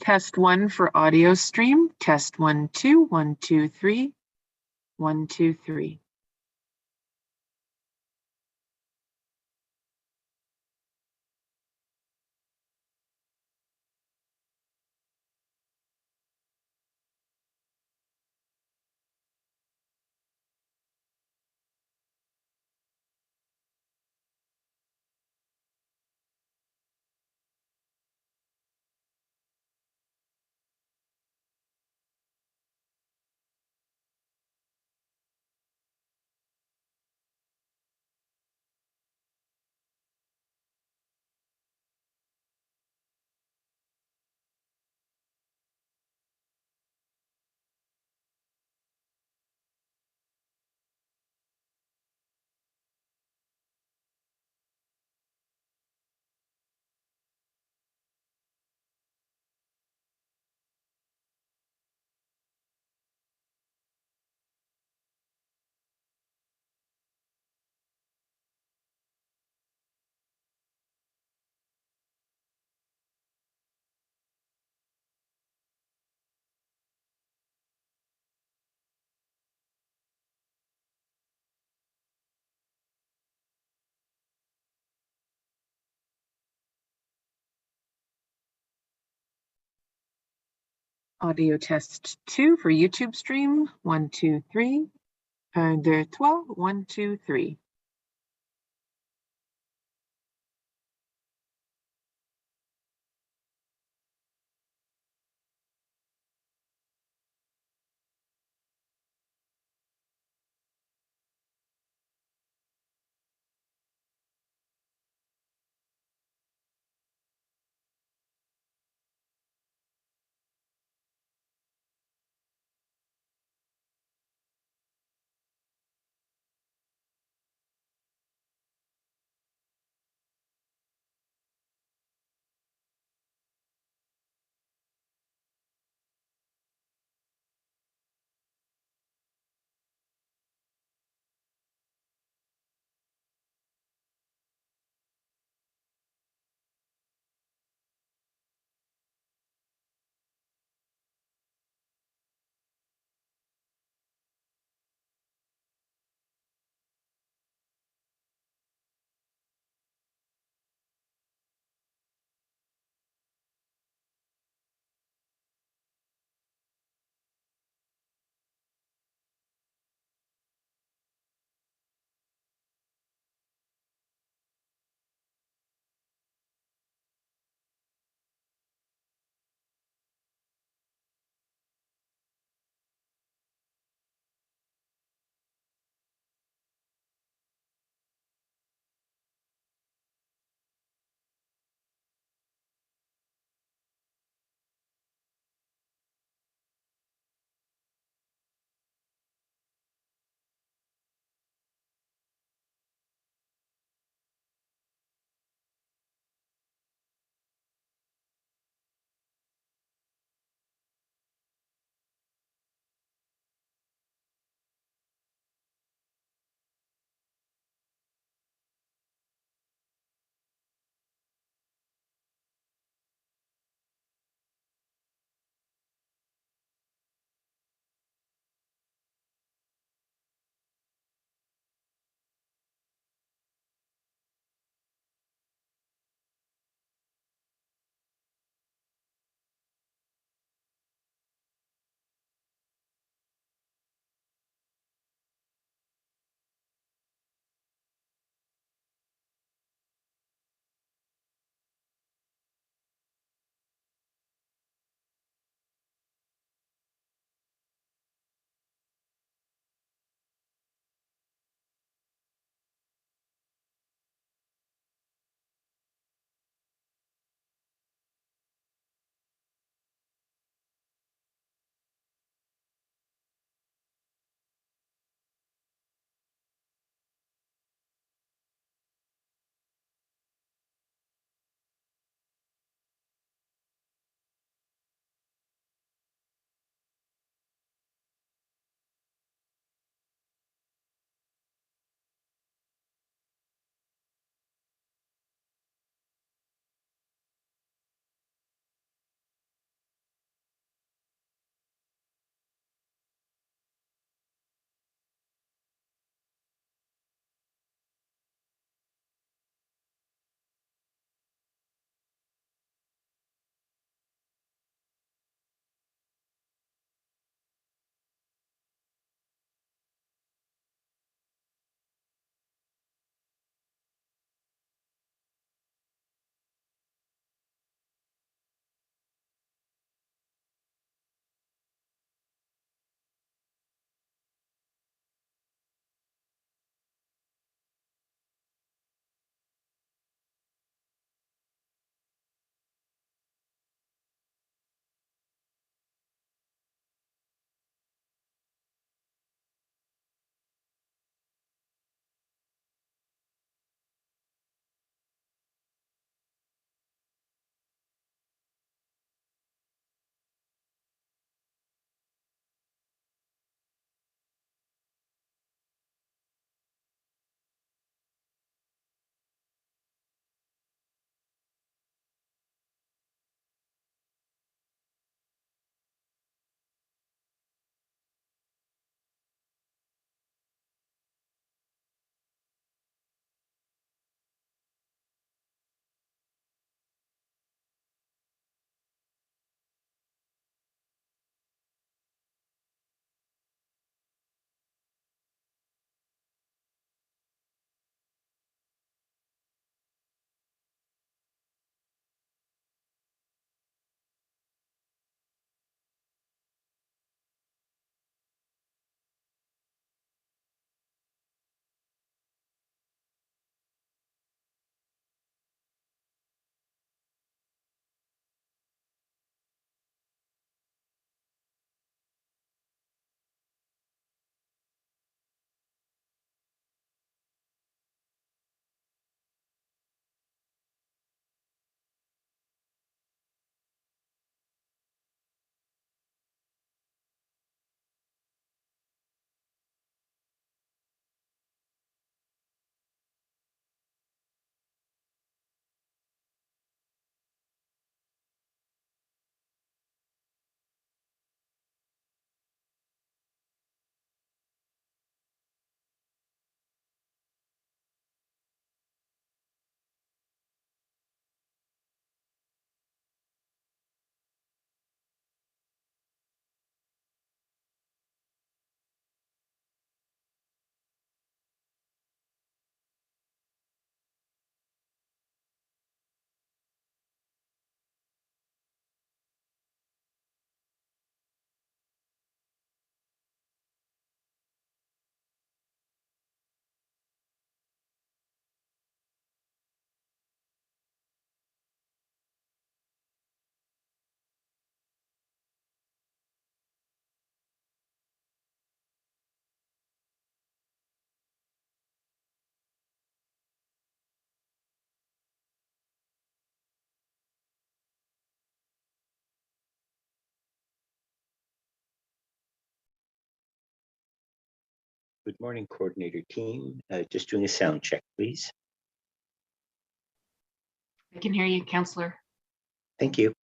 Test 1 for audio stream. Test 1, 2, 1, 2, 3, 1, 2, 3. Audio test 2 for YouTube stream. 1, 2, 3. 2, 3. 1, 2, 3. Good morning, coordinator team. Just doing a sound check, please. I can hear you, Counselor. Thank you.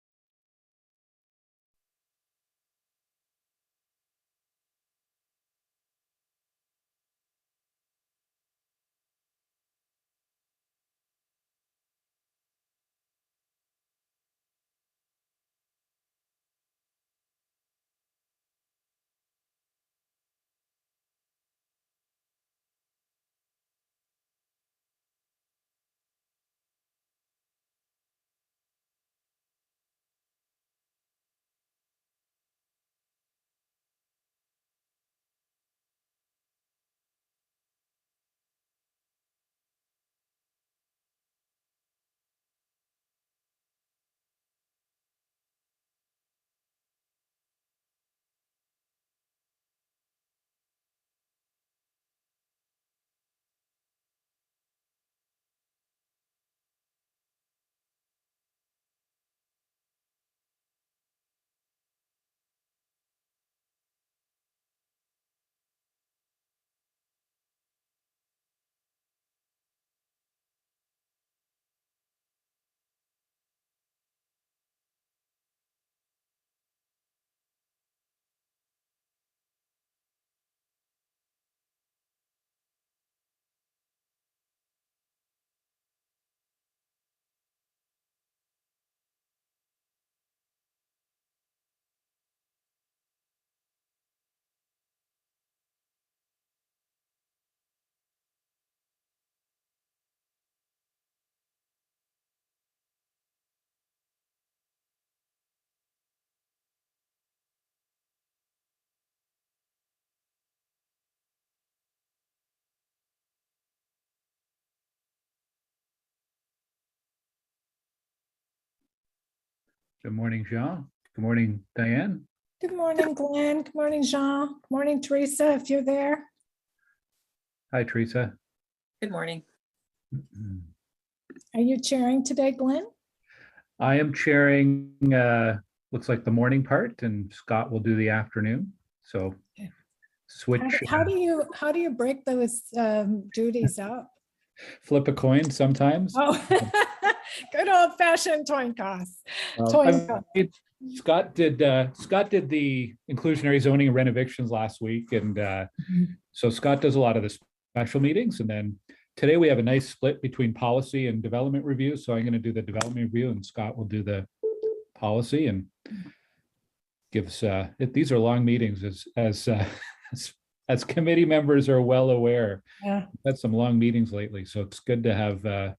Good morning, Jean. Good morning, Diane. Good morning, Glenn. Good morning, Jean. Good morning, Teresa, if you're there. Hi, Teresa. Good morning. Are you chairing today, Glenn? I am chairing, looks like the morning part, and Scott will do the afternoon. So Okay. switch, How do you break those duties up? flip a coin sometimes. Oh, good old fashioned coin toss. Scott did the inclusionary zoning and renovations last week, and so Scott does a lot of the special meetings, and then today we have a nice split between policy and development review. So I'm going to do the development review, and Scott will do the policy, and gives these are long meetings, as committee members are well aware. Yeah. We've had some long meetings lately, so it's good to have the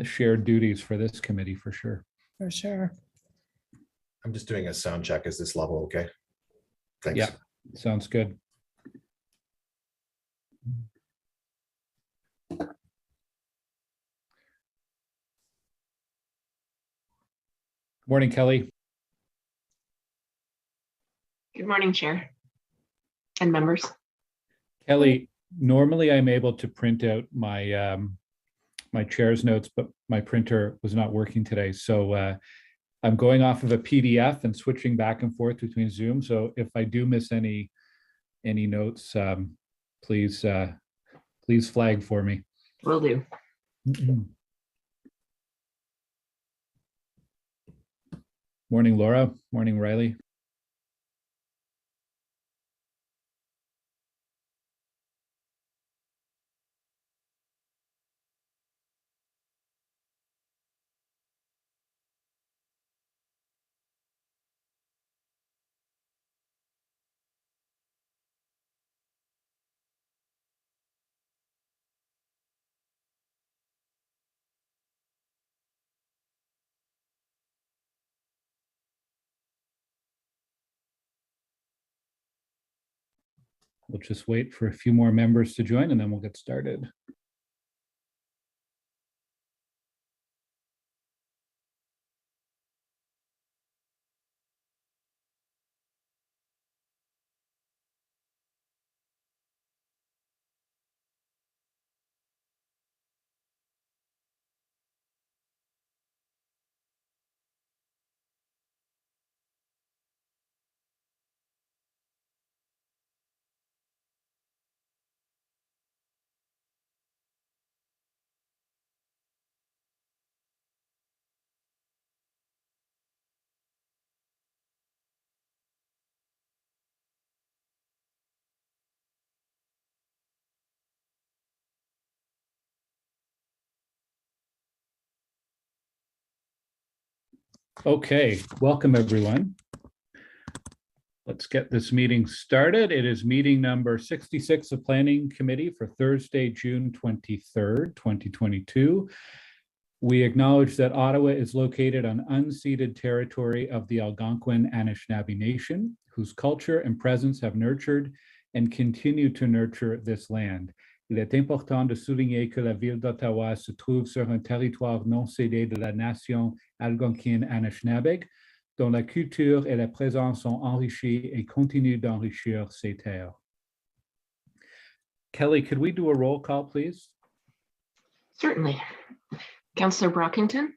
shared duties for this committee for sure. For sure. I'm just doing a sound check. Is this level okay? Thanks. Yeah, sounds good. Morning, Kelly. Good morning, Chair and members. Kelly, normally I'm able to print out my my chair's notes, but my printer was not working today. So I'm going off of a PDF and switching back and forth between Zoom. So if I do miss any notes, please flag for me. Will do. Morning, Laura. Morning, Riley. We'll just wait for a few more members to join and then we'll get started. Okay, welcome everyone. Let's get this meeting started. It is meeting number 66 of Planning Committee for Thursday, June 23rd, 2022. We acknowledge that Ottawa is located on unceded territory of the Algonquin Anishinaabe Nation, whose culture and presence have nurtured and continue to nurture this land. Il est important de souligner que la ville d'Ottawa se trouve sur un territoire non cédé de la nation algonquine Anishinaabe, dont la culture et la présence sont enrichies et continuent d'enrichir ces terres. Kelly, could we do a roll call, please? Certainly. Councillor Brockington,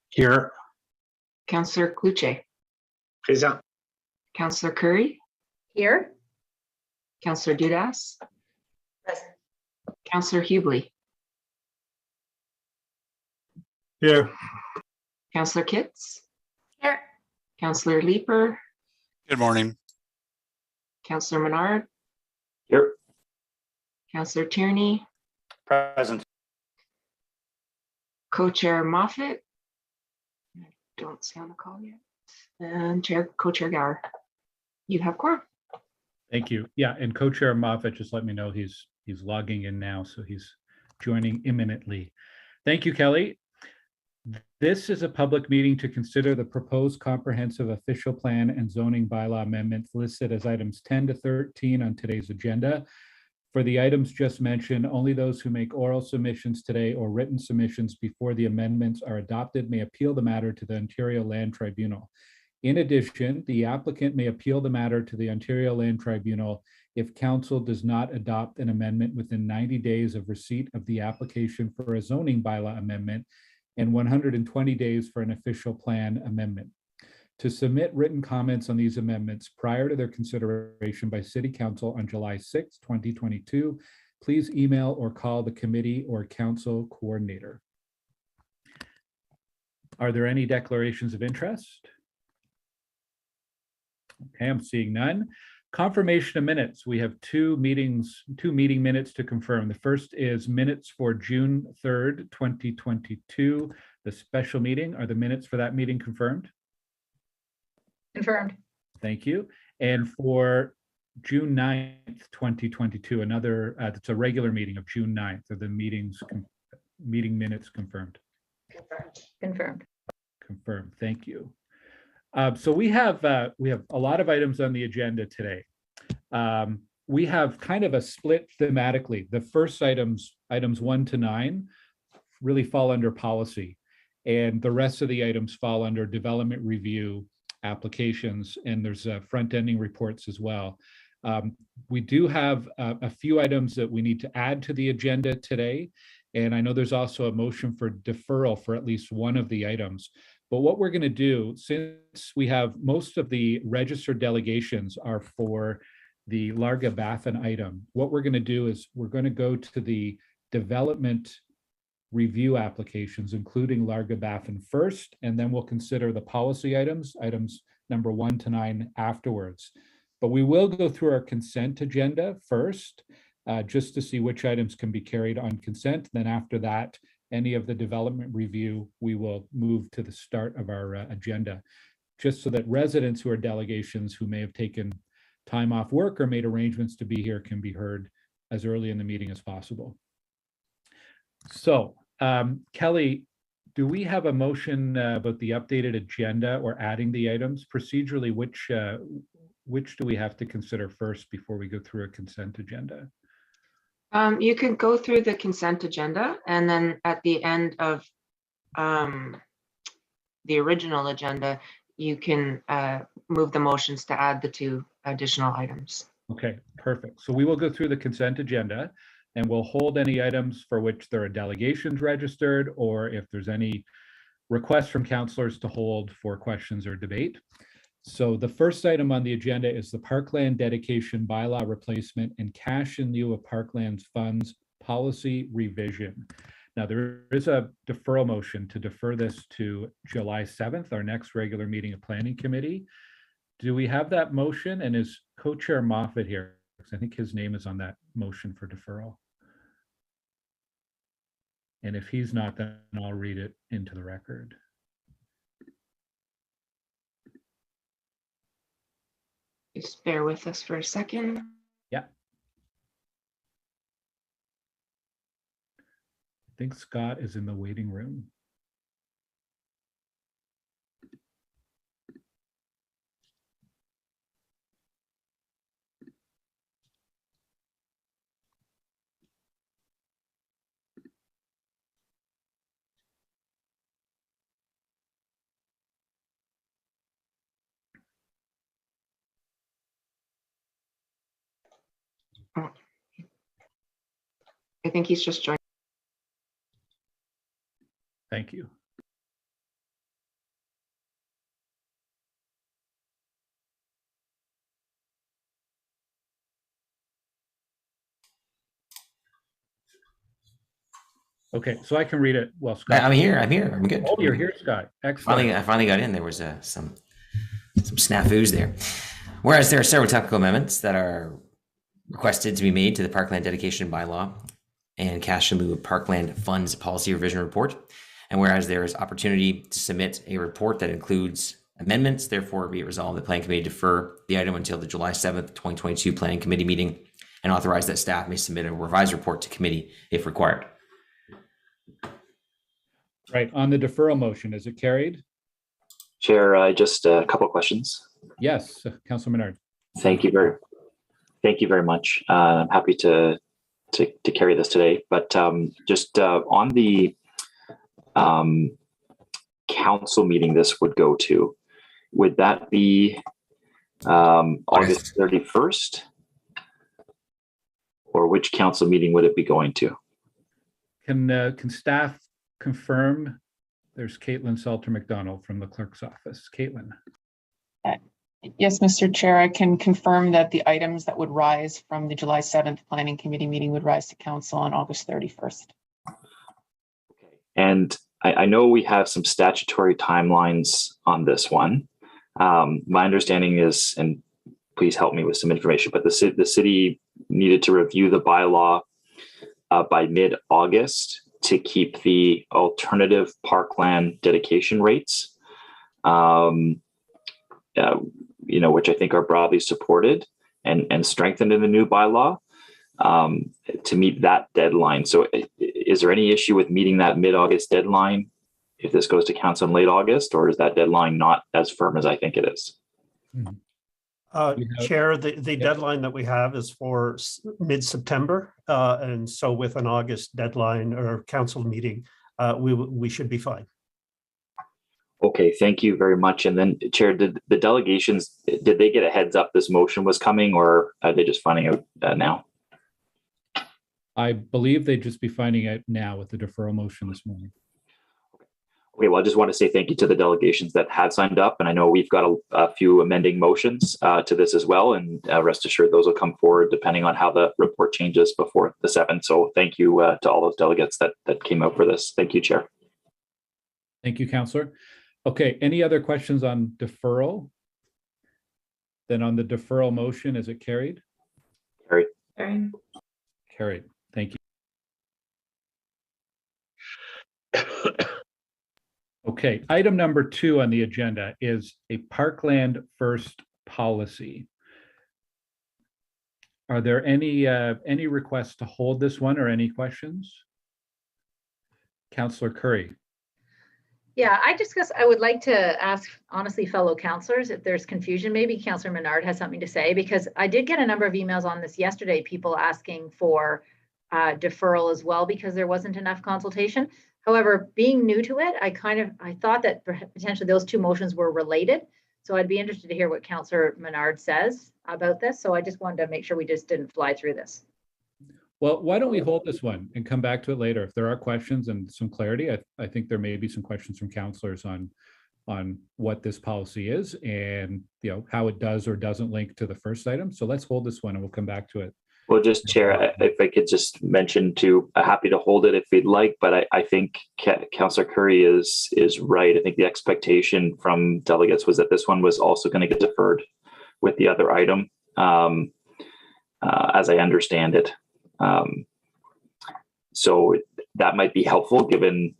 Here. Councillor Cluche, Présent. Councillor Curry, Here. Councillor Dudas, Present. Councillor Hubley, Here. Councillor Kitts, Here. Councillor Leeper, Good morning. Councillor Menard, Here. Councillor Tierney, Present. Co-Chair Moffat. I don't see on the call yet. And Co-Chair Gower. You have quorum. Thank you. Yeah, and Co-Chair Moffat just let me know he's logging in now, so he's joining imminently. Thank you, Kelly. This is a public meeting to consider the proposed comprehensive official plan and zoning bylaw amendments listed as items 10 to 13 on today's agenda. For the items just mentioned, only those who make oral submissions today or written submissions before the amendments are adopted may appeal the matter to the Ontario Land Tribunal. In addition, the applicant may appeal the matter to the Ontario Land Tribunal if council does not adopt an amendment within 90 days of receipt of the application for a zoning bylaw amendment and 120 days for an official plan amendment. To submit written comments on these amendments prior to their consideration by City Council on July 6, 2022, please email or call the committee or council coordinator. Are there any declarations of interest? Okay, I'm seeing none. Confirmation of minutes. We have two meeting minutes to confirm. The first is minutes for June 3rd, 2022, the special meeting. Are the minutes for that meeting confirmed? Confirmed. Thank you. And for June 9th, 2022, another, it's a regular meeting of June 9th. Are the meeting minutes confirmed? Confirmed. Confirmed. Confirmed. Thank you. So we have a lot of items on the agenda today. We have kind of a split thematically. The first items 1 to 9, really fall under policy, and the rest of the items fall under development review, applications, and there's front-ending reports as well. We do have a few items that we need to add to the agenda today, and I know there's also a motion for deferral for at least one of the items. But what we're going to do, since we have most of the registered delegations are for the Larga Baffin item, what we're going to do is we're going to go to the development review applications, including Larga Baffin first, and then we'll consider the policy items number 1 to 9 afterwards. But we will go through our consent agenda first, just to see which items can be carried on consent. Then after that, any of the development review, we will move to the start of our agenda, just so that residents who are delegations who may have taken time off work or made arrangements to be here can be heard as early in the meeting as possible. So, Kelly, do we have a motion about the updated agenda or adding the items? Procedurally, which do we have to consider first before we go through a consent agenda? You can go through the consent agenda, and then at the end of the original agenda, you can move the motions to add the 2 additional items. Okay, perfect. So we will go through the consent agenda, and we'll hold any items for which there are delegations registered, or if there's any requests from councillors to hold for questions or debate. So the first item on the agenda is the Parkland Dedication Bylaw Replacement and Cash in lieu of Parklands Funds Policy Revision. Now, there is a deferral motion to defer this to July 7th, our next regular meeting of Planning Committee. Do we have that motion? And is Co-Chair Moffat here? Because I think his name is on that motion for deferral. And if he's not, then I'll read it into the record. Just bear with us for a second. I think Scott is in the waiting room. I think he's just joined. Thank you. Okay, so I can read it. Well, Scott. I'm here. I'm good. Oh, you're here, Scott. Excellent. I finally got in. There was some snafus there. Whereas there are several technical amendments that are requested to be made to the Parkland Dedication Bylaw and Cash in lieu of Parkland Funds Policy Revision Report. And whereas there is opportunity to submit a report that includes amendments, therefore be it resolved the Planning Committee defer the item until the July 7th, 2022 Planning Committee meeting and authorize that staff may submit a revised report to committee if required. Right, on the deferral motion, is it carried? Chair, just a couple of questions. Yes, Councilor Menard. Thank you very much. I'm happy to carry this today, but just on the council meeting this would go to, would that be August 31st? Or which council meeting would it be going to? Can staff confirm? There's Caitlin Salter McDonald from the clerk's office. Caitlin. Yes, Mr. Chair, I can confirm that the items that would rise from the July 7th Planning Committee meeting would rise to council on August 31st. Okay. And I know we have some statutory timelines on this one. My understanding is, and please help me with some information, but the city needed to review the bylaw by mid-August to keep the alternative parkland dedication rates, which I think are broadly supported and strengthened in the new bylaw to meet that deadline. So is there any issue with meeting that mid-August deadline if this goes to council in late August, or is that deadline not as firm as I think it is? Chair, the deadline that we have is for mid-September. And so with an August deadline or council meeting, we should be fine. Okay, thank you very much. And then, Chair, did the delegations, did they get a heads up this motion was coming, or are they just finding out now? I believe they'd just be finding out now with the deferral motion this morning. Okay, well, I just want to say thank you to the delegations that had signed up. And I know we've got a few amending motions to this as well. And rest assured, those will come forward depending on how the report changes before the 7th. So thank you to all those delegates that came out for this. Thank you, Chair. Thank you, Councillor. Okay, any other questions on deferral? Then on the deferral motion, is it carried? Carried. Carried. Thank you. Okay, item number 2 on the agenda is a Parkland First policy. Are there any requests to hold this one or any questions? Councillor Curry. Yeah, I would like to ask, honestly, fellow councillors, if there's confusion, maybe Councillor Menard has something to say, because I did get a number of emails on this yesterday, people asking for deferral as well, because there wasn't enough consultation. However, being new to it, I thought that potentially those two motions were related. So I'd be interested to hear what Councillor Menard says about this. So I just wanted to make sure we just didn't fly through this. Well, why don't we hold this one and come back to it later? If there are questions and some clarity, I think there may be some questions from councillors on what this policy is and how it does or doesn't link to the first item. So let's hold this one and we'll come back to it. Well, just Chair, if I could just mention too, happy to hold it if you'd like, but I think Councillor Curry is right. I think the expectation from delegates was that this one was also going to get deferred with the other item, as I understand it. So that might be helpful given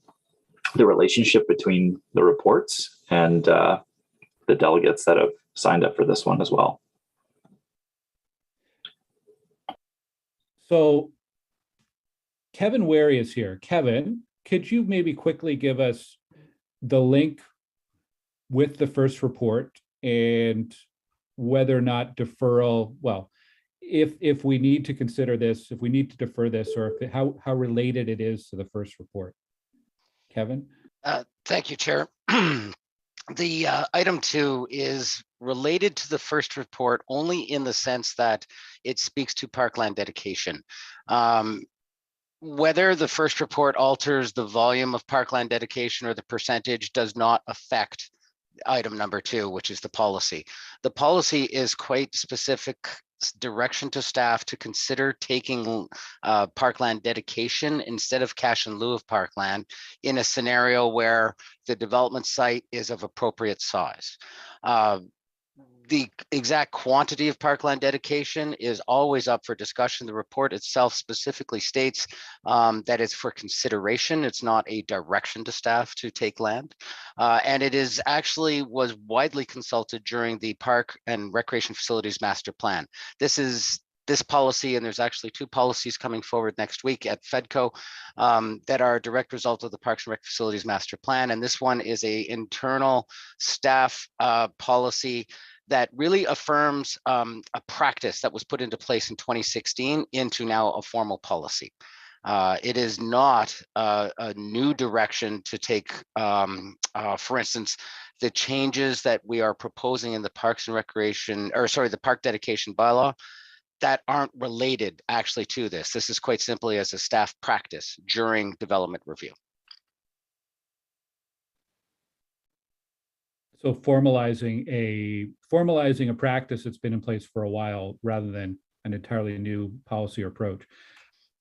the relationship between the reports and the delegates that have signed up for this one as well. So Kevin Wary is here. Kevin, could you maybe quickly give us the link with the first report and whether or not deferral, well, if we need to consider this, if we need to defer this, or if how related it is to the first report? Kevin? Thank you, Chair. The item 2 is related to the first report only in the sense that it speaks to parkland dedication. Whether the first report alters the volume of parkland dedication or the percentage does not affect item number 2, which is the policy. The policy is quite specific direction to staff to consider taking parkland dedication instead of cash in lieu of parkland in a scenario where the development site is of appropriate size. The exact quantity of parkland dedication is always up for discussion. The report itself specifically states that it's for consideration. It's not a direction to staff to take land. And it is actually was widely consulted during the Park and Recreation Facilities Master Plan. This policy, and there's actually 2 policies coming forward next week at FEDCO that are a direct result of the Parks and Rec Facilities Master Plan. And this one is a internal staff policy that really affirms a practice that was put into place in 2016 into now a formal policy. It is not a new direction to take, for instance, the changes that we are proposing in the Parks and Recreation, or sorry, the Park Dedication Bylaw that aren't related actually to this. This is quite simply as a staff practice during development review. So formalizing a practice that's been in place for a while rather than an entirely new policy or approach.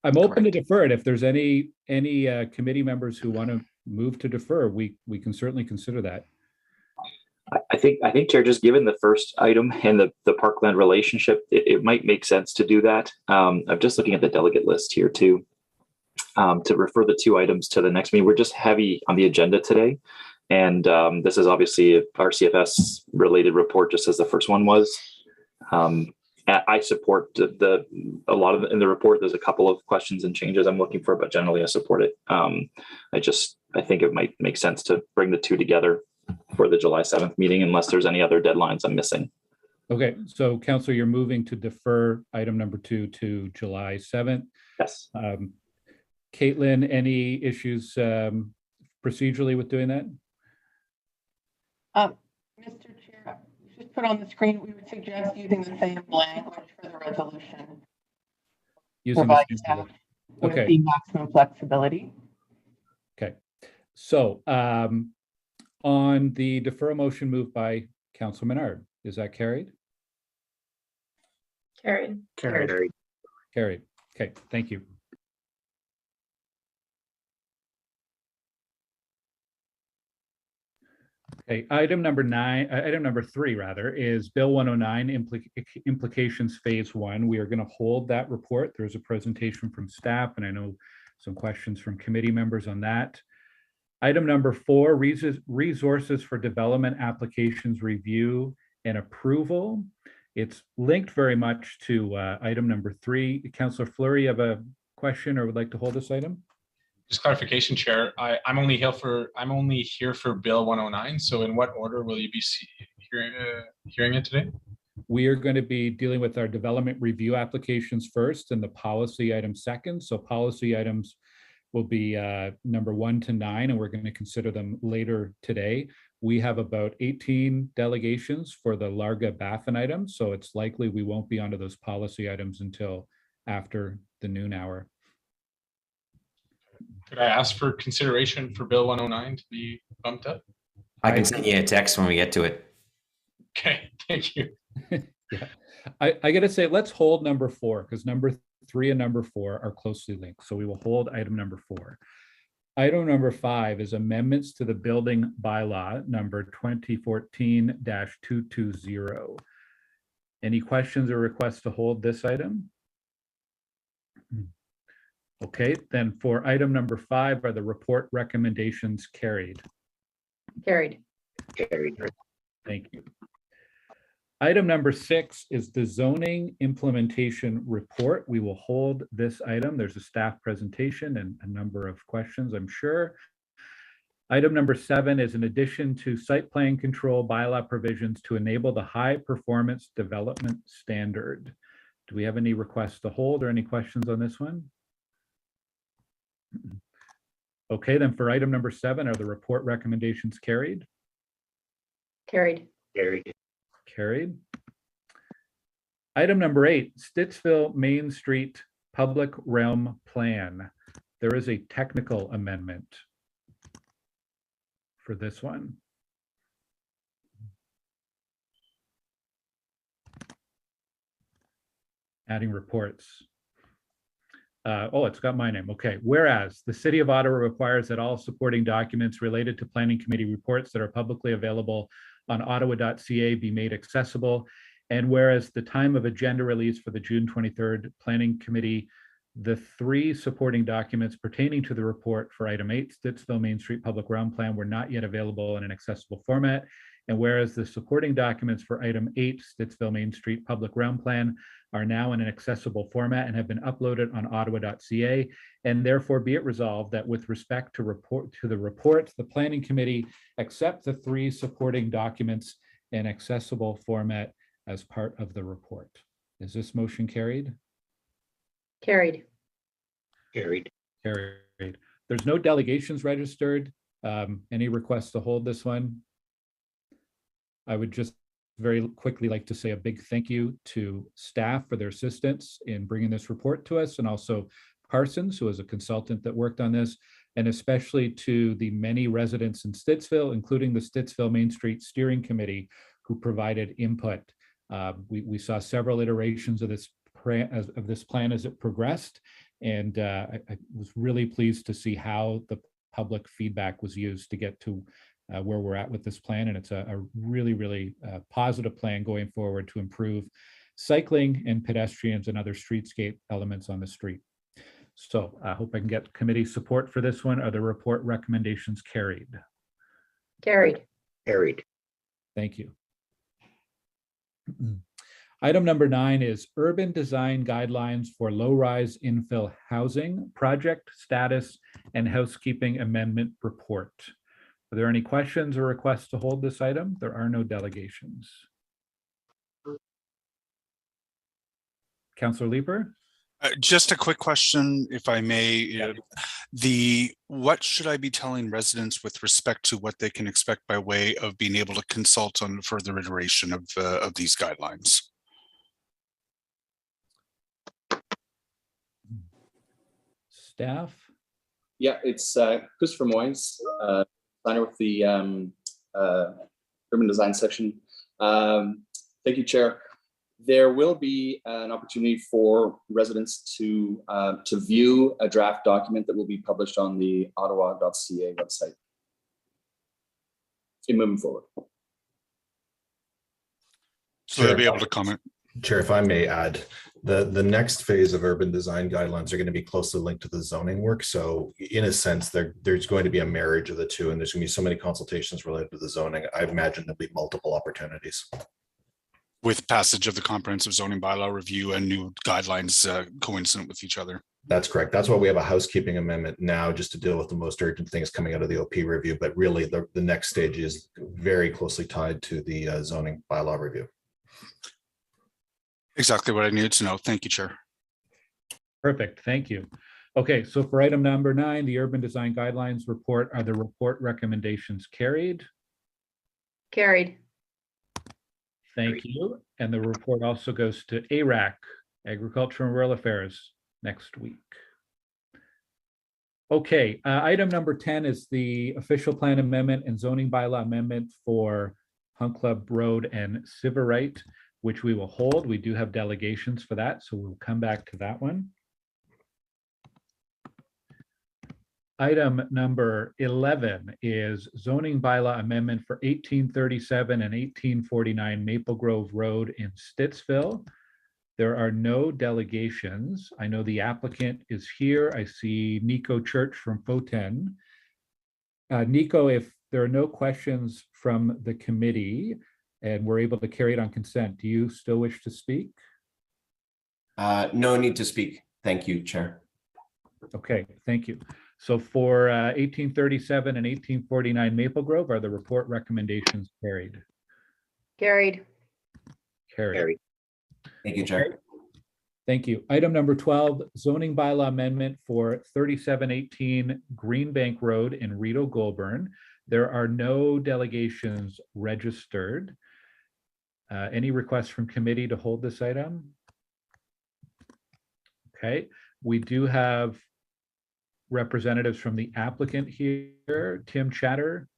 I'm open to defer it. If there's any committee members who want to move to defer, we can certainly consider that. I think, Chair, just given the first item and the parkland relationship, it might make sense to do that. I'm just looking at the delegate list here too, to refer the 2 items to the next meeting. We're just heavy on the agenda today. And this is obviously our CFS related report, just as the first one was. I support a lot of in the report. There's a couple of questions and changes I'm looking for, but generally I support it. I think it might make sense to bring the 2 together for the July 7th meeting, unless there's any other deadlines I'm missing. Okay, so Councillor, you're moving to defer item number 2 to July 7th. Yes. Caitlin, any issues procedurally with doing that? Mr. Chair, just put on the screen, we would suggest using the same language for the resolution. Provide staff with the maximum flexibility. Okay, so on the deferral motion moved by Councillor Menard, is that carried? Carried. Carried. Okay, thank you. Okay, item number 3 rather is Bill 109 implications phase 1. We are going to hold that report. There's a presentation from staff, and I know some questions from committee members on that. Item number 4, resources for development applications review and approval. It's linked very much to item number 3. Councillor Fleury, you have a question or would like to hold this item? Just clarification, Chair. I'm only here for Bill 109. So in what order will you be hearing it today? We are going to be dealing with our development review applications first and the policy items second. So policy items will be number 1 to 9, and we're going to consider them later today. We have about 18 delegations for the Larga Baffin items, so it's likely we won't be onto those policy items until after the noon hour. Could I ask for consideration for Bill 109 to be bumped up? I can send you a text when we get to it. Okay, thank you. Yeah, I got to say, let's hold number 4 because number 3 and number 4 are closely linked. So we will hold item number 4. Item number 5 is amendments to the building bylaw number 2014-220. Any questions or requests to hold this item? Okay, then for item number 5, are the report recommendations carried? Carried. Carried. Thank you. Item number 6 is the zoning implementation report. We will hold this item. There's a staff presentation and a number of questions, I'm sure. Item number 7 is in addition to site plan control bylaw provisions to enable the high performance development standard. Do we have any requests to hold or any questions on this one? Okay, then for item number 7, are the report recommendations carried? Carried. Carried. Carried. Item number 8, Stittsville Main Street Public Realm Plan. There is a technical amendment for this one. Adding reports. Oh, it's got my name. Okay. Whereas the City of Ottawa requires that all supporting documents related to Planning Committee reports that are publicly available on ottawa.ca be made accessible. And whereas the time of agenda release for the June 23rd Planning Committee, the 3 supporting documents pertaining to the report for item 8, Stittsville Main Street Public Realm Plan, were not yet available in an accessible format. And whereas the supporting documents for item 8, Stittsville Main Street Public Realm Plan, are now in an accessible format and have been uploaded on ottawa.ca, and therefore be it resolved that with respect to the report, the Planning Committee accept the 3 supporting documents in accessible format as part of the report. Is this motion carried? Carried. Carried. Carried. There's no delegations registered. Any requests to hold this one? I would just very quickly like to say a big thank you to staff for their assistance in bringing this report to us, and also Parsons, who is a consultant that worked on this, and especially to the many residents in Stittsville, including the Stittsville Main Street Steering Committee, who provided input. We saw several iterations of this plan as it progressed, and I was really pleased to see how the public feedback was used to get to where we're at with this plan. And it's a really, really positive plan going forward to improve cycling and pedestrians and other streetscape elements on the street. So I hope I can get committee support for this one. Are the report recommendations carried? Carried. Carried. Thank you. Item number 9 is urban design guidelines for low-rise infill housing project status and housekeeping amendment report. Are there any questions or requests to hold this item? There are no delegations. Councillor Leeper? Just a quick question, if I may. What should I be telling residents with respect to what they can expect by way of being able to consult on further iteration of these guidelines? Staff? Yeah, it's Christopher Moyes, designer with the urban design section. Thank you, Chair. There will be an opportunity for residents to view a draft document that will be published on the ottawa.ca website. In moving forward. So they'll be able to comment. Chair, if I may add, the next phase of urban design guidelines are going to be closely linked to the zoning work. So in a sense, there's going to be a marriage of the two, and there's going to be so many consultations related to the zoning. I imagine there'll be multiple opportunities. With passage of the comprehensive zoning bylaw review and new guidelines coincident with each other. That's correct. That's why we have a housekeeping amendment now, just to deal with the most urgent things coming out of the OP review. But really, the next stage is very closely tied to the zoning bylaw review. Exactly what I needed to know. Thank you, Chair. Perfect. Thank you. Okay, so for item number 9, the urban design guidelines report, are the report recommendations carried? Carried. Thank you. And the report also goes to ARAC, Agriculture and Rural Affairs, next week. Okay, item number 10 is the official plan amendment and zoning bylaw amendment for Hunt Club Road and Siverite, which we will hold. We do have delegations for that, so we'll come back to that one. Item number 11 is zoning bylaw amendment for 1837 and 1849 Maple Grove Road in Stittsville. There are no delegations. I know the applicant is here. I see Nico Church from Foten. Nico, if there are no questions from the committee, and we're able to carry it on consent. Do you still wish to speak? No need to speak. Thank you, Chair. Okay, thank you. So for 1837 and 1849 Maple Grove, are the report recommendations carried? Carried. Carried. Thank you, Chair. Thank you. Item number 12, zoning bylaw amendment for 3718 Greenbank Road in Rito Goulburn. There are no delegations registered. Any requests from committee to hold this item? Okay, we do have representatives from the applicant here, Tim Chatter,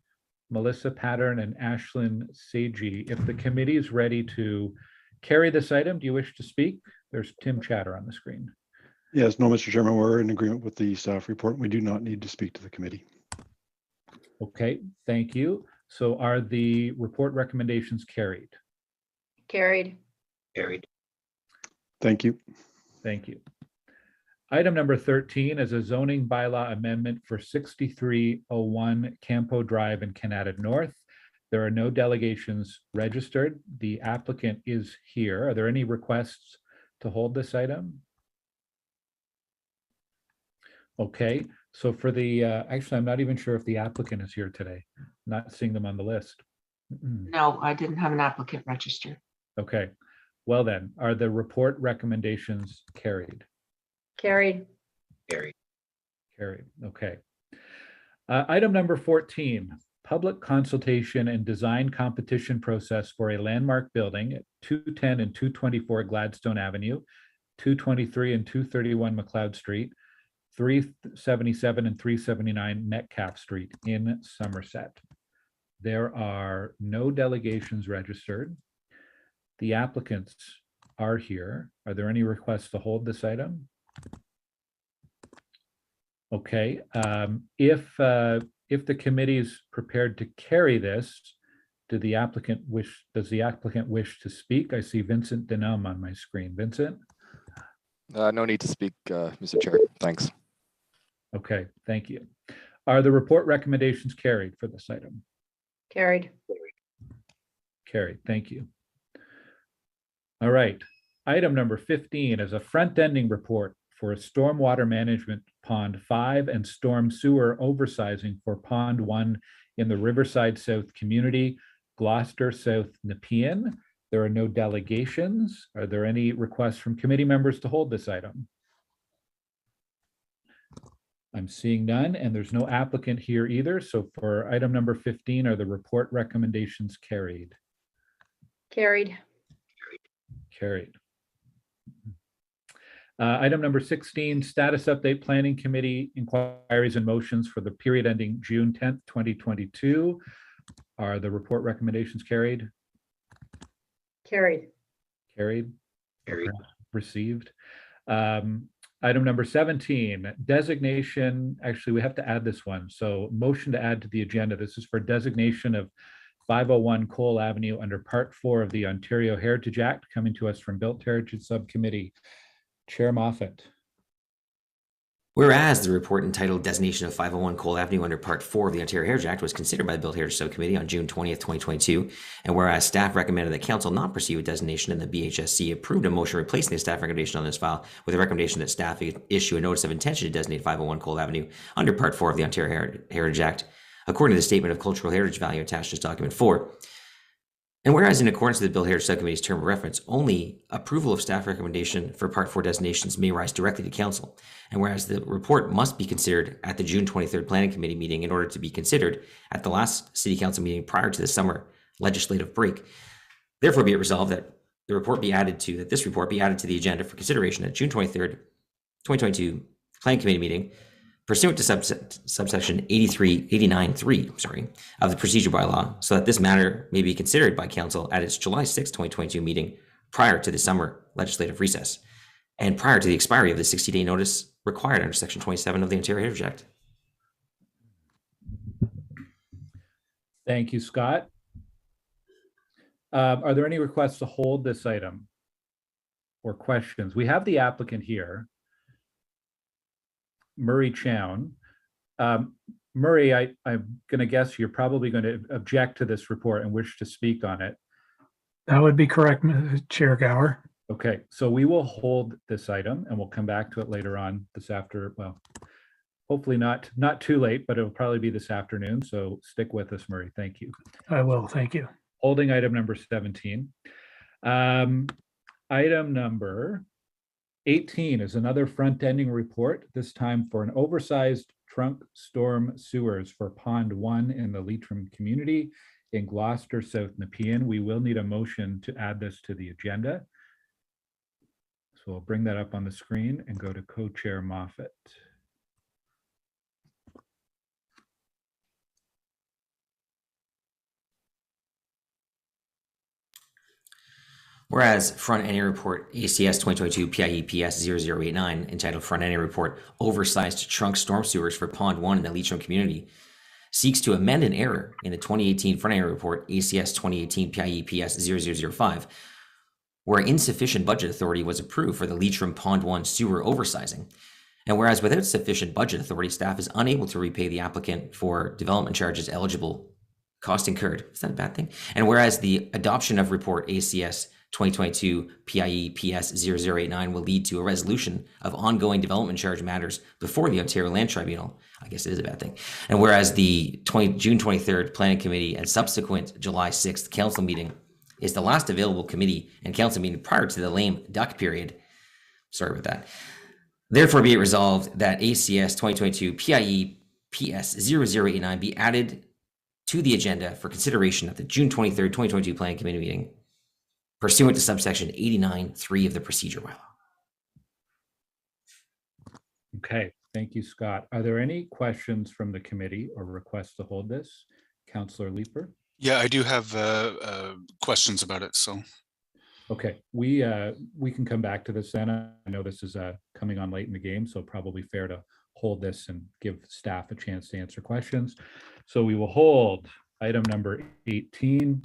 Melissa Pattern, and Ashlyn Seiji. If the committee is ready to carry this item, do you wish to speak? There's Tim Chatter on the screen. Yes, no, Mr. Chairman, we're in agreement with the staff report. We do not need to speak to the committee. Okay, thank you. So are the report recommendations carried? Carried. Carried. Thank you. Thank you. Item number 13 is a zoning bylaw amendment for 6301 Campo Drive in Canada North. There are no delegations registered. The applicant is here. Are there any requests to hold this item? Okay, so for the, actually, I'm not even sure if the applicant is here today. Not seeing them on the list. No, I didn't have an applicant registered. Okay, well then, are the report recommendations carried? Carried. Carried. Carried, okay. Item number 14, public consultation and design competition process for a landmark building at 210 and 224 Gladstone Avenue, 223 and 231 McLeod Street, 377 and 379 Metcalf Street in Somerset. There are no delegations registered. The applicants are here. Are there any requests to hold this item? Okay, if the committee is prepared to carry this, does the applicant wish to speak? I see Vincent Denham on my screen. Vincent? No need to speak, Mr. Chair. Thanks. Okay, thank you. Are the report recommendations carried for this item? Carried. Carried, thank you. All right, item number 15 is a front-ending report for a stormwater management Pond 5 and storm sewer oversizing for Pond 1 in the Riverside South community, Gloucester South Nepean. There are no delegations. Are there any requests from committee members to hold this item? I'm seeing none, and there's no applicant here either. So for item number 15, are the report recommendations carried? Carried. Carried. Item number 16, status update planning committee inquiries and motions for the period ending June 10th, 2022. Are the report recommendations carried? Carried. Carried. Carried. Received. Item number 17, designation. Actually, we have to add this one. So motion to add to the agenda. This is for designation of 501 Cole Avenue under Part 4 of the Ontario Heritage Act, coming to us from Built Heritage Subcommittee. Chair Moffat. Whereas the report entitled Designation of 501 Cole Avenue under Part 4 of the Ontario Heritage Act was considered by the Built Heritage Subcommittee on June 20th, 2022, and whereas staff recommended that council not proceed with designation and the BHSC approved a motion replacing the staff recommendation on this file with a recommendation that staff issue a notice of intention to designate 501 Cole Avenue under Part 4 of the Ontario Heritage Act, according to the Statement of Cultural Heritage Value attached as Document 4. And whereas in accordance with the Built Heritage Subcommittee's term of reference, only approval of staff recommendation for Part 4 designations may rise directly to council. And whereas the report must be considered at the June 23rd Planning Committee meeting in order to be considered at the last City Council meeting prior to the summer legislative break. Therefore, be it resolved that this report be added to the agenda for consideration at June 23rd, 2022 Planning Committee meeting pursuant to subsection 89.3 of the procedure bylaw, so that this matter may be considered by council at its July 6, 2022 meeting prior to the summer legislative recess and prior to the expiry of the 60-day notice required under Section 27 of the Ontario Heritage Act. Thank you, Scott. Are there any requests to hold this item or questions? We have the applicant here, Murray Chown. Murray, I'm going to guess you're probably going to object to this report and wish to speak on it. That would be correct, Chair Gower. Okay, so we will hold this item and we'll come back to it later on this after, well, hopefully not too late, but it'll probably be this afternoon. So stick with us, Murray. Thank you. I will. Thank you. Holding item number 17. Item number 18 is another front-ending report, this time for an oversized trunk storm sewers for Pond 1 in the Leitrim community in Gloucester, South Nepean. We will need a motion to add this to the agenda. So I'll bring that up on the screen and go to Co-Chair Moffat. Whereas front ending report ACS 2022 PIE-PS 0089 entitled front ending report oversized trunk storm sewers for Pond 1 in the Leitrim community seeks to amend an error in the 2018 front ending report ACS 2018 PIE-PS 0005 where insufficient budget authority was approved for the Leitrim Pond 1 sewer oversizing. And whereas without sufficient budget authority, staff is unable to repay the applicant for development charges eligible cost incurred. Is that a bad thing? And whereas the adoption of report ACS 2022 PIE-PS 0089 will lead to a resolution of ongoing development charge matters before the Ontario Land Tribunal. I guess it is a bad thing. And whereas the June 23rd Planning Committee and subsequent July 6th Council meeting is the last available committee and council meeting prior to the lame duck period. Sorry about that. Therefore, be it resolved that ACS 2022 PIE-PS 0089 be added to the agenda for consideration at the June 23rd, 2022 Planning Committee meeting, pursuant to subsection 89(3) of the procedure bylaw. Okay, thank you, Scott. Are there any questions from the committee or requests to hold this? Councillor Leeper? Yeah, I do have questions about it. So, okay, we can come back to this then. I know this is coming on late in the game, so probably fair to hold this and give staff a chance to answer questions. So we will hold item number 18.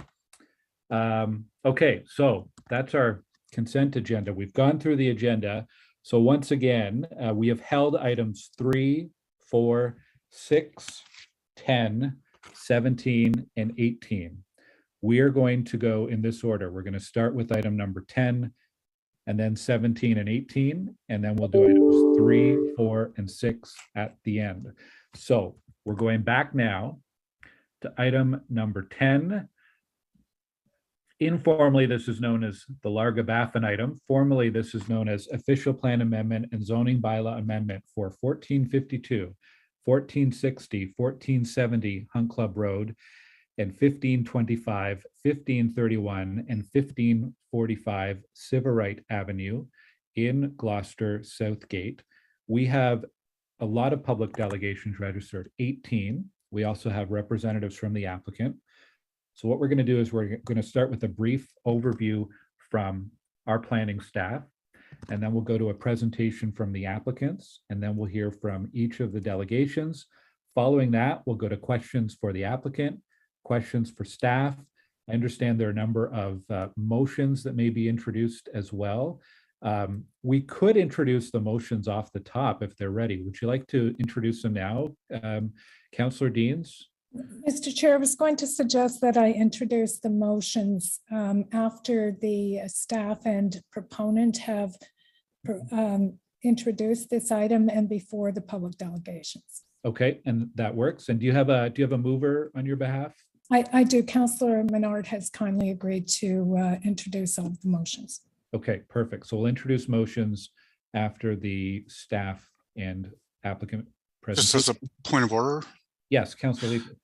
Okay, so that's our consent agenda. We've gone through the agenda. So once again, we have held items 3, 4, 6, 10, 17, and 18. We are going to go in this order. We're going to start with item number 10, and then 17 and 18, and then we'll do items 3, 4, and 6 at the end. So we're going back now to item number 10. Informally, this is known as the Larga-Baffin item. Formally, this is known as Official Plan Amendment and Zoning Bylaw Amendment for 1452, 1460, 1470 Hunt Club Road, and 1525, 1531, and 1545 Sybarite Avenue in Gloucester Southgate. We have a lot of public delegations registered, 18. We also have representatives from the applicant. So what we're going to do is we're going to start with a brief overview from our planning staff, and then we'll go to a presentation from the applicants, and then we'll hear from each of the delegations. Following that, we'll go to questions for the applicant, questions for staff. I understand there are a number of motions that may be introduced as well. We could introduce the motions off the top if they're ready. Would you like to introduce them now, Councillor Deans? Mr. Chair, I was going to suggest that I introduce the motions after the staff and proponent have introduced this item and before the public delegations. Okay, and that works. And do you have a mover on your behalf? I do. Councillor Menard has kindly agreed to introduce all of the motions. Okay, perfect. So we'll introduce motions after the staff and applicant presentation. just as a point of order. Yes, Councillor Leeper.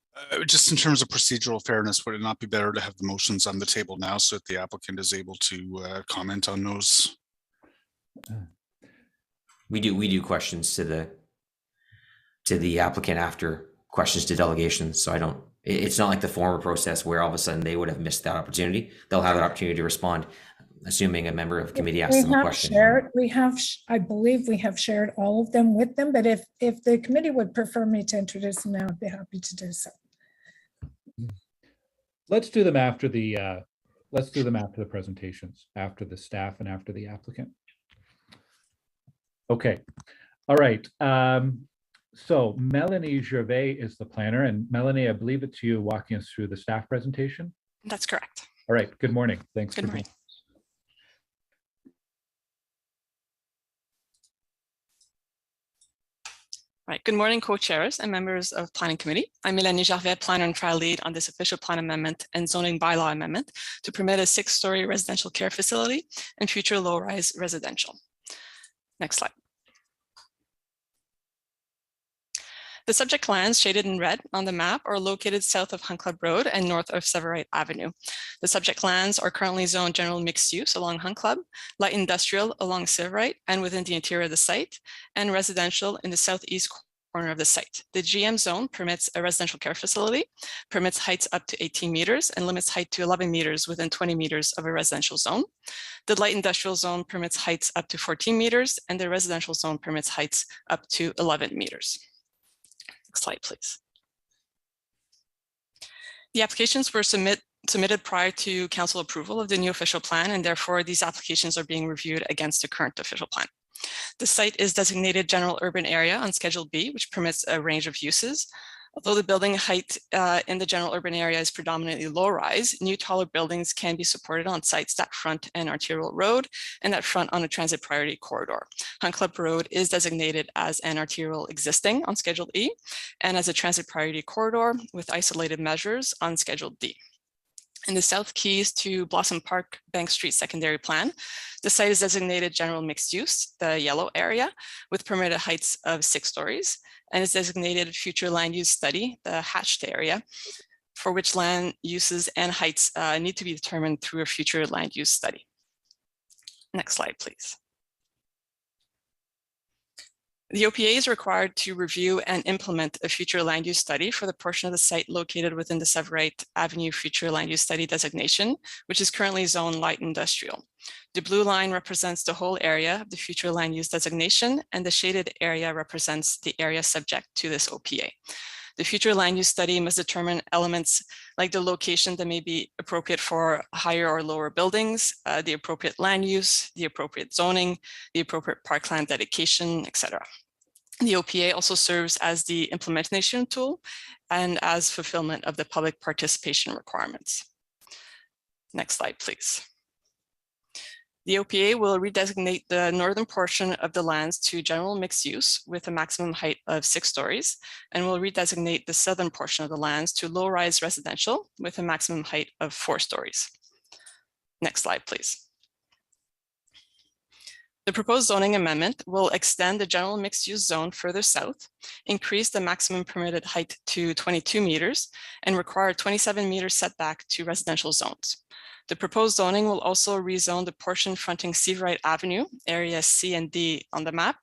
Just in terms of procedural fairness, would it not be better to have the motions on the table now so that the applicant is able to comment on those? We do questions to the applicant after questions to delegations. So it's not like the former process where all of a sudden they would have missed that opportunity. They'll have that opportunity to respond, assuming a member of committee asks them a question. I believe we have shared all of them with them, but if the committee would prefer me to introduce them now, I'd be happy to do so. Let's do them after the presentations, after the staff and after the applicant. Okay, all right. So Melanie Gervais is the planner, and Melanie, I believe it's you walking us through the staff presentation. That's correct. All right, good morning. Thanks Good for morning. being. Right. Good morning, co-chairs and members of Planning Committee. I'm Mélanie Gervais, planner and trial lead on this official plan amendment and zoning bylaw amendment to permit a 6-story residential care facility and future low-rise residential. Next slide. The subject lands shaded in red on the map are located south of Hunt Club Road and north of Severite Avenue. The subject lands are currently zoned general mixed use along Hunt Club, light industrial along Severite and within the interior of the site, and residential in the southeast corner of the site. The GM zone permits a residential care facility, permits heights up to 18 meters and limits height to 11 meters within 20 meters of a residential zone. The light industrial zone permits heights up to 14 meters and the residential zone permits heights up to 11 meters. Next slide, please. The applications were submitted prior to council approval of the new official plan, and therefore these applications are being reviewed against the current official plan. The site is designated general urban area on Schedule B, which permits a range of uses. Although the building height in the general urban area is predominantly low-rise, new taller buildings can be supported on sites that front an arterial road and that front on a transit priority corridor. Hunt Club Road is designated as an arterial existing on Schedule E and as a transit priority corridor with isolated measures on Schedule D. In the South Keys to Blossom Park Bank Street secondary plan, the site is designated general mixed use, the yellow area, with permitted heights of 6 stories, and is designated future land use study, the hatched area, for which land uses and heights need to be determined through a future land use study. Next slide, please. The OPA is required to review and implement a future land use study for the portion of the site located within the Severite Avenue future land use study designation, which is currently zoned light industrial. The blue line represents the whole area of the future land use designation, and the shaded area represents the area subject to this OPA. The future land use study must determine elements like the location that may be appropriate for higher or lower buildings, the appropriate land use, the appropriate zoning, the appropriate parkland dedication, etc. The OPA also serves as the implementation tool and as fulfillment of the public participation requirements. Next slide, please. The OPA will redesignate the northern portion of the lands to general mixed use with a maximum height of 6 stories, and will redesignate the southern portion of the lands to low-rise residential with a maximum height of 4 stories. Next slide, please. The proposed zoning amendment will extend the general mixed-use zone further south, increase the maximum permitted height to 22 meters, and require a 27-meter setback to residential zones. The proposed zoning will also rezone the portion fronting Severite Avenue, areas C and D on the map,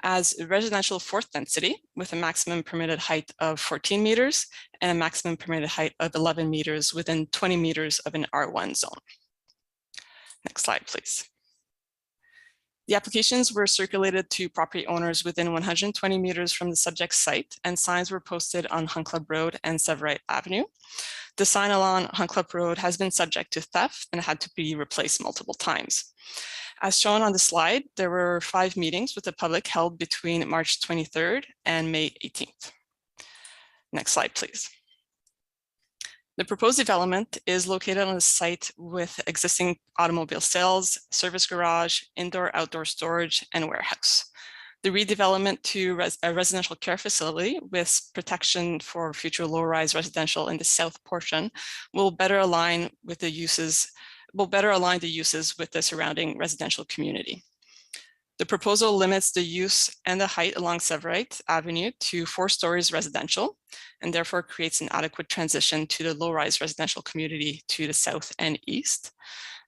as residential fourth density with a maximum permitted height of 14 meters and a maximum permitted height of 11 meters within 20 meters of an R1 zone. Next slide, please. The applications were circulated to property owners within 120 meters from the subject site, and signs were posted on Hunt Club Road and Severite Avenue. The sign along Hunt Club Road has been subject to theft and had to be replaced multiple times. As shown on the slide, there were 5 meetings with the public held between March 23rd and May 18th. Next slide, please. The proposed development is located on a site with existing automobile sales, service garage, indoor-outdoor storage, and warehouse. The redevelopment to a residential care facility with protection for future low-rise residential in the south portion will better align the uses with the surrounding residential community. The proposal limits the use and the height along Severite Avenue to 4 stories residential, and therefore creates an adequate transition to the low-rise residential community to the south and east.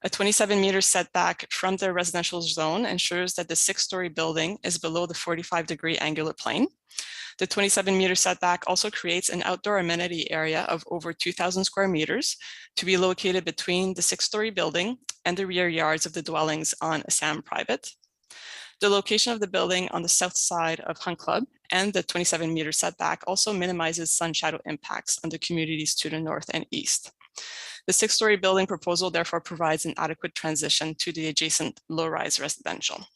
A 27-meter setback from the residential zone ensures that the 6-story building is below the 45-degree angular plane. The 27-meter setback also creates an outdoor amenity area of over 2,000 square meters to be located between the 6-story building and the rear yards of the dwellings on Assam Private. The location of the building on the south side of Hunt Club and the 27-meter setback also minimizes sun shadow impacts on the communities to the north and east. The 6-story building proposal therefore provides an adequate transition to the adjacent low-rise residential.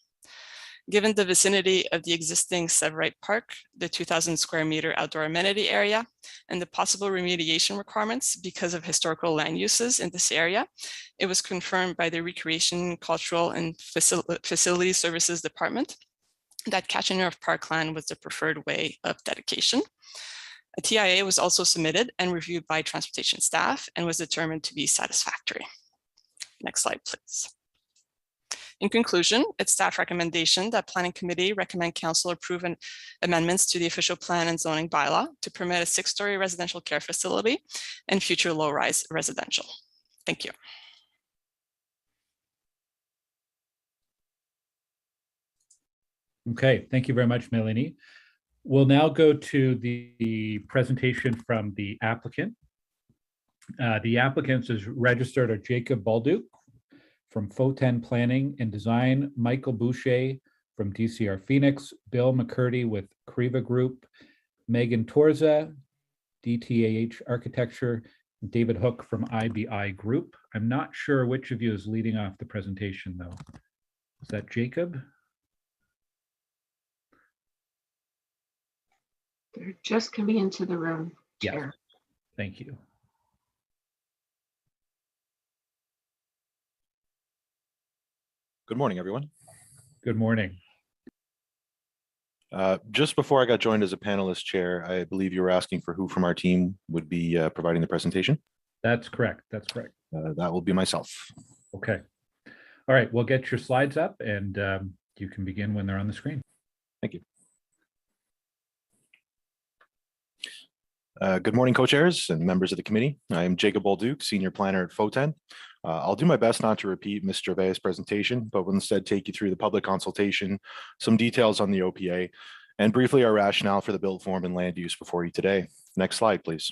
Given the vicinity of the existing Severite Park, the 2,000 square meter outdoor amenity area, and the possible remediation requirements because of historical land uses in this area, it was confirmed by the Recreation, Cultural, and Facility Services Department that catching of parkland was the preferred way of dedication. A TIA was also submitted and reviewed by transportation staff and was determined to be satisfactory. Next slide, please. In conclusion, it's staff recommendation that Planning Committee recommend Council approve amendments to the official plan and zoning bylaw to permit a 6-story residential care facility and future low-rise residential. Thank you. Okay, thank you very much, Melanie. We'll now go to the presentation from the applicant. The applicants is registered are Jacob Balduc from Foten Planning and Design, Michael Boucher from DCR Phoenix, Bill McCurdy with Kriva Group, Megan Torza, DTAH Architecture, David Hook from IBI Group. I'm not sure which of you is leading off the presentation though. Is that Jacob? They're just coming into the room, Chair. Yeah, thank you. Good morning, everyone. Good morning. Just before I got joined as a panelist chair, I believe you were asking for who from our team would be providing the presentation. That's correct. That's correct. That will be myself. Okay. All right, we'll get your slides up and you can begin when they're on the screen. Thank you. Good morning, co-chairs and members of the committee. I am Jacob Balduc, Senior Planner at Foten. I'll do my best not to repeat Ms. Gervais' presentation, but will instead take you through the public consultation, some details on the OPA, and briefly our rationale for the built form and land use before you today. Next slide, please.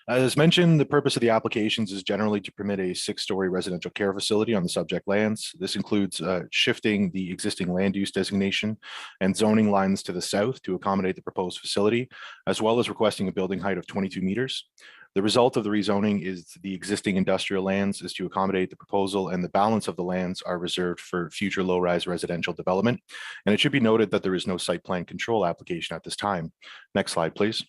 As mentioned, the purpose of the applications is generally to permit a 6-story residential care facility on the subject lands. This includes shifting the existing land use designation and zoning lines to the south to accommodate the proposed facility, as well as requesting a building height of 22 meters. The result of the rezoning is the existing industrial lands is to accommodate the proposal, and the balance of the lands are reserved for future low-rise residential development. And it should be noted that there is no site plan control application at this time. Next slide, please.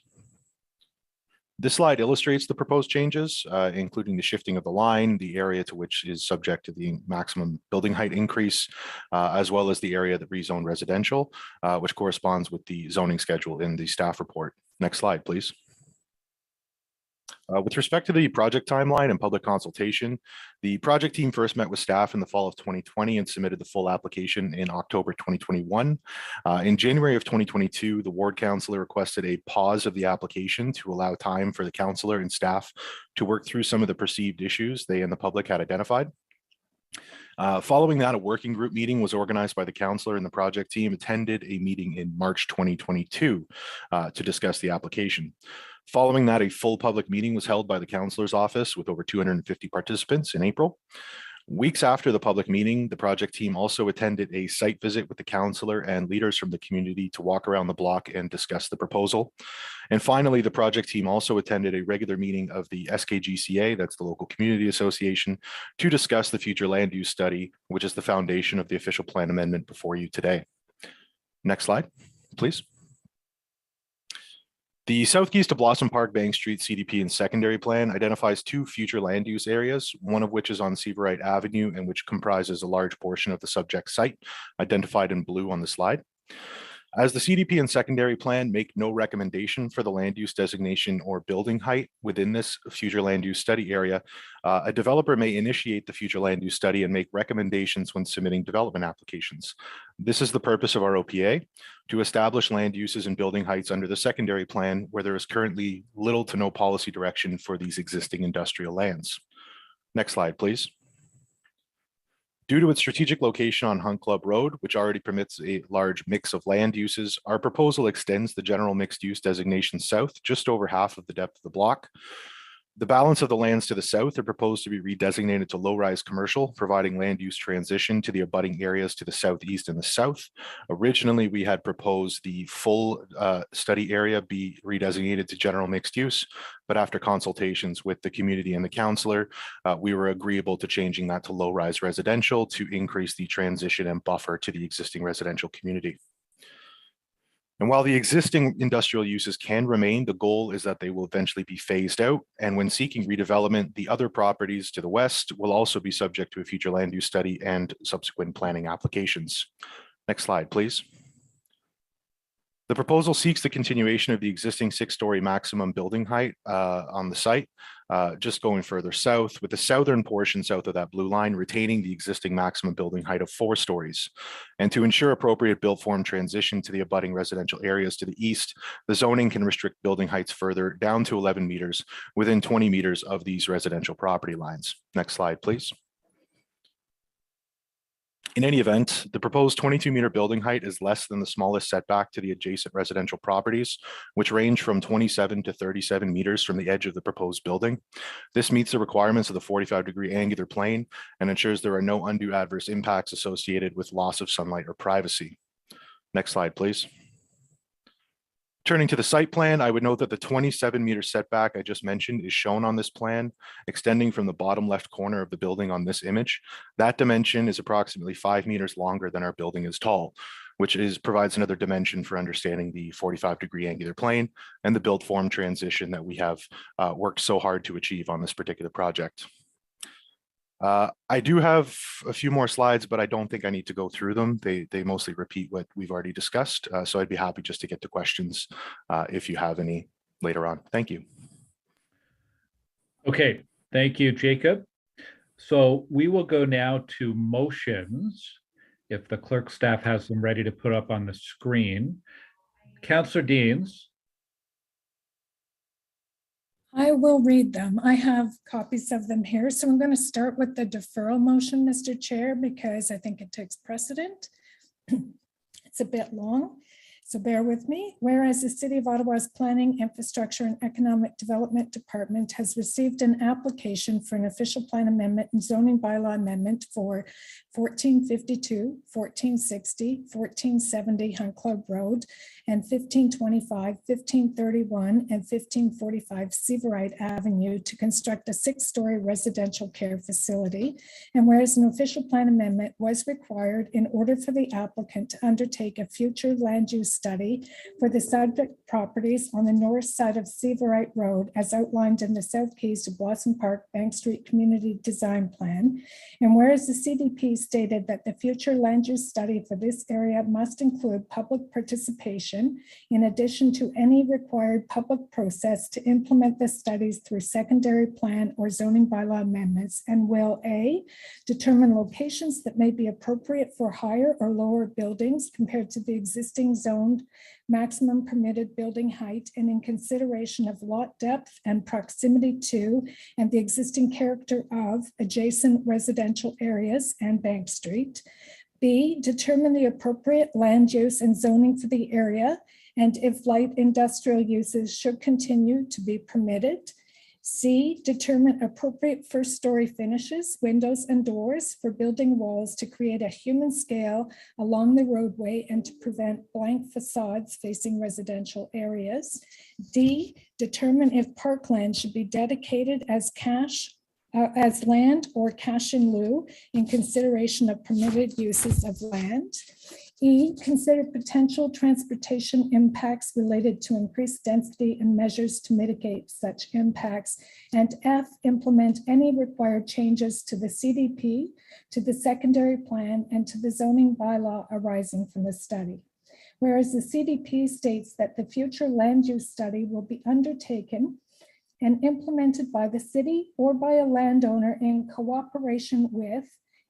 This slide illustrates the proposed changes, including the shifting of the line, the area to which is subject to the maximum building height increase, as well as the area that rezoned residential, which corresponds with the zoning schedule in the staff report. Next slide, please. With respect to the project timeline and public consultation, the project team first met with staff in the fall of 2020 and submitted the full application in October 2021. In January of 2022, the ward councillor requested a pause of the application to allow time for the councillor and staff to work through some of the perceived issues they and the public had identified. Following that, a working group meeting was organized by the councillor, and the project team attended a meeting in March 2022 to discuss the application. Following that, a full public meeting was held by the councillor's office with over 250 participants in April. Weeks after the public meeting, the project team also attended a site visit with the councillor and leaders from the community to walk around the block and discuss the proposal. And finally, the project team also attended a regular meeting of the SKGCA, that's the local community association, to discuss the future land use study, which is the foundation of the official plan amendment before you today. Next slide, please. The South Keys to Blossom Park Bank Street CDP and secondary plan identifies 2 future land use areas, one of which is on Severite Avenue and which comprises a large portion of the subject site, identified in blue on the slide. As the CDP and secondary plan make no recommendation for the land use designation or building height within this future land use study area, a developer may initiate the future land use study and make recommendations when submitting development applications. This is the purpose of our OPA, to establish land uses and building heights under the secondary plan where there is currently little to no policy direction for these existing industrial lands. Next slide, please. Due to its strategic location on Hunt Club Road, which already permits a large mix of land uses, our proposal extends the general mixed use designation south just over half of the depth of the block. The balance of the lands to the south are proposed to be redesignated to low-rise commercial, providing land use transition to the abutting areas to the southeast and the south. Originally, we had proposed the full study area be redesignated to general mixed use, but after consultations with the community and the councillor, we were agreeable to changing that to low-rise residential to increase the transition and buffer to the existing residential community. And while the existing industrial uses can remain, the goal is that they will eventually be phased out. And when seeking redevelopment, the other properties to the west will also be subject to a future land use study and subsequent planning applications. Next slide, please. The proposal seeks the continuation of the existing 6-story maximum building height on the site, just going further south, with the southern portion south of that blue line retaining the existing maximum building height of 4 stories. And to ensure appropriate built form transition to the abutting residential areas to the east, the zoning can restrict building heights further down to 11 meters within 20 meters of these residential property lines. Next slide, please. In any event, the proposed 22-meter building height is less than the smallest setback to the adjacent residential properties, which range from 27 to 37 meters from the edge of the proposed building. This meets the requirements of the 45-degree angular plane and ensures there are no undue adverse impacts associated with loss of sunlight or privacy. Next slide, please. Turning to the site plan, I would note that the 27-meter setback I just mentioned is shown on this plan, extending from the bottom left corner of the building on this image. That dimension is approximately 5 meters longer than our building is tall, which provides another dimension for understanding the 45-degree angular plane and the built form transition that we have worked so hard to achieve on this particular project. I do have a few more slides, but I don't think I need to go through them. They mostly repeat what we've already discussed. So I'd be happy just to get to questions if you have any later on. Thank you. Okay, thank you, Jacob. So we will go now to motions. If the clerk staff has them ready to put up on the screen. Councillor Deans. I will read them. I have copies of them here. So I'm going to start with the deferral motion, Mr. Chair, because I think it takes precedent. It's a bit long, so bear with me. Whereas the City of Ottawa's Planning, Infrastructure and Economic Development Department has received an application for an official plan amendment and zoning bylaw amendment for 1452, 1460, 1470 Hunt Club Road, and 1525, 1531, and 1545 Seaverite Avenue to construct a 6-story residential care facility. And whereas an official plan amendment was required in order for the applicant to undertake a future land use study for the subject properties on the north side of Seaverite Road, as outlined in the South Keys to Blossom Park Bank Street Community Design Plan. And whereas the CDP stated that the future land use study for this area must include public participation, in addition to any required public process to implement the studies through secondary plan or zoning bylaw amendments, and will A, determine locations that may be appropriate for higher or lower buildings compared to the existing zoned maximum permitted building height, and in consideration of lot depth and proximity to and the existing character of adjacent residential areas and Bank Street. B, determine the appropriate land use and zoning for the area, and if light industrial uses should continue to be permitted. C, determine appropriate first-story finishes, windows, and doors for building walls to create a human scale along the roadway and to prevent blank facades facing residential areas. D, determine if parkland should be dedicated as land or cash in lieu in consideration of permitted uses of land. E, consider potential transportation impacts related to increased density and measures to mitigate such impacts. And F, implement any required changes to the CDP, to the secondary plan, and to the zoning bylaw arising from the study. Whereas the CDP states that the future land use study will be undertaken and implemented by the city or by a landowner in cooperation with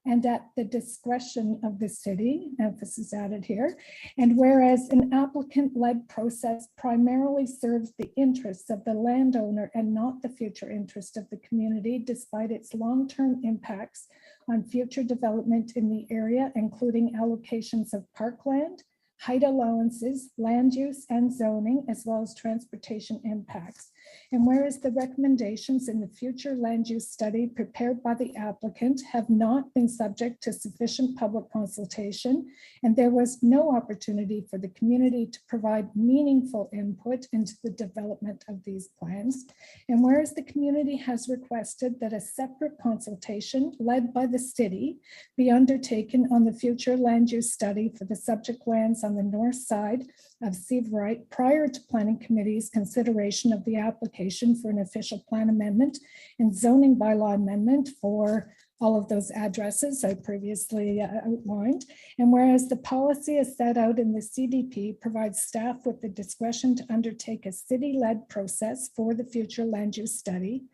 and at the discretion of the city, emphasis added here. And whereas an applicant-led process primarily serves the interests of the landowner and not the future interest of the community, despite its long-term impacts on future development in the area, including allocations of parkland, height allowances, land use and zoning, as well as transportation impacts. And whereas the recommendations in the future land use study prepared by the applicant have not been subject to sufficient public consultation, and there was no opportunity for the community to provide meaningful input into the development of these plans. And whereas the community has requested that a separate consultation led by the city be undertaken on the future land use study for the subject lands on the north side of Seabright prior to planning committee's consideration of the application for an official plan amendment and zoning bylaw amendment for all of those addresses I previously outlined. And whereas the policy as set out in the CDP provides staff with the discretion to undertake a city-led process for the future land use study,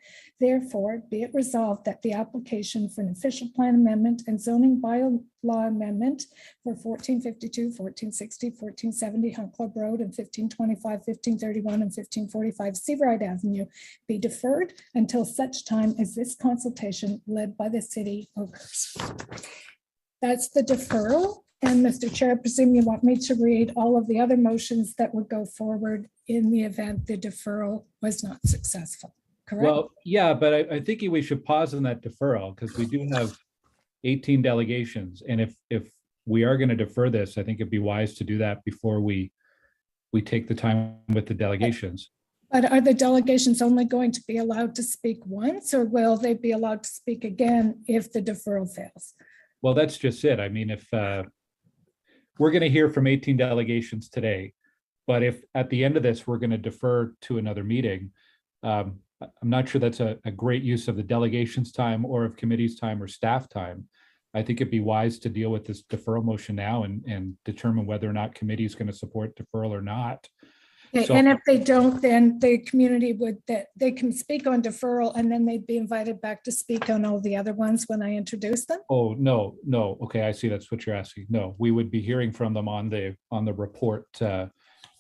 therefore be it resolved that the application for an official plan amendment and zoning bylaw amendment for 1452, 1460, 1470 Hunt Club Road and 1525, 1531 and 1545 Seabright Avenue be deferred until such time as this consultation led by the city occurs. That's the deferral. And Mr. Chair, I presume you want me to read all of the other motions that would go forward in the event the deferral was not successful, correct? Well, yeah, but I think we should pause on that deferral because we do have 18 delegations. And if we are going to defer this, I think it'd be wise to do that before we take the time with the delegations. But are the delegations only going to be allowed to speak once, or will they be allowed to speak again if the deferral fails? Well, that's just it. I mean, if we're going to hear from 18 delegations today, but if at the end of this, we're going to defer to another meeting, I'm not sure that's a great use of the delegations time or of committee's time or staff time. I think it'd be wise to deal with this deferral motion now and determine whether or not committee is going to support deferral or not. Okay, So- and if they don't, then the community would, that they can speak on deferral and then they'd be invited back to speak on all the other ones when I introduce them? Oh, no. Okay, I see. That's what you're asking. No, we would be hearing from them on the report. Well,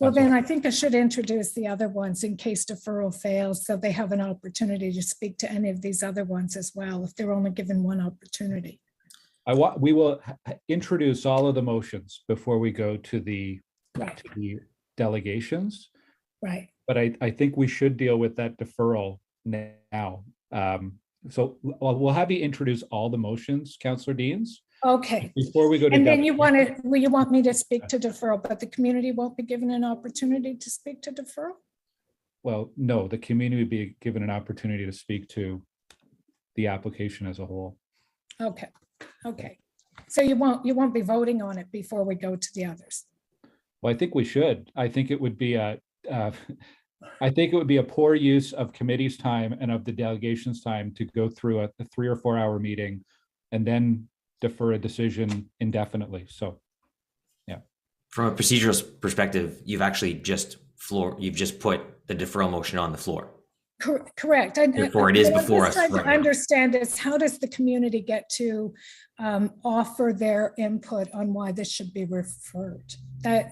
that's then all. I think I should introduce the other ones in case deferral fails, so they have an opportunity to speak to any of these other ones as well, if they're only given one opportunity. We will introduce all of the motions before we go to the delegations. Right. But I think we should deal with that deferral now. So we'll have you introduce all the motions, Councillor Deans. Okay. Before we go to. And then you want me to speak to deferral, but the community won't be given an opportunity to speak to deferral? Well, no, the community would be given an opportunity to speak to the application as a whole. Okay. Okay. So you won't be voting on it before we go to the others? Well, I think we should. I think it would be a poor use of committee's time and of the delegation's time to go through a 3 or 4 hour meeting and then defer a decision indefinitely. So, yeah. From a procedural perspective, you've just put the deferral motion on the floor. Correct. Therefore, it is before us. What I'm trying to understand is how does the community get to offer their input on why this should be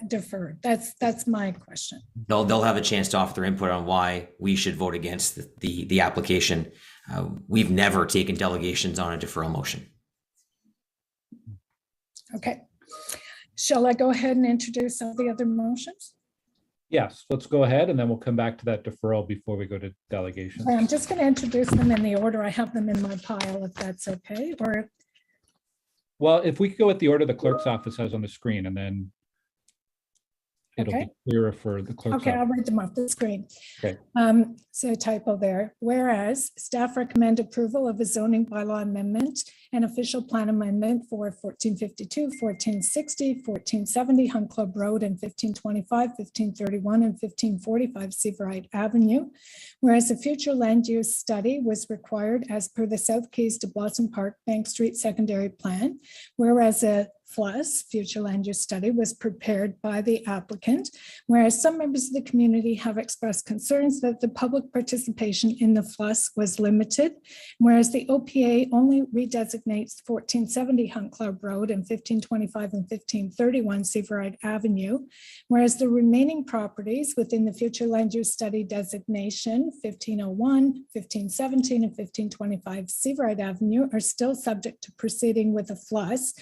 deferred? That's my question. They'll have a chance to offer their input on why we should vote against the application. We've never taken delegations on a deferral motion. Okay. Shall I go ahead and introduce all the other motions? Yes, let's go ahead and then we'll come back to that deferral before we go to delegations. I'm just going to introduce them in the order I have them in my pile, if that's okay. Or Well, if we could go with the order the clerk's office has on the screen, and then it'll Okay. be clearer for the clerk's okay, I'll office. read them off the screen. Okay. So typo there. Whereas staff recommend approval of a zoning bylaw amendment and official plan amendment for 1452, 1460, 1470 Hunt Club Road and 1525, 1531 and 1545 Seabright Avenue. Whereas a future land use study was required as per the South Keys to Blossom Park Bank Street secondary plan. Whereas a FLUS, future land use study, was prepared by the applicant, whereas some members of the community have expressed concerns that the public participation in the FLUS was limited, whereas the OPA only redesignates 1470 Hunt Club Road and 1525 and 1531 Seabright Avenue, whereas the remaining properties within the future land use study designation 1501, 1517 and 1525 Seabright Avenue are still subject to proceeding with a FLUS.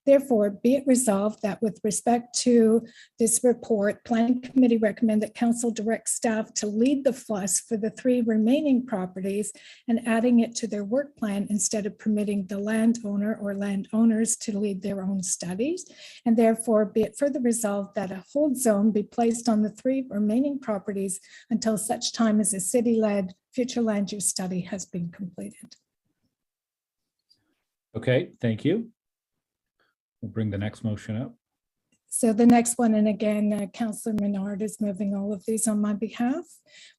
Therefore, be it resolved that with respect to this report, Planning Committee recommend that Council direct staff to lead the FLUS for the 3 remaining properties and adding it to their work plan instead of permitting the landowner or landowners to lead their own studies. And therefore, be it further resolved that a hold zone be placed on the 3 remaining properties until such time as a city-led future land use study has been completed. Okay, thank you. We'll bring the next motion up. So the next one, and again, Councillor Menard is moving all of these on my behalf.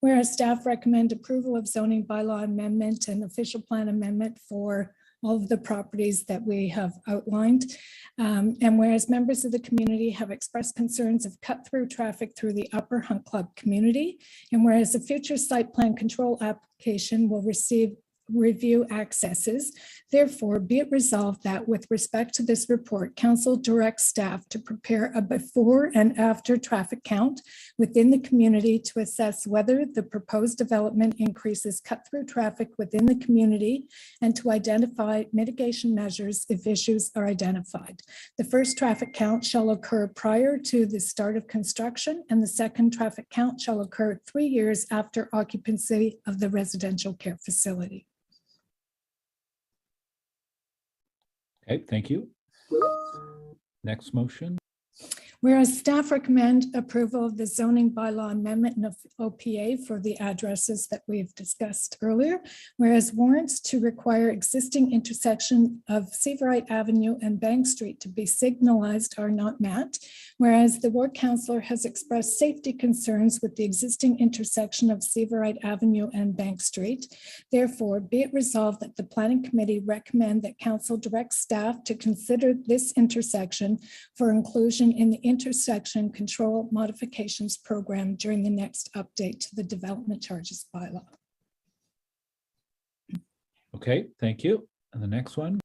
Whereas staff recommend approval of zoning bylaw amendment and official plan amendment for all of the properties that we have outlined. And whereas members of the community have expressed concerns of cut-through traffic through the Upper Hunt Club community, and whereas a future site plan control application will receive review accesses. Therefore, be it resolved that with respect to this report, Council directs staff to prepare a before and after traffic count within the community to assess whether the proposed development increases cut-through traffic within the community and to identify mitigation measures if issues are identified. The first traffic count shall occur prior to the start of construction, and the second traffic count shall occur 3 years after occupancy of the residential care facility. Okay, thank you. Next motion. Whereas staff recommend approval of the zoning bylaw amendment and of OPA for the addresses that we've discussed earlier, whereas warrants to require existing intersection of Seaverite Avenue and Bank Street to be signalized are not met, whereas the ward councillor has expressed safety concerns with the existing intersection of Seaverite Avenue and Bank Street. Therefore, be it resolved that the planning committee recommend that council direct staff to consider this intersection for inclusion in the intersection control modifications program during the next update to the development charges bylaw. Okay, thank you. And the next one.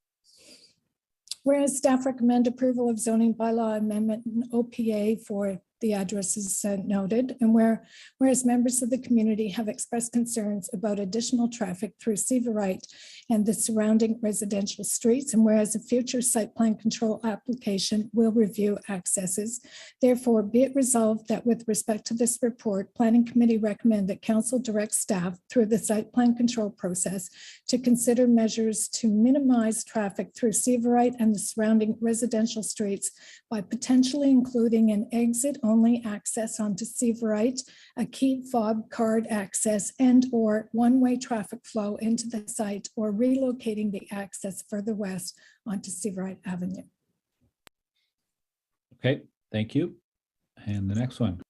Whereas staff recommend approval of zoning bylaw amendment and OPA for the addresses noted, and whereas members of the community have expressed concerns about additional traffic through Seaverite and the surrounding residential streets, and whereas a future site plan control application will review accesses. Therefore, be it resolved that with respect to this report, Planning Committee recommend that Council direct staff through the site plan control process to consider measures to minimize traffic through Seaverite and the surrounding residential streets by potentially including an exit-only access onto Seaverite, a key fob card access, and/or one-way traffic flow into the site, or relocating the access further west onto Seaverite Avenue. Okay, thank you. And the next one.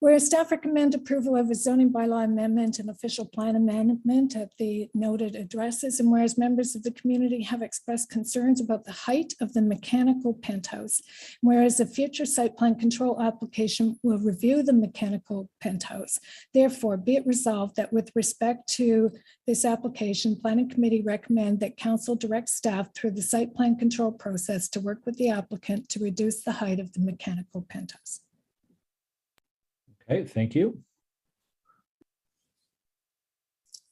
Whereas staff recommend approval of a zoning bylaw amendment and official plan amendment at the noted addresses, and whereas members of the community have expressed concerns about the height of the mechanical penthouse, whereas a future site plan control application will review the mechanical penthouse. Therefore, be it resolved that with respect to this application, Planning Committee recommend that Council direct staff through the site plan control process to work with the applicant to reduce the height of the mechanical penthouse. Okay, thank you.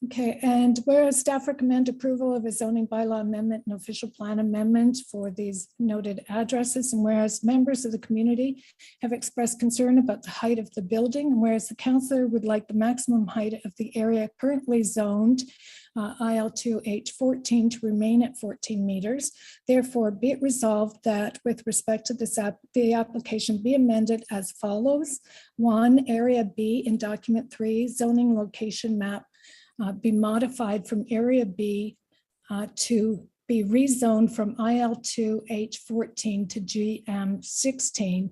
Okay, and whereas staff recommend approval of a zoning bylaw amendment and official plan amendment for these noted addresses, and whereas members of the community have expressed concern about the height of the building, and whereas the councillor would like the maximum height of the area currently zoned IL2H14 to remain at 14 meters. Therefore, be it resolved that with respect to this the application be amended as follows. 1, Area B in document 3, zoning location map be modified from Area B to be rezoned from IL2H14 to GM16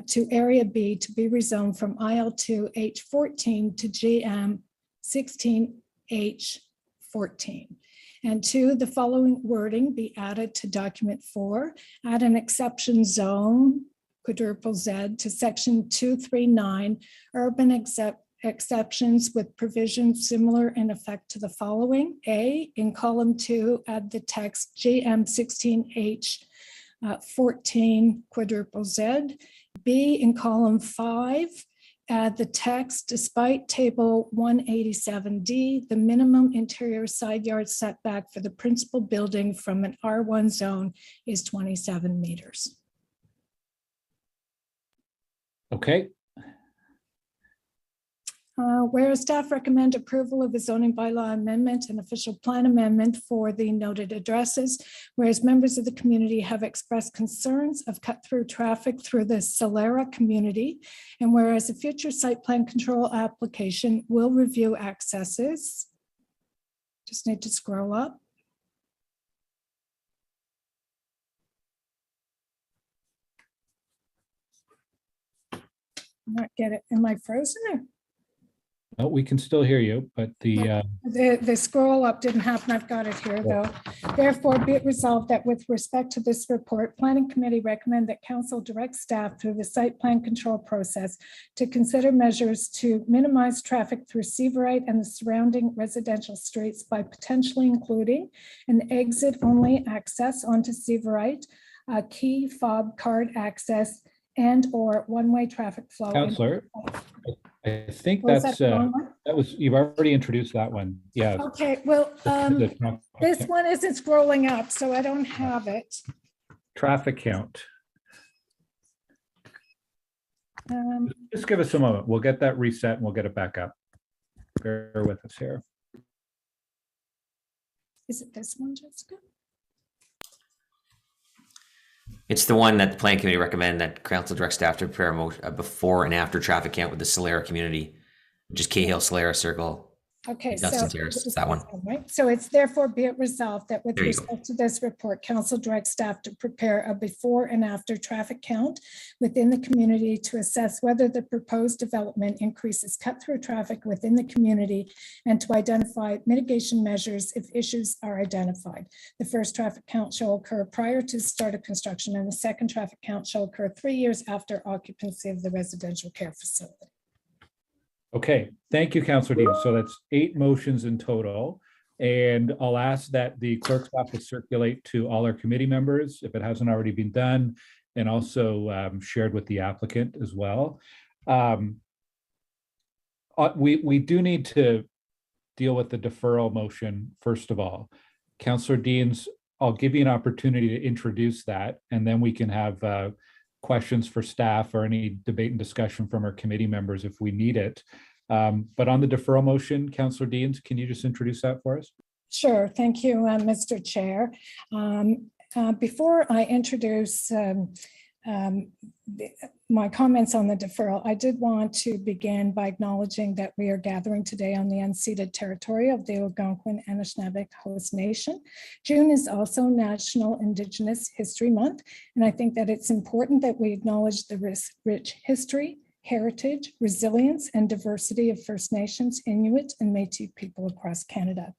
to Area B to be rezoned from IL2H14 to GM16H14. And 2, the following wording be added to document 4, add an exception zone, quadruple Z, to section 239, urban exceptions with provisions similar in effect to the following. A, in column 2, add the text GM16H14 quadruple Z. B, in column 5, add the text, despite table 187D, the minimum interior side yard setback for the principal building from an R1 zone is 27 meters. Okay, Whereas staff recommend approval of the zoning bylaw amendment and official plan amendment for the noted addresses, whereas members of the community have expressed concerns of cut-through traffic through the Solera community, and whereas a future site plan control application will review accesses. Just need to scroll up. Not get it. Am I frozen or? no, we can still hear you, but The scroll up didn't happen. I've got it here though. Therefore, be it resolved that with respect to this report, Planning Committee recommend that Council direct staff through the site plan control process to consider measures to minimize traffic through Seaverite and the surrounding residential streets by potentially including an exit-only access onto Seaverite, a key fob card access, and or one-way traffic flow. Councillor, I think Was that's, that the wrong one? that was, you've already introduced that one. Yeah. Okay, well, this one isn't scrolling up, so I don't have it. Traffic count. Just give us a moment. We'll get that reset and we'll get it back up. Bear with us here. Is it this one, Jessica? It's the one that the Plan Committee recommend that Council direct staff to prepare a before and after traffic count with the Solera community, which is Cahill, Solera Circle, Okay, so Dustin Terrace. It's that one. right. So it's therefore be it resolved that with There you go. respect to this report, council directs staff to prepare a before and after traffic count within the community to assess whether the proposed development increases cut-through traffic within the community and to identify mitigation measures if issues are identified. The first traffic count shall occur prior to the start of construction, and the second traffic count shall occur 3 years after occupancy of the residential care facility. Okay, thank you, Councillor Dean. So that's 8 motions in total. And I'll ask that the clerk's office circulate to all our committee members if it hasn't already been done, and also shared with the applicant as well. We do need to deal with the deferral motion first of all. Councillor Dean's, I'll give you an opportunity to introduce that, and then we can have questions for staff or any debate and discussion from our committee members if we need it. But on the deferral motion, Councillor Deans, can you just introduce that for us? Sure, thank you, Mr. Chair. Before I introduce my comments on the deferral, I did want to begin by acknowledging that we are gathering today on the unceded territory of the Algonquin and Anishinaabe Host Nation. June is also National Indigenous History Month, and I think that it's important that we acknowledge the rich history, heritage, resilience, and diversity of First Nations, Inuit, and Métis people across Canada.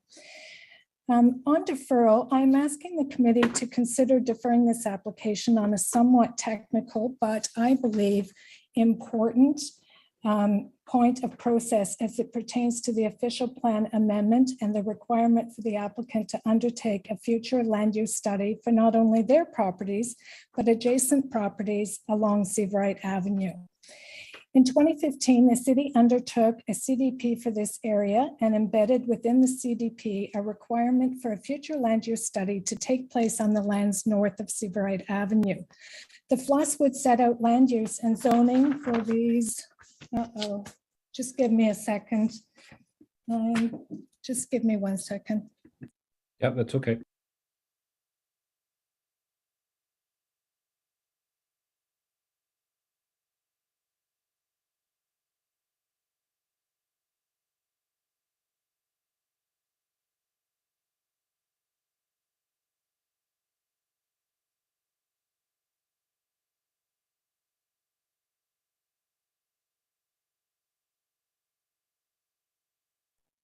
On deferral, I'm asking the committee to consider deferring this application on a somewhat technical, but I believe important point of process as it pertains to the official plan amendment and the requirement for the applicant to undertake a future land use study for not only their properties, but adjacent properties along Seaverite Avenue. In 2015, the city undertook a CDP for this area and embedded within the CDP a requirement for a future land use study to take place on the lands north of Seaverite Avenue. The FLUS would set out land use and zoning for these. Just give me a second. Just give me 1 second. Yeah, that's okay.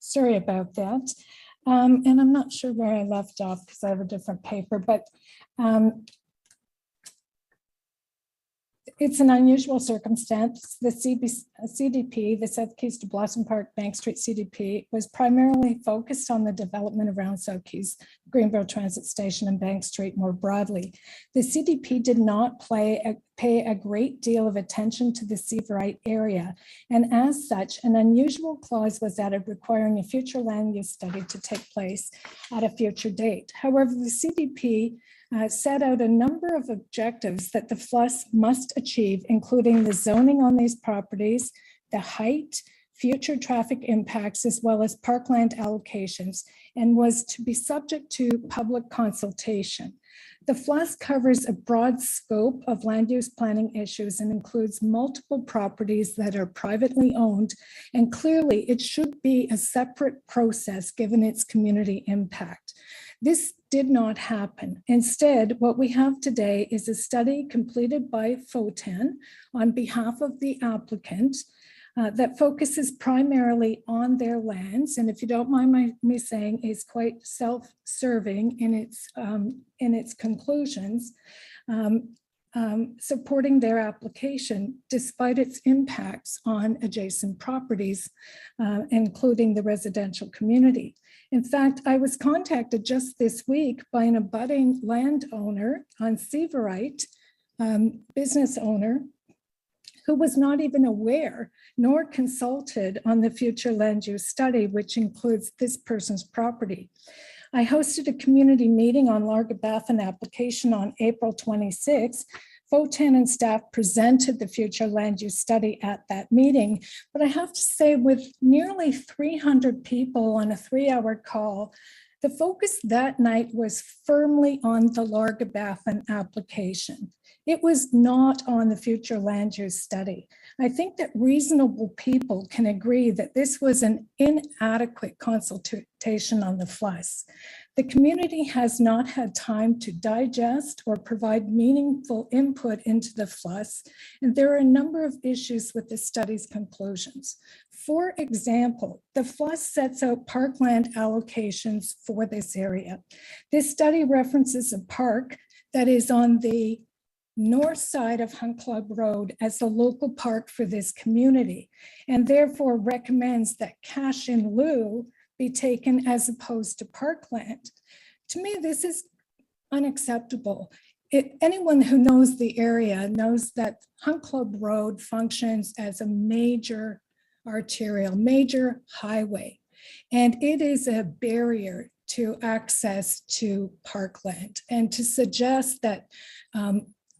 Sorry about that. And I'm not sure where I left off because I have a different paper, but It's an unusual circumstance. The CDP, the South Keys to Blossom Park Bank Street CDP, was primarily focused on the development around South Keys, Greenville Transit Station and Bank Street more broadly. The CDP did not pay a great deal of attention to the Seaverite area. And as such, an unusual clause was added requiring a future land use study to take place at a future date. However, the CDP set out a number of objectives that the FLUS must achieve, including the zoning on these properties, the height, future traffic impacts, as well as parkland allocations, and was to be subject to public consultation. The FLUS covers a broad scope of land use planning issues and includes multiple properties that are privately owned, and clearly it should be a separate process given its community impact. This did not happen. Instead, what we have today is a study completed by FOTAN on behalf of the applicant that focuses primarily on their lands, and if you don't mind me saying, is quite self-serving in its conclusions, supporting their application despite its impacts on adjacent properties, including the residential community. In fact, I was contacted just this week by an abutting landowner on Seaverite, business owner, who was not even aware nor consulted on the future land use study, which includes this person's property. I hosted a community meeting on Largabathon application on April 26. FOTAN and staff presented the future land use study at that meeting, but I have to say, with nearly 300 people on a 3-hour call, the focus that night was firmly on the Largabathon application. It was not on the future land use study. I think that reasonable people can agree that this was an inadequate consultation on the FLUS. The community has not had time to digest or provide meaningful input into the FLUS, and there are a number of issues with the study's conclusions. For example, the FLUS sets out parkland allocations for this area. This study references a park that is on the north side of Hunt Club Road as the local park for this community, and therefore recommends that cash in lieu be taken as opposed to parkland. To me, this is unacceptable. Anyone who knows the area knows that Hunt Club Road functions as a major arterial, major highway, and it is a barrier to access to parkland. And to suggest that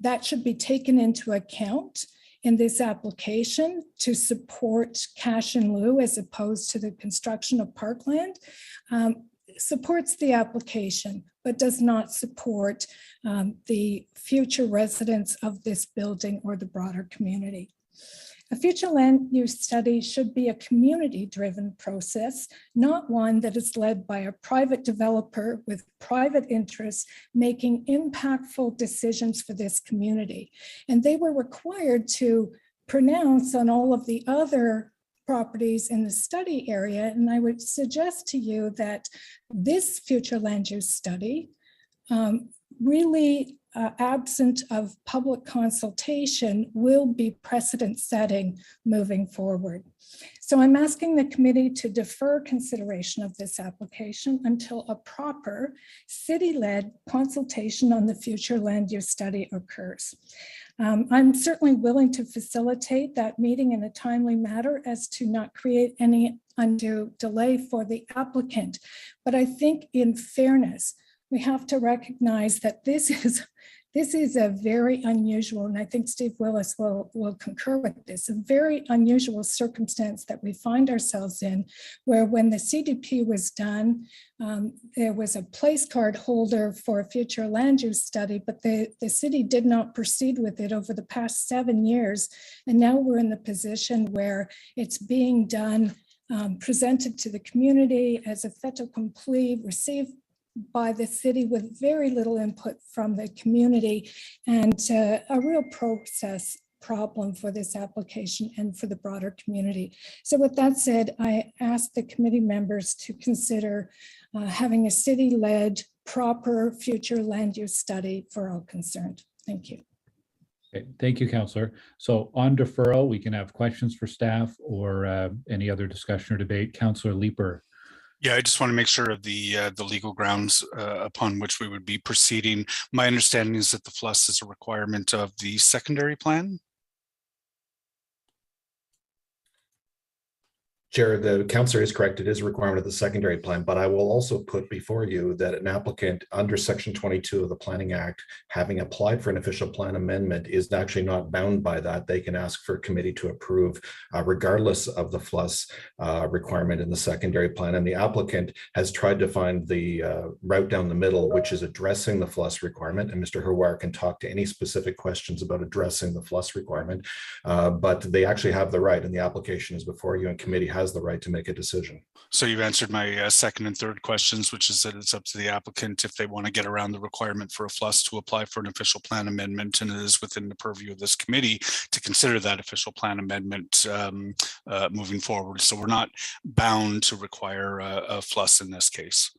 that should be taken into account in this application to support cash in lieu as opposed to the construction of parkland supports the application, but does not support the future residents of this building or the broader community. A future land use study should be a community-driven process, not one that is led by a private developer with private interests making impactful decisions for this community. And they were required to pronounce on all of the other properties in the study area. And I would suggest to you that this future land use study really absent of public consultation will be precedent setting moving forward. So I'm asking the committee to defer consideration of this application until a proper city-led consultation on the future land use study occurs. I'm certainly willing to facilitate that meeting in a timely manner as to not create any undue delay for the applicant. But I think in fairness, we have to recognize that this is a very unusual, and I think Steve Willis will concur with this, a very unusual circumstance that we find ourselves in, where when the CDP was done, there was a place card holder for a future land use study, but the city did not proceed with it over the past 7 years. And now we're in the position where it's being done, presented to the community as a fait accompli, received by the city with very little input from the community, and a real process problem for this application and for the broader community. So with that said, I ask the committee members to consider having a city-led proper future land use study for all concerned. Thank you. Okay, thank you, Councillor. So on deferral, we can have questions for staff or any other discussion or debate. Councillor Leeper. Yeah, I just want to make sure of the legal grounds upon which we would be proceeding. My understanding is that the FLUS is a requirement of the secondary plan. Chair, the councillor is correct. It is a requirement of the secondary plan, but I will also put before you that an applicant under Section 22 of the Planning Act, having applied for an official plan amendment, is actually not bound by that. They can ask for a committee to approve regardless of the FLUS requirement in the secondary plan. And the applicant has tried to find the route down the middle, which is addressing the FLUS requirement. And Mr. Herwar can talk to any specific questions about addressing the FLUS requirement, but they actually have the right, and the application is before you, and committee has the right to make a decision. So you've answered my second and third questions, which is that it's up to the applicant if they want to get around the requirement for a FLUS to apply for an official plan amendment, and it is within the purview of this committee to consider that official plan amendment moving forward. So we're not bound to require a FLUS in this case.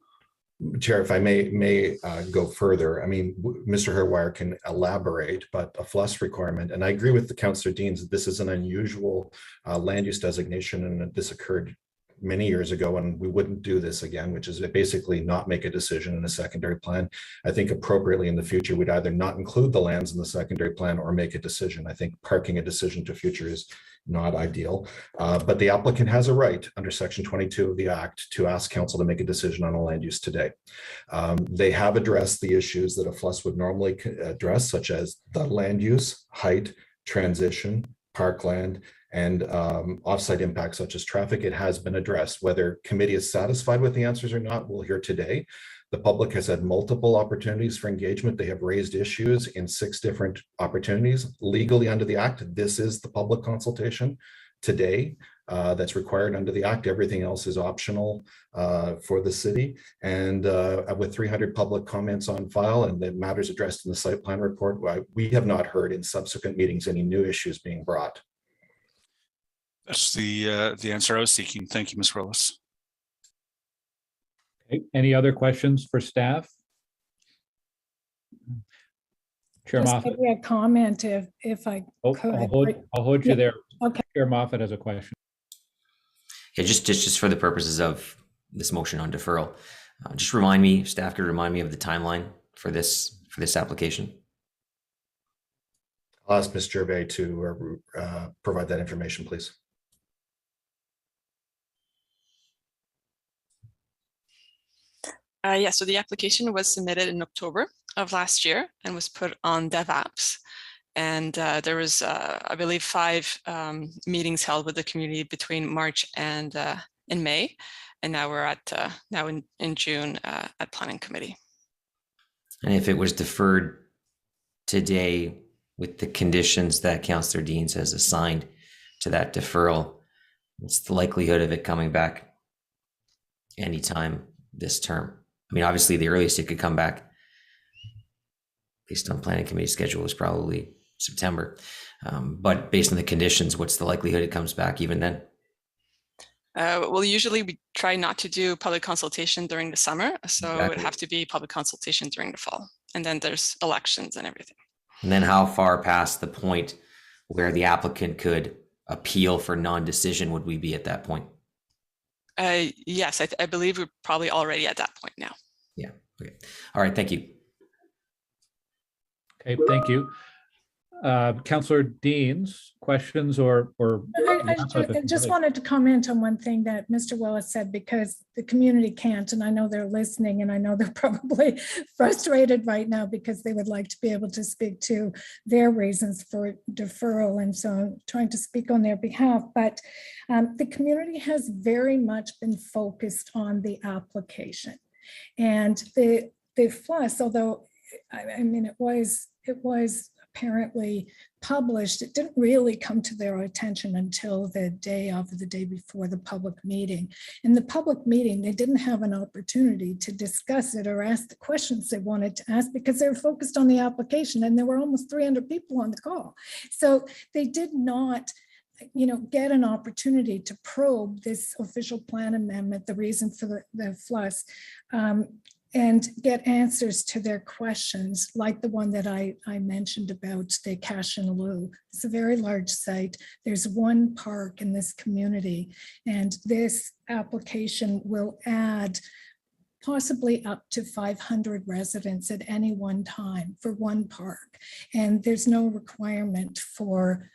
Chair, if I may go further, I mean, Mr. Herwar can elaborate, but a FLUS requirement, and I agree with the Councillor Deans that this is an unusual land use designation, and this occurred many years ago, and we wouldn't do this again, which is basically not make a decision in a secondary plan. I think appropriately in the future, we'd either not include the lands in the secondary plan or make a decision. I think parking a decision to future is not ideal, but the applicant has a right under Section 22 of the Act to ask council to make a decision on a land use today. They have addressed the issues that a FLUS would normally address, such as the land use, height, transition, parkland, and offsite impacts such as traffic. It has been addressed. Whether committee is satisfied with the answers or not, we'll hear today. The public has had multiple opportunities for engagement. They have raised issues in 6 different opportunities legally under the Act. This is the public consultation today that's required under the Act. Everything else is optional for the city. And with 300 public comments on file and the matters addressed in the site plan report, we have not heard in subsequent meetings any new issues being brought. That's the answer I was seeking. Thank you, Ms. Rillis. Okay. Any other questions for staff? Chair Just Moffat. maybe a comment if I could. I'll hold you there. Okay. Chair Moffat has a question. Yeah, just for the purposes of this motion on deferral, just remind me, staff could remind me of the timeline for this application. I'll ask Ms. Gervais to provide that information, please. Yeah, so the application was submitted in October of last year and was put on DevApps. And there was, I believe, 5 meetings held with the community between March and in May. And now we're at now in June at Planning Committee. And if it was deferred today with the conditions that Councillor Deans has assigned to that deferral, what's the likelihood of it coming back anytime this term? I mean, obviously the earliest it could come back based on Planning Committee schedule is probably September. But based on the conditions, what's the likelihood it comes back even then? Well, usually we try not to do public consultation during the summer. So Exactly. it would have to be public consultation during the fall. And then there's elections and everything. And then how far past the point where the applicant could appeal for non-decision would we be at that point? Yes, I believe we're probably already at that point now. Yeah. Okay. All right. Thank you. Okay. Thank you. Councillor Deans, questions or I just wanted to comment on one thing that Mr. Willis said, because the community can't, and I know they're listening, and I know they're probably frustrated right now because they would like to be able to speak to their reasons for deferral, and so I'm trying to speak on their behalf. But the community has very much been focused on the application, and the FLUS, although I mean it was apparently published, it didn't really come to their attention until the day before the public meeting. In the public meeting, they didn't have an opportunity to discuss it or ask the questions they wanted to ask because they were focused on the application, and there were almost 300 people on the call. So they did not get an opportunity to probe this official plan amendment, the reason for the FLUS. and get answers to their questions, like the one that I mentioned about the cash and lieu. It's a very large site. There's one park in this community, and this application will add possibly up to 500 residents at any one time for one park. And there's no requirement for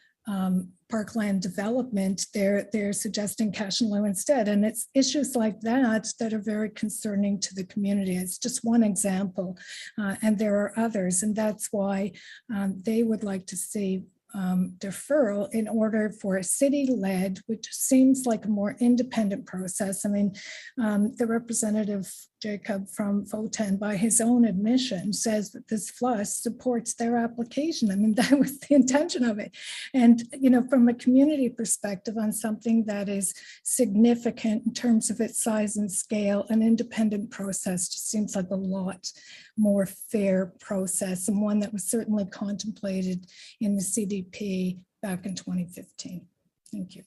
parkland development. They're suggesting cash and lieu instead. And it's issues like that that are very concerning to the community. It's just one example, and there are others. And that's why they would like to see deferral in order for a city-led, which seems like a more independent process. I mean, the representative Jacob from Votan, by his own admission, says that this FLUS supports their application. I mean, that was the intention of it. And, you know, from a community perspective on something that is significant in terms of its size and scale, an independent process just seems like a lot more fair process, and one that was certainly contemplated in the CDP back in 2015. Thank you.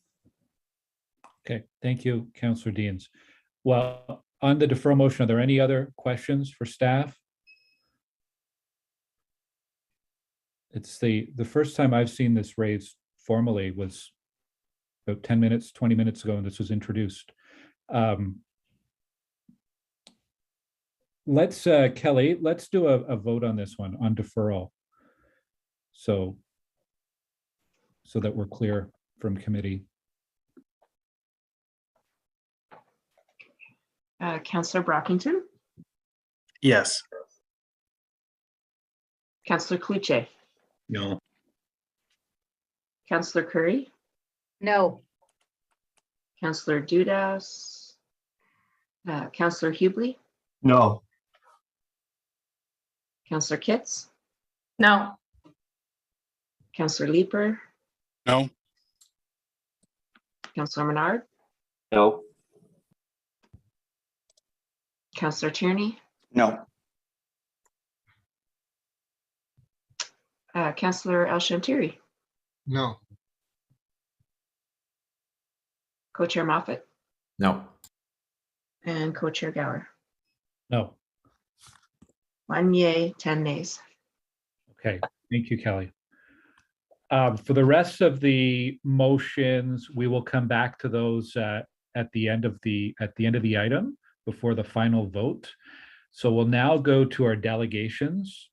Okay, thank you, Councillor Deans. Well, on the deferral motion, are there any other questions for staff? It's the first time I've seen this raised formally was about 10 minutes, 20 minutes ago, and this was introduced. Kelly, let's do a vote on this one, on deferral. So that we're clear from committee. Councillor Brockington, Yes. Councillor Cluche, No. Councillor Curry, No. Councillor Dudas, Councillor Hubley, No. Councillor Kitts, No. Councillor Leeper, No. Councillor Menard, No. Councillor Tierney, No. Councillor El Shantiri, No. Co-Chair Moffat, No. and Co-Chair Gower. No. 1 yay, 10 nays. Okay, thank you, Kelly. For the rest of the motions, we will come back to those at the end of the item before the final vote. So we'll now go to our delegations.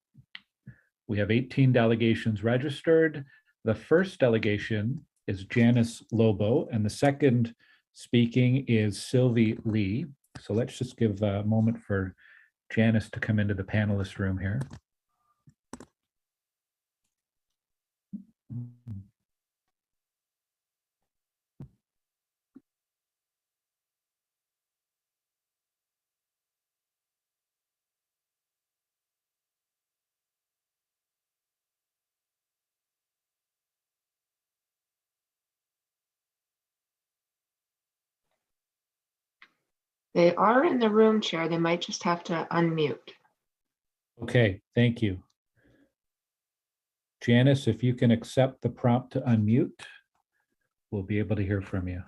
We have 18 delegations registered. The first delegation is Janice Lobo, and the second speaking is Sylvie Lee. So let's just give a moment for Janice to come into the panelist room here. They are in the room, Chair. They might just have to unmute. Okay, thank you. Janice, if you can accept the prompt to unmute, we'll be able to hear from you.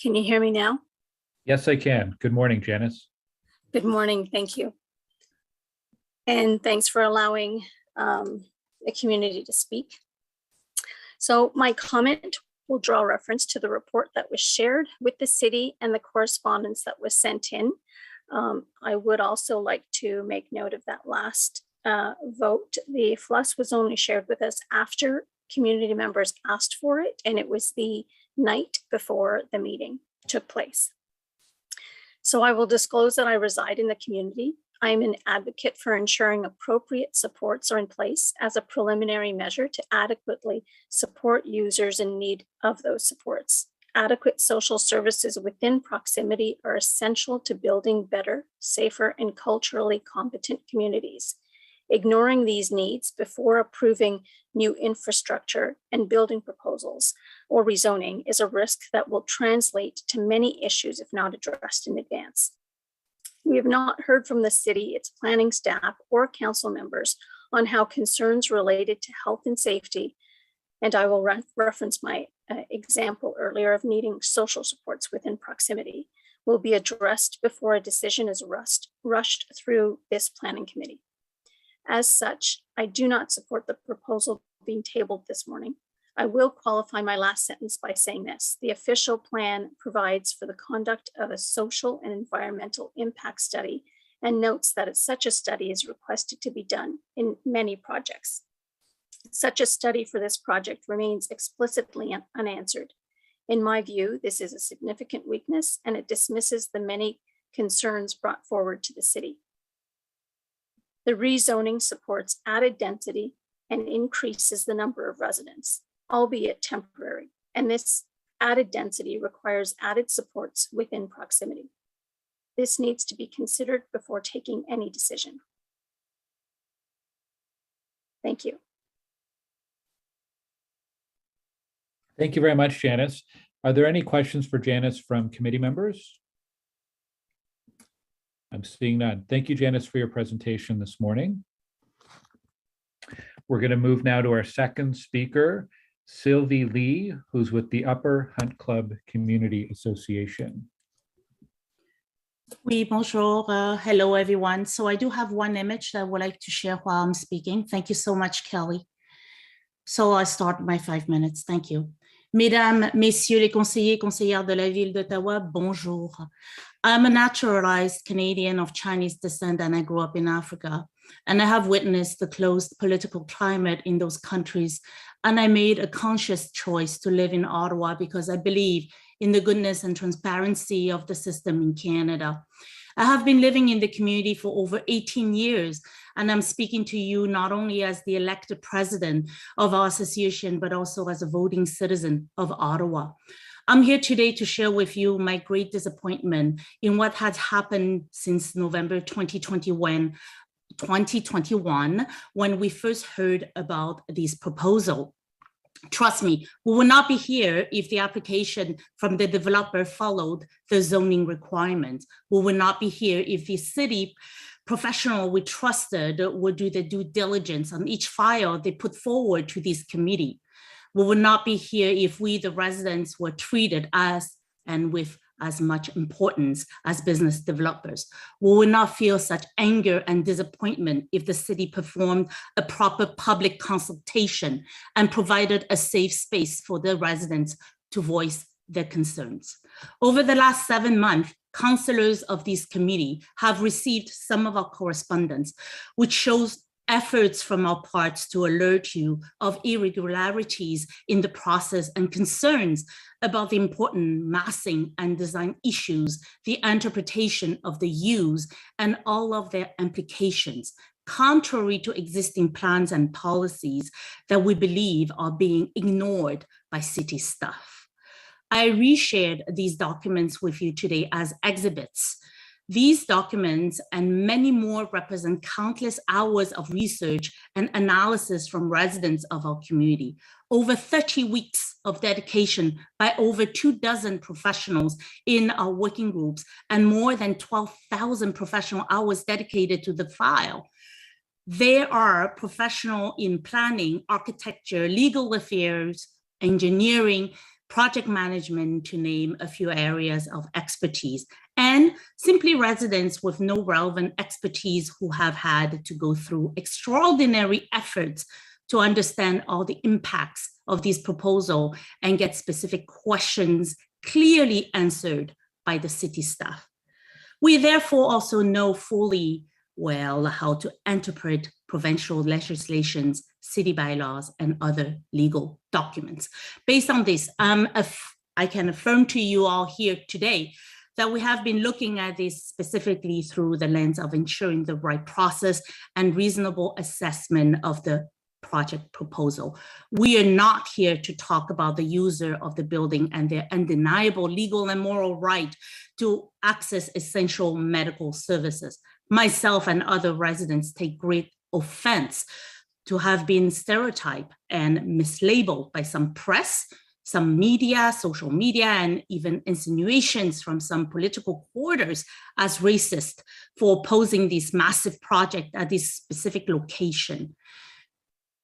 Can you hear me now? Yes, I can. Good morning, Janice. Good morning. Thank you. And thanks for allowing the community to speak. So my comment will draw reference to the report that was shared with the city and the correspondence that was sent in. I would also like to make note of that last vote. The FLUS was only shared with us after community members asked for it, and it was the night before the meeting took place. So I will disclose that I reside in the community. I'm an advocate for ensuring appropriate supports are in place as a preliminary measure to adequately support users in need of those supports. Adequate social services within proximity are essential to building better, safer, and culturally competent communities. Ignoring these needs before approving new infrastructure and building proposals or rezoning is a risk that will translate to many issues if not addressed in advance. We have not heard from the city, its planning staff, or council members on how concerns related to health and safety, and I will reference my example earlier of needing social supports within proximity will be addressed before a decision is rushed through this planning committee. As such, I do not support the proposal being tabled this morning. I will qualify my last sentence by saying this: the official plan provides for the conduct of a social and environmental impact study and notes that such a study is requested to be done in many projects. Such a study for this project remains explicitly unanswered. In my view, this is a significant weakness and it dismisses the many concerns brought forward to the city. The rezoning supports added density and increases the number of residents, albeit temporary, and this added density requires added supports within proximity. This needs to be considered before taking any decision. Thank you. Thank you very much, Janice. Are there any questions for Janice from committee members? I'm seeing none. Thank you, Janice, for your presentation this morning. We're going to move now to our second speaker, Sylvie Lee, who's with the Upper Hunt Club Community Association. Oui, bonjour. Hello, everyone. So I do have one image that I would like to share while I'm speaking. Thank you so much, Kelly. So I'll start my 5 minutes. Thank you. Mesdames, Messieurs les conseillers et conseillères de la ville d'Ottawa, bonjour. I'm a naturalized Canadian of Chinese descent and I grew up in Africa. And I have witnessed the closed political climate in those countries. And I made a conscious choice to live in Ottawa because I believe in the goodness and transparency of the system in Canada. I have been living in the community for over 18 years, and I'm speaking to you not only as the elected president of our association, but also as a voting citizen of Ottawa. I'm here today to share with you my great disappointment in what has happened since November 2021, when we first heard about this proposal. Trust me, we would not be here if the application from the developer followed the zoning requirements. We would not be here if the city professional we trusted would do the due diligence on each file they put forward to this committee. We would not be here if we, the residents, were treated as and with as much importance as business developers. We would not feel such anger and disappointment if the city performed a proper public consultation and provided a safe space for the residents to voice their concerns. Over the last 7 months, councillors of this committee have received some of our correspondence, which shows efforts from our parts to alert you of irregularities in the process and concerns about the important massing and design issues, the interpretation of the use, and all of their implications, contrary to existing plans and policies that we believe are being ignored by city staff. I reshared these documents with you today as exhibits. These documents and many more represent countless hours of research and analysis from residents of our community, over 30 weeks of dedication by over 24 professionals in our working groups, and more than 12,000 professional hours dedicated to the file. There are professionals in planning, architecture, legal affairs, engineering, project management, to name a few areas of expertise, and simply residents with no relevant expertise who have had to go through extraordinary efforts to understand all the impacts of this proposal and get specific questions clearly answered by the city staff. We therefore also know fully well how to interpret provincial legislations, city bylaws, and other legal documents. Based on this, I can affirm to you all here today that we have been looking at this specifically through the lens of ensuring the right process and reasonable assessment of the project proposal. We are not here to talk about the user of the building and their undeniable legal and moral right to access essential medical services. Myself and other residents take great offense to have been stereotyped and mislabeled by some press, some media, social media, and even insinuations from some political quarters as racist for opposing this massive project at this specific location.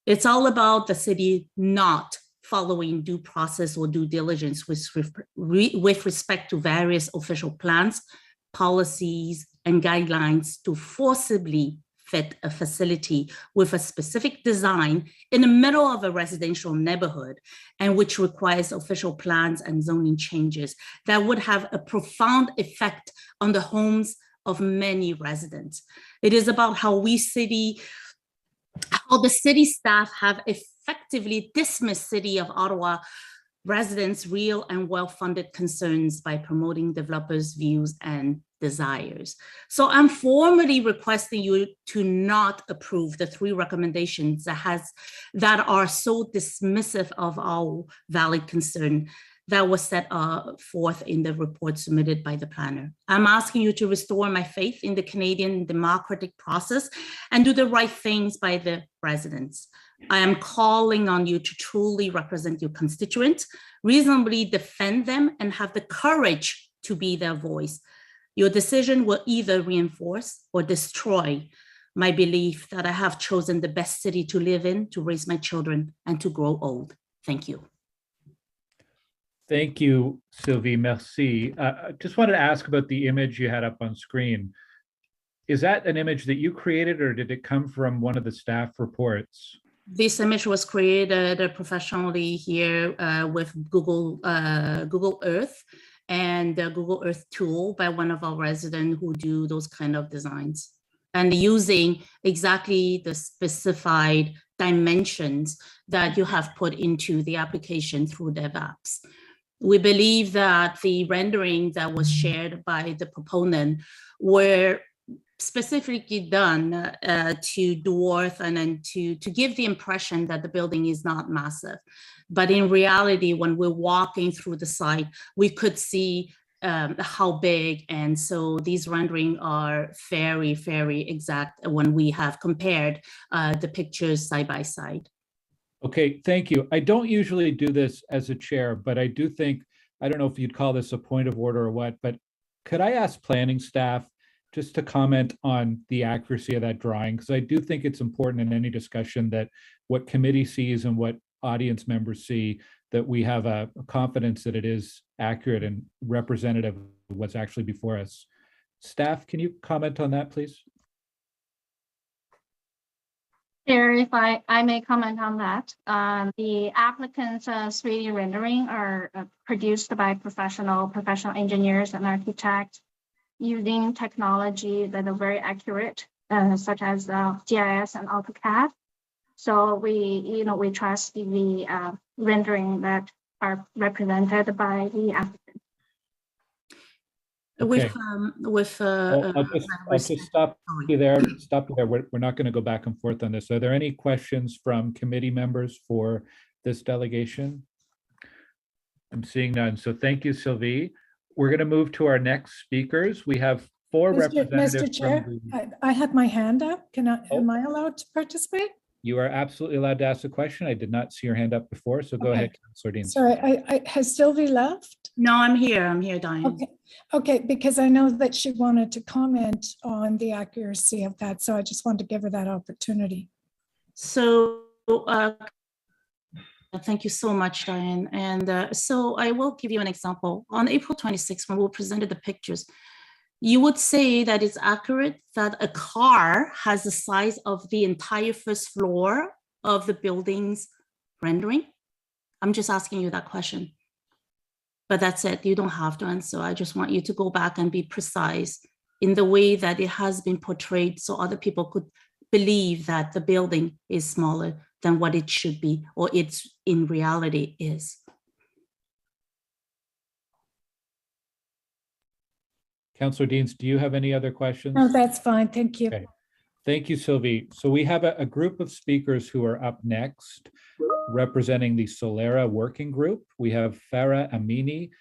It's all about the city not following due process or due diligence with respect to various official plans, policies, and guidelines to forcibly fit a facility with a specific design in the middle of a residential neighborhood, and which requires official plans and zoning changes that would have a profound effect on the homes of many residents. It is about how the city staff have effectively dismissed City of Ottawa residents' real and well-funded concerns by promoting developers' views and desires. So I'm formally requesting you to not approve the 3 recommendations that are so dismissive of our valid concern that was set forth in the report submitted by the planner. I'm asking you to restore my faith in the Canadian democratic process and do the right things by the residents. I am calling on you to truly represent your constituents, reasonably defend them, and have the courage to be their voice. Your decision will either reinforce or destroy my belief that I have chosen the best city to live in, to raise my children, and to grow old. Thank you. Thank you, Sylvie. Merci. Just wanted to ask about the image you had up on screen. Is that an image that you created, or did it come from one of the staff reports? This image was created professionally here with Google Earth and the Google Earth tool by one of our residents who do those kind of designs, and using exactly the specified dimensions that you have put into the application through DevApps. We believe that the rendering that was shared by the proponent were specifically done to dwarf and then to give the impression that the building is not massive. But in reality, when we're walking through the site, we could see how big. And so these renderings are very, very exact when we have compared the pictures side by side. Okay, thank you. I don't usually do this as a chair, but I do think, I don't know if you'd call this a point of order or what, but could I ask planning staff just to comment on the accuracy of that drawing? Because I do think it's important in any discussion that what committee sees and what audience members see, that we have a confidence that it is accurate and representative of what's actually before us. Staff, can you comment on that, please? Chair, if I may comment on that. The applicant's 3D rendering are produced by professional engineers and architects using technology that are very accurate, such as GIS and AutoCAD. So we trust the rendering that are represented by the applicant. Okay. I'll just stop you there. We're not going to go back and forth on this. Are there any questions from committee members for this delegation? I'm seeing none. So thank you, Sylvie. We're going to move to our next speakers. We have 4 representatives. Mr. Chair, I had my hand up. Am I allowed to participate? You are absolutely allowed to ask a question. I did not see your hand up before, so go ahead, Councillor Dean. Sorry, has Sylvie left? No, I'm here, Diane. Okay, because I know that she wanted to comment on the accuracy of that, so I just wanted to give her that opportunity. So, thank you so much, Diane. And so I will give you an example. On April 26th, when we presented the pictures, you would say that it's accurate that a car has the size of the entire first floor of the building's rendering? I'm just asking you that question. But that's it, you don't have to answer. I just want you to go back and be precise in the way that it has been portrayed so other people could believe that the building is smaller than what it should be or it's in reality is. Councillor Deans, do you have any other questions? No, that's fine. Thank you. Okay. Thank you, Sylvie. So we have a group of speakers who are up next representing the Solera Working Group. We have Farah Amini,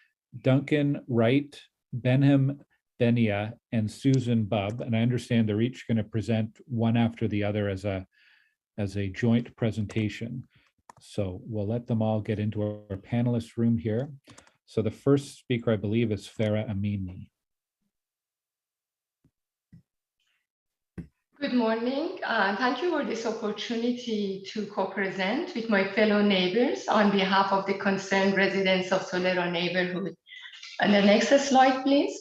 Duncan Wright, Benham Benia, and Susan Bubb. And I understand they're each going to present one after the other as a joint presentation. So we'll let them all get into our panelist room here. So the first speaker, I believe, is Farah Amini. Good Good morning. Thank you for this opportunity to co-present with my fellow neighbors on behalf of the concerned residents of Solero neighborhood. And the next slide, please.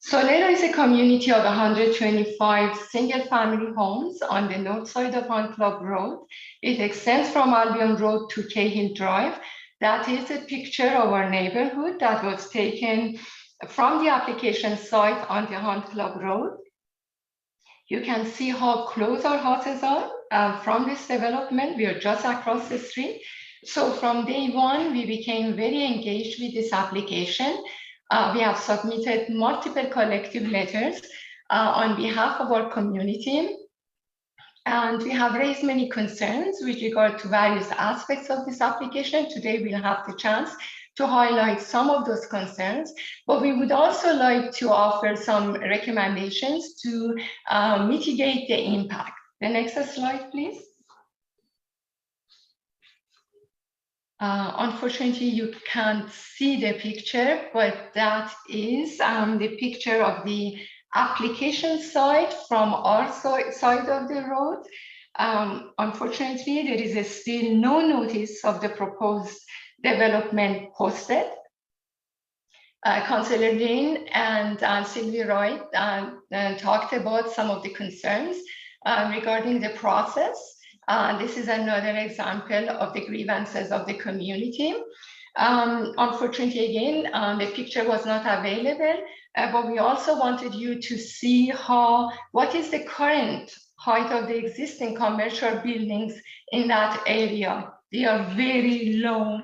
Solero is a community of 125 single-family homes on the north side of Hunt Club Road. It extends from Albion Road to Cahill Drive. That is a picture of our neighborhood that was taken from the application site on the Hunt Club Road. You can see how close our houses are from this development. We are just across the street. So from day one, we became very engaged with this application. We have submitted multiple collective letters on behalf of our community. And we have raised many concerns with regard to various aspects of this application. Today, we'll have the chance to highlight some of those concerns, but we would also like to offer some recommendations to mitigate the impact. The next slide, please. Unfortunately, you can't see the picture, but that is the picture of the application site from our side of the road. Unfortunately, there is still no notice of the proposed development posted. Councillor Lin and Sylvie Wright talked about some of the concerns regarding the process. This is another example of the grievances of the community. Unfortunately, again, the picture was not available, but we also wanted you to see what is the current height of the existing commercial buildings in that area. They are very low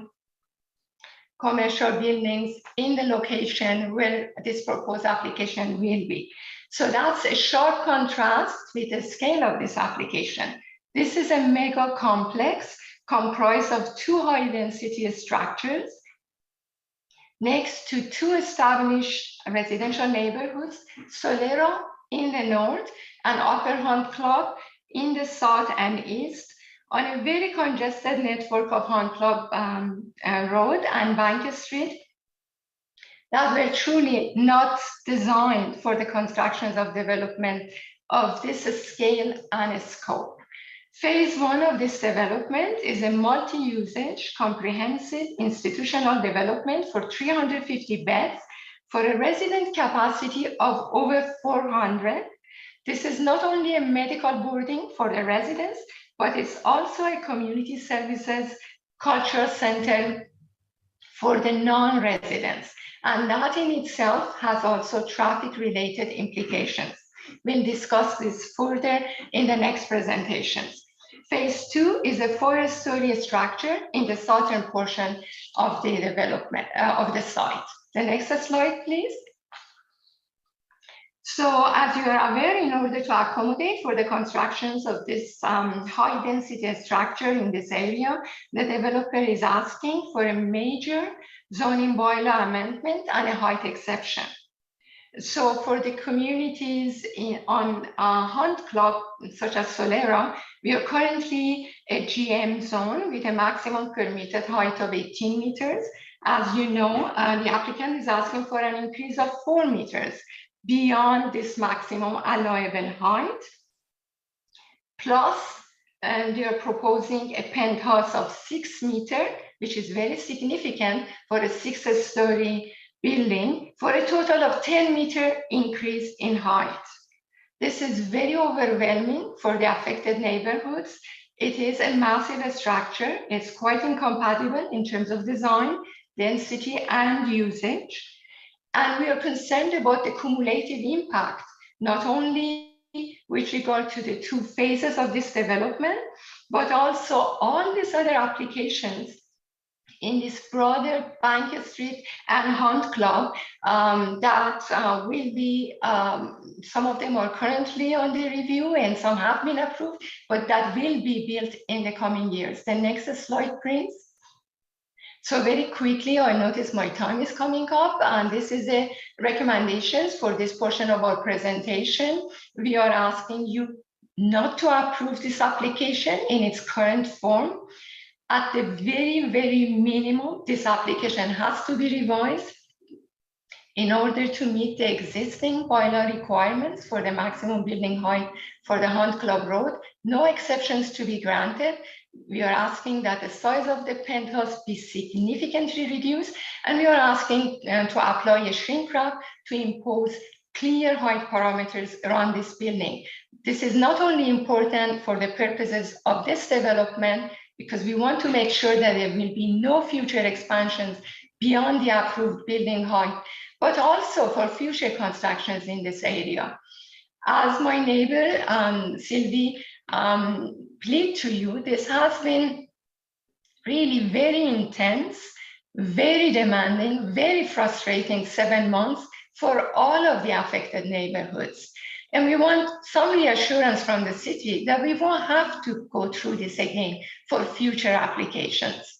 commercial buildings in the location where this proposed application will be. So that's a sharp contrast with the scale of this application. This is a mega complex comprised of 2 high-density structures next to 2 established residential neighborhoods, Solero in the north and Upper Hunt Club in the south and east, on a very congested network of Hunt Club Road and Bank Street that were truly not designed for the constructions of development of this scale and scope. Phase 1 of this development is a multi-usage, comprehensive institutional development for 350 beds for a resident capacity of over 400. This is not only a medical boarding for the residents, but it's also a community services cultural center for the non-residents. And that in itself has also traffic-related implications. We'll discuss this further in the next presentations. Phase 2 is a 4-story structure in the southern portion of the development of the site. The next slide, please. So as you are aware, in order to accommodate for the constructions of this high density structure in this area, the developer is asking for a major zoning bylaw amendment and a height exception. So for the communities on Hunt Club, such as Solera, we are currently a GM zone with a maximum permitted height of 18 meters. As you know, the applicant is asking for an increase of 4 meters beyond this maximum allowable height. Plus, they are proposing a penthouse of 6 meters, which is very significant for a 6-story building, for a total of 10-meter increase in height. This is very overwhelming for the affected neighborhoods. It is a massive structure. It's quite incompatible in terms of design, density, and usage. And we are concerned about the cumulative impact, not only with regard to the 2 phases of this development, but also all these other applications in this broader Bank Street and Hunt Club that will be, some of them are currently under review and some have been approved, but that will be built in the coming years. The next slide, please. So very quickly, I notice my time is coming up, and this is the recommendations for this portion of our presentation. We are asking you not to approve this application in its current form. At the very, very minimum, this application has to be revised. in order to meet the existing bylaw requirements for the maximum building height for the Hunt Club Road, no exceptions to be granted. We are asking that the size of the penthouse be significantly reduced, and we are asking to apply a shrink wrap to impose clear height parameters around this building. This is not only important for the purposes of this development, because we want to make sure that there will be no future expansions beyond the approved building height, but also for future constructions in this area. As my neighbor, Sylvie, plead to you, this has been really very intense, very demanding, very frustrating 7 months for all of the affected neighborhoods. And we want some reassurance from the city that we won't have to go through this again for future applications.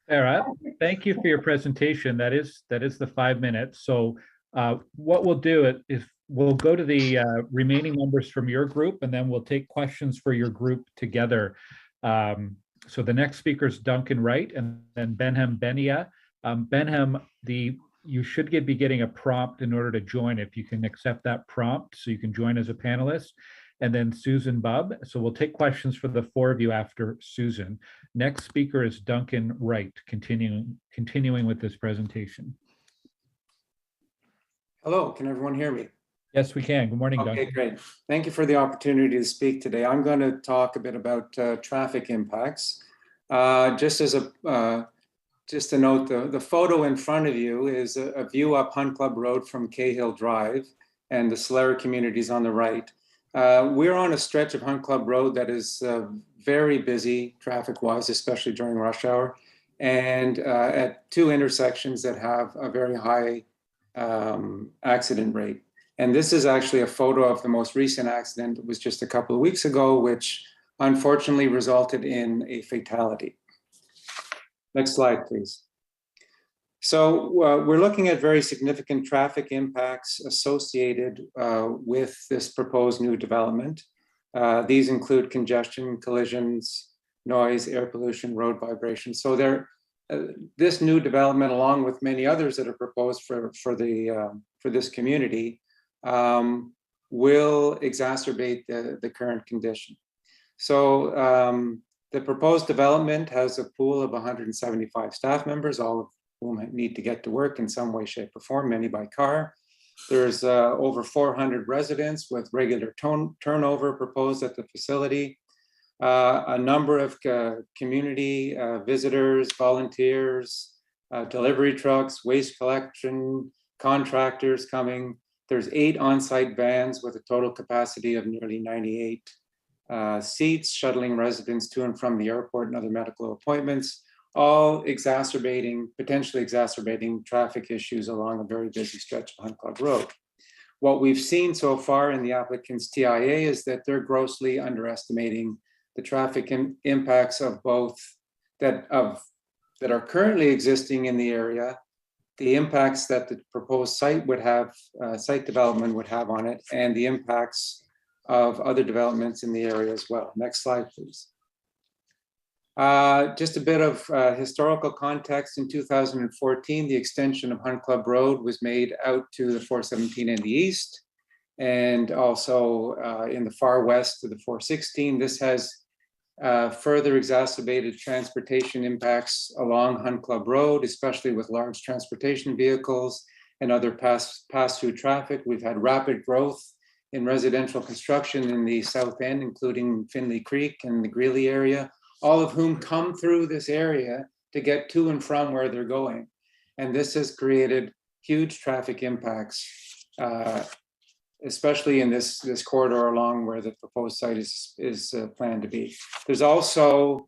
Sarah, thank you for your presentation. That is the 5 minutes. So what we'll do is we'll go to the remaining members from your group, and then we'll take questions for your group together. So the next speaker is Duncan Wright, and then Benham Benia. Benham, you should be getting a prompt in order to join. If you can accept that prompt, so you can join as a panelist. And then Susan Bubb. So we'll take questions for the 4 of you after Susan. Next speaker is Duncan Wright, continuing with this presentation. Hello, can everyone hear me? Yes, we can. Good morning, Duncan. Okay, great. Thank you for the opportunity to speak today. I'm going to talk a bit about traffic impacts. Just to note, the photo in front of you is a view up Hunt Club Road from Cahill Drive, and the Solera communities on the right. We're on a stretch of Hunt Club Road that is very busy traffic-wise, especially during rush hour, and at 2 intersections that have a very high accident rate. And this is actually a photo of the most recent accident. It was just a couple of weeks ago, which unfortunately resulted in a fatality. Next slide, please. So we're looking at very significant traffic impacts associated with this proposed new development. These include congestion, collisions, noise, air pollution, road vibration. So this new development, along with many others that are proposed for this community, will exacerbate the current condition. So the proposed development has a pool of 175 staff members, all of whom need to get to work in some way, shape, or form, many by car. There's over 400 residents with regular turnover proposed at the facility. A number of community visitors, volunteers, delivery trucks, waste collection, contractors coming. There's 8 on-site vans with a total capacity of nearly 98 seats, shuttling residents to and from the airport and other medical appointments, all potentially exacerbating traffic issues along a very busy stretch of Hunt Club Road. What we've seen so far in the applicant's TIA is that they're grossly underestimating the traffic impacts of both that are currently existing in the area, the impacts that the proposed site would have, site development would have on it, and the impacts of other developments in the area as well. Next slide, please. Just a bit of historical context. In 2014, the extension of Hunt Club Road was made out to the 417 in the east, and also in the far west to the 416. This has further exacerbated transportation impacts along Hunt Club Road, especially with large transportation vehicles and other pass-through traffic. We've had rapid growth in residential construction in the south end, including Finley Creek and the Greeley area, all of whom come through this area to get to and from where they're going. And this has created huge traffic impacts, especially in this corridor along where the proposed site is planned to be. There's also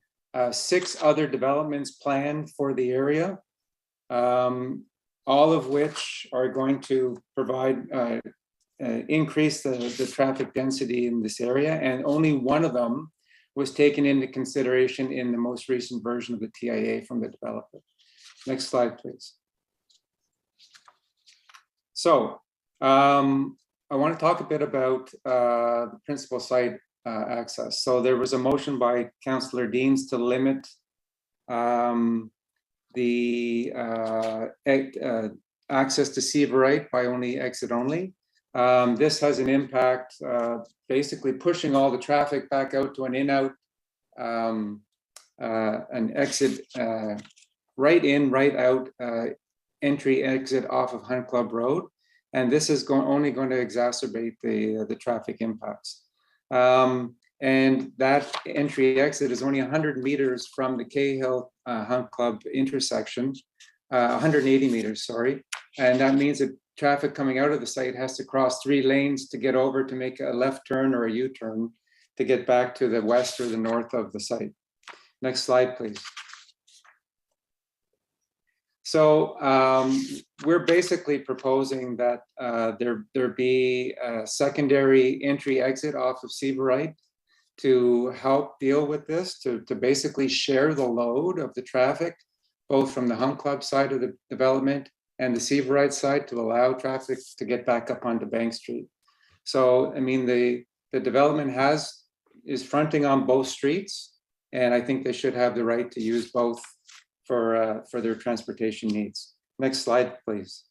6 other developments planned for the area, all of which are going to provide increase the traffic density in this area, and only one of them was taken into consideration in the most recent version of the TIA from the developer. Next slide, please. So I want to talk a bit about the principal site access. So there was a motion by Councillor Deans to limit the access to Seaverite by only exit only. This has an impact, basically pushing all the traffic back out to an in-out, an exit, right in, right out, entry exit off of Hunt Club Road. And this is only going to exacerbate the traffic impacts. And that entry exit is only 100 meters from the Cahill Hunt Club intersection, 180 meters, sorry. And that means that traffic coming out of the site has to cross 3 lanes to get over to make a left turn or a U-turn to get back to the west or the north of the site. Next slide, please. So we're basically proposing that there be a secondary entry exit off of Seaverite to help deal with this, to basically share the load of the traffic, both from the Hunt Club side of the development and the Seaverite side, to allow traffic to get back up onto Bank Street. So, I mean, the development is fronting on both streets, and I think they should have the right to use both for their transportation needs. Next slide, please.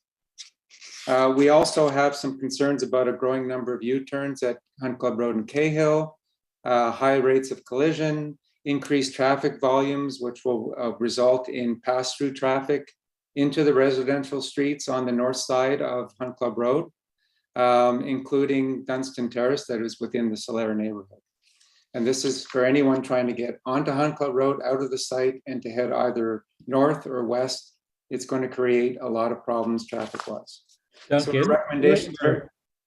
We also have some concerns about a growing number of U-turns at Hunt Club Road and Cahill, high rates of collision, increased traffic volumes, which will result in pass-through traffic into the residential streets on the north side of Hunt Club Road, including Dunstan Terrace that is within the Solera neighborhood. And this is for anyone trying to get onto Hunt Club Road out of the site and to head either north or west. It's going to create a lot of problems traffic-wise. Duncan, So the recommendations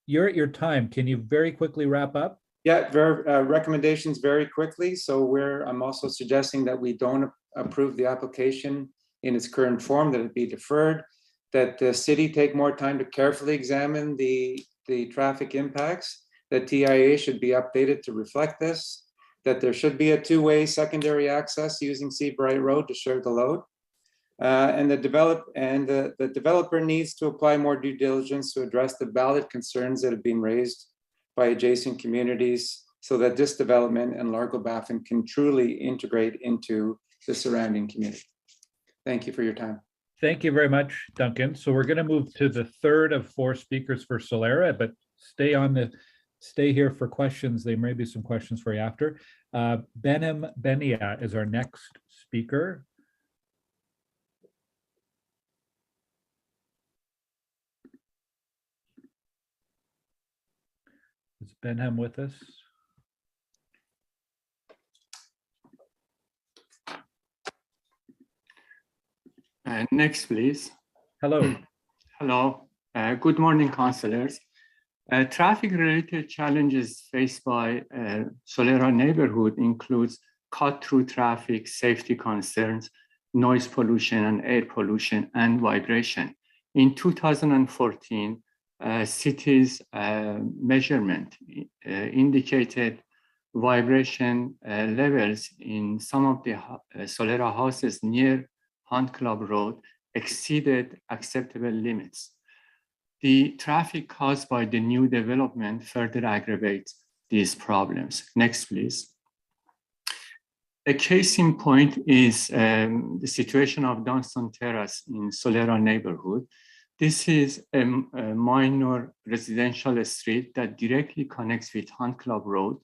you're at your time. Can you very quickly wrap up? Yeah, recommendations very quickly. So I'm also suggesting that we don't approve the application in its current form, that it be deferred, that the city take more time to carefully examine the traffic impacts, that TIA should be updated to reflect this, that there should be a 2-way secondary access using Seabright Road to share the load. And the developer needs to apply more due diligence to address the valid concerns that have been raised by adjacent communities so that this development and Largo Baffin can truly integrate into the surrounding community. Thank you for your time. Thank you very much, Duncan. So we're going to move to the third of 4 speakers for Solera, but stay here for questions. There may be some questions for you after. Benem Benia is our next speaker. Is Benham with us? Next, please. Hello. Hello. Good morning, councillors. Traffic-related challenges faced by Solera neighborhood includes cut-through traffic, safety concerns, noise pollution and air pollution, and vibration. In 2014, city's measurement indicated vibration levels in some of the Solera houses near Hunt Club Road exceeded acceptable limits. The traffic caused by the new development further aggravates these problems. Next, please. A case in point is the situation of Dunstan Terrace in Solera neighborhood. This is a minor residential street that directly connects with Hunt Club Road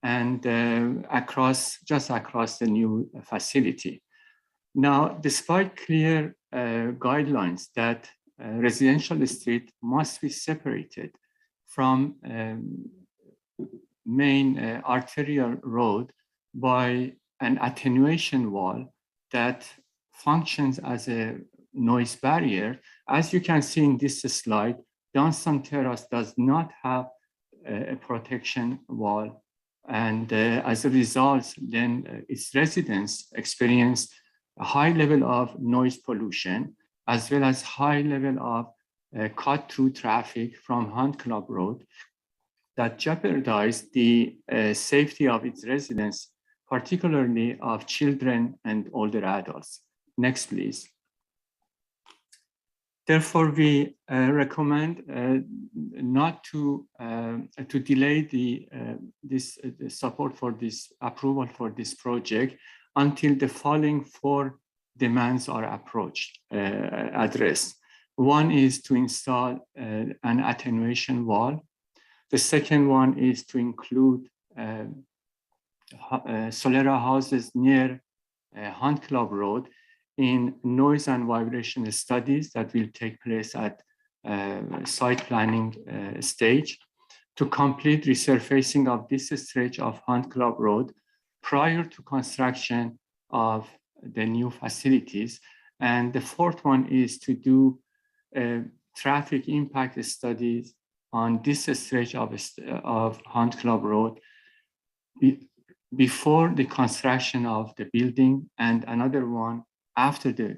and just across the new facility. Now, despite clear guidelines that residential street must be separated from main arterial road by an attenuation wall that functions as a noise barrier. As you can see in this slide, Dunstan Terrace does not have a protection wall. And as a result, then its residents experience a high level of noise pollution, as well as high level of cut-through traffic from Hunt Club Road that jeopardize the safety of its residents, particularly of children and older adults. Next, please. Therefore, we recommend not to delay the support for this approval for this project until the following 4 demands are addressed. One is to install an attenuation wall. The second one is to include Solera houses near Hunt Club Road in noise and vibration studies that will take place at site planning stage to complete resurfacing of this stretch of Hunt Club Road prior to construction of the new facilities. And the fourth one is to do traffic impact studies on this stretch of Hunt Club Road before the construction of the building, and another one after the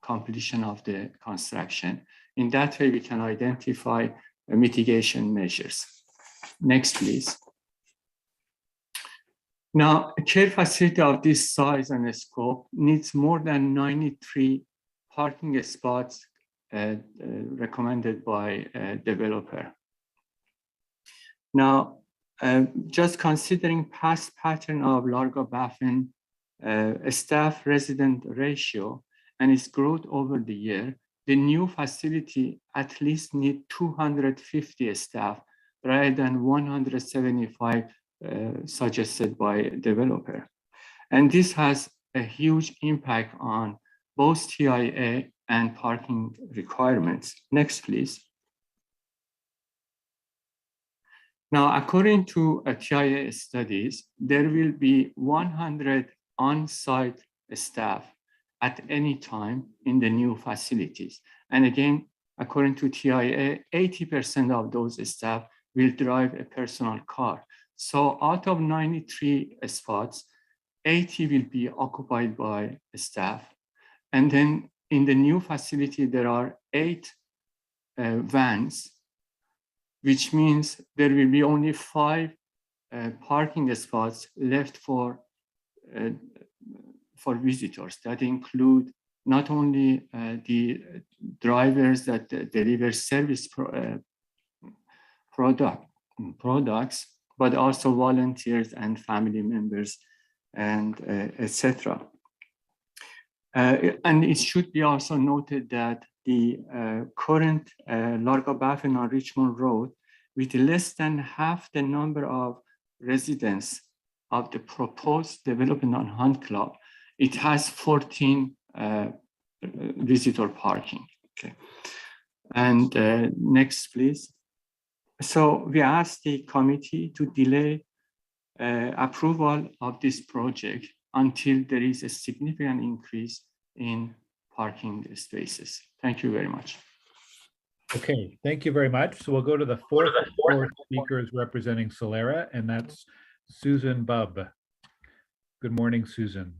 completion of the construction. In that way, we can identify mitigation measures. Next, please. Now, a care facility of this size and scope needs more than 93 parking spots recommended by a developer. Now, just considering past pattern of Largo-Baffin staff resident ratio and its growth over the year, the new facility at least need 250 staff rather than 175 suggested by developer. And this has a huge impact on both TIA and parking requirements. Next, please. Now, according to TIA studies, there will be 100 on-site staff at any time in the new facilities. And again, according to TIA, 80% of those staff will drive a personal car. So out of 93 spots, 80 will be occupied by staff. And then in the new facility, there are 8 vans, which means there will be only 5 parking spots left for visitors. That include not only the drivers that deliver service products, but also volunteers and family members, and etc. And it should be also noted that the current Largo-Baffin on Richmond Road, with less than half the number of residents of the proposed development on Hunt Club, it has 14 visitor parking. Okay. And next, please. So we asked the committee to delay approval of this project until there is a significant increase in parking spaces. Thank you very much. Okay, thank you very much. So we'll go to the fourth speakers representing Solera, and that's Susan Bubb. Good morning, Susan.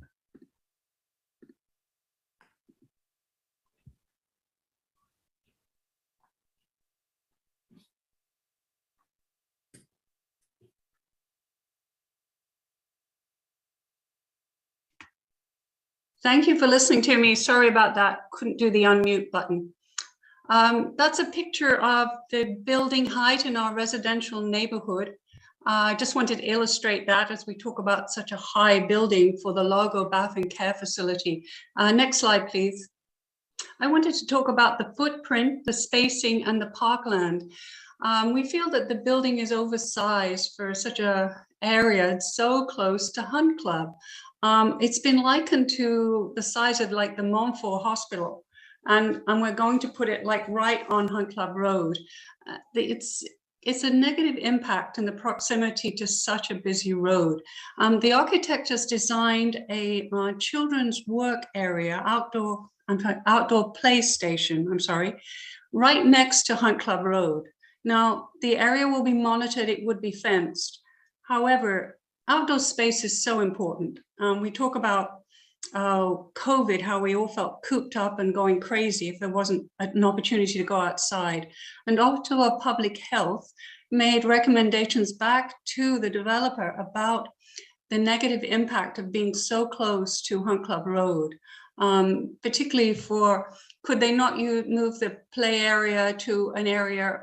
Thank you for listening to me. Sorry about that. Couldn't do the unmute button. That's a picture of the building height in our residential neighborhood. I just wanted to illustrate that as we talk about such a high building for the Largo-Baffin Care Facility. Next slide, please. I wanted to talk about the footprint, the spacing, and the parkland. We feel that the building is oversized for such an area. It's so close to Hunt Club. It's been likened to the size of like the Montfort Hospital, and we're going to put it like right on Hunt Club Road. It's a negative impact in the proximity to such a busy road. The architect has designed a children's work area, outdoor play station, right next to Hunt Club Road. Now, the area will be monitored, it would be fenced. However, outdoor space is so important. We talk about COVID, how we all felt cooped up and going crazy if there wasn't an opportunity to go outside. And Ottawa Public Health made recommendations back to the developer about the negative impact of being so close to Hunt Club Road, particularly for, could they not move the play area to an area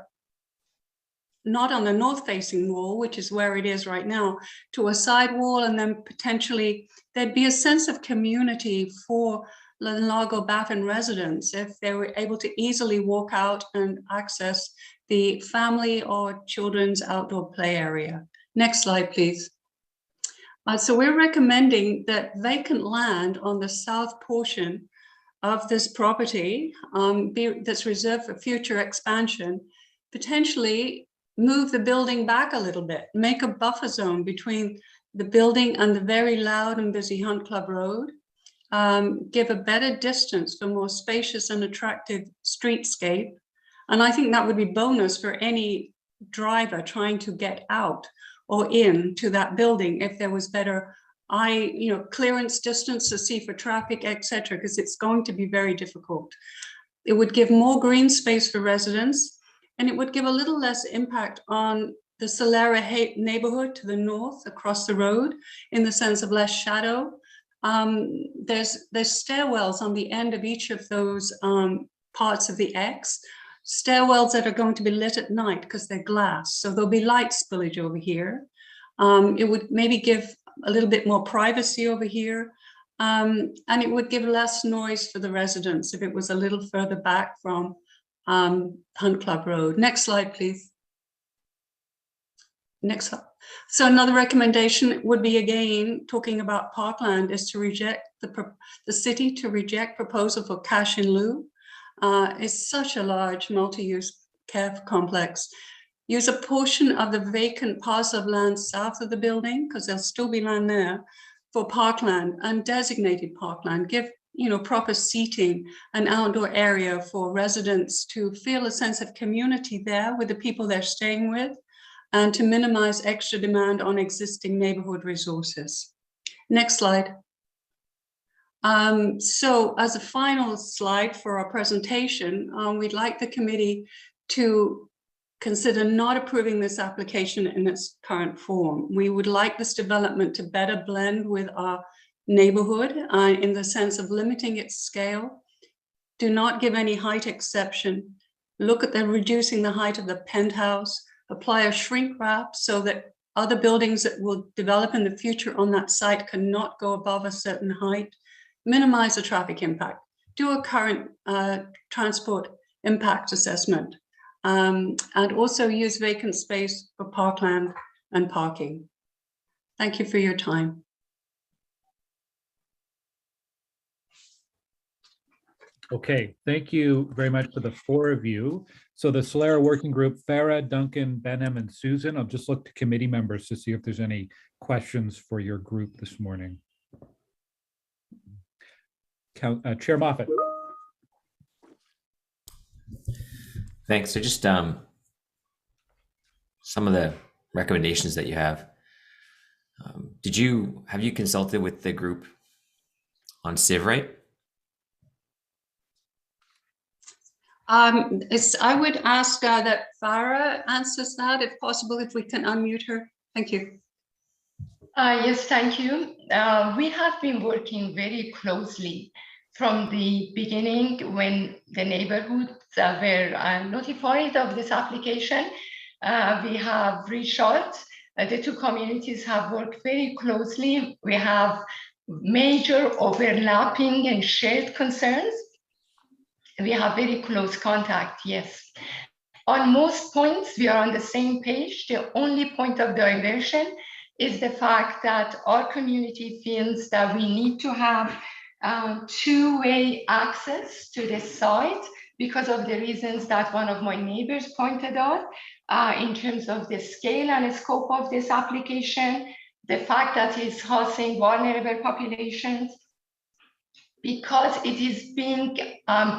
not on the north-facing wall, which is where it is right now, to a side wall, and then potentially there'd be a sense of community for Largo Baffin residents if they were able to easily walk out and access the family or children's outdoor play area. Next slide, please. So we're recommending that vacant land on the south portion of this property that's reserved for future expansion, potentially move the building back a little bit, make a buffer zone between the building and the very loud and busy Hunt Club Road, give a better distance for more spacious and attractive streetscape. And I think that would be bonus for any driver trying to get out or in to that building if there was better clearance distance to see for traffic, etc., because it's going to be very difficult. It would give more green space for residents, and it would give a little less impact on the Solera neighborhood to the north across the road in the sense of less shadow. There's stairwells on the end of each of those parts of the X, stairwells that are going to be lit at night because they're glass. So there'll be light spillage over here. It would maybe give a little bit more privacy over here. And it would give less noise for the residents if it was a little further back from Hunt Club Road. Next slide, please. Next slide. So another recommendation would be, again, talking about parkland, is to reject the city to reject proposal for cash in lieu. It's such a large multi-use care complex. Use a portion of the vacant parcel of land south of the building, because there'll still be land there, for parkland and designated parkland. Give proper seating and outdoor area for residents to feel a sense of community there with the people they're staying with, and to minimize extra demand on existing neighborhood resources. Next slide. So as a final slide for our presentation, we'd like the committee to consider not approving this application in its current form. We would like this development to better blend with our neighborhood in the sense of limiting its scale. Do not give any height exception. Look at reducing the height of the penthouse, apply a shrink wrap so that other buildings that will develop in the future on that site cannot go above a certain height. Minimize the traffic impact. Do a current transport impact assessment. And also use vacant space for parkland and parking. Thank you for your time. Okay, thank you very much for the four of you. So the Solera Working Group, Farah, Duncan, Benham, and Susan. I'll just look to committee members to see if there's any questions for your group this morning. Chair Moffat. Thanks. So just some of the recommendations that you have. Have you consulted with the group on Civrite? I would ask that Farah answers that, if possible, if we can unmute her. Thank you. Yes, thank you. We have been working very closely from the beginning when the neighborhoods were notified of this application. We have reached out. The two communities have worked very closely. We have major overlapping and shared concerns. We have very close contact, yes. On most points, we are on the same page. The only point of diversion is the fact that our community feels that we need to have two-way access to this site because of the reasons that one of my neighbors pointed out in terms of the scale and scope of this application, the fact that it's housing vulnerable populations, because it is being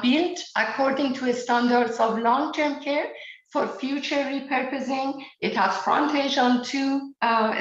built according to standards of long-term care for future repurposing. It has frontage on two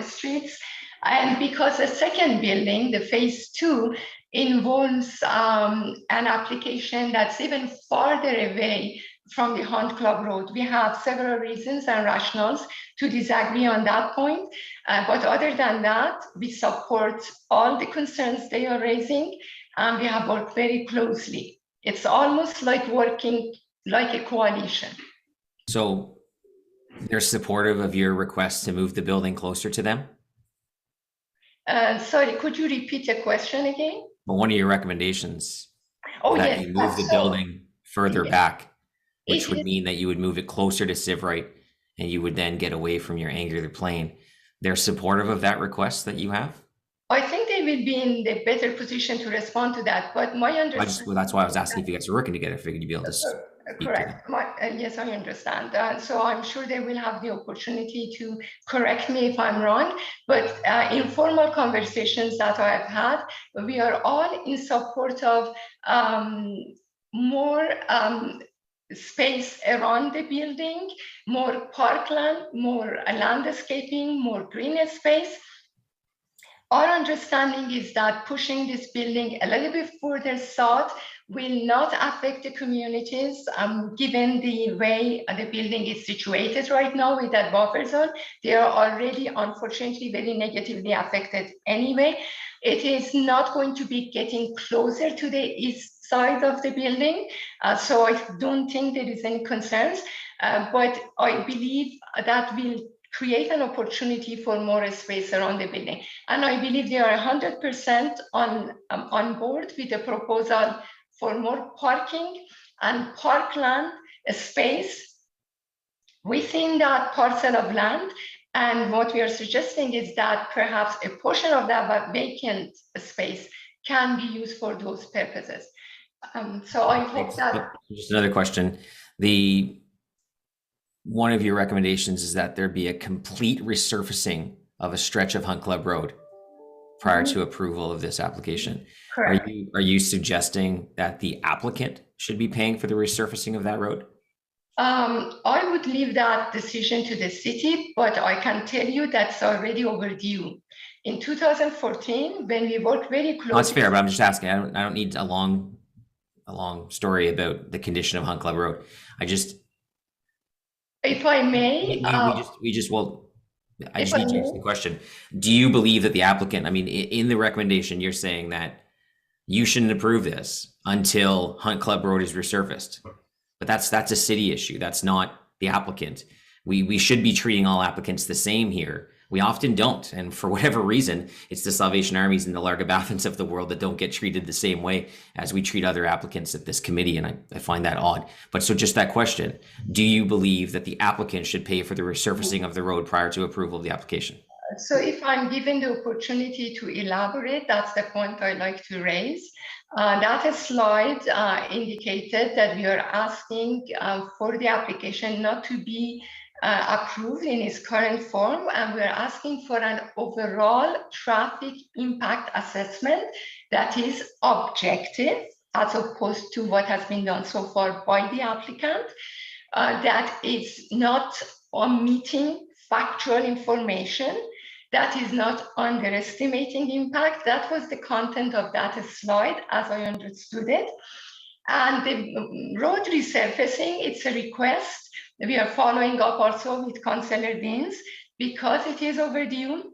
streets. And because the second building, the phase 2, involves an application that's even farther away from the Hunt Club Road. We have several reasons and rationales to disagree on that point. But other than that, we support all the concerns they are raising. And we have worked very closely. It's almost like working like a coalition. So they're supportive of your request to move the building closer to them? Sorry, could you repeat the question again? Well, one of your recommendations Oh, that yes, you move the so- building further Yes. back, which It would is- mean that you would move it closer to Sivrite and you would then get away from your angular plane. They're supportive of that request that you have? I think they will be in the better position to respond to that, but my understanding. Well, that's why I was asking if you guys are working together. I figured you'd be able to speak to them. Correct. Yes, I understand. So I'm sure they will have the opportunity to correct me if I'm wrong. But informal conversations that I've had, we are all in support of more space around the building, more parkland, more landscaping, more green space. Our understanding is that pushing this building a little bit further south will not affect the communities, given the way the building is situated right now with that buffer zone. They are already, unfortunately, very negatively affected anyway. It is not going to be getting closer to the east side of the building, so I don't think there is any concerns, but I believe that will create an opportunity for more space around the building. And I believe they are 100% on board with the proposal for more parking and parkland space within that parcel of land. And what we are suggesting is that perhaps a portion of that vacant space can be used for those purposes. So I hope that. Just another question. One of your recommendations is that there be a complete resurfacing of a stretch of Hunt Club Road prior to approval of this application. Correct. Are you suggesting that the applicant should be paying for the resurfacing of that road? I would leave that decision to the city, but I can tell you that's already overdue. In 2014, when we worked very closely. That's fair, but I'm just asking. I don't need a long story about the condition of Hunt Club Road. If I may, I just need to answer the question. Do you believe that the applicant, I mean, in the recommendation, you're saying that you shouldn't approve this until Hunt Club Road is resurfaced? But that's a city issue. That's not the applicant. We should be treating all applicants the same here. We often don't. And for whatever reason, it's the Salvation Armies and the Largabathans of the world that don't get treated the same way as we treat other applicants at this committee. And I find that odd. But so just that question, do you believe that the applicant should pay for the resurfacing of the road prior to approval of the application? So if I'm given the opportunity to elaborate, that's the point I'd like to raise. That slide indicated that we are asking for the application not to be approved in its current form, and we're asking for an overall traffic impact assessment that is objective, as opposed to what has been done so far by the applicant, that is not omitting factual information, that is not underestimating impact. That was the content of that slide, as I understood it. And the road resurfacing, it's a request. We are following up also with Councillor Deans because it is overdue.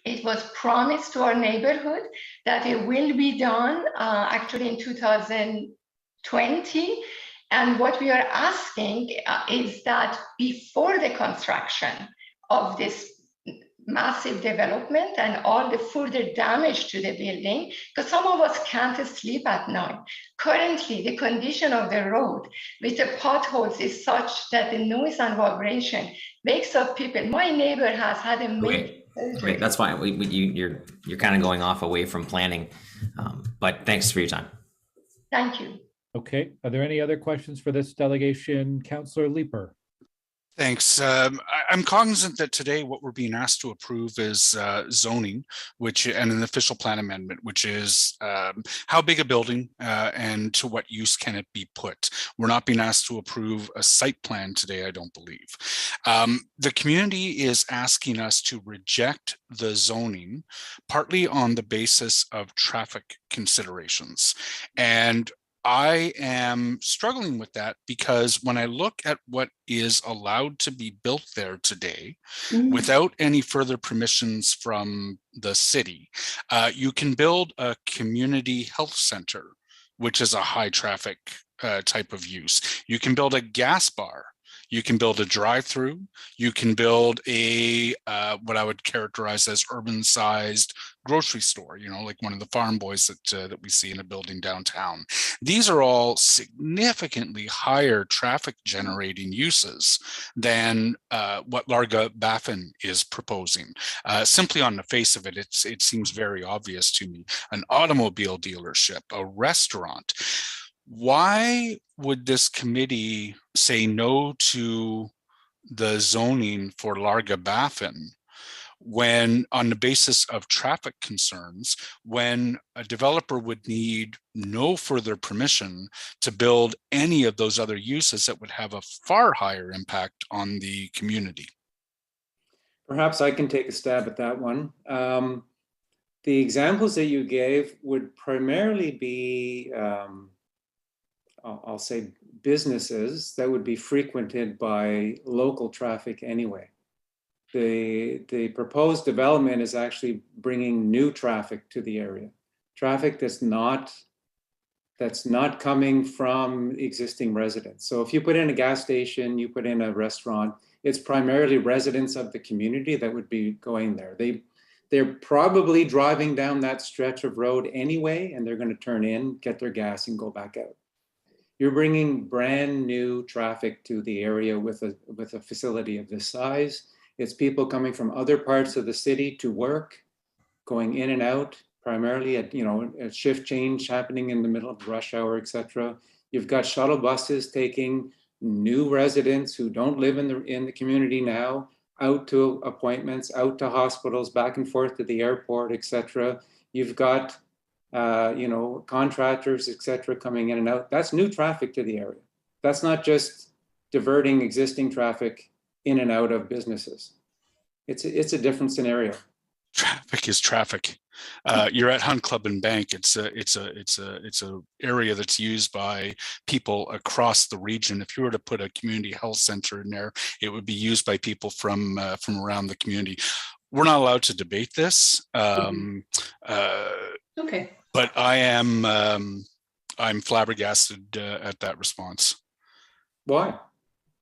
It was promised to our neighborhood that it will be done actually in 2020. And what we are asking is that before the construction of this massive development and all the further damage to the building, because some of us can't sleep at night. Currently, the condition of the road with the potholes is such that the noise and vibration wakes up people. My neighbor has had a Great, that's fine. You're kind of going off away from planning, but thanks for your time. Thank you. Okay, are there any other questions for this delegation? Councillor Leeper. Thanks. I'm cognizant that today what we're being asked to approve is zoning, and an official plan amendment, which is how big a building and to what use can it be put. We're not being asked to approve a site plan today, I don't believe. The community is asking us to reject the zoning, partly on the basis of traffic considerations. And I am struggling with that because when I look at what is allowed to be built there today, without any further permissions from the city, you can build a community health center, which is a high traffic type of use. You can build a gas bar. You can build a drive-through. You can build a what I would characterize as urban-sized grocery store, like one of the farm boys that we see in a building downtown. These are all significantly higher traffic generating uses than what Larga Baffin is proposing. Simply on the face of it, it seems very obvious to me. An automobile dealership, a restaurant. Why would this committee say no to the zoning for Larga Baffin when, on the basis of traffic concerns, when a developer would need no further permission to build any of those other uses that would have a far higher impact on the community? Perhaps I can take a stab at that one. The examples that you gave would primarily be, I'll say, businesses that would be frequented by local traffic anyway. The proposed development is actually bringing new traffic to the area, traffic that's not coming from existing residents. So if you put in a gas station, you put in a restaurant, it's primarily residents of the community that would be going there. They're probably driving down that stretch of road anyway, and they're going to turn in, get their gas, and go back out. You're bringing brand new traffic to the area with a facility of this size. It's people coming from other parts of the city to work, going in and out, primarily at a shift change happening in the middle of rush hour, etc. You've got shuttle buses taking new residents who don't live in the community now out to appointments, out to hospitals, back and forth to the airport, etc. You've got contractors, etc., coming in and out. That's new traffic to the area. That's not just diverting existing traffic in and out of businesses. It's a different scenario. Traffic is traffic. You're at Hunt Club and Bank. It's a area that's used by people across the region. If you were to put a community health center in there, it would be used by people from around the community. We're not allowed to debate this. Okay. But I'm flabbergasted at that response. Why?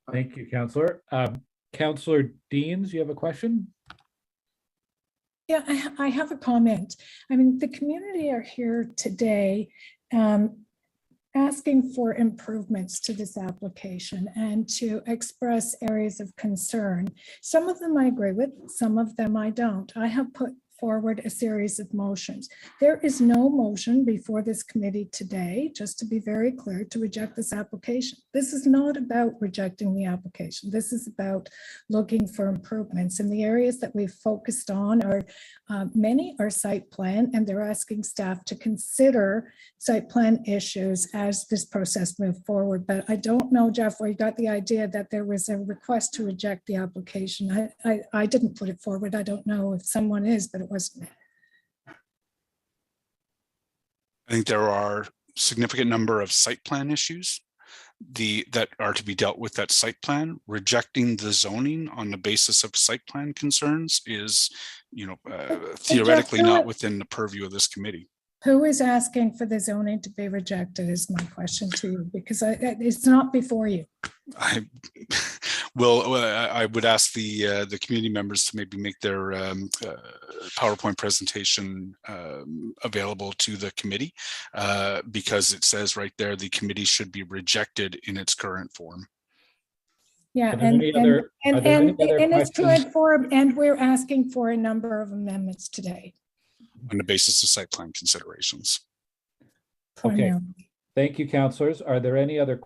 Thank you, Councillor. Councillor Deans, you have a question? Yeah, I have a comment. I mean, the community are here today asking for improvements to this application and to express areas of concern. Some of them I agree with, some of them I don't. I have put forward a series of motions. There is no motion before this committee today, just to be very clear, to reject this application. This is not about rejecting the application. This is about looking for improvements. And the areas that we've focused on are, many are site plan, and they're asking staff to consider site plan issues as this process moves forward. But I don't know, Jeff, where you got the idea that there was a request to reject the application. I didn't put it forward. I don't know if someone is, but it wasn't me. I think there are a significant number of site plan issues that are to be dealt with that site plan. Rejecting the zoning on the basis of site plan concerns is, theoretically not within the purview of this committee. Who is asking for the zoning to be rejected is my question to you, because it's not before you. I would ask the community members to maybe make their PowerPoint presentation available to the committee, because it says right there the committee should be rejected in its current form. Yeah, and it's current form, and we're asking for a number of amendments today. On the basis of site plan considerations. Okay, thank you, councillors. Are there any other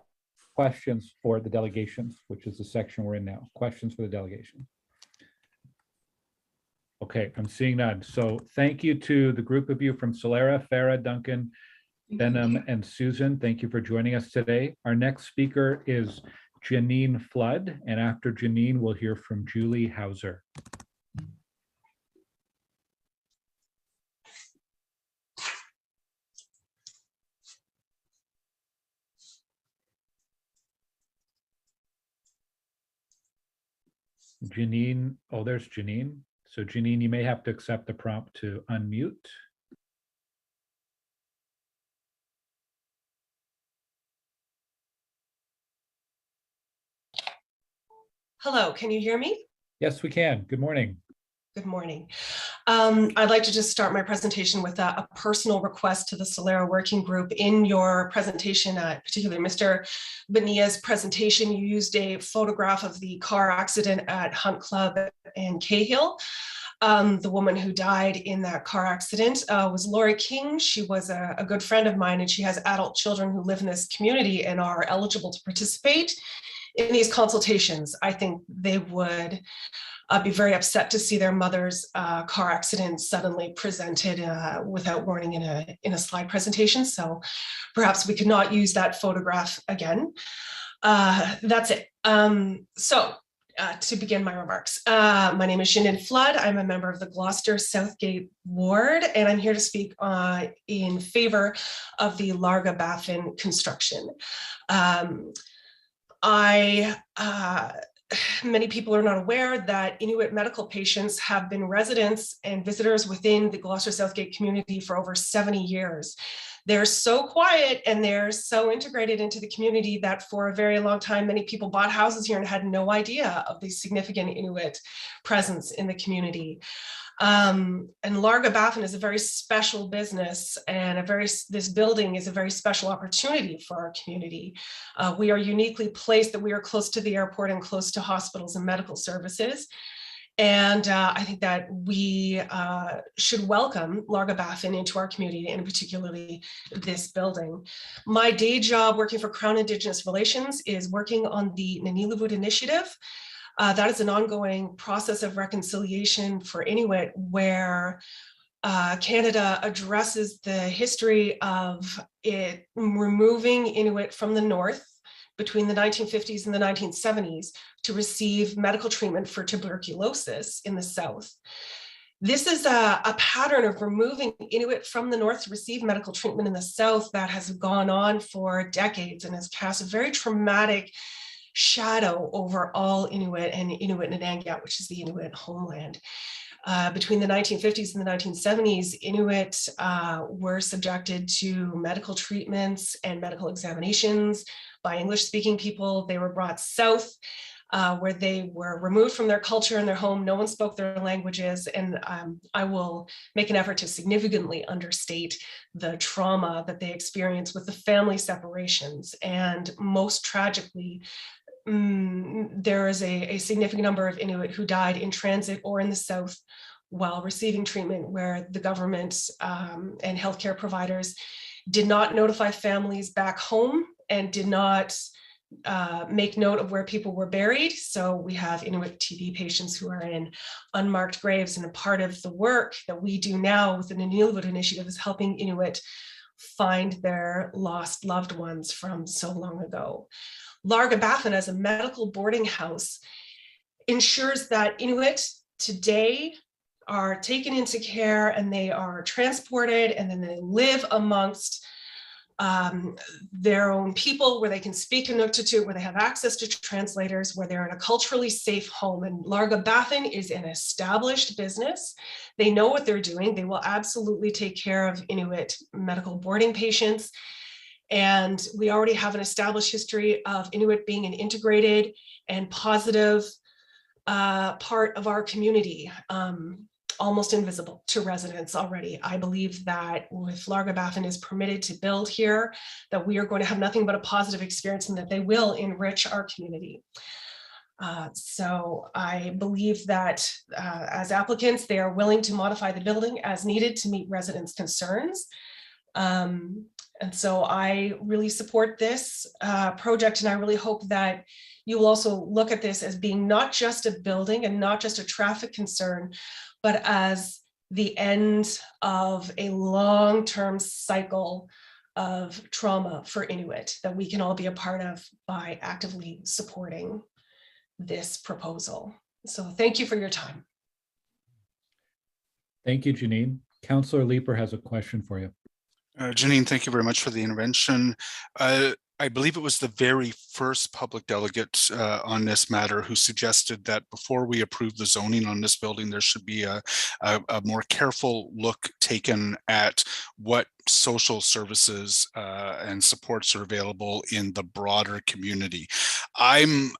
questions for the delegations, which is the section we're in now? Questions for the delegation? Okay, I'm seeing none. So thank you to the group of you from Solera, Farah, Duncan, Benham, and Susan. Thank you for joining us today. Our next speaker is Janine Flood, and after Janine, we'll hear from Julie Hauser. Janine, oh, there's Janine. So Janine, you may have to accept the prompt to unmute. Hello, can you hear me? Yes, we can. Good morning. Good morning. I'd like to just start my presentation with a personal request to the Solera Working Group. In your presentation, particularly Mr. Bonilla's presentation, you used a photograph of the car accident at Hunt Club in Cahill. The woman who died in that car accident was Lori King. She was a good friend of mine, and she has adult children who live in this community and are eligible to participate in these consultations. I think they would be very upset to see their mother's car accident suddenly presented without warning in a slide presentation. So perhaps we could not use that photograph again. That's it. To begin my remarks, my name is Shannon Flood. I'm a member of the Gloucester Southgate Ward, and I'm here to speak in favor of the Larga Baffin construction. Many people are not aware that Inuit medical patients have been residents and visitors within the Gloucester Southgate community for over 70 years. They're so quiet and they're so integrated into the community that for a very long time, many people bought houses here and had no idea of the significant Inuit presence in the community. And Larga Baffin is a very special business, and this building is a very special opportunity for our community. We are uniquely placed that we are close to the airport and close to hospitals and medical services. And I think that we should welcome Larga Baffin into our community, and particularly this building. My day job working for Crown Indigenous Relations is working on the Nanilavut Initiative. That is an ongoing process of reconciliation for Inuit, where Canada addresses the history of it removing Inuit from the north between the 1950s and the 1970s to receive medical treatment for tuberculosis in the south. This is a pattern of removing Inuit from the north to receive medical treatment in the south that has gone on for decades and has cast a very traumatic shadow over all Inuit and Inuit Nanangat, which is the Inuit homeland. Between the 1950s and the 1970s, Inuit were subjected to medical treatments and medical examinations by English-speaking people. They were brought south, where they were removed from their culture and their home. No one spoke their languages, and I will make an effort to significantly understate the trauma that they experienced with the family separations. And most tragically, there is a significant number of Inuit who died in transit or in the south while receiving treatment, where the government and healthcare providers did not notify families back home and did not make note of where people were buried. So we have Inuit TB patients who are in unmarked graves, and a part of the work that we do now with the Nanilavut Initiative is helping Inuit find their lost loved ones from so long ago. Larga Baffin, as a medical boarding house, ensures that Inuit today are taken into care and they are transported, and then they live amongst their own people, where they can speak Inuktitut, where they have access to translators, where they're in a culturally safe home. And Larga Baffin is an established business. They know what they're doing. They will absolutely take care of Inuit medical boarding patients. And we already have an established history of Inuit being an integrated and positive part of our community, almost invisible to residents already. I believe that if Larga Baffin is permitted to build here, that we are going to have nothing but a positive experience, and that they will enrich our community. So I believe that as applicants, they are willing to modify the building as needed to meet residents' concerns. And so I really support this project, and I really hope that you will also look at this as being not just a building and not just a traffic concern, but as the end of a long-term cycle of trauma for Inuit that we can all be a part of by actively supporting this proposal. So thank you for your time. Thank you, Janine. Councillor Leeper has a question for you. Janine, thank you very much for the intervention. I believe it was the very first public delegate on this matter who suggested that before we approve the zoning on this building, there should be a more careful look taken at what social services and supports are available in the broader community. I'm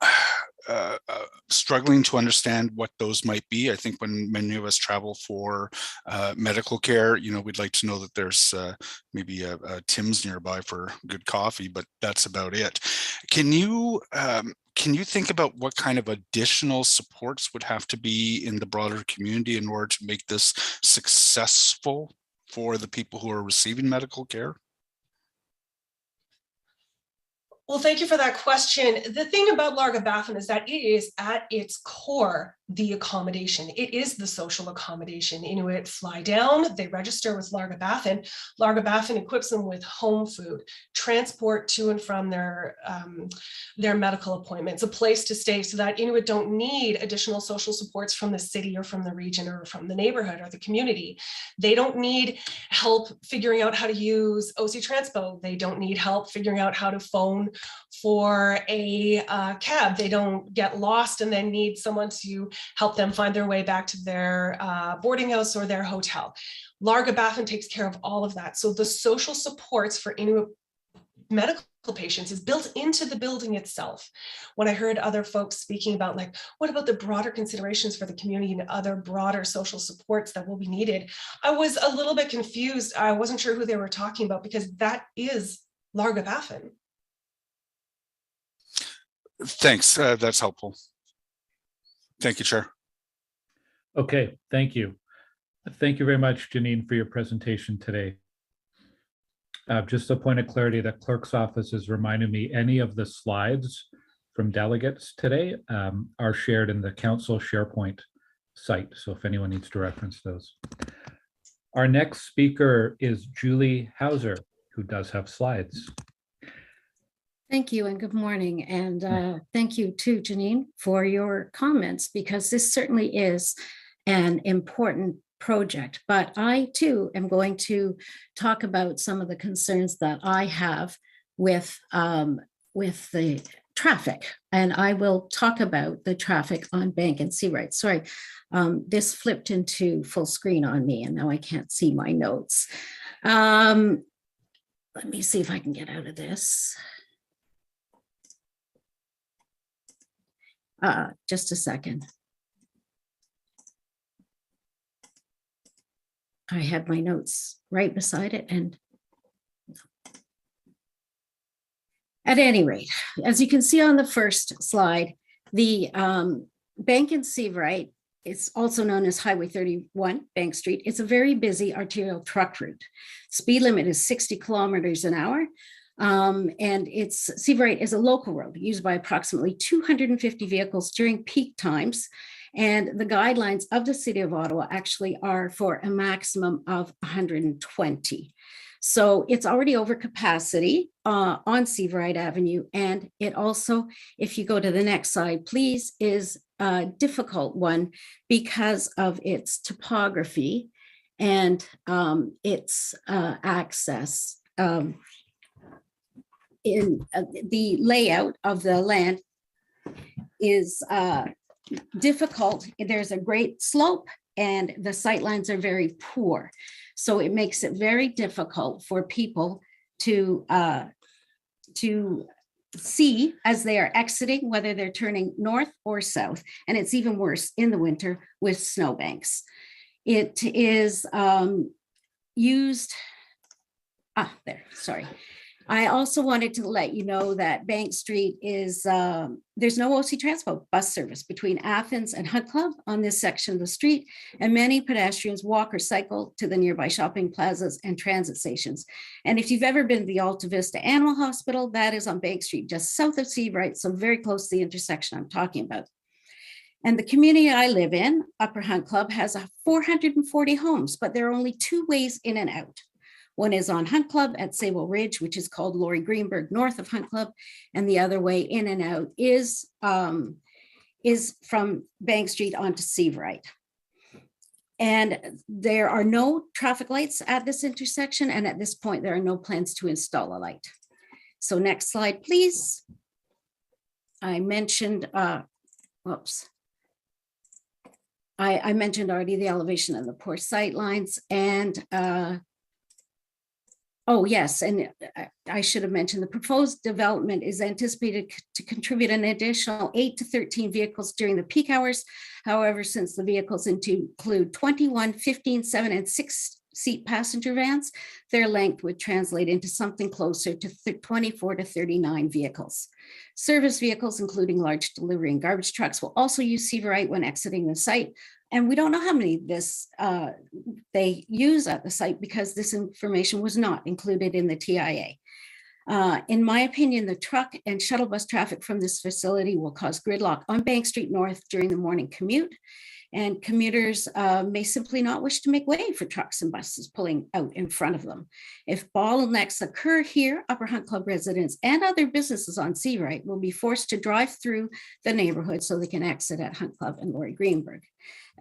struggling to understand what those might be. I think when many of us travel for medical care, we'd like to know that there's maybe a Tim's nearby for good coffee, but that's about it. Can you think about what kind of additional supports would have to be in the broader community in order to make this successful for the people who are receiving medical care? Well, thank you for that question. The thing about Larga-Baffin is that it is at its core the accommodation. It is the social accommodation. Inuit fly down, they register with Larga-Baffin. Larga-Baffin equips them with home food, transport to and from their medical appointments, a place to stay so that Inuit don't need additional social supports from the city or from the region or from the neighborhood or the community. They don't need help figuring out how to use OC Transpo. They don't need help figuring out how to phone for a cab. They don't get lost and then need someone to help them find their way back to their boarding house or their hotel. Larga-Baffin takes care of all of that. So the social supports for Inuit medical patients is built into the building itself. When I heard other folks speaking about like, what about the broader considerations for the community and other broader social supports that will be needed? I was a little bit confused. I wasn't sure who they were talking about because that is Larga-Baffin. Thanks. That's helpful. Thank you, Chair. Okay, thank you. Thank you very much, Janine, for your presentation today. Just a point of clarity, the clerk's office has reminded me any of the slides from delegates today are shared in the council SharePoint site. So if anyone needs to reference those. Our next speaker is Julie Hauser, who does have slides. Thank you and good morning. And thank you to Janine for your comments, because this certainly is an important project. But I too am going to talk about some of the concerns that I have with the traffic. And I will talk about the traffic on Bank and Seawright. Sorry, this flipped into full screen on me and now I can't see my notes. Let me see if I can get out of this. Just a second. I had my notes right beside it, and at any rate, as you can see on the first slide, the Bank and Seawright is also known as Highway 31, Bank Street. It's a very busy arterial truck route. Speed limit is 60 kilometers an hour. And Seawright is a local road used by approximately 250 vehicles during peak times. And the guidelines of the City of Ottawa actually are for a maximum of 120. So it's already over capacity on Seawright Avenue. And it also, if you go to the next slide, please, is a difficult one because of its topography and its access. In the layout of the land is difficult. There's a great slope and the sightlines are very poor. So it makes it very difficult for people to see as they are exiting, whether they're turning north or south. And it's even worse in the winter with snowbanks. It is used, sorry. I also wanted to let you know that Bank Street is, there's no OC Transpo bus service between Athens and Hunt Club on this section of the street, and many pedestrians walk or cycle to the nearby shopping plazas and transit stations. And if you've ever been to the Alta Vista Animal Hospital, that is on Bank Street, just south of Seawright, so very close to the intersection I'm talking about. And the community I live in, Upper Hunt Club, has 440 homes, but there are only two ways in and out. One is on Hunt Club at Sable Ridge, which is called Laurie Greenberg, north of Hunt Club. And the other way in and out is from Bank Street onto Seawright. And there are no traffic lights at this intersection. And at this point, there are no plans to install a light. So next slide, please. I mentioned, whoops. I mentioned already the elevation of the poor sight lines and Oh, yes, and I should have mentioned the proposed development is anticipated to contribute an additional 8 to 13 vehicles during the peak hours. However, since the vehicles include 21, 15, 7, and 6-seat passenger vans, their length would translate into something closer to 24 to 39 vehicles. Service vehicles, including large delivery and garbage trucks, will also use Seaverite when exiting the site. And we don't know how many they use at the site because this information was not included in the TIA. In my opinion, the truck and shuttle bus traffic from this facility will cause gridlock on Bank Street North during the morning commute. And commuters may simply not wish to make way for trucks and buses pulling out in front of them. If bottlenecks occur here, Upper Hunt Club residents and other businesses on Seaverite will be forced to drive through the neighborhood so they can exit at Hunt Club and Laurie Greenberg.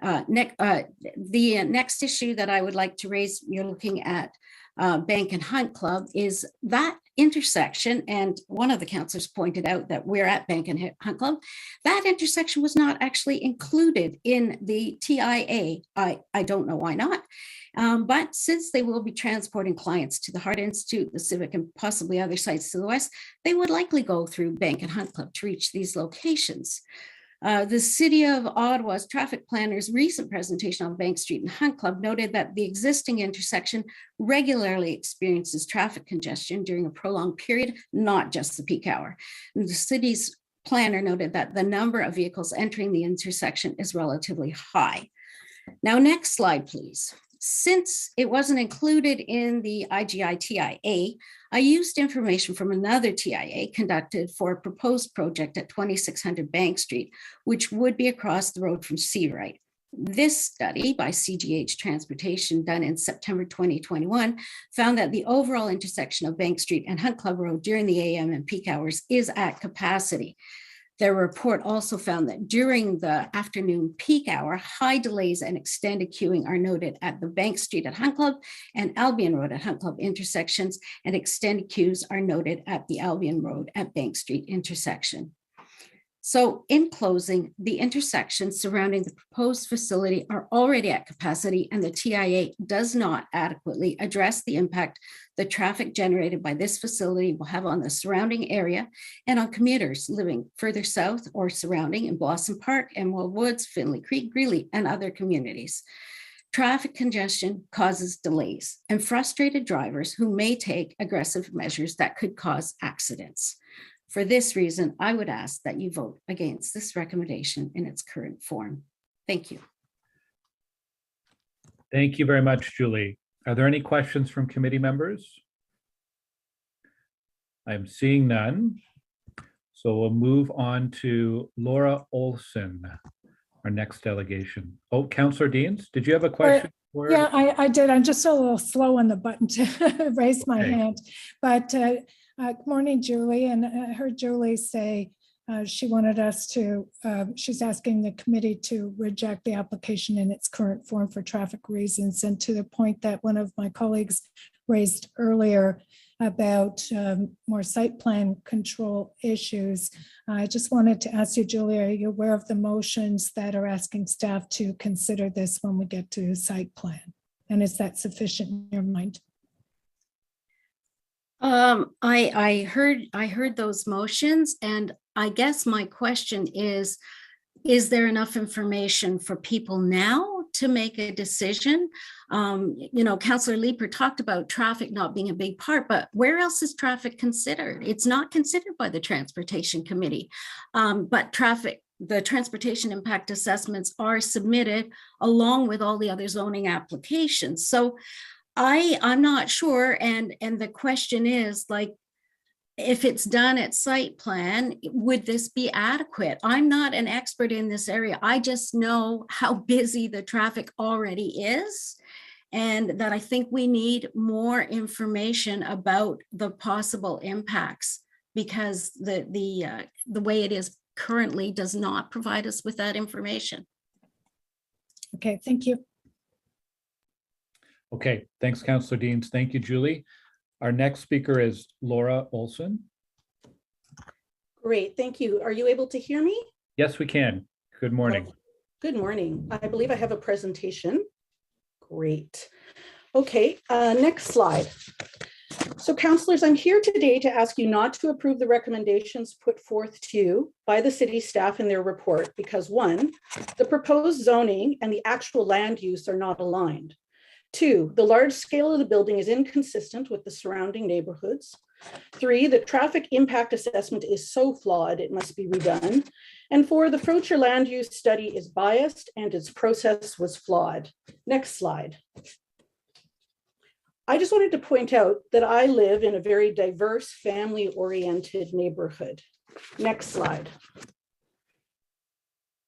The next issue that I would like to raise, you're looking at Bank and Hunt Club, is that intersection, and one of the councillors pointed out that we're at Bank and Hunt Club, that intersection was not actually included in the TIA. I don't know why not, but since they will be transporting clients to the Heart Institute, the Civic, and possibly other sites to the west, they would likely go through Bank and Hunt Club to reach these locations. The City of Ottawa's traffic planner's recent presentation on Bank Street and Hunt Club noted that the existing intersection regularly experiences traffic congestion during a prolonged period, not just the peak hour. And the city's planner noted that the number of vehicles entering the intersection is relatively high. Now, next slide, please. Since it wasn't included in the IGI TIA, I used information from another TIA conducted for a proposed project at 2600 Bank Street, which would be across the road from Seaverite. This study by CGH Transportation, done in September 2021, found that the overall intersection of Bank Street and Hunt Club Road during the AM and peak hours is at capacity. Their report also found that during the afternoon peak hour, high delays and extended queuing are noted at the Bank Street at Hunt Club and Albion Road at Hunt Club intersections, and extended queues are noted at the Albion Road at Bank Street intersection. So in closing, the intersections surrounding the proposed facility are already at capacity, and the TIA does not adequately address the impact the traffic generated by this facility will have on the surrounding area and on commuters living further south or surrounding in Blossom Park, Emerald Woods, Finley Creek, Greeley, and other communities. Traffic congestion causes delays and frustrated drivers who may take aggressive measures that could cause accidents. For this reason, I would ask that you vote against this recommendation in its current form. Thank you. Thank you very much, Julie. Are there any questions from committee members? I'm seeing none. So we'll move on to Laura Olson, our next delegation. Oh, Councillor Deans, did you have a question? Yeah, I did. I'm just a little slow on the button to raise my hand. But good morning, Julie. And I heard Julie say she wanted us to, she's asking the committee to reject the application in its current form for traffic reasons. And to the point that one of my colleagues raised earlier about more site plan control issues, I just wanted to ask you, Julie, are you aware of the motions that are asking staff to consider this when we get to site plan? And is that sufficient in your mind? I heard those motions, and I guess my question is there enough information for people now to make a decision? You know, Councillor Leeper talked about traffic not being a big part, but where else is traffic considered? It's not considered by the Transportation Committee, but the transportation impact assessments are submitted along with all the other zoning applications. So I'm not sure, and the question is, like, if it's done at site plan, would this be adequate? I'm not an expert in this area. I just know how busy the traffic already is, and that I think we need more information about the possible impacts, because the way it is currently does not provide us with that information. Okay, thank you. Okay, thanks, Councillor Deans. Thank you, Julie. Our next speaker is Laura Olson. Great, thank you. Are you able to hear me? Yes, we can. Good morning. Good morning. I believe I have a presentation. Great. Okay, next slide. So councillors, I'm here today to ask you not to approve the recommendations put forth to you by the city staff in their report because 1, the proposed zoning and the actual land use are not aligned. 2, the large scale of the building is inconsistent with the surrounding neighborhoods. 3, the traffic impact assessment is so flawed it must be redone. And 4, the future land use study is biased and its process was flawed. Next slide. I just wanted to point out that I live in a very diverse, family-oriented neighborhood. Next slide.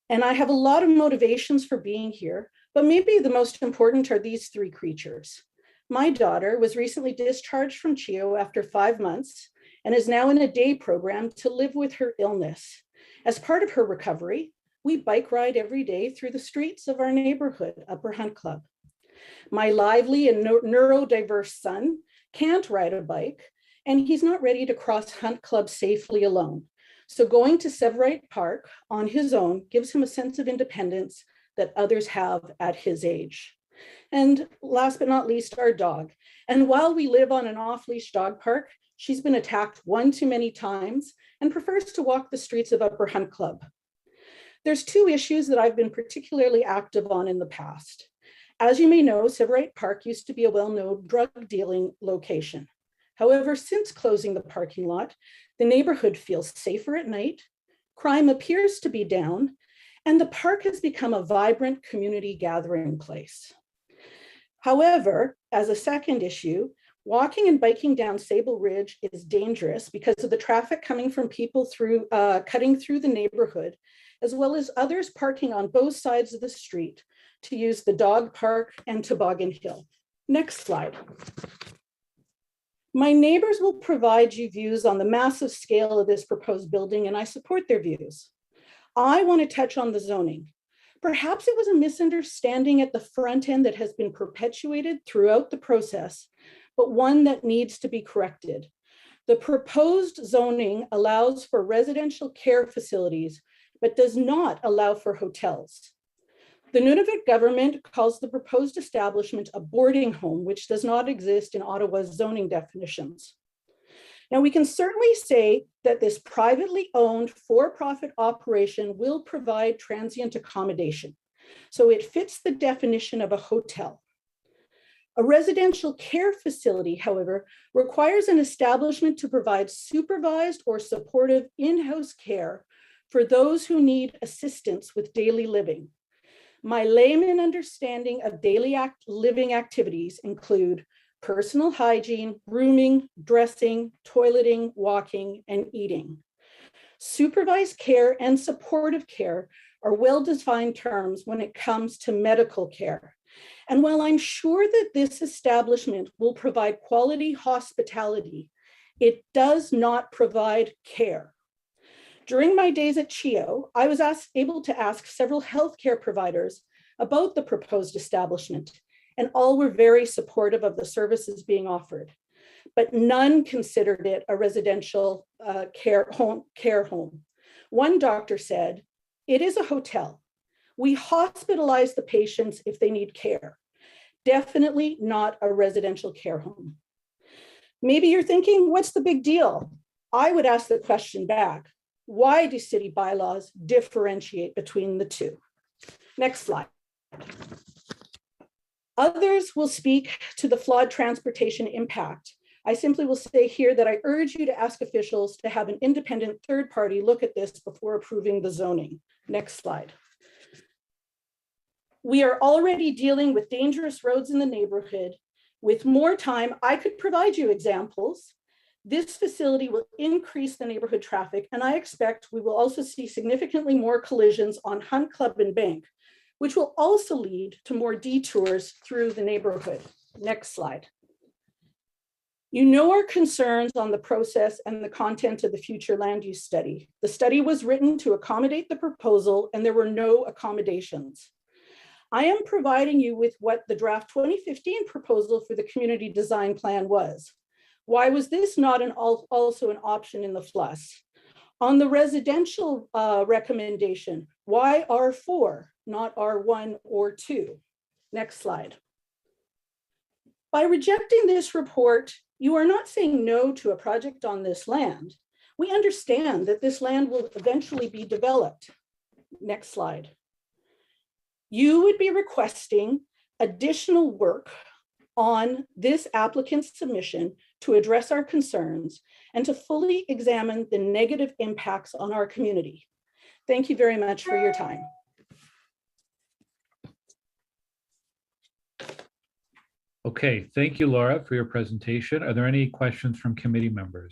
And I have a lot of motivations for being here, but maybe the most important are these 3 creatures. My daughter was recently discharged from CHIO after 5 months and is now in a day program to live with her illness. As part of her recovery, we bike ride every day through the streets of our neighborhood, Upper Hunt Club. My lively and neurodiverse son can't ride a bike, and he's not ready to cross Hunt Club safely alone. So going to Severite Park on his own gives him a sense of independence that others have at his age. And last but not least, our dog. And while we live on an off-leash dog park, she's been attacked 1 too many times and prefers to walk the streets of Upper Hunt Club. There's 2 issues that I've been particularly active on in the past. As you may know, Severite Park used to be a well-known drug dealing location. However, since closing the parking lot, the neighborhood feels safer at night, crime appears to be down, and the park has become a vibrant community gathering place. However, as a second issue, walking and biking down Sable Ridge is dangerous because of the traffic coming from people cutting through the neighborhood, as well as others parking on both sides of the street to use the dog park and Toboggan Hill. Next slide. My neighbors will provide you views on the massive scale of this proposed building, and I support their views. I want to touch on the zoning. Perhaps it was a misunderstanding at the front end that has been perpetuated throughout the process, but one that needs to be corrected. The proposed zoning allows for residential care facilities, but does not allow for hotels. The Nunavut government calls the proposed establishment a boarding home, which does not exist in Ottawa's zoning definitions. Now, we can certainly say that this privately owned for-profit operation will provide transient accommodation. So it fits the definition of a hotel. A residential care facility, however, requires an establishment to provide supervised or supportive in-house care for those who need assistance with daily living. My layman understanding of daily living activities include personal hygiene, grooming, dressing, toileting, walking, and eating. Supervised care and supportive care are well-defined terms when it comes to medical care. And while I'm sure that this establishment will provide quality hospitality, it does not provide care. During my days at CHIO, I was able to ask several healthcare providers about the proposed establishment, and all were very supportive of the services being offered, but none considered it a residential care home. One doctor said, "It is a hotel. We hospitalize the patients if they need care. Definitely not a residential care home." Maybe you're thinking, what's the big deal? I would ask the question back. Why do city bylaws differentiate between the two? Next slide. Others will speak to the flawed transportation impact. I simply will say here that I urge you to ask officials to have an independent third party look at this before approving the zoning. Next slide. We are already dealing with dangerous roads in the neighborhood. With more time, I could provide you examples. This facility will increase the neighborhood traffic, and I expect we will also see significantly more collisions on Hunt Club and Bank, which will also lead to more detours through the neighborhood. Next slide. You know our concerns on the process and the content of the future land use study. The study was written to accommodate the proposal, and there were no accommodations. I am providing you with what the draft 2015 proposal for the community design plan was. Why was this not also an option in the FLUS? On the residential recommendation, why R4, not R1 or 2? Next slide. By rejecting this report, You are not saying no to a project on this land. We understand that this land will eventually be developed. Next slide. You would be requesting additional work on this applicant's submission to address our concerns and to fully examine the negative impacts on our community. Thank you very much for your time. Okay, thank you, Laura, for your presentation. Are there any questions from committee members?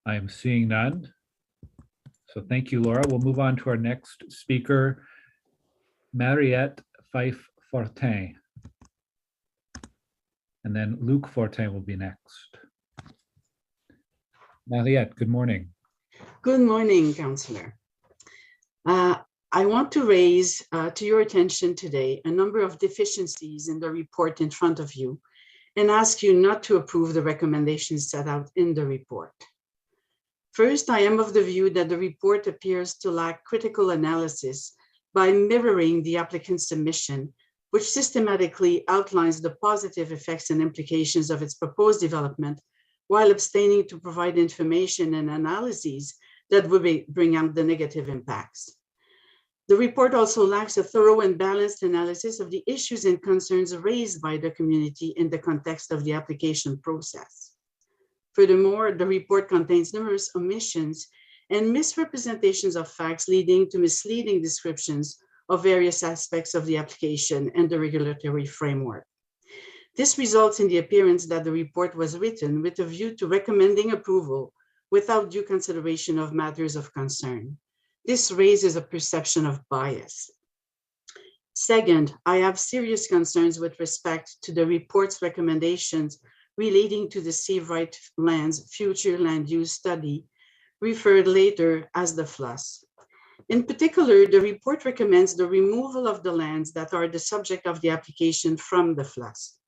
I am seeing none. So thank you, Laura. We'll move on to our next speaker, Mariette Fife-Fortin. And then Luc Fortin will be next. Mariette, good morning. Good morning, Councillor. I want to raise to your attention today a number of deficiencies in the report in front of you and ask you not to approve the recommendations set out in the report. First, I am of the view that the report appears to lack critical analysis by mirroring the applicant's submission, which systematically outlines the positive effects and implications of its proposed development, while abstaining to provide information and analyses that would bring out the negative impacts. The report also lacks a thorough and balanced analysis of the issues and concerns raised by the community in the context of the application process. Furthermore, the report contains numerous omissions and misrepresentations of facts, leading to misleading descriptions of various aspects of the application and the regulatory framework. This results in the appearance that the report was written with a view to recommending approval without due consideration of matters of concern. This raises a perception of bias. Second, I have serious concerns with respect to the report's recommendations relating to the Seawright Lands Future Land Use Study, referred later as the FLUS. In particular, the report recommends the removal of the lands that are the subject of the application from the FLUS.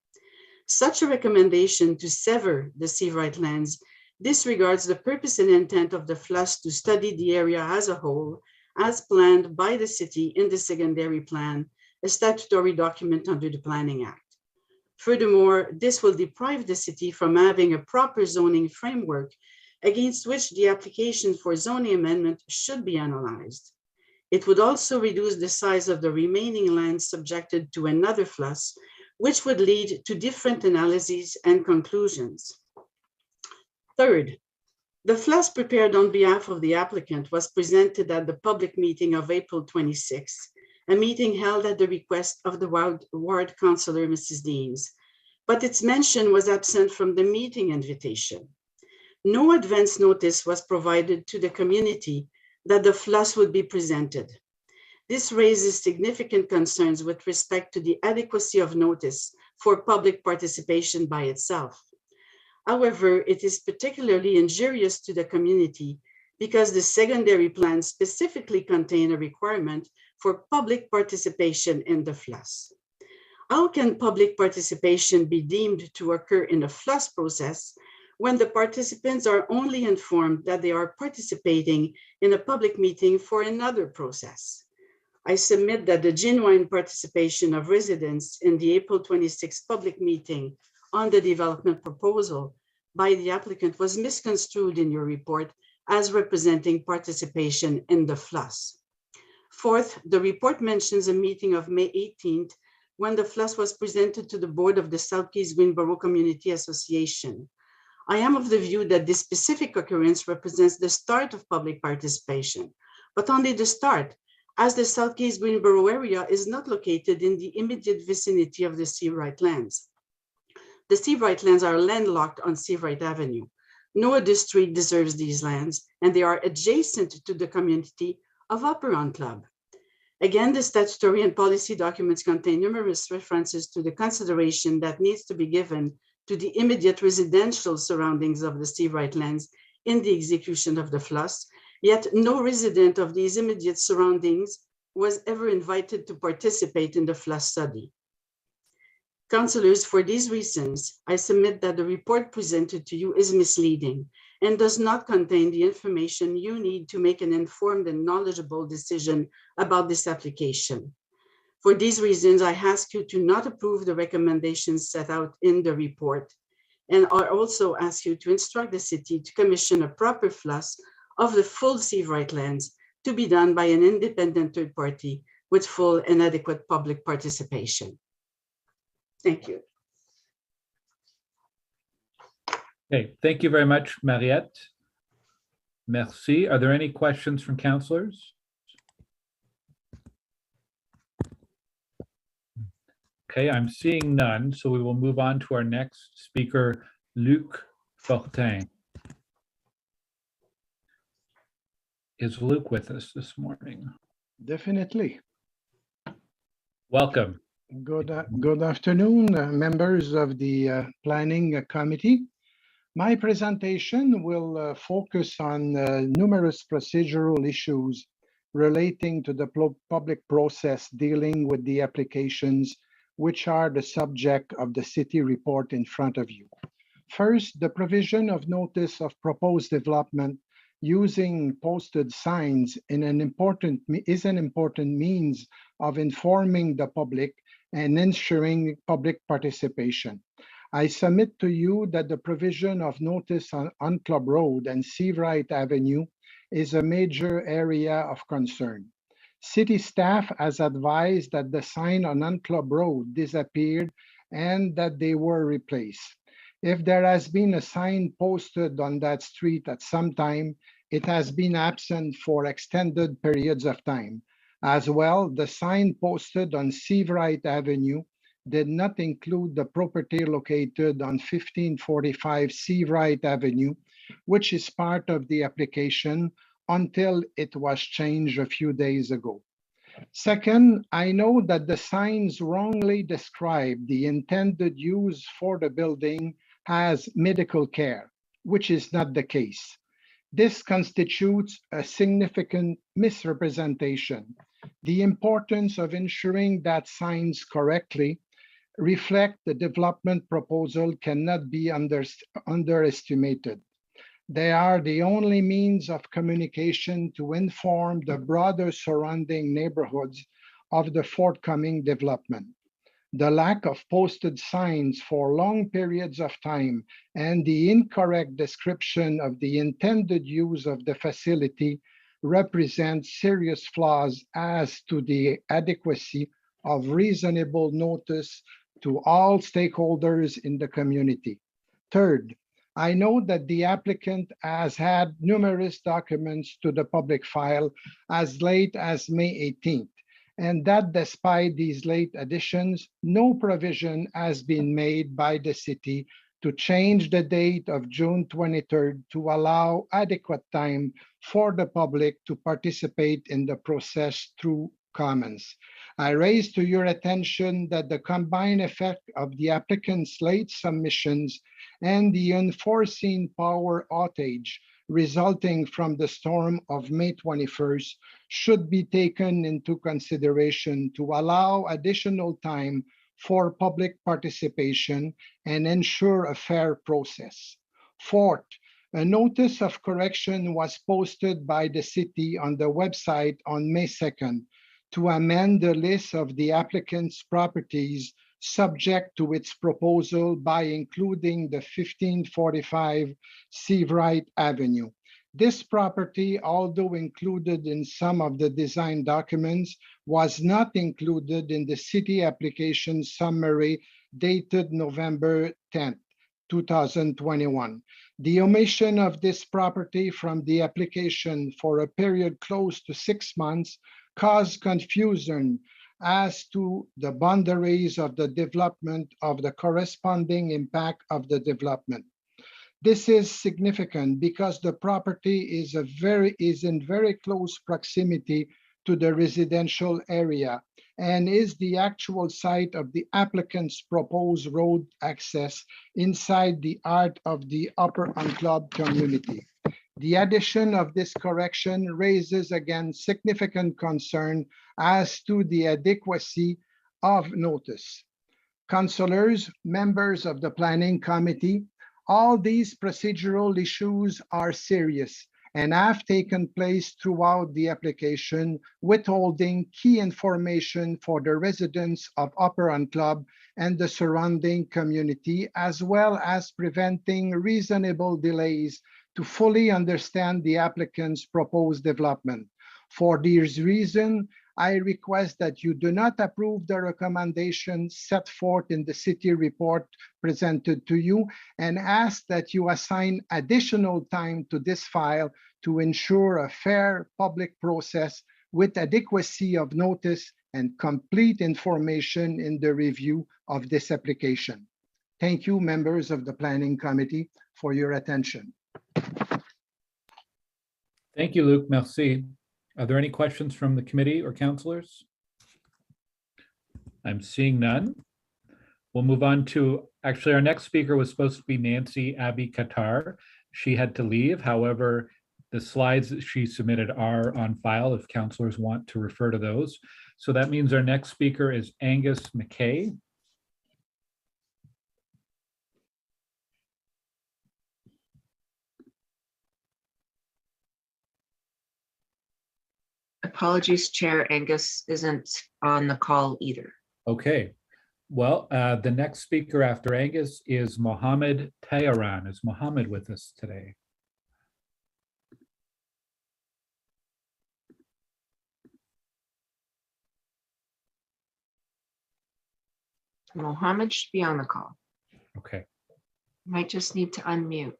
Such a recommendation to sever the Seawright lands disregards the purpose and intent of the FLUS to study the area as a whole, as planned by the city in the secondary plan, a statutory document under the Planning Act. Furthermore, this will deprive the city from having a proper zoning framework against which the application for zoning amendment should be analyzed. It would also reduce the size of the remaining lands subjected to another FLUS, which would lead to different analyses and conclusions. Third, the FLUS prepared on behalf of the applicant was presented at the public meeting of April 26, a meeting held at the request of the ward councillor, Mrs. Deans, but its mention was absent from the meeting invitation. No advance notice was provided to the community that the FLUS would be presented. This raises significant concerns with respect to the adequacy of notice for public participation by itself. However, it is particularly injurious to the community because the secondary plan specifically contains a requirement for public participation in the FLUS. How can public participation be deemed to occur in a FLUS process when the participants are only informed that they are participating in a public meeting for another process? I submit that the genuine participation of residents in the April 26 public meeting on the development proposal by the applicant was misconstrued in your report as representing participation in the FLUS. Fourth, the report mentions a meeting of May 18th when the FLUS was presented to the board of the South Keys Greenboro Community Association. I am of the view that this specific occurrence represents the start of public participation, but only the start, as the South Keys Greenboro area is not located in the immediate vicinity of the Seawright lands. The Seawright lands are landlocked on Seawright Avenue. No other street deserves these lands, and they are adjacent to the community of Operon Club. Again, the statutory and policy documents contain numerous references to the consideration that needs to be given to the immediate residential surroundings of the Seawright lands in the execution of the FLUS, yet no resident of these immediate surroundings was ever invited to participate in the FLUS study. Councillors, for these reasons, I submit that the report presented to you is misleading and does not contain the information you need to make an informed and knowledgeable decision about this application. For these reasons, I ask you to not approve the recommendations set out in the report. And I also ask you to instruct the city to commission a proper FLUS of the full Seawright lands to be done by an independent third party with full and adequate public participation. Thank you. Okay, thank you very much, Mariette. Merci. Are there any questions from councillors? Okay, I'm seeing none, so we will move on to our next speaker, Luc Fortin. Is Luc with us this morning? Definitely. Welcome. Good afternoon, members of the Planning Committee. My presentation will focus on numerous procedural issues relating to the public process dealing with the applications which are the subject of the city report in front of you. First, the provision of notice of proposed development using posted signs is an important means of informing the public and ensuring public participation. I submit to you that the provision of notice on Club Road and Seawright Avenue is a major area of concern. City staff has advised that the sign on Club Road disappeared and that they were replaced. If there has been a sign posted on that street at some time, it has been absent for extended periods of time. As well, the sign posted on Seawright Avenue did not include the property located on 1545 Seawright Avenue, which is part of the application until it was changed a few days ago. Second, I know that the signs wrongly describe the intended use for the building as medical care, which is not the case. This constitutes a significant misrepresentation. The importance of ensuring that signs correctly reflect the development proposal cannot be underestimated. They are the only means of communication to inform the broader surrounding neighborhoods of the forthcoming development. The lack of posted signs for long periods of time and the incorrect description of the intended use of the facility represent serious flaws as to the adequacy of reasonable notice to all stakeholders in the community. Third, I know that the applicant has had numerous documents to the public file as late as May 18th, and that despite these late additions, no provision has been made by the city to change the date of June 23rd to allow adequate time for the public to participate in the process through comments. I raise to your attention that the combined effect of the applicant's late submissions and the unforeseen power outage resulting from the storm of May 21st should be taken into consideration to allow additional time for public participation and ensure a fair process. Fourth, a notice of correction was posted by the city on the website on May 2nd to amend the list of the applicant's properties subject to its proposal by including the 1545 Seawright Avenue. This property, although included in some of the design documents, was not included in the city application summary dated November 10th, 2021. The omission of this property from the application for a period close to 6 months caused confusion as to the boundaries of the development of the corresponding impact of the development. This is significant because the property is in very close proximity to the residential area and is the actual site of the applicant's proposed road access inside the heart of the Upper Unclub community. The addition of this correction raises again significant concern as to the adequacy of notice. Councillors, members of the Planning Committee, all these procedural issues are serious and have taken place throughout the application, withholding key information for the residents of Upper Hunt Club and the surrounding community, as well as preventing reasonable delays to fully understand the applicant's proposed development. For this reason, I request that you do not approve the recommendations set forth in the city report presented to you, and ask that you assign additional time to this file to ensure a fair public process with adequacy of notice and complete information in the review of this application. Thank you, members of the Planning Committee, for your attention. Thank you, Luc. Merci. Are there any questions from the committee or councillors? I'm seeing none. We'll move on to, actually, our next speaker was supposed to be Nancy Abbey Qatar. She had to leave. However, the slides that she submitted are on file if councillors want to refer to those. So that means our next speaker is Angus McKay. Apologies, Chair. Angus isn't on the call either. Okay. Well, the next speaker after Angus is Mohammed Tayaran. Is Mohammed with us today? Mohammed should be on the call. Okay. Might just need to unmute.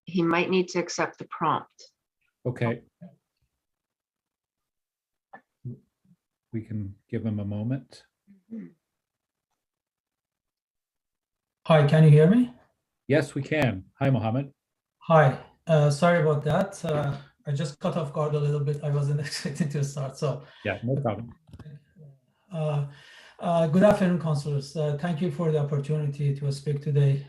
He might need to accept the prompt. Okay. We can give him a moment. Hi, can you hear me? Yes, we can. Hi, Mohammed. Hi, sorry about that. I just cut off guard a little bit. I wasn't expecting to start, so. Yeah, no problem. Good afternoon, councillors. Thank you for the opportunity to speak today.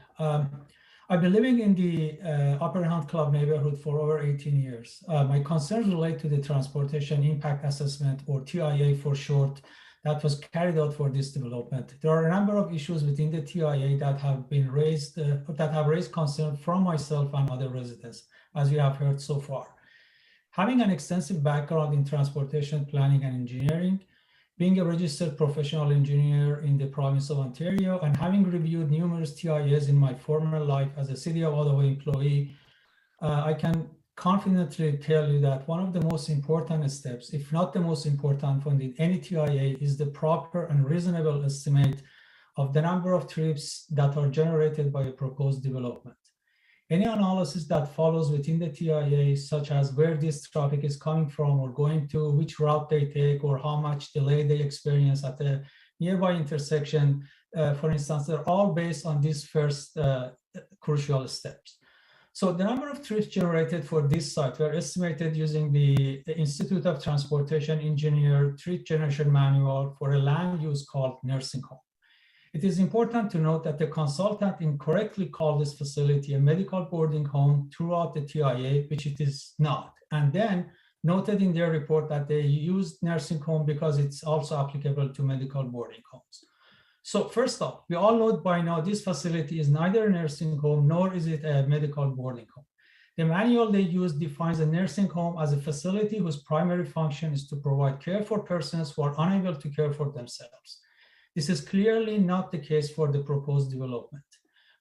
I've been living in the Upper Hunt Club neighborhood for over 18 years. My concerns relate to the Transportation Impact Assessment, or TIA for short, that was carried out for this development. There are a number of issues within the TIA that have been raised, that have raised concern from myself and other residents, as you have heard so far. Having an extensive background in transportation planning and engineering, being a registered professional engineer in the province of Ontario, and having reviewed numerous TIAs in my former life as a City of Ottawa employee, I can confidently tell you that one of the most important steps, if not the most important one in any TIA, is the proper and reasonable estimate of the number of trips that are generated by a proposed development. Any analysis that follows within the TIA, such as where this traffic is coming from or going to, which route they take, or how much delay they experience at a nearby intersection, for instance, they're all based on these first crucial steps. So the number of trips generated for this site were estimated using the Institute of Transportation Engineer Trip Generation Manual for a land use called nursing home. It is important to note that the consultant incorrectly called this facility a medical boarding home throughout the TIA, which it is not, and then noted in their report that they used nursing home because it's also applicable to medical boarding homes. So first off, we all know by now this facility is neither a nursing home nor is it a medical boarding home. The manual they use defines a nursing home as a facility whose primary function is to provide care for persons who are unable to care for themselves. This is clearly not the case for the proposed development.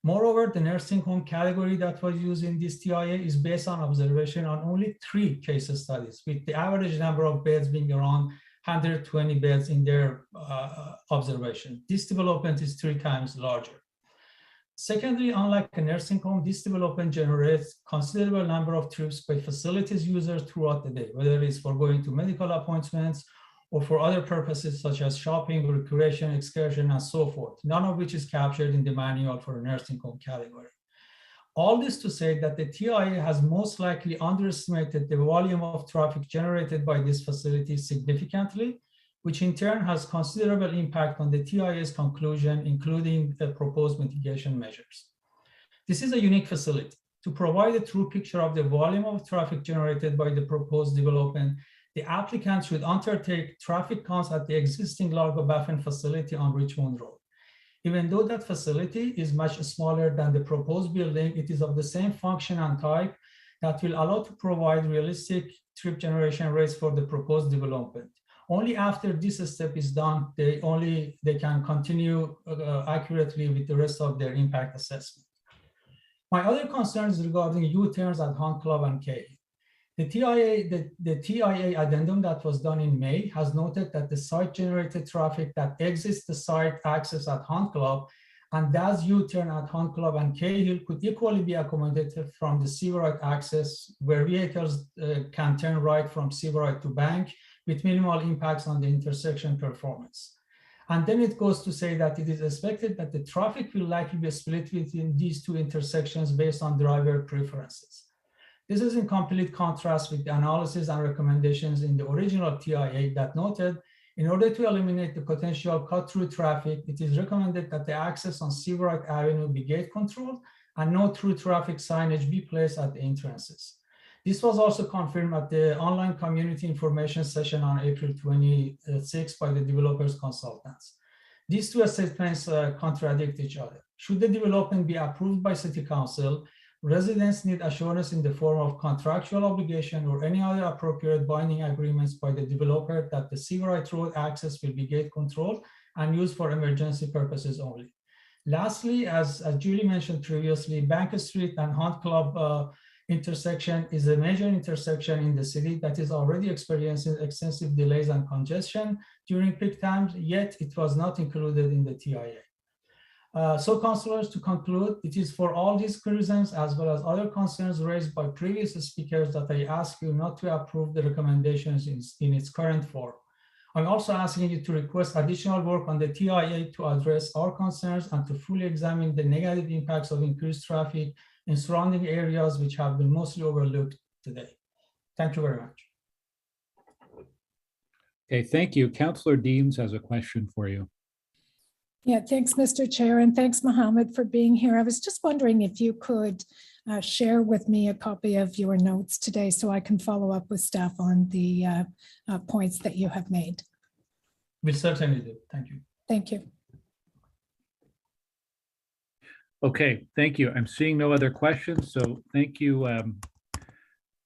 Moreover, the nursing home category that was used in this TIA is based on observation on only 3 case studies, with the average number of beds being around 120 beds in their observation. This development is 3 times larger. Secondly, unlike a nursing home, this development generates considerable number of trips by facilities users throughout the day, whether it's for going to medical appointments or for other purposes such as shopping, recreation, excursion, and so forth, none of which is captured in the manual for a nursing home category. All this to say that the TIA has most likely underestimated the volume of traffic generated by this facility significantly, which in turn has considerable impact on the TIA's conclusion, including the proposed mitigation measures. This is a unique facility. To provide a true picture of the volume of traffic generated by the proposed development, the applicant should undertake traffic counts at the existing Largo Baffin facility on Richmond Road. Even though that facility is much smaller than the proposed building, it is of the same function and type that will allow to provide realistic trip generation rates for the proposed development. Only after this step is done, they can continue accurately with the rest of their impact assessment. My other concerns regarding U-turns at Hunt Club and K. The TIA addendum that was done in May has noted that the site-generated traffic that exits the site access at Hunt Club and does U-turn at Hunt Club and Cahill could equally be accommodated from the Seabright access, where vehicles can turn right from Seabright to Bank with minimal impacts on the intersection performance. And then it goes to say that it is expected that the traffic will likely be split within these two intersections based on driver preferences. This is in complete contrast with the analysis and recommendations in the original TIA that noted, in order to eliminate the potential cut-through traffic, it is recommended that the access on Seabright Avenue be gate controlled and no through traffic signage be placed at the entrances. This was also confirmed at the online community information session on April 26 by the developers consultants. These two statements contradict each other. Should the development be approved by City Council, residents need assurance in the form of contractual obligation or any other appropriate binding agreements by the developer that the Seabright Road access will be gate controlled and used for emergency purposes only. Lastly, as Julie mentioned previously, Bank Street and Hunt Club intersection is a major intersection in the city that is already experiencing extensive delays and congestion during peak times, yet it was not included in the TIA. So councilors, to conclude, it is for all these reasons as well as other concerns raised by previous speakers that I ask you not to approve the recommendations in its current form. I'm also asking you to request additional work on the TIA to address our concerns and to fully examine the negative impacts of increased traffic in surrounding areas which have been mostly overlooked today. Thank you very much. Okay, thank you. Councillor Deans has a question for you. Yeah, thanks, Mr. Chair, and thanks, Mohammed, for being here. I was just wondering if you could share with me a copy of your notes today so I can follow up with staff on the points that you have made. We'll certainly do. Thank you. Thank you. Okay, thank you. I'm seeing no other questions, so thank you.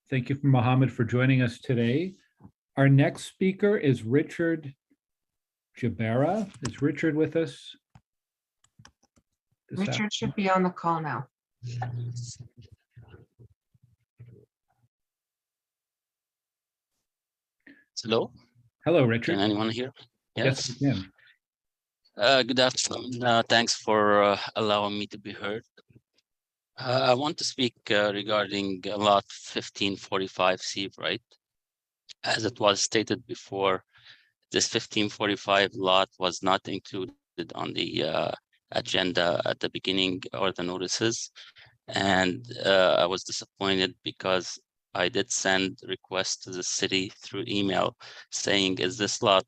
Thank you, Mohammed, for joining us today. Our next speaker is Richard Jabara. Is Richard with us? Richard should be on the call now. Hello. Hello, Richard. Can anyone hear? Yes, we can. Good afternoon. Thanks for allowing me to be heard. I want to speak regarding lot 1545 Seabright. As it was stated before, this 1545 lot was not included on the agenda at the beginning or the notices. And I was disappointed because I did send requests to the city through email saying, is this lot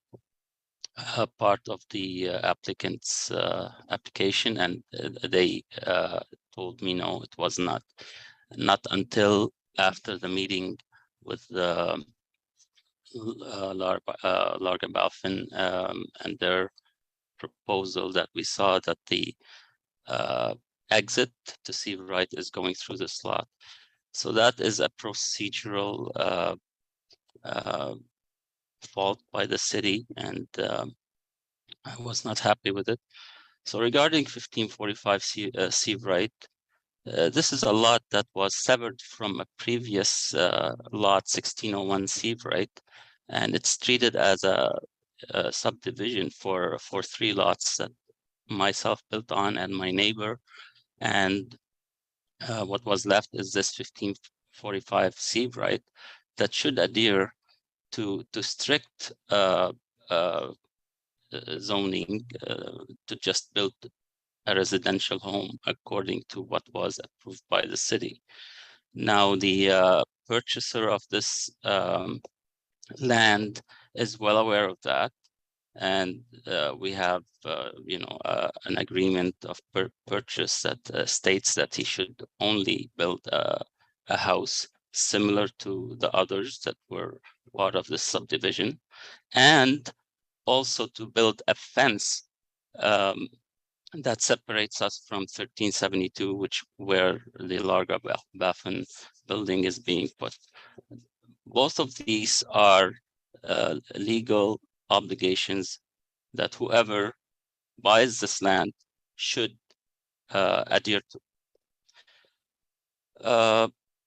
part of the applicant's application? And they told me no, it was not. Not until after the meeting with the Largo Baffin and their proposal that we saw that the exit to Seabright is going through this lot. So that is a procedural fault by the city, and I was not happy with it. So regarding 1545 Seabright, this is a lot that was severed from a previous lot 1601 Seabright, and it's treated as a subdivision for 3 lots that myself built on and my neighbor. And what was left is this 1545 Seabright that should adhere to strict zoning to just build a residential home according to what was approved by the city. Now the purchaser of this land is well aware of that, and we have an agreement of purchase that states that he should only build a house similar to the others that were part of this subdivision, and also to build a fence that separates us from 1372, where the Larga Baffin building is being put. Both of these are legal obligations that whoever buys this land should adhere to.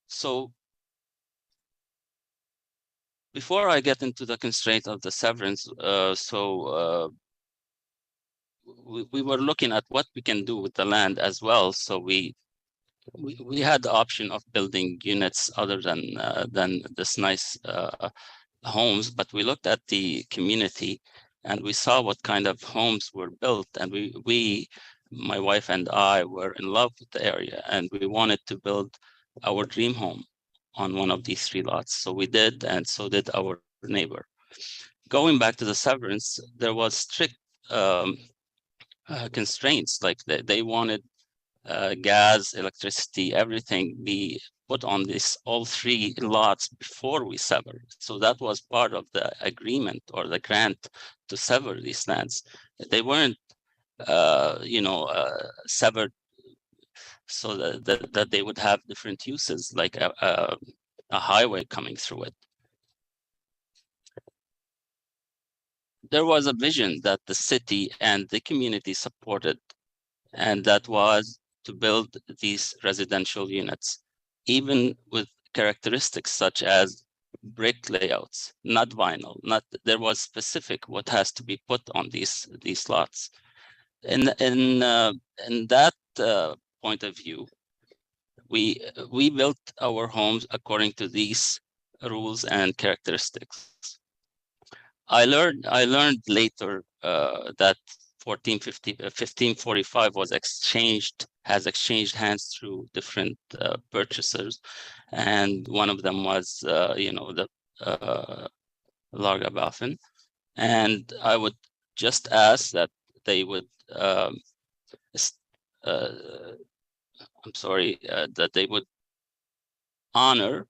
So before I get into the constraint of the severance, we were looking at what we can do with the land as well. So we had the option of building units other than this nice homes, but we looked at the community and we saw what kind of homes were built, and my wife and I were in love with the area, and we wanted to build our dream home on one of these 3 lots. So we did, and so did our neighbor. Going back to the severance, there was strict constraints, like they wanted gas, electricity, everything be put on all 3 lots before we sever. So that was part of the agreement or the grant to sever these lands. They weren't, severed so that they would have different uses, like a highway coming through it. There was a vision that the city and the community supported, and that was to build these residential units, even with characteristics such as brick layouts, not vinyl. There was specific what has to be put on these lots. In that point of view, we built our homes according to these rules and characteristics. I learned later that 1545 has exchanged hands through different purchasers, and one of them was the Larga Baffin. And I would just ask that they would that they would honor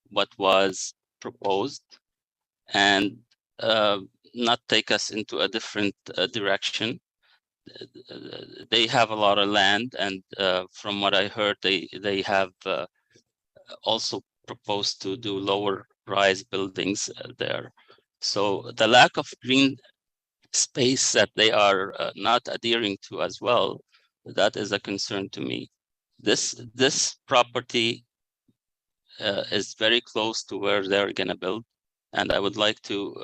what was proposed and not take us into a different direction. They have a lot of land, and from what I heard, they have also proposed to do lower rise buildings there. So the lack of green space that they are not adhering to as well, that is a concern to me. This property is very close to where they're going to build, and I would like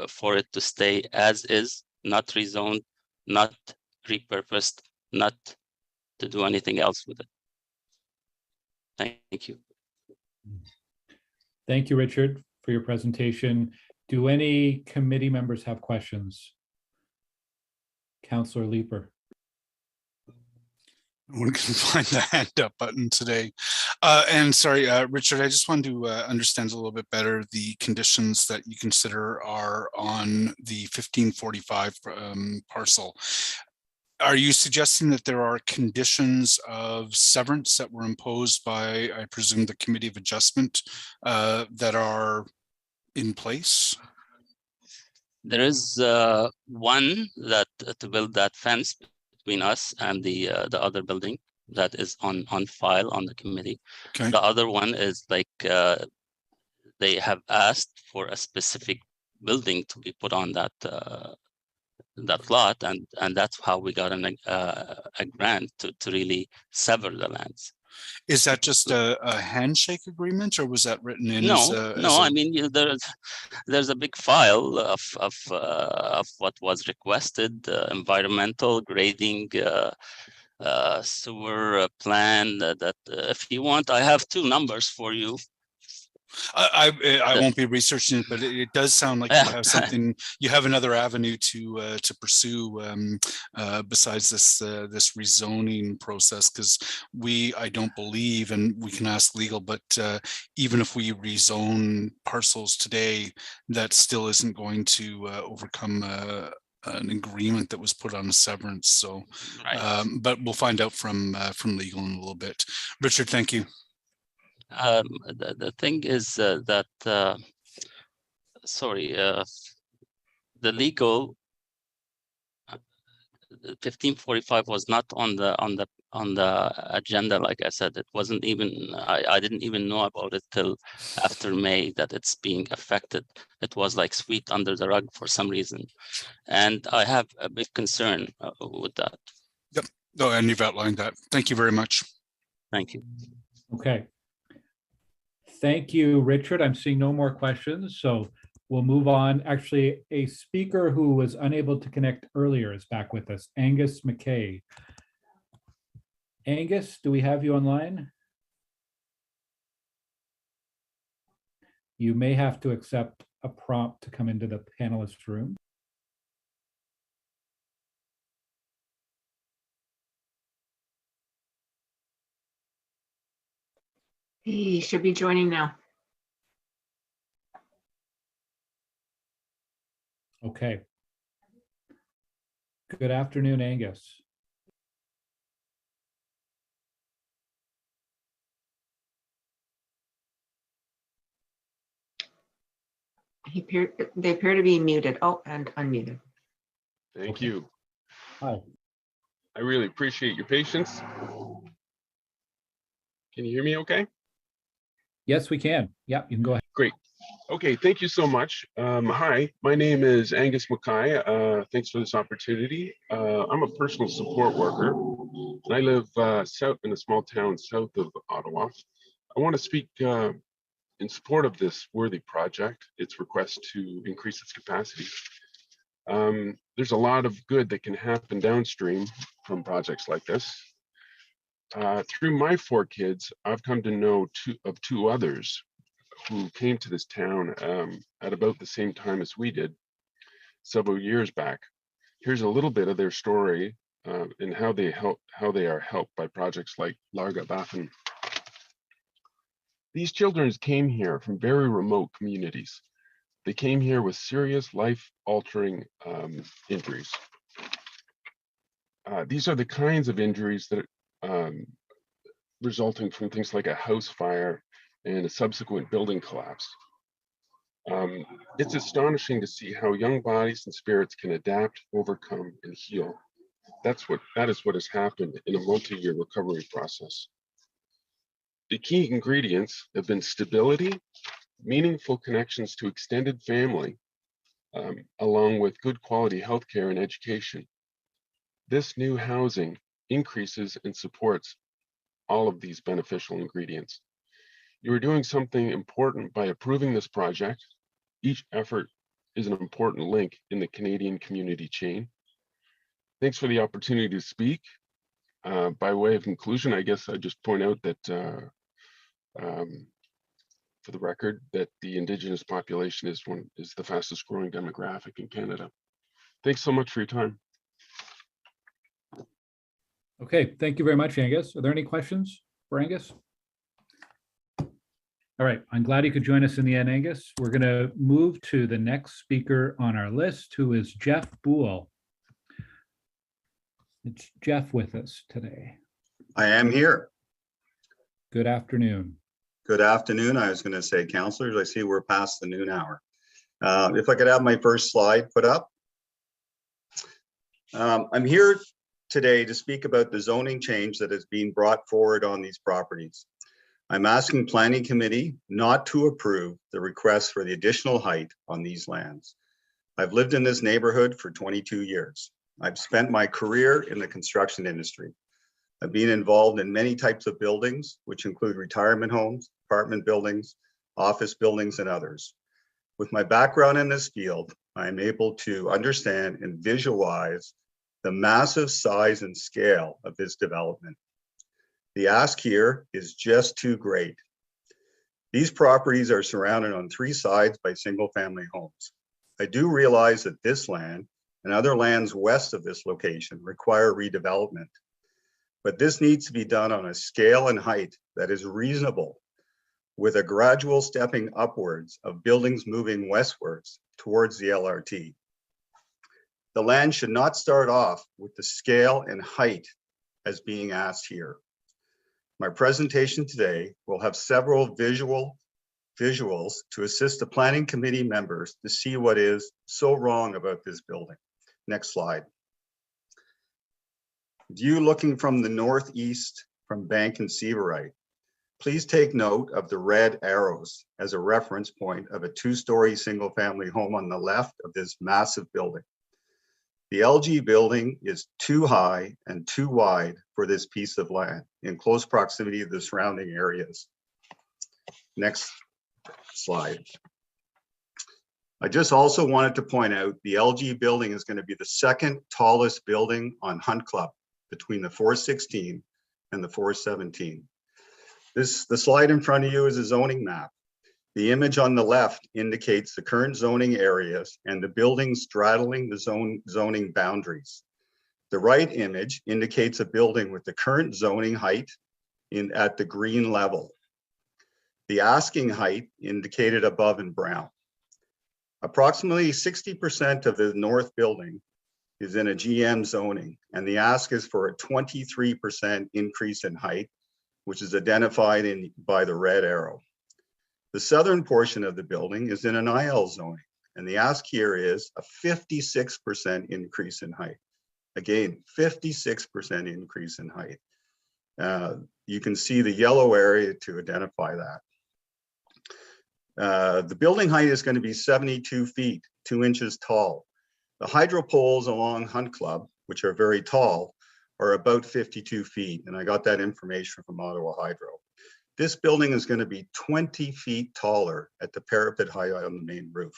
for it to stay as is, not rezoned, not repurposed, not to do anything else with it. Thank you. Thank you, Richard, for your presentation. Do any committee members have questions? Councillor Leeper. We can find the hand up button today. And sorry, Richard, I just wanted to understand a little bit better the conditions that you consider are on the 1545 parcel. Are you suggesting that there are conditions of severance that were imposed by, I presume, the Committee of Adjustment that are in place? There is one that to build that fence between us and the other building that is on file on the committee. Okay. The other one is like they have asked for a specific building to be put on that lot, and that's how we got a grant to really sever the lands. Is that just a handshake agreement, or was that written in? No, I mean, there's a big file of what was requested: environmental, grading, sewer plan. That if you want, I have 2 numbers for you. I won't be researching it, but it does sound like you have something. You have another avenue to pursue besides this rezoning process, because I don't believe, and we can ask legal, but even if we rezone parcels today, that still isn't going to overcome an agreement that was put on a severance. So, right. But we'll find out from legal in a little bit. Richard, thank you. The thing is that sorry, the legal 1545 was not on the agenda. Like I said, it wasn't even, I didn't even know about it till after May that it's being affected. It was like swept under the rug for some reason. And I have a big concern with that. Yep. Oh, and you've outlined that. Thank you very much. Thank you. Okay. Thank you, Richard. I'm seeing no more questions, so we'll move on. Actually, a speaker who was unable to connect earlier is back with us, Angus McKay. Angus, do we have you online? You may have to accept a prompt to come into the panelist room. He should be joining now. Okay. Good afternoon, Angus. They appear to be muted. Oh, and unmuted. Thank you. Hi. I really appreciate your patience. Can you hear me okay? Yes, we can. Yeah, you can go ahead. Great. Okay, thank you so much. Hi, my name is Angus McKay. Thanks for this opportunity. I'm a personal support worker, and I live south in a small town south of Ottawa. I want to speak in support of this worthy project, its request to increase its capacity. There's a lot of good that can happen downstream from projects like this. Through my 4 kids, I've come to know two others who came to this town at about the same time as we did several years back. Here's a little bit of their story and how they are helped by projects like Larga Baffin. These children came here from very remote communities. They came here with serious life-altering injuries. These are the kinds of injuries that resulting from things like a house fire and a subsequent building collapse. It's astonishing to see how young bodies and spirits can adapt, overcome, and heal. That is what has happened in a multi-year recovery process. The key ingredients have been stability, meaningful connections to extended family, along with good quality healthcare and education. This new housing increases and supports all of these beneficial ingredients. You are doing something important by approving this project. Each effort is an important link in the Canadian community chain. Thanks for the opportunity to speak. By way of conclusion, I guess I just point out that for the record, that the Indigenous population is the fastest growing demographic in Canada. Thanks so much for your time. Okay, thank you very much, Angus. Are there any questions for Angus? All right, I'm glad you could join us in the end, Angus. We're going to move to the next speaker on our list, who is Jeff Boole. It's Jeff with us today. I am here. Good afternoon. Good afternoon. I was going to say, councilors, I see we're past the noon hour. If I could have my first slide put up. I'm here today to speak about the zoning change that is being brought forward on these properties. I'm asking Planning Committee not to approve the request for the additional height on these lands. I've lived in this neighborhood for 22 years. I've spent my career in the construction industry. I've been involved in many types of buildings, which include retirement homes, apartment buildings, office buildings, and others. With my background in this field, I am able to understand and visualize the massive size and scale of this development. The ask here is just too great. These properties are surrounded on 3 sides by single-family homes. I do realize that this land and other lands west of this location require redevelopment, but this needs to be done on a scale and height that is reasonable, with a gradual stepping upwards of buildings moving westwards towards the LRT. The land should not start off with the scale and height as being asked here. My presentation today will have several visual visuals to assist the planning committee members to see what is so wrong about this building. Next slide. View looking from the northeast from Bank and Seaverite. Please take note of the red arrows as a reference point of a 2-story single-family home on the left of this massive building. The LG building is too high and too wide for this piece of land in close proximity to the surrounding areas. Next slide. I just also wanted to point out the LG building is going to be the second tallest building on Hunt Club between the 416 and the 417. The slide in front of you is a zoning map. The image on the left indicates the current zoning areas and the buildings straddling the zoning boundaries. The right image indicates a building with the current zoning height at the green level. The asking height indicated above in brown. Approximately 60% of the north building is in a GM zoning, and the ask is for a 23% increase in height, which is identified by the red arrow. The southern portion of the building is in an IL zoning, and the ask here is a 56% increase in height. Again, 56% increase in height. You can see the yellow area to identify that. The building height is going to be 72 feet, 2 inches tall. The hydro poles along Hunt Club, which are very tall, are about 52 feet, and I got that information from Ottawa Hydro. This building is going to be 20 feet taller at the parapet height on the main roof.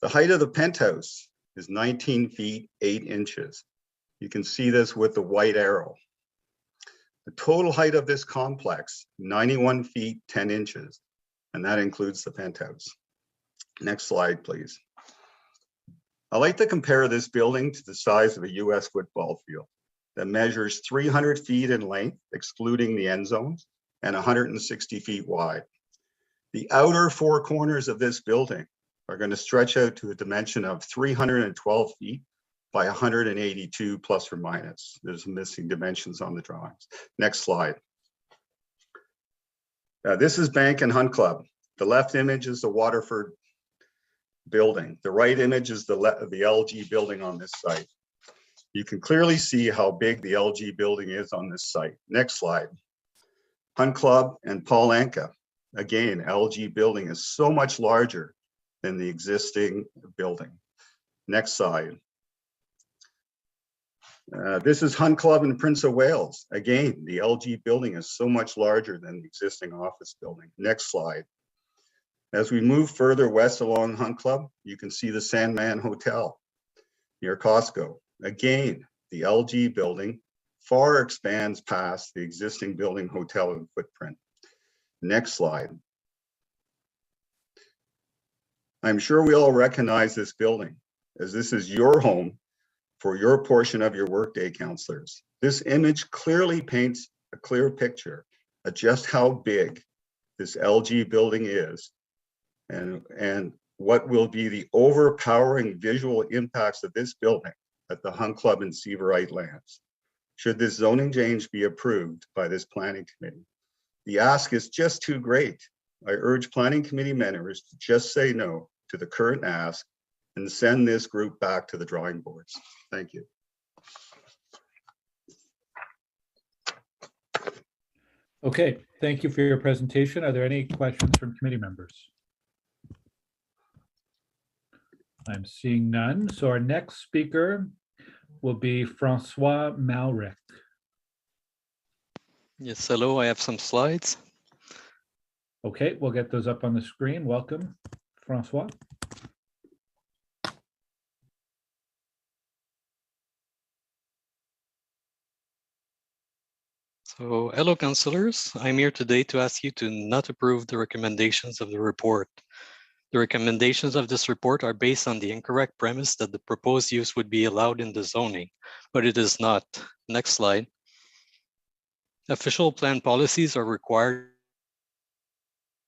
The height of the penthouse is 19 feet, 8 inches. You can see this with the white arrow. The total height of this complex, 91 feet, 10 inches, and that includes the penthouse. Next slide, please. I like to compare this building to the size of a US football field that measures 300 feet in length, excluding the end zones, and 160 feet wide. The outer 4 corners of this building are going to stretch out to a dimension of 312 feet by 182 plus or minus. There's missing dimensions on the drawings. Next slide. This is Bank and Hunt Club. The left image is the Waterford building. The right image is the LG building on this site. You can clearly see how big the LG building is on this site. Next slide. Hunt Club and Paul Anka. Again, LG building is so much larger than the existing building. Next slide. This is Hunt Club in Prince of Wales. Again, the LG building is so much larger than the existing office building. Next slide. As we move further west along Hunt Club, you can see the Sandman Hotel near Costco. Again, the LG building far expands past the existing building hotel and footprint. Next slide. I'm sure we all recognize this building, as this is your home for your portion of your workday, councillors. This image clearly paints a clear picture of just how big this LG building is and what will be the overpowering visual impacts of this building at the Hunt Club and Seaverite lands, should this zoning change be approved by this planning committee. The ask is just too great. I urge planning committee members to just say no to the current ask and send this group back to the drawing boards. Thank you. Okay, thank you for your presentation. Are there any questions from committee members? I'm seeing none. So our next speaker will be Francois Malrec. Yes, hello, I have some slides. Okay, we'll get those up on the screen. Welcome, Francois. So, hello, councillors. I'm here today to ask you to not approve the recommendations of the report. The recommendations of this report are based on the incorrect premise that the proposed use would be allowed in the zoning, but it is not. Next slide. Official plan policies are required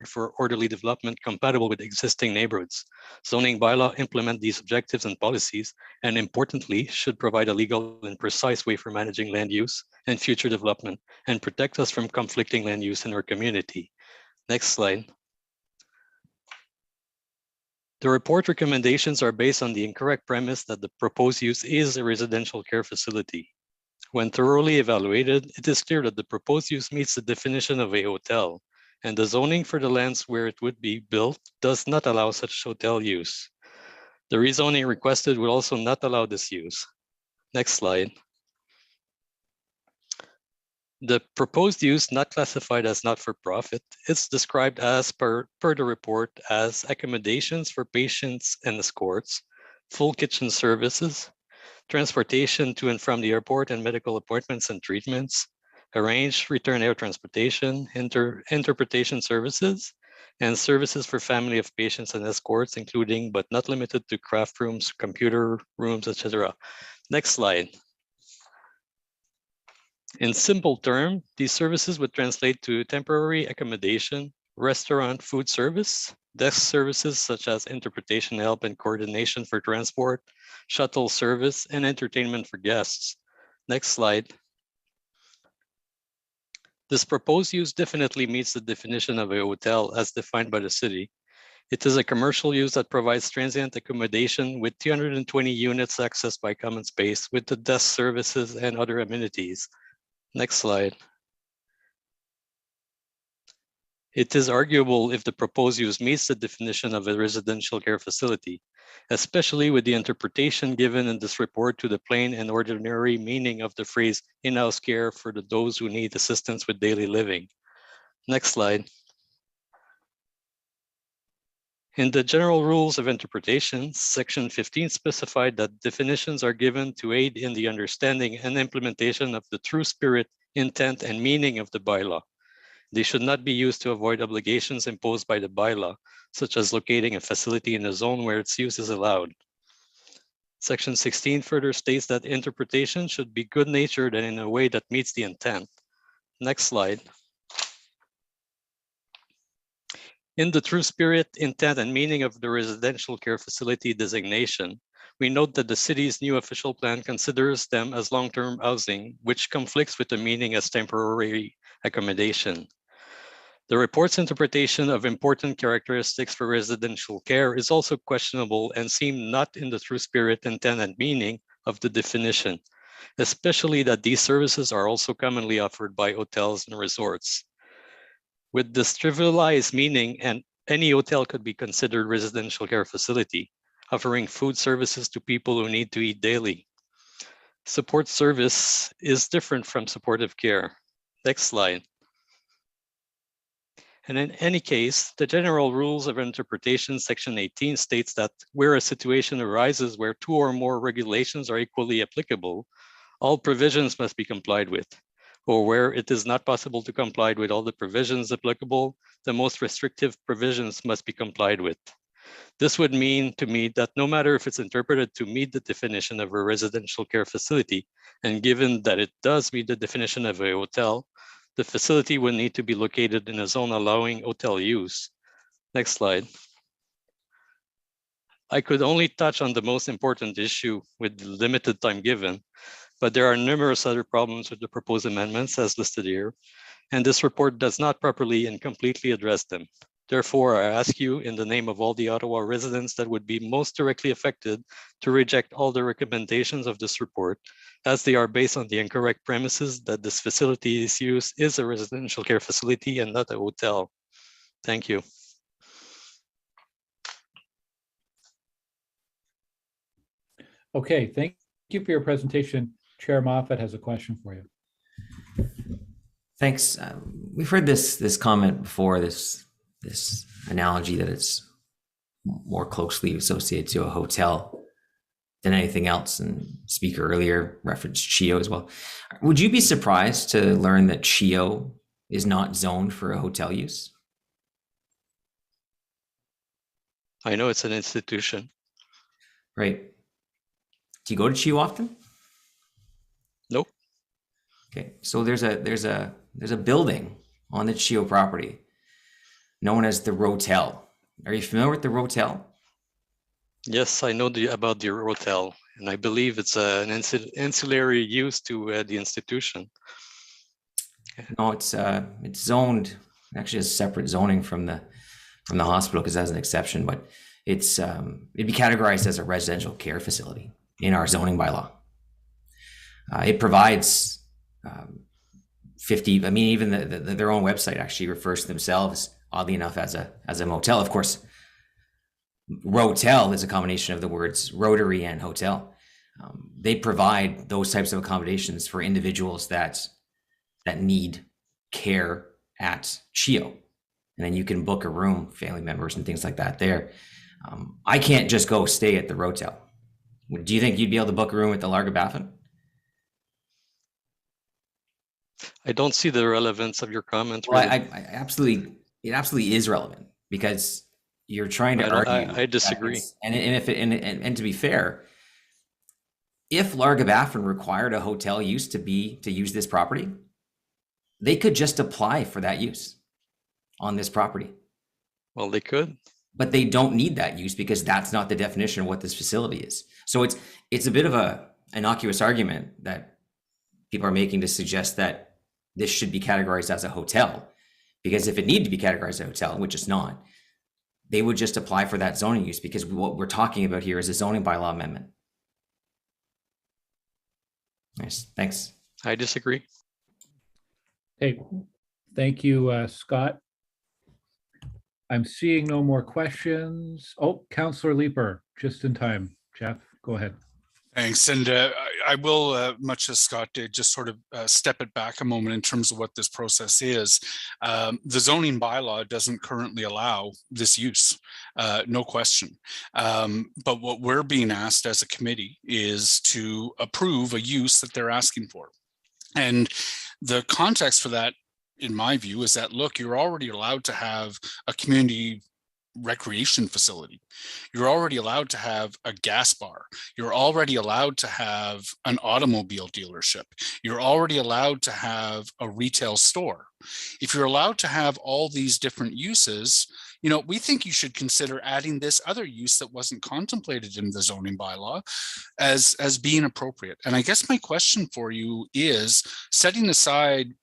for orderly development compatible with existing neighborhoods. Zoning bylaw implement these objectives and policies, and importantly, should provide a legal and precise way for managing land use and future development, and protect us from conflicting land use in our community. Next slide. The report recommendations are based on the incorrect premise that the proposed use is a residential care facility. When thoroughly evaluated, it is clear that the proposed use meets the definition of a hotel, and the zoning for the lands where it would be built does not allow such hotel use. The rezoning requested will also not allow this use. Next slide. The proposed use, not classified as not-for-profit, is described as per the report as accommodations for patients and escorts, full kitchen services, transportation to and from the airport and medical appointments and treatments, arranged return air transportation, interpretation services, and services for family of patients and escorts, including but not limited to craft rooms, computer rooms, etc. Next slide. In simple terms, these services would translate to temporary accommodation, restaurant food service, desk services such as interpretation help and coordination for transport, shuttle service, and entertainment for guests. Next slide. This proposed use definitely meets the definition of a hotel as defined by the city. It is a commercial use that provides transient accommodation with 220 units accessed by common space with the desk services and other amenities. Next slide. It is arguable if the proposed use meets the definition of a residential care facility, especially with the interpretation given in this report to the plain and ordinary meaning of the phrase in-house care for those who need assistance with daily living. Next slide. In the general rules of interpretation, section 15 specified that definitions are given to aid in the understanding and implementation of the true spirit, intent, and meaning of the bylaw. They should not be used to avoid obligations imposed by the bylaw, such as locating a facility in a zone where its use is allowed. Section 16 further states that interpretation should be good-natured and in a way that meets the intent. Next slide. In the true spirit, intent, and meaning of the residential care facility designation, we note that the city's new official plan considers them as long-term housing, which conflicts with the meaning as temporary accommodation. The report's interpretation of important characteristics for residential care is also questionable and seem not in the true spirit, intent, and meaning of the definition, especially that these services are also commonly offered by hotels and resorts. With this trivialized meaning, and any hotel could be considered residential care facility, offering food services to people who need to eat daily. Support service is different from supportive care. Next slide. And in any case, the general rules of interpretation, section 18 states that where a situation arises where two or more regulations are equally applicable, all provisions must be complied with. Or where it is not possible to comply with all the provisions applicable, the most restrictive provisions must be complied with. This would mean to me that no matter if it's interpreted to meet the definition of a residential care facility, and given that it does meet the definition of a hotel, the facility would need to be located in a zone allowing hotel use. Next slide. I could only touch on the most important issue with the limited time given, but there are numerous other problems with the proposed amendments as listed here, and this report does not properly and completely address them. Therefore, I ask you in the name of all the Ottawa residents that would be most directly affected to reject all the recommendations of this report, as they are based on the incorrect premises that this facility's use is a residential care facility and not a hotel. Thank you. Okay, thank you for your presentation. Chair Moffat has a question for you. Thanks. We've heard this comment before, this analogy that it's more closely associated to a hotel than anything else. And speaker earlier referenced CHEO as well. Would you be surprised to learn that CHEO is not zoned for a hotel use? I know it's an institution. Right. Do you go to CHEO often? Nope. Okay, so there's a building on the CHEO property known as the Rotel. Are you familiar with the Rotel? Yes, I know about the Rotel, and I believe it's an ancillary use to the institution. No, it's zoned. Actually, has separate zoning from the hospital because it has an exception, but it'd be categorized as a residential care facility in our zoning bylaw. It provides 50. I mean, even their own website actually refers to themselves, oddly enough, as a motel. Of course, rotel is a combination of the words rotary and hotel. They provide those types of accommodations for individuals that need care at CHEO. And then you can book a room, family members and things like that there. I can't just go stay at the rotel. Do you think you'd be able to book a room at the Larga Baffin? I don't see the relevance of your comment. Well, really. it absolutely is relevant, because you're trying to argue. I disagree. And to be fair, if Larga Baffin required a hotel use to use this property, they could just apply for that use on this property. Well, they could, but they don't need that use because that's not the definition of what this facility is. So it's a bit of a innocuous argument that people are making to suggest that this should be categorized as a hotel, because if it needed to be categorized as a hotel, which it's not, they would just apply for that zoning use, because what we're talking about here is a zoning bylaw amendment. Nice, thanks. I disagree. Hey, thank you, Scott. I'm seeing no more questions. Oh, Councillor Leeper, just in time. Jeff, go ahead. Thanks. And I will, much as Scott did, just sort of step it back a moment in terms of what this process is. The zoning bylaw doesn't currently allow this use, no question. But what we're being asked as a committee is to approve a use that they're asking for. And the context for that, in my view, is that, look, you're already allowed to have a community recreation facility. You're already allowed to have a gas bar. You're already allowed to have an automobile dealership. You're already allowed to have a retail store. If you're allowed to have all these different uses, you know, we think you should consider adding this other use that wasn't contemplated in the zoning bylaw as being appropriate. And I guess my question for you is, setting aside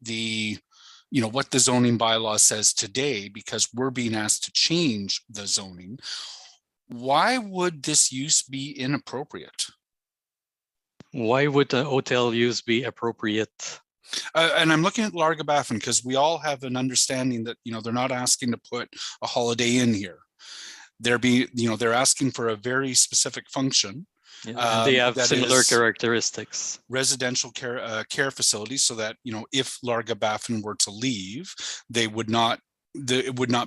what the zoning bylaw says today, because we're being asked to change the zoning, why would this use be inappropriate? Why would a hotel use be appropriate? And I'm looking at Larga Baffin because we all have an understanding that, they're not asking to put a Holiday Inn here. They're asking for a very specific function. Yeah, and they have similar characteristics. Residential care facilities, so that if Larga Baffin were to leave, it would not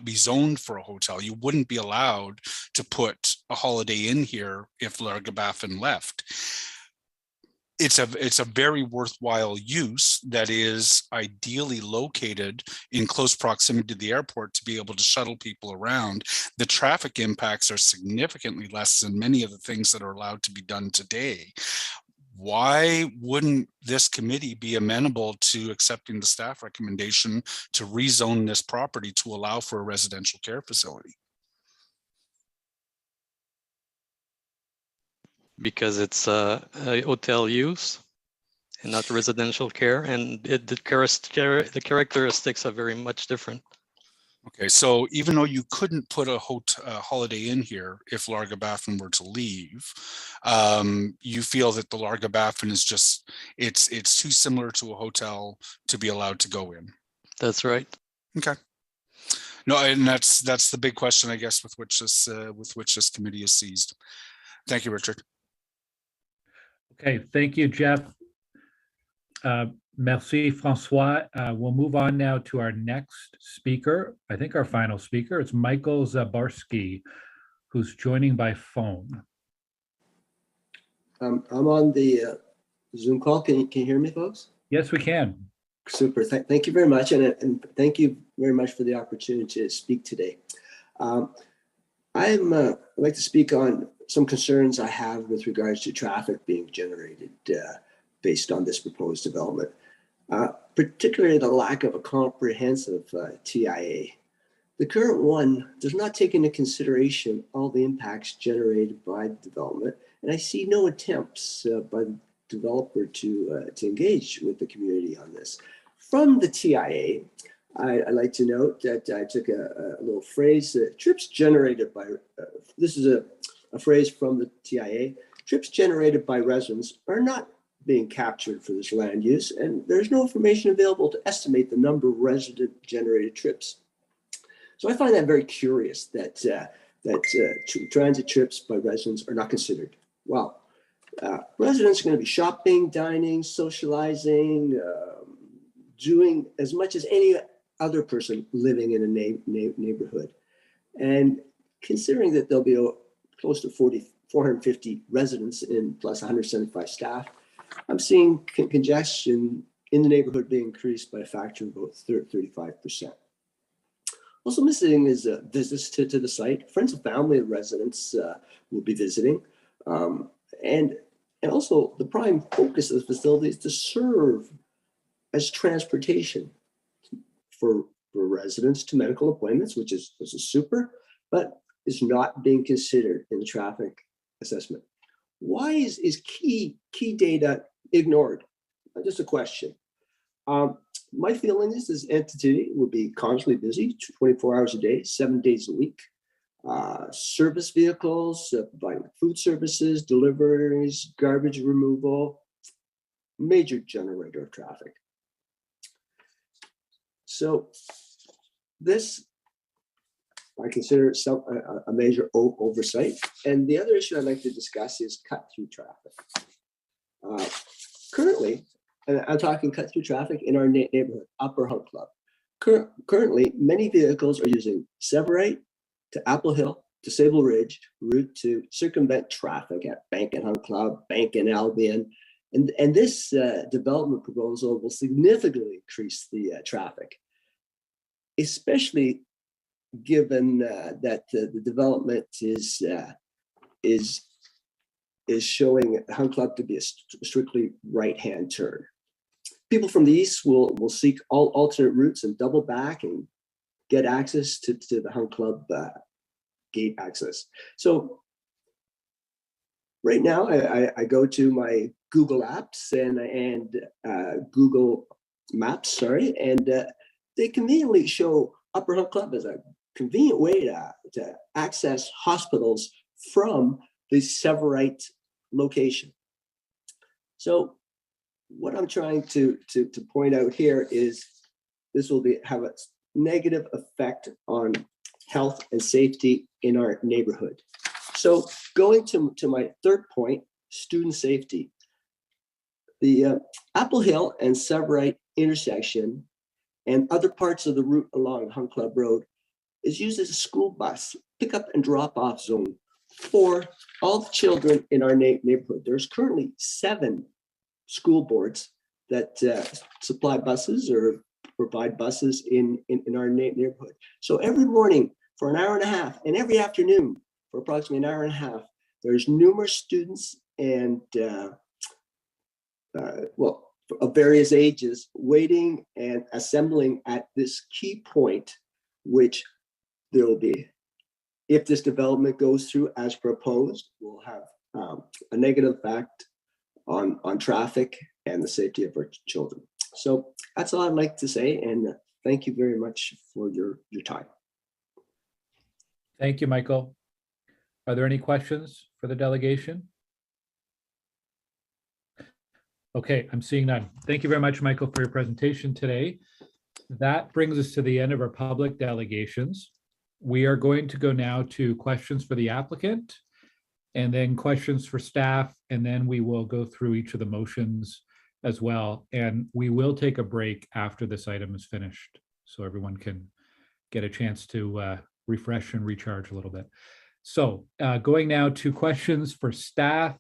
be zoned for a hotel. You wouldn't be allowed to put a Holiday Inn here if Larga Baffin left. It's a very worthwhile use that is ideally located in close proximity to the airport to be able to shuttle people around. The traffic impacts are significantly less than many of the things that are allowed to be done today. Why wouldn't this committee be amenable to accepting the staff recommendation to rezone this property to allow for a residential care facility? Because it's a hotel use and not residential care, and the characteristics are very much different. Okay, so even though you couldn't put a Holiday Inn here if Larga Baffin were to leave, you feel that the Larga Baffin is just it's too similar to a hotel to be allowed to go in. That's right. Okay. No, and that's the big question, I guess, with which this committee is seized. Thank you, Richard. Okay, thank you, Jeff. Merci, Francois. We'll move on now to our next speaker. I think our final speaker. It's Michael Zabarski, who's joining by phone. I'm on the Zoom call. Can you hear me, folks? Yes, we can. Super. Thank you very much, and thank you very much for the opportunity to speak today. I'd like to speak on some concerns I have with regards to traffic being generated based on this proposed development, particularly the lack of a comprehensive TIA. The current one does not take into consideration all the impacts generated by the development, and I see no attempts by the developer to engage with the community on this. From the TIA, I'd like to note that I took a little phrase, trips generated by, this is a phrase from the TIA, trips generated by residents are not being captured for this land use, and there's no information available to estimate the number of resident-generated trips. So I find that very curious that transit trips by residents are not considered. Well, residents are going to be shopping, dining, socializing, doing as much as any other person living in a neighborhood. And considering that there'll be close to 450 residents in plus 175 staff, I'm seeing congestion in the neighborhood being increased by a factor of about 35%. Also missing is visits to the site. Friends and family of residents will be visiting. And also the prime focus of the facility is to serve as transportation for residents to medical appointments, which is super, but is not being considered in the traffic assessment. Why is key data ignored? Just a question. My feeling is this entity will be constantly busy 24 hours a day, 7 days a week. Service vehicles, providing food services, deliveries, garbage removal, major generator of traffic. So this, I consider a major oversight. And the other issue I'd like to discuss is cut-through traffic. Currently, and I'm talking cut-through traffic in our neighborhood, Upper Hunt Club. Currently, many vehicles are using Severite to Apple Hill to Sable Ridge route to circumvent traffic at Bank and Hunt Club, Bank and Albion. And this development proposal will significantly increase the traffic, especially given that the development is showing Hunt Club to be a strictly right-hand turn. People from the east will seek all alternate routes and double back and get access to the Hunt Club gate access. So right now I go to my Google Apps and Google Maps, and they conveniently show Upper Hunt Club as a convenient way to access hospitals from the Severite location. So what I'm trying to point out here is this will have a negative effect on health and safety in our neighborhood. So going to my third point, student safety. The Apple Hill and Severite intersection and other parts of the route along Hunt Club Road is used as a school bus pickup and drop off zone for all the children in our neighborhood. There's currently 7 school boards that supply buses or provide buses in our neighborhood. So every morning for an hour and a half and every afternoon for approximately an hour and a half, there's numerous students and of various ages waiting and assembling at this key point, which there will be, if this development goes through as proposed, will have a negative effect on traffic and the safety of our children. So that's all I'd like to say, and thank you very much for your time. Thank you, Michael. Are there any questions for the delegation? Okay, I'm seeing none. Thank you very much, Michael, for your presentation today. That brings us to the end of our public delegations. We are going to go now to questions for the applicant and then questions for staff, and then we will go through each of the motions as well. And we will take a break after this item is finished, so everyone can get a chance to refresh and recharge a little bit. So going now to questions for staff,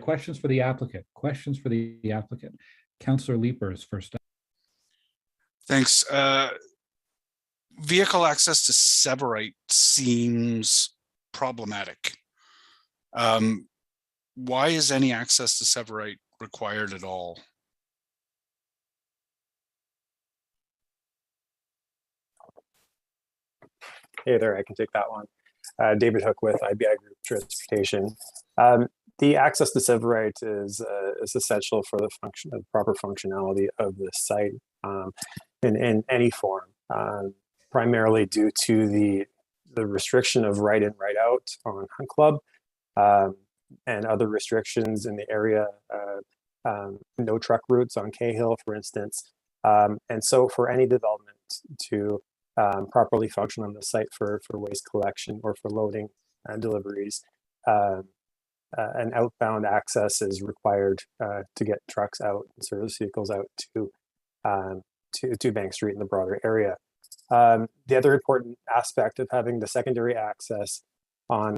questions for the applicant. Questions for the applicant. Councillor Leeper is first up. Thanks. Vehicle access to Severite seems problematic. Why is any access to Severite required at all? Hey there, I can take that one. David Hook with IBI Group Transportation. The access to Severite is essential for the proper functionality of this site in any form. primarily due to the restriction of right in, right out on Hunt Club, and other restrictions in the area, no truck routes on Cahill, for instance. And so for any development to properly function on the site for waste collection or for loading and deliveries, an outbound access is required to get trucks out and service vehicles out to Bank Street in the broader area. The other important aspect of having the secondary access on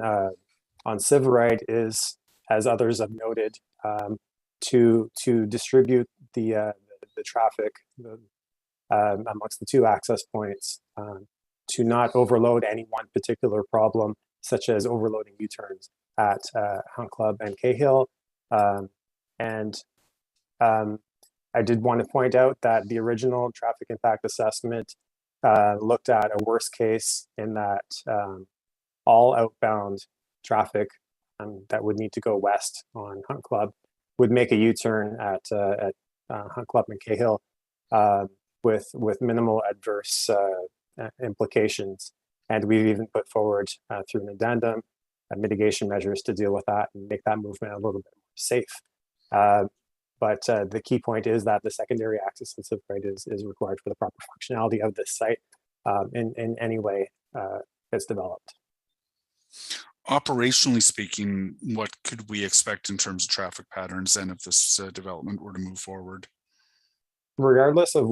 Sybarite is, as others have noted, to distribute the traffic amongst the two access points, to not overload any one particular problem, such as overloading U-turns at Hunt Club and Cahill. And I did want to point out that the original traffic impact assessment looked at a worst case in that all outbound traffic that would need to go west on Hunt Club would make a U-turn at Hunt Club and Cahill with minimal adverse implications. And we've even put forward through an addendum mitigation measures to deal with that and make that movement a little bit more safe. But the key point is that the secondary access to Sybarite is required for the proper functionality of this site in any way it's developed. Operationally speaking, what could we expect in terms of traffic patterns then if this development were to move forward? Regardless of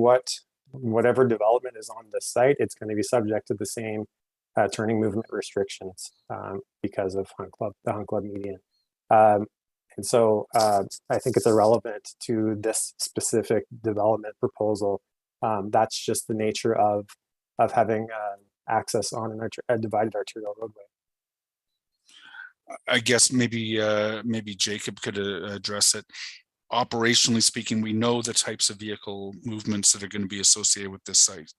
whatever development is on this site, it's going to be subject to the same turning movement restrictions because of the Hunt Club median. And so I think it's irrelevant to this specific development proposal. That's just the nature of having access on a divided arterial roadway. I guess maybe Jacob could address it. Operationally speaking, we know the types of vehicle movements that are going to be associated with this site.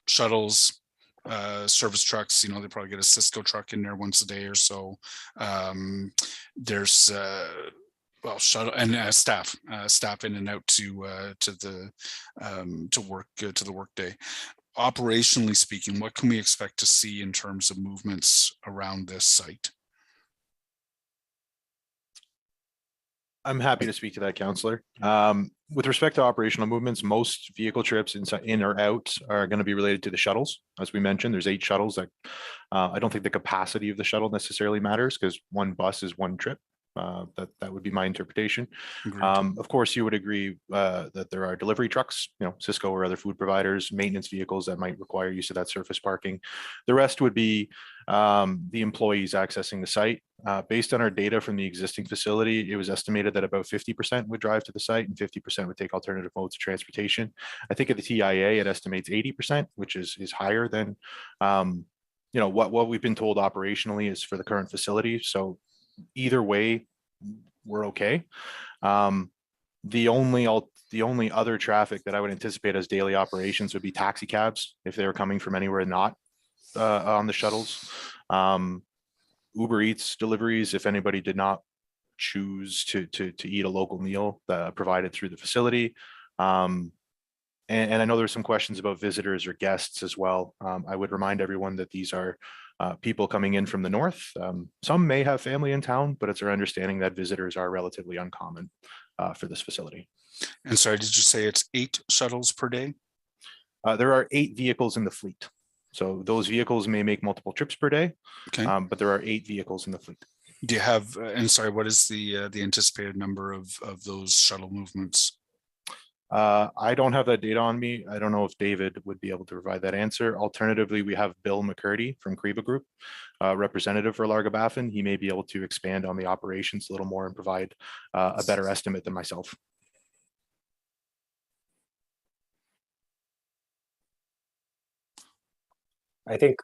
Shuttles, service trucks, they probably get a Cisco truck in there once a day or so. There's shuttle and staff in and out to the work day. Operationally speaking, what can we expect to see in terms of movements around this site? I'm happy to speak to that, Councillor. With respect to operational movements, most vehicle trips in or out are going to be related to the shuttles. As we mentioned, there's 8 shuttles. That I don't think the capacity of the shuttle necessarily matters because one bus is one trip. That would be my interpretation. Of course, you would agree that there are delivery trucks, Cisco or other food providers, maintenance vehicles that might require use of that surface parking. The rest would be the employees accessing the site. Based on our data from the existing facility, it was estimated that about 50% would drive to the site and 50% would take alternative modes of transportation. I think at the TIA, it estimates 80%, which is higher than what we've been told operationally is for the current facility. So either way, we're okay. The only other traffic that I would anticipate as daily operations would be taxi cabs if they were coming from anywhere not on the shuttles. Uber Eats deliveries, if anybody did not choose to eat a local meal provided through the facility. And I know there's some questions about visitors or guests as well. I would remind everyone that these are people coming in from the north. Some may have family in town, but it's our understanding that visitors are relatively uncommon for this facility. And sorry, did you say it's 8 shuttles per day? There are 8 vehicles in the fleet. So those vehicles may make multiple trips per day, okay. But there are 8 vehicles in the fleet. Do you have, and sorry, what is the anticipated number of those shuttle movements? I don't have that data on me. I don't know if David would be able to provide that answer. Alternatively, we have Bill McCurdy from Creba Group, representative for Largobaffin. He may be able to expand on the operations a little more and provide a better estimate than myself. I think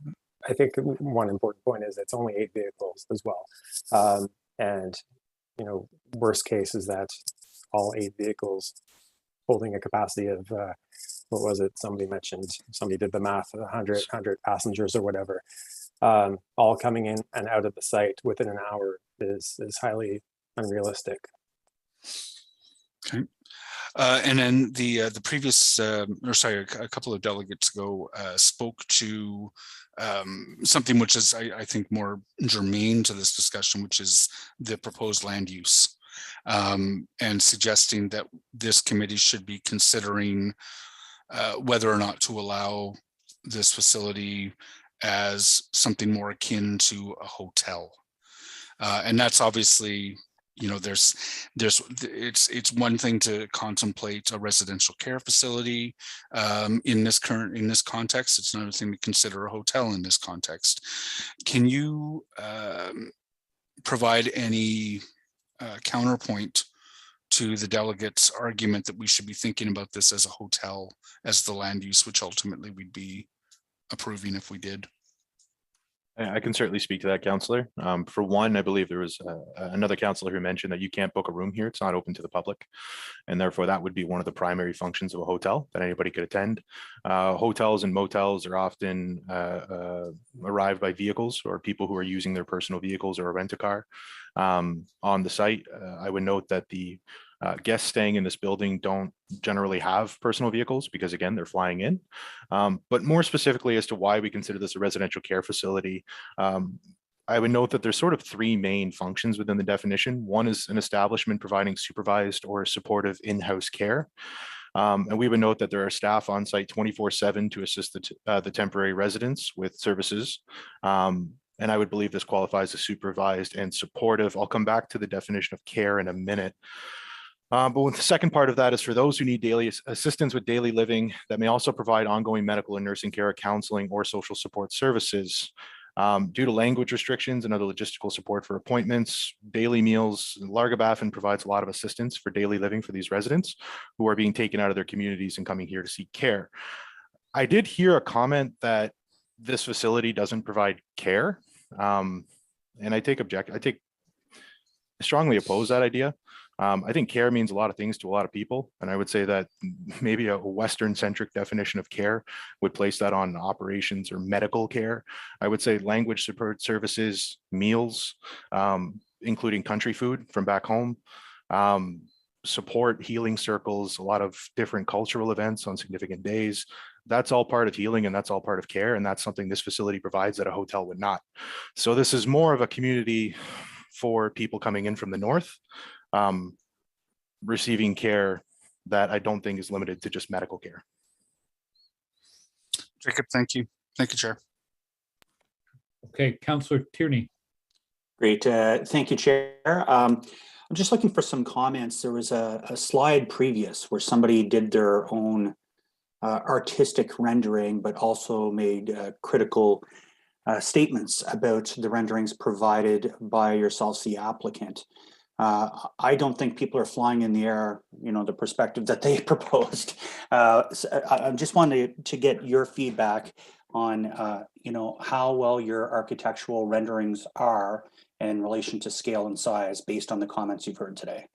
one important point is it's only 8 vehicles as well. And, worst case is that all 8 vehicles holding a capacity of, what was it? Somebody did the math, 100 passengers or whatever, all coming in and out of the site within an hour is highly unrealistic. Okay. And then the previous, or sorry, a couple of delegates ago spoke to something which is, I think, more germane to this discussion, which is the proposed land use, and suggesting that this committee should be considering whether or not to allow this facility as something more akin to a hotel. And that's obviously, you know, it's one thing to contemplate a residential care facility in this context. It's another thing to consider a hotel in this context. Can you provide any counterpoint to the delegates' argument that we should be thinking about this as a hotel, as the land use, which ultimately we'd be approving if we did? I can certainly speak to that, Councillor. For one, I believe there was another councillor who mentioned that you can't book a room here. It's not open to the public. And therefore, that would be one of the primary functions of a hotel that anybody could attend. Hotels and motels are often arrived by vehicles or people who are using their personal vehicles or a rent-a-car on the site. I would note that the guests staying in this building don't generally have personal vehicles because, again, they're flying in. But more specifically as to why we consider this a residential care facility, I would note that there's sort of three main functions within the definition. One is an establishment providing supervised or supportive in-house care. And we would note that there are staff on site 24/7 to assist the temporary residents with services. And I would believe this qualifies as supervised and supportive. I'll come back to the definition of care in a minute. But the second part of that is for those who need daily assistance with daily living that may also provide ongoing medical and nursing care, counseling, or social support services. Due to language restrictions and other logistical support for appointments, daily meals, Largabaffin provides a lot of assistance for daily living for these residents who are being taken out of their communities and coming here to seek care. I did hear a comment that this facility doesn't provide care. And I strongly oppose that idea. I think care means a lot of things to a lot of people. And I would say that maybe a Western-centric definition of care would place that on operations or medical care. I would say language support services, meals, including country food from back home, support, healing circles, a lot of different cultural events on significant days. That's all part of healing and that's all part of care. And that's something this facility provides that a hotel would not. So this is more of a community for people coming in from the north, receiving care that I don't think is limited to just medical care. Jacob, thank you. Thank you, Chair. Okay, Councillor Tierney. Great. Thank you, Chair. I'm just looking for some comments. There was a slide previous where somebody did their own artistic rendering, but also made critical statements about the renderings provided by yourselves, the applicant. I don't think people are flying in the air, you know, the perspective that they proposed. So I just wanted to get your feedback on, you know, how well your architectural renderings are in relation to scale and size based on the comments you've heard today.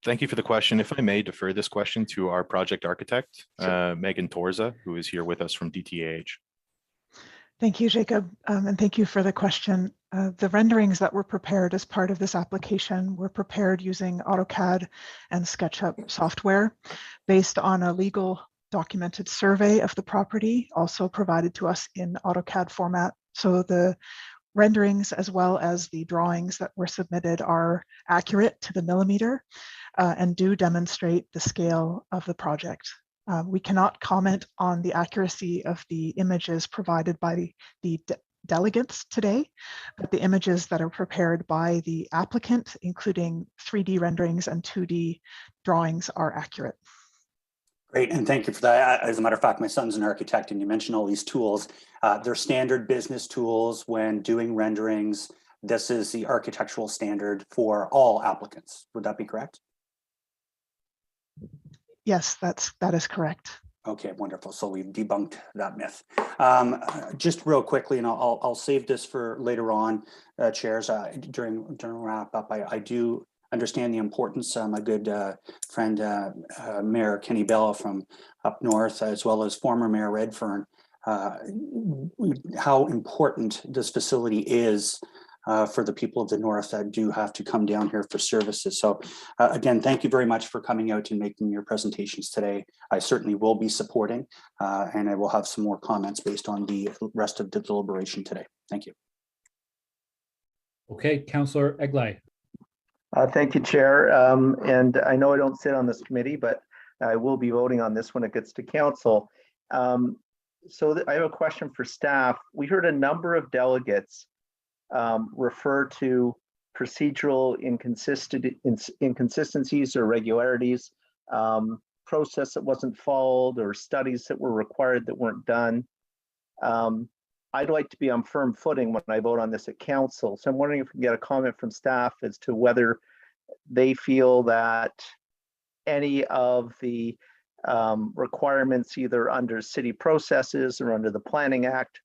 Thank you for the question. If I may defer this question to our project architect, Megan Torza, who is here with us from DTAH. Thank you, Jacob, and thank you for the question. The renderings that were prepared as part of this application were prepared using AutoCAD and SketchUp software based on a legal documented survey of the property, also provided to us in AutoCAD format. So the renderings as well as the drawings that were submitted are accurate to the millimeter and do demonstrate the scale of the project. We cannot comment on the accuracy of the images provided by the delegates today, but the images that are prepared by the applicant, including 3D renderings and 2D drawings, are accurate. Great, and thank you for that. As a matter of fact, my son's an architect, and you mentioned all these tools. They're standard business tools when doing renderings. This is the architectural standard for all applicants. Would that be correct? Yes, that is correct. Okay, wonderful. So we've debunked that myth. Just real quickly, and I'll save this for later on, chairs. During wrap up, I do understand the importance. My good friend, Mayor Kenny Bell from up north, as well as former Mayor Redfern, how important this facility is for the people of the north that do have to come down here for services. So again, thank you very much for coming out and making your presentations today. I certainly will be supporting, and I will have some more comments based on the rest of the deliberation today. Thank you. Okay, Councillor Eglai. Thank you, Chair. And I know I don't sit on this committee, but I will be voting on this when it gets to council. So I have a question for staff. We heard a number of delegates refer to procedural inconsistencies or irregularities, process that wasn't followed, or studies that were required that weren't done. I'd like to be on firm footing when I vote on this at council. So I'm wondering if we can get a comment from staff as to whether they feel that any of the requirements, either under city processes or under the Planning Act,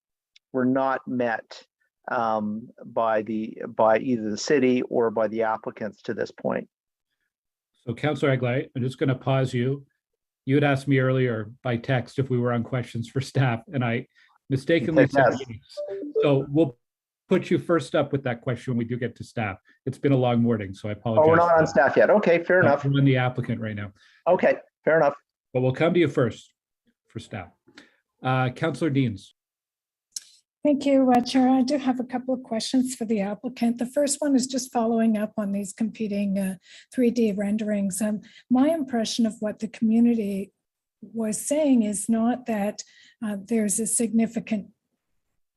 were not met by either the city or by the applicants to this point. So Councillor Eglai, I'm just going to pause you. You had asked me earlier by text if we were on questions for staff, and I mistakenly said yes. So we'll put you first up with that question when we do get to staff. It's been a long morning, so I apologize. Oh, we're not on staff yet. Okay, fair enough. We're on the applicant right now. Okay, fair enough. But we'll come to you first for staff. Councillor Deans. Thank you, Chair. I do have a couple of questions for the applicant. The first one is just following up on these competing 3D renderings. My impression of what the community was saying is not that there's a significant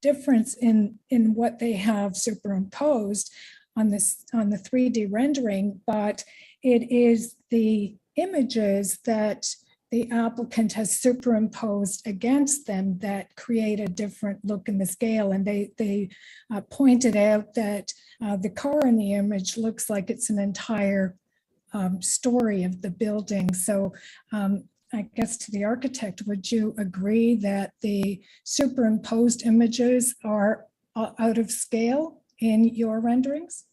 difference in what they have superimposed on the 3D rendering, but it is the images that the applicant has superimposed against them that create a different look in the scale. And they pointed out that the car in the image looks like it's an entire story of the building. So I guess to the architect, would you agree that the superimposed images are out of scale in your renderings?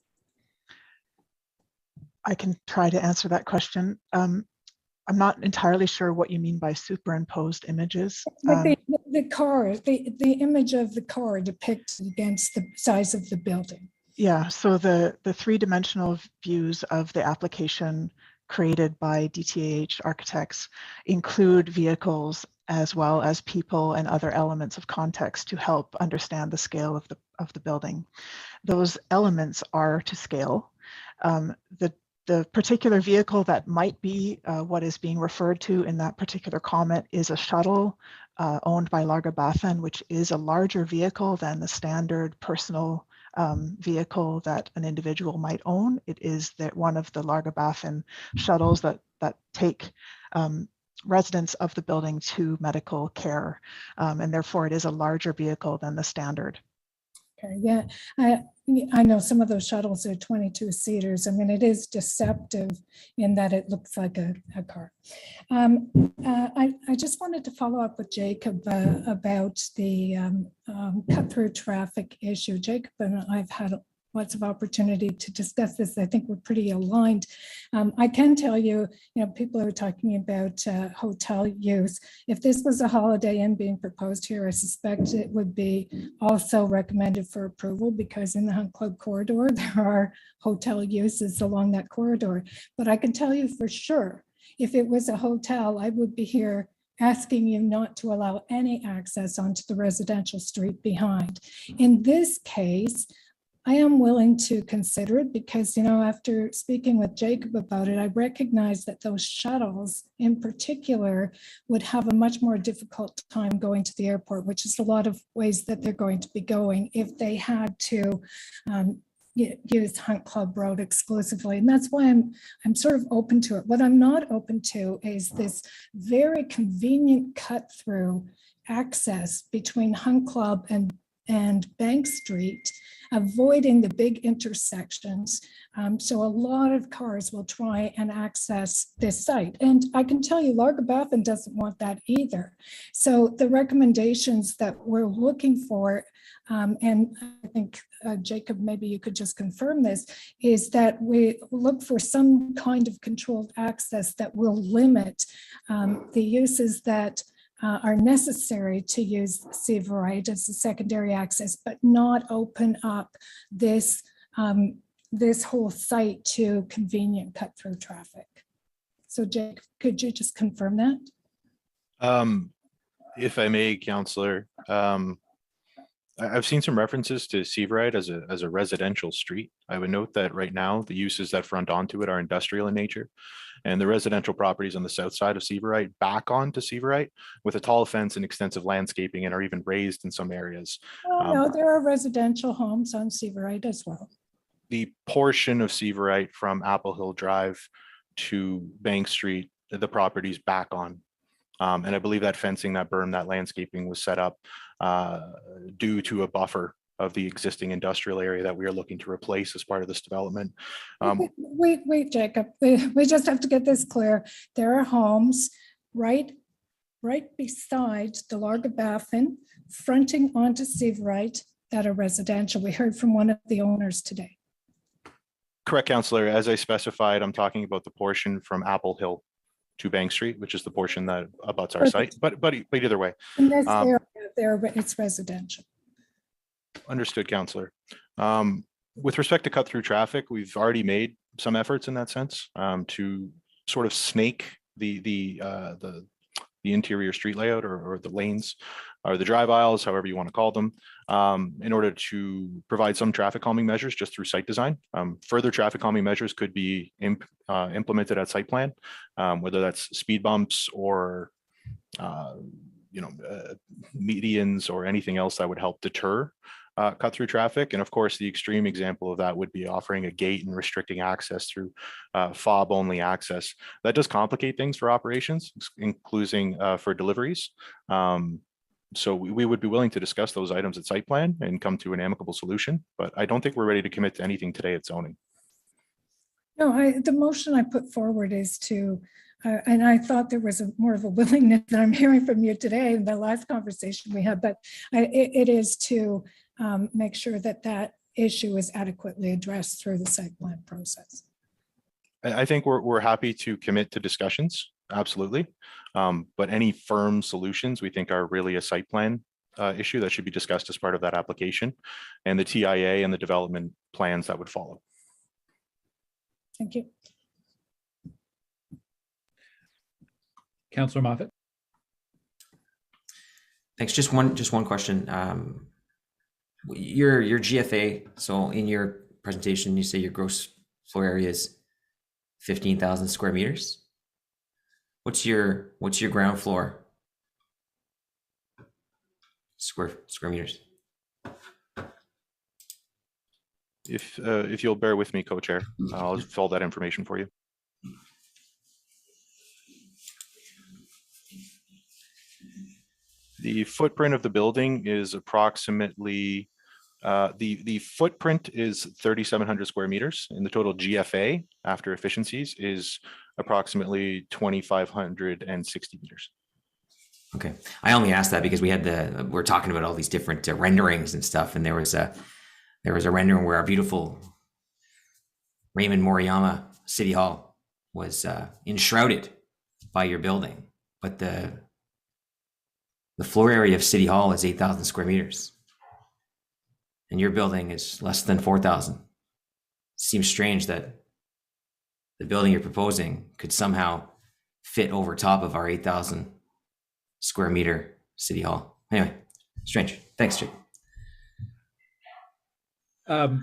I can try to answer that question. I'm not entirely sure what you mean by superimposed images. The car, the image of the car depicted against the size of the building. Yeah, so the three-dimensional views of the application created by DTAH architects include vehicles as well as people and other elements of context to help understand the scale of the building. Those elements are to scale. The particular vehicle that might be what is being referred to in that particular comment is a shuttle owned by Larga-Baffin, which is a larger vehicle than the standard personal vehicle that an individual might own. It is one of the Larga-Baffin shuttles that take residents of the building to medical care, and therefore it is a larger vehicle than the standard. Okay, yeah, I know some of those shuttles are 22 seaters. I mean, it is deceptive in that it looks like a car. I just wanted to follow up with Jacob about the cut-through traffic issue. Jacob and I've had lots of opportunity to discuss this. I think we're pretty aligned. I can tell you, people are talking about hotel use. If this was a Holiday Inn being proposed here, I suspect it would be also recommended for approval because in the Hunt Club corridor, there are hotel uses along that corridor. But I can tell you for sure, if it was a hotel, I would be here asking you not to allow any access onto the residential street behind. In this case, I am willing to consider it because, after speaking with Jacob about it, I recognize that those shuttles in particular would have a much more difficult time going to the airport, which is a lot of ways that they're going to be going if they had to use Hunt Club Road exclusively. And that's why I'm sort of open to it. What I'm not open to is this very convenient cut through access between Hunt Club and Bank Street, avoiding the big intersections. So a lot of cars will try and access this site. And I can tell you, Larga-Baffin doesn't want that either. So the recommendations that we're looking for, and I think, Jacob, maybe you could just confirm this, is that we look for some kind of controlled access that will limit the uses that are necessary to use Seaverite as a secondary access, but not open up this, this whole site to convenient cut-through traffic. So Jake, could you just confirm that? If I may, Councillor, I've seen some references to Seaverite as a residential street. I would note that right now the uses that front onto it are industrial in nature, and the residential properties on the south side of Seaverite back onto Seaverite with a tall fence and extensive landscaping and are even raised in some areas. Oh, no, there are residential homes on Seaverite as well. The portion of Seaverite from Apple Hill Drive to Bank Street, the properties back on. And I believe that fencing, that berm, that landscaping was set up due to a buffer of the existing industrial area that we are looking to replace as part of this development. Wait, Jacob, we just have to get this clear. There are homes right beside the Largabaffin, fronting onto Seaverite that are residential. We heard from one of the owners today. Correct, Councillor. As I specified, I'm talking about the portion from Apple Hill to Bank Street, which is the portion that abuts our site. But either way. In this area, it's residential. Understood, Councillor. With respect to cut through traffic, we've already made some efforts in that sense to sort of snake the interior street layout or the lanes or the drive aisles, however you want to call them, in order to provide some traffic calming measures just through site design. Further traffic calming measures could be implemented at site plan, whether that's speed bumps or medians or anything else that would help deter cut through traffic. And of course, the extreme example of that would be offering a gate and restricting access through fob only access. That does complicate things for operations, including for deliveries. So we would be willing to discuss those items at site plan and come to an amicable solution, but I don't think we're ready to commit to anything today at zoning. No, the motion I put forward is to, and I thought there was more of a willingness that I'm hearing from you today in the last conversation we had, but it is to make sure that that issue is adequately addressed through the site plan process. I think we're happy to commit to discussions, absolutely. But any firm solutions we think are really a site plan issue that should be discussed as part of that application and the TIA and the development plans that would follow. Thank you. Councillor Moffat. Thanks. Just one question. Your GFA. So in your presentation, you say your gross floor area is 15,000 square meters. What's your ground floor square meters? If you'll bear with me, co-chair, I'll fill that information for you. The footprint of the building is approximately, the footprint is 3,700 square meters, and the total GFA after efficiencies is approximately 2,560 meters. Okay, I only asked that because we're talking about all these different renderings and stuff, and there was a rendering where our beautiful Raymond Moriyama City Hall was enshrouded by your building, but the floor area of City Hall is 8,000 square meters, and your building is less than 4,000. Seems strange that the building you're proposing could somehow fit over top of our 8,000 square meter City Hall. Anyway, strange. Thanks, Jake. There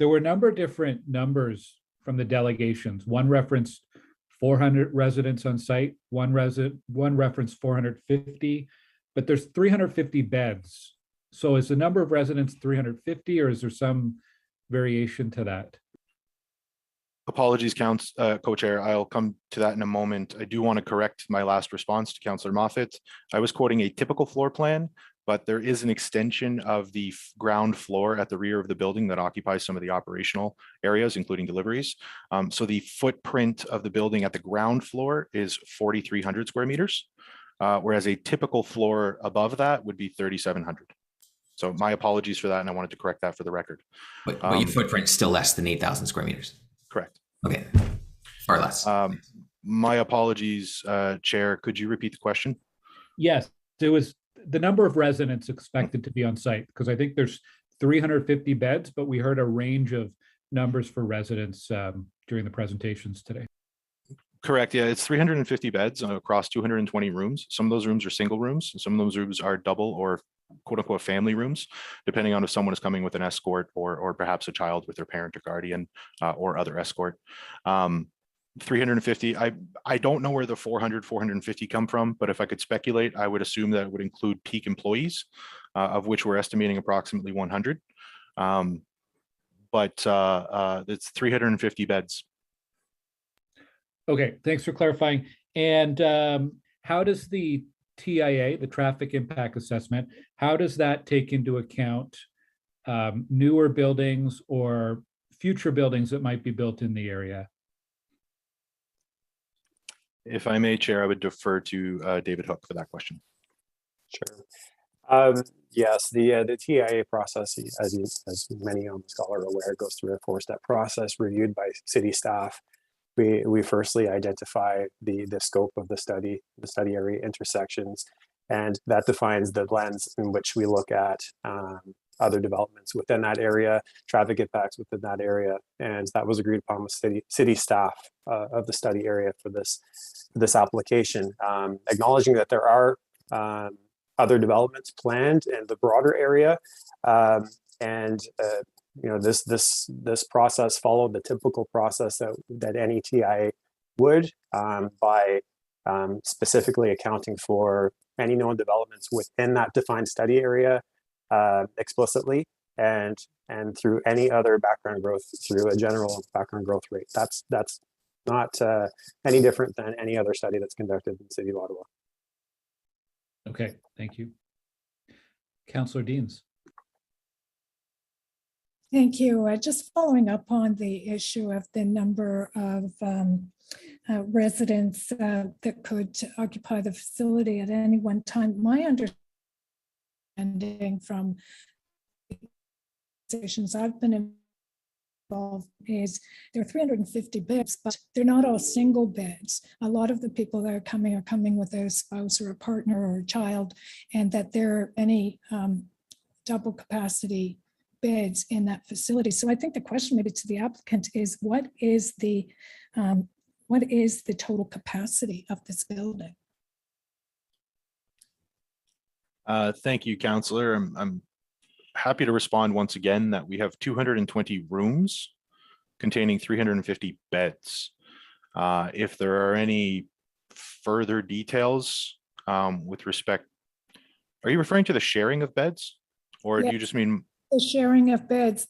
were a number of different numbers from the delegations. One referenced 400 residents on site, one referenced 450, but there's 350 beds. So is the number of residents 350, or is there some variation to that? Apologies, co-chair. I'll come to that in a moment. I do want to correct my last response to Councillor Moffat. I was quoting a typical floor plan, but there is an extension of the ground floor at the rear of the building that occupies some of the operational areas, including deliveries. So the footprint of the building at the ground floor is 4,300 square meters, whereas a typical floor above that would be 3,700. So my apologies for that, and I wanted to correct that for the record. But your footprint is still less than 8,000 square meters. Correct. Okay, or less. My apologies, Chair. Could you repeat the question? Yes, it was the number of residents expected to be on site, because I think there's 350 beds, but we heard a range of numbers for residents during the presentations today. Correct. Yeah, it's 350 beds across 220 rooms. Some of those rooms are single rooms. Some of those rooms are double or quote unquote family rooms, depending on if someone is coming with an escort or perhaps a child with their parent or guardian or other escort. 350, I don't know where the 450 come from, but if I could speculate, I would assume that it would include peak employees, of which we're estimating approximately 100. But it's 350 beds. Okay, thanks for clarifying. And how does the TIA, the traffic impact assessment, how does that take into account newer buildings or future buildings that might be built in the area? If I may, Chair, I would defer to David Hook for that question. Sure. Yes, the TIA process, as many on the call are aware, goes through a 4-step process reviewed by city staff. We firstly identify the scope of the study area intersections, and that defines the lens in which we look at other developments within that area, traffic impacts within that area, and that was agreed upon with city staff of the study area for this application, acknowledging that there are other developments planned in the broader area, and you know, this process followed the typical process that any TIA would, by specifically accounting for any known developments within that defined study area explicitly, and through any other background growth through a general background growth rate. That's not any different than any other study that's conducted in the city of Ottawa. Okay, thank you. Councillor Deans. Thank you. Just following up on the issue of the number of residents that could occupy the facility at any one time. My understanding from conversations I've been involved is there are 350 beds, but they're not all single beds. A lot of the people that are coming with a spouse or a partner or a child, and that there are any double capacity beds in that facility. So I think the question maybe to the applicant is what is the total capacity of this building? Thank you, Councillor. I'm happy to respond once again that we have 220 rooms containing 350 beds. If there are any further details with respect, are you referring to the sharing of beds, or do you just mean the sharing of beds?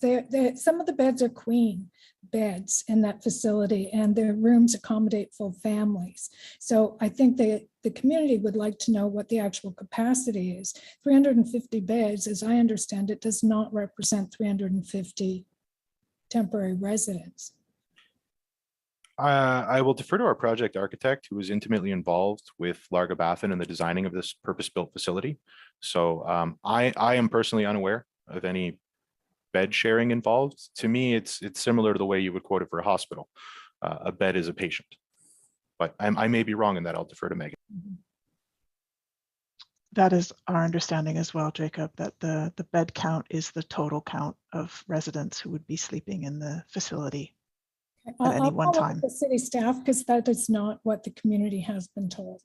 Some of the beds are queen beds in that facility, and the rooms accommodate full families. So I think the community would like to know what the actual capacity is. 350 beds, as I understand it, does not represent 350 temporary residents. I will defer to our project architect, who was intimately involved with Larga Baffin and the designing of this purpose-built facility. So I am personally unaware of any bed sharing involved. To me, it's similar to the way you would quote it for a hospital. A bed is a patient, but I may be wrong in that. I'll defer to Megan. That is our understanding as well, Jacob, that the bed count is the total count of residents who would be sleeping in the facility at any one time. The city staff, because that is not what the community has been told.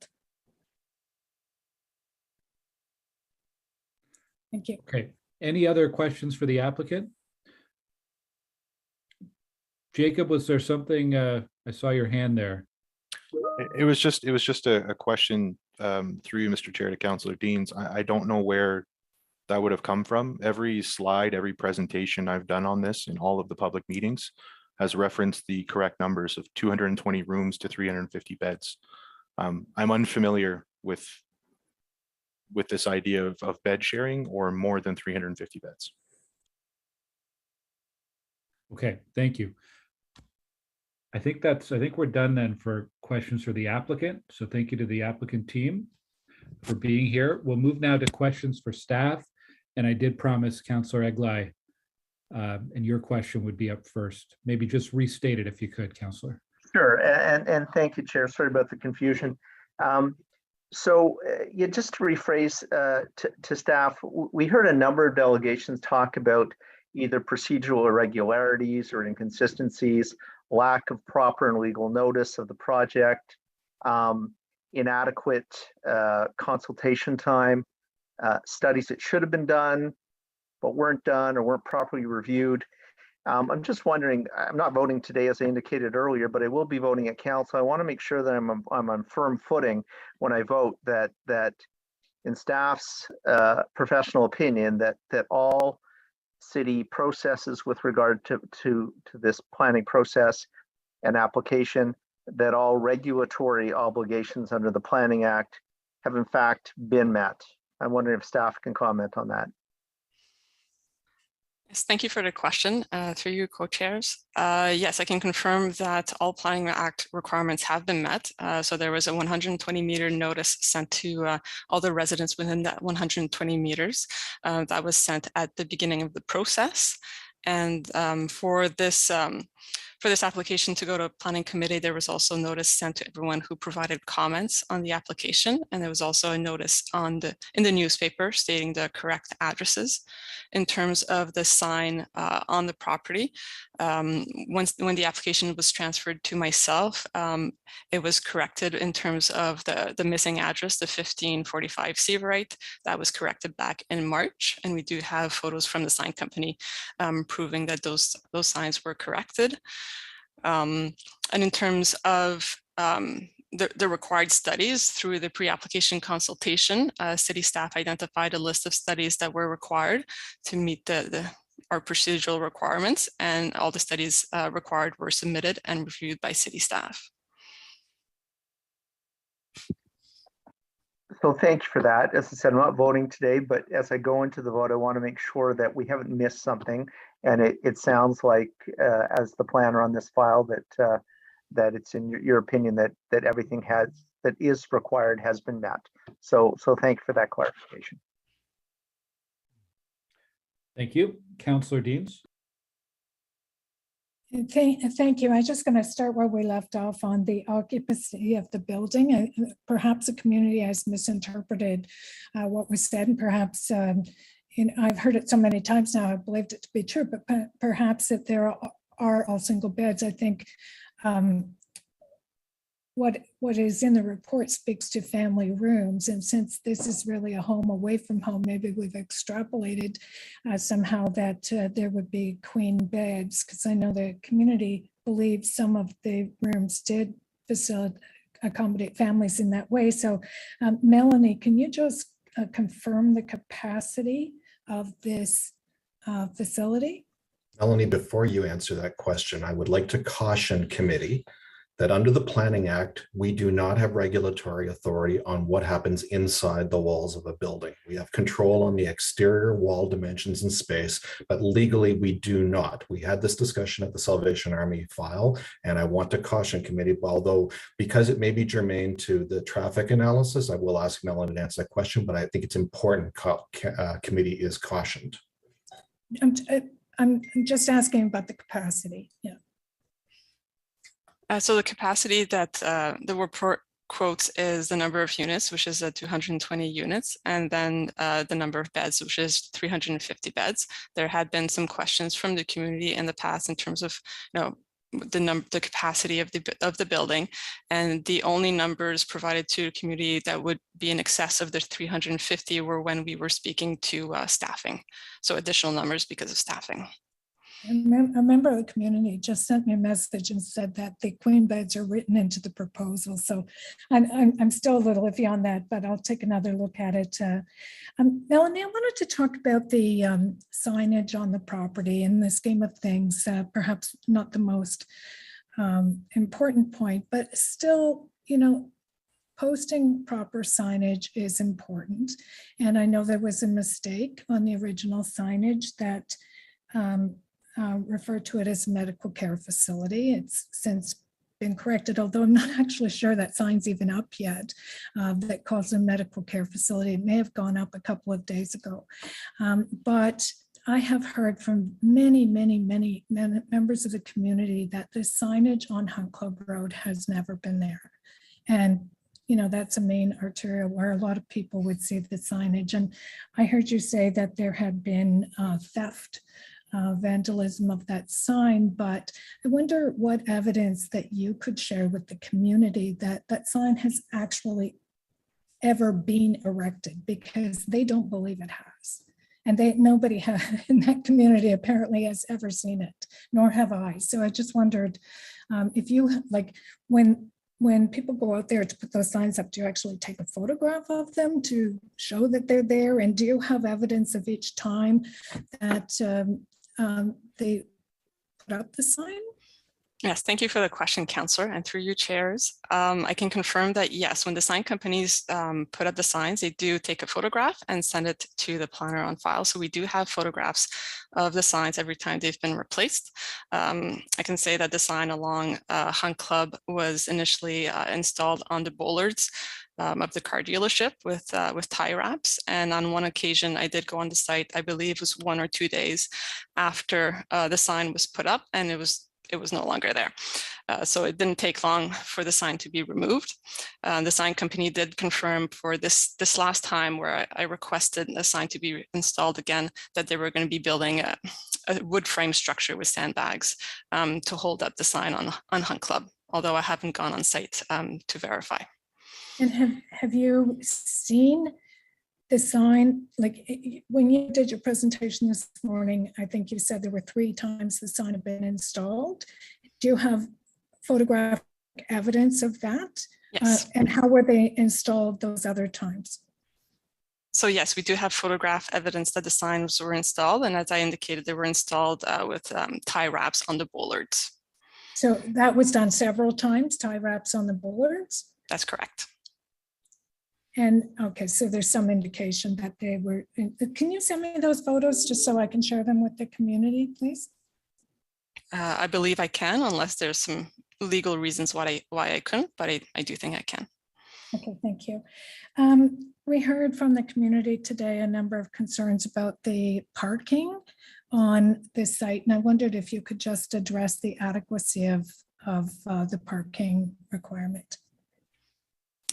Thank you. Okay. Any other questions for the applicant? Jacob, was there something? I saw your hand there. It was just a question through you, Mr. Chair, to Councillor Deans. I don't know where that would have come from. Every slide, every presentation I've done on this in all of the public meetings has referenced the correct numbers of 220 rooms to 350 beds. I'm unfamiliar with this idea of bed sharing or more than 350 beds. Okay, thank you. I think we're done then for questions for the applicant. So thank you to the applicant team for being here. We'll move now to questions for staff. And I did promise Councillor Eglai, and your question would be up first. Maybe just restate it if you could, Councillor. Sure, and thank you, Chair. Sorry about the confusion. Yeah, just to rephrase to staff, we heard a number of delegations talk about either procedural irregularities or inconsistencies, lack of proper and legal notice of the project, inadequate consultation time, studies that should have been done but weren't done or weren't properly reviewed. I'm just wondering, I'm not voting today as I indicated earlier, but I will be voting at council. I want to make sure that I'm on firm footing when I vote, that in staff's professional opinion, that all city processes with regard to this planning process and application, that all regulatory obligations under the Planning Act have in fact been met. I'm wondering if staff can comment on that. Yes, thank you for the question. Through you, co-chairs. Yes, I can confirm that all Planning Act requirements have been met. So there was a 120-meter notice sent to all the residents within that 120 meters. That was sent at the beginning of the process. And for this application to go to Planning Committee, there was also notice sent to everyone who provided comments on the application. And there was also a notice in the newspaper stating the correct addresses. In terms of the sign on the property, when the application was transferred to myself, it was corrected in terms of the missing address, the 1545 Seaverite. That was corrected back in March. And we do have photos from the sign company proving that those signs were corrected. And in terms of the required studies through the pre-application consultation, city staff identified a list of studies that were required to meet our procedural requirements, and all the studies required were submitted and reviewed by city staff. So thank you for that. As I said, I'm not voting today, but as I go into the vote, I want to make sure that we haven't missed something. And it sounds like, as the planner on this file, that it's in your opinion that everything that is required has been met. So thank you for that clarification. Thank you. Councillor Deans. Thank you. I'm just going to start where we left off on the occupancy of the building. Perhaps the community has misinterpreted what was said, and perhaps I've heard it so many times now, I believed it to be true, but perhaps if there are all single beds, I think what is in the report speaks to family rooms. And since this is really a home away from home, maybe we've extrapolated somehow that there would be queen beds, because I know the community believes some of the rooms did accommodate families in that way. So Melanie, can you just confirm the capacity of this facility? Melanie, before you answer that question, I would like to caution committee that under the Planning Act, we do not have regulatory authority on what happens inside the walls of a building. We have control on the exterior wall dimensions and space, but legally we do not. We had this discussion at the Salvation Army file, and I want to caution committee, although because it may be germane to the traffic analysis, I will ask Melanie to answer that question, but I think it's important committee is cautioned. I'm just asking about the capacity, yeah. So the capacity that the report quotes is the number of units, which is 220 units, and then the number of beds, which is 350 beds. There had been some questions from the community in the past in terms of, the capacity of the building, and the only numbers provided to the community that would be in excess of the 350 were when we were speaking to staffing. So additional numbers because of staffing. A member of the community just sent me a message and said that the queen beds are written into the proposal. So I'm still a little iffy on that, but I'll take another look at it. Melanie, I wanted to talk about the signage on the property in the scheme of things, perhaps not the most important point, but still, posting proper signage is important. And I know there was a mistake on the original signage that referred to it as a medical care facility. It's since been corrected, although I'm not actually sure that sign's even up yet, that calls it a medical care facility. It may have gone up a couple of days ago. But I have heard from many members of the community that the signage on Hunt Club Road has never been there. And, you know, that's a main arterial where a lot of people would see the signage. And I heard you say that there had been theft, vandalism of that sign, but I wonder what evidence that you could share with the community that that sign has actually ever been erected, because they don't believe it has. And nobody in that community apparently has ever seen it, nor have I. So I just wondered if you, like, when people go out there to put those signs up, do you actually take a photograph of them to show that they're there? And do you have evidence of each time that they put up the sign? Yes, thank you for the question, Councillor, and through you, chairs. I can confirm that yes, when the sign companies put up the signs, they do take a photograph and send it to the planner on file. So we do have photographs of the signs every time they've been replaced. I can say that the sign along Hunt Club was initially installed on the bollards of the car dealership with tie wraps. And on one occasion, I did go on the site, I believe it was 1 or 2 days after the sign was put up, and it was no longer there. So it didn't take long for the sign to be removed. The sign company did confirm for this last time where I requested the sign to be installed again, that they were going to be building a wood frame structure with sandbags to hold up the sign on Hunt Club, although I haven't gone on site to verify. And have you seen the sign, like when you did your presentation this morning, I think you said there were 3 times the sign had been installed. Do you have photographic evidence of that? Yes. And how were they installed those other times? So yes, we do have photograph evidence that the signs were installed. And as I indicated, they were installed with tie wraps on the bollards. So that was done several times, tie wraps on the bollards? That's correct. And okay, so there's some indication that they were, can you send me those photos just so I can share them with the community, please? I believe I can, unless there's some legal reasons why I couldn't, but I do think I can. Okay, thank you. We heard from the community today a number of concerns about the parking on this site, and I wondered if you could just address the adequacy of the parking requirement.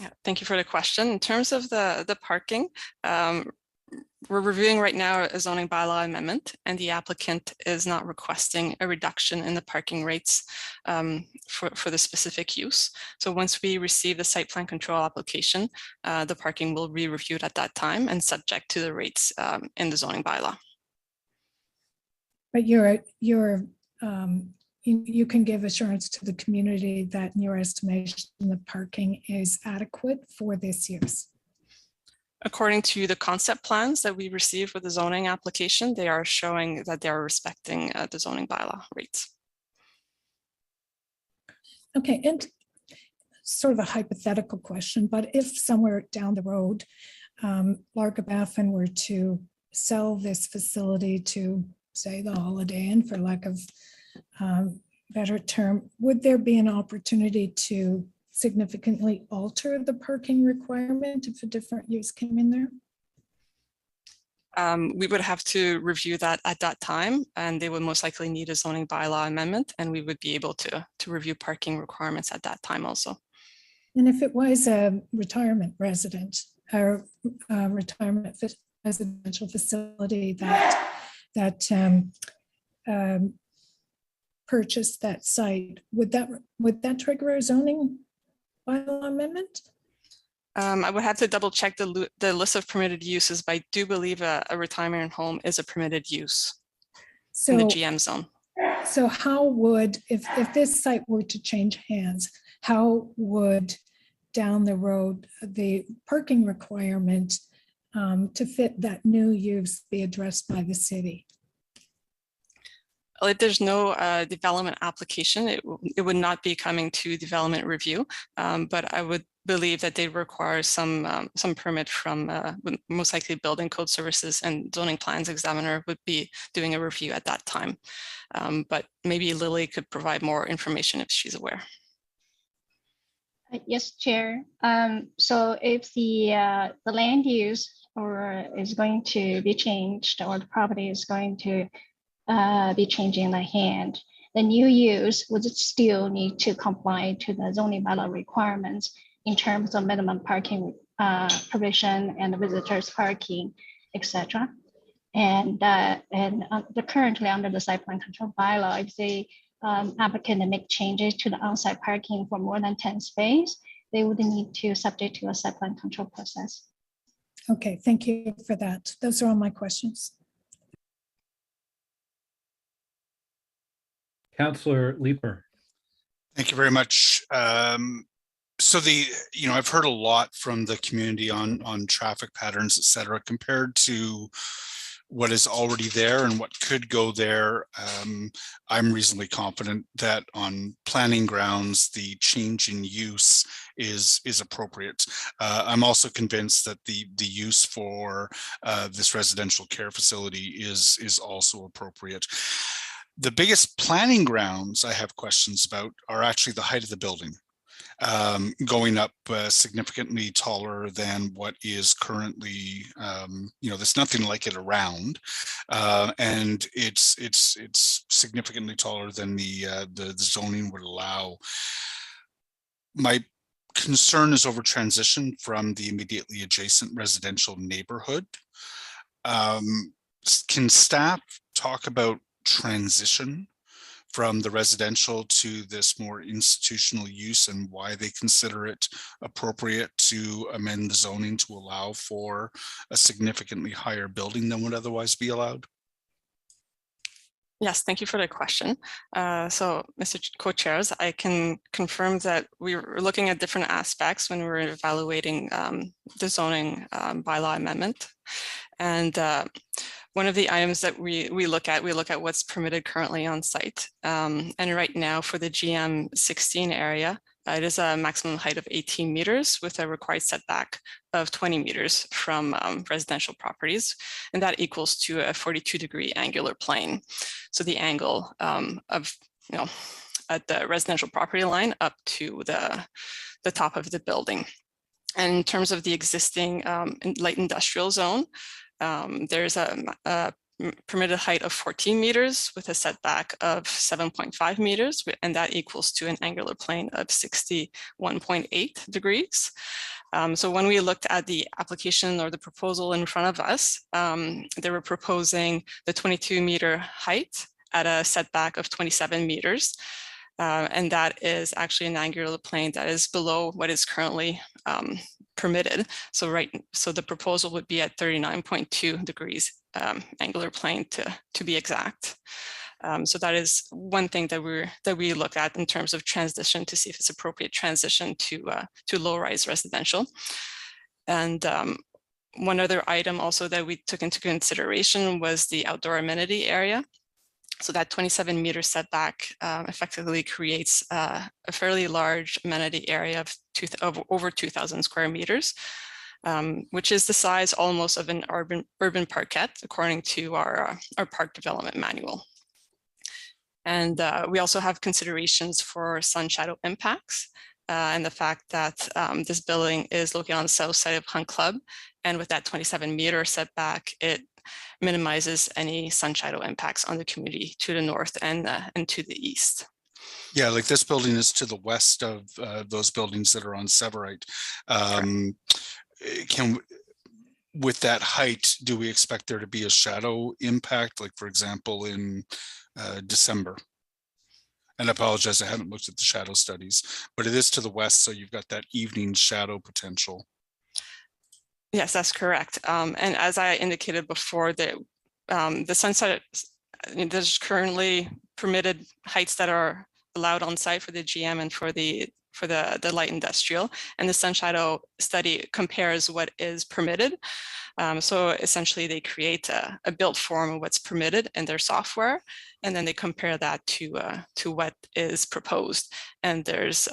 Yeah, thank you for the question. In terms of the parking, we're reviewing right now a zoning bylaw amendment, and the applicant is not requesting a reduction in the parking rates for the specific use. So once we receive the site plan control application, the parking will be reviewed at that time and subject to the rates in the zoning bylaw. But you can give assurance to the community that in your estimation, the parking is adequate for this use. According to the concept plans that we received with the zoning application, they are showing that they are respecting the zoning bylaw rates. Okay, and sort of a hypothetical question, but if somewhere down the road, Largabaffin were to sell this facility to, say, the Holiday Inn, for lack of better term, would there be an opportunity to significantly alter the parking requirement if a different use came in there? We would have to review that at that time, and they would most likely need a zoning bylaw amendment, and we would be able to review parking requirements at that time also. And if it was a retirement resident or retirement residential facility that purchased that site, would that trigger a zoning bylaw amendment? I would have to double check the list of permitted uses, but I do believe a retirement home is a permitted use in the GM zone. So how would, if this site were to change hands, how would down the road the parking requirement to fit that new use be addressed by the city? If there's no development application, it would not be coming to development review, but I would believe that they require some permit from most likely building code services, and zoning plans examiner would be doing a review at that time. But maybe Lily could provide more information if she's aware. Yes, Chair. So if the land use or is going to be changed, or the property is going to be changing the hand, the new use would still need to comply to the zoning bylaw requirements in terms of minimum parking provision and visitors parking, etc. And currently under the site plan control bylaw, if the applicant make changes to the on-site parking for more than 10 space, they would need to subject to a site plan control process. Okay, thank you for that. Those are all my questions. Councillor Leeper. Thank you very much. So I've heard a lot from the community on traffic patterns, et cetera, compared to what is already there and what could go there. I'm reasonably confident that on planning grounds, the change in use is appropriate. I'm also convinced that the use for this residential care facility is also appropriate. The biggest planning grounds I have questions about are actually the height of the building. Going up significantly taller than what is currently, there's nothing like it around, and it's significantly taller than the zoning would allow. My concern is over transition from the immediately adjacent residential neighborhood. Can staff talk about transition from the residential to this more institutional use and why they consider it appropriate to amend the zoning to allow for a significantly higher building than would otherwise be allowed? Yes, thank you for the question. So, Mr. Co-Chairs, I can confirm that we were looking at different aspects when we were evaluating the zoning bylaw amendment. And one of the items that we look at what's permitted currently on site. And right now for the GM 16 area, it is a maximum height of 18 meters with a required setback of 20 meters from residential properties. And that equals to a 42-degree angular plane. So the angle at the residential property line up to the top of the building. And in terms of the existing light industrial zone, there's a permitted height of 14 meters with a setback of 7.5 meters, and that equals to an angular plane of 61.8 degrees. So when we looked at the application or the proposal in front of us, they were proposing the 22-meter height at a setback of 27 meters. And that is actually an angular plane that is below what is currently permitted. So the proposal would be at 39.2 degrees angular plane to be exact. So that is one thing that we look at in terms of transition to see if it's appropriate transition to low-rise residential. And one other item also that we took into consideration was the outdoor amenity area. So that 27-meter setback effectively creates a fairly large amenity area of over 2,000 square meters, which is the size almost of an urban parkette, according to our park development manual. And we also have considerations for sun shadow impacts and the fact that this building is located on the south side of Hunt Club. And with that 27-meter setback, it minimizes any sun shadow impacts on the community to the north and to the east. Yeah, like this building is to the west of those buildings that are on Severite. With that height, do we expect there to be a shadow impact, like for example in December? And I apologize, I haven't looked at the shadow studies, but it is to the west, so you've got that evening shadow potential. Yes, that's correct. And as I indicated before, the sunset, there's currently permitted heights that are allowed on site for the GM and for the light industrial, and the sun shadow study compares what is permitted. So essentially they create a built form of what's permitted in their software, and then they compare that to what is proposed. And there's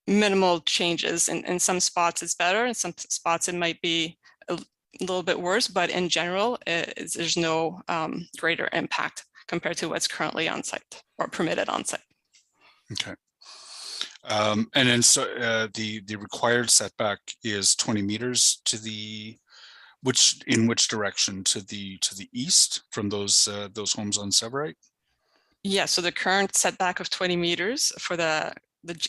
minimal changes. In some spots it's better, in some spots it might be a little bit worse, but in general, there's no greater impact compared to what's currently on site or permitted on site. Okay. And then so the required setback is 20 meters to the In which direction? To the east from those homes on Severite? Yeah, so the current setback of 20 meters for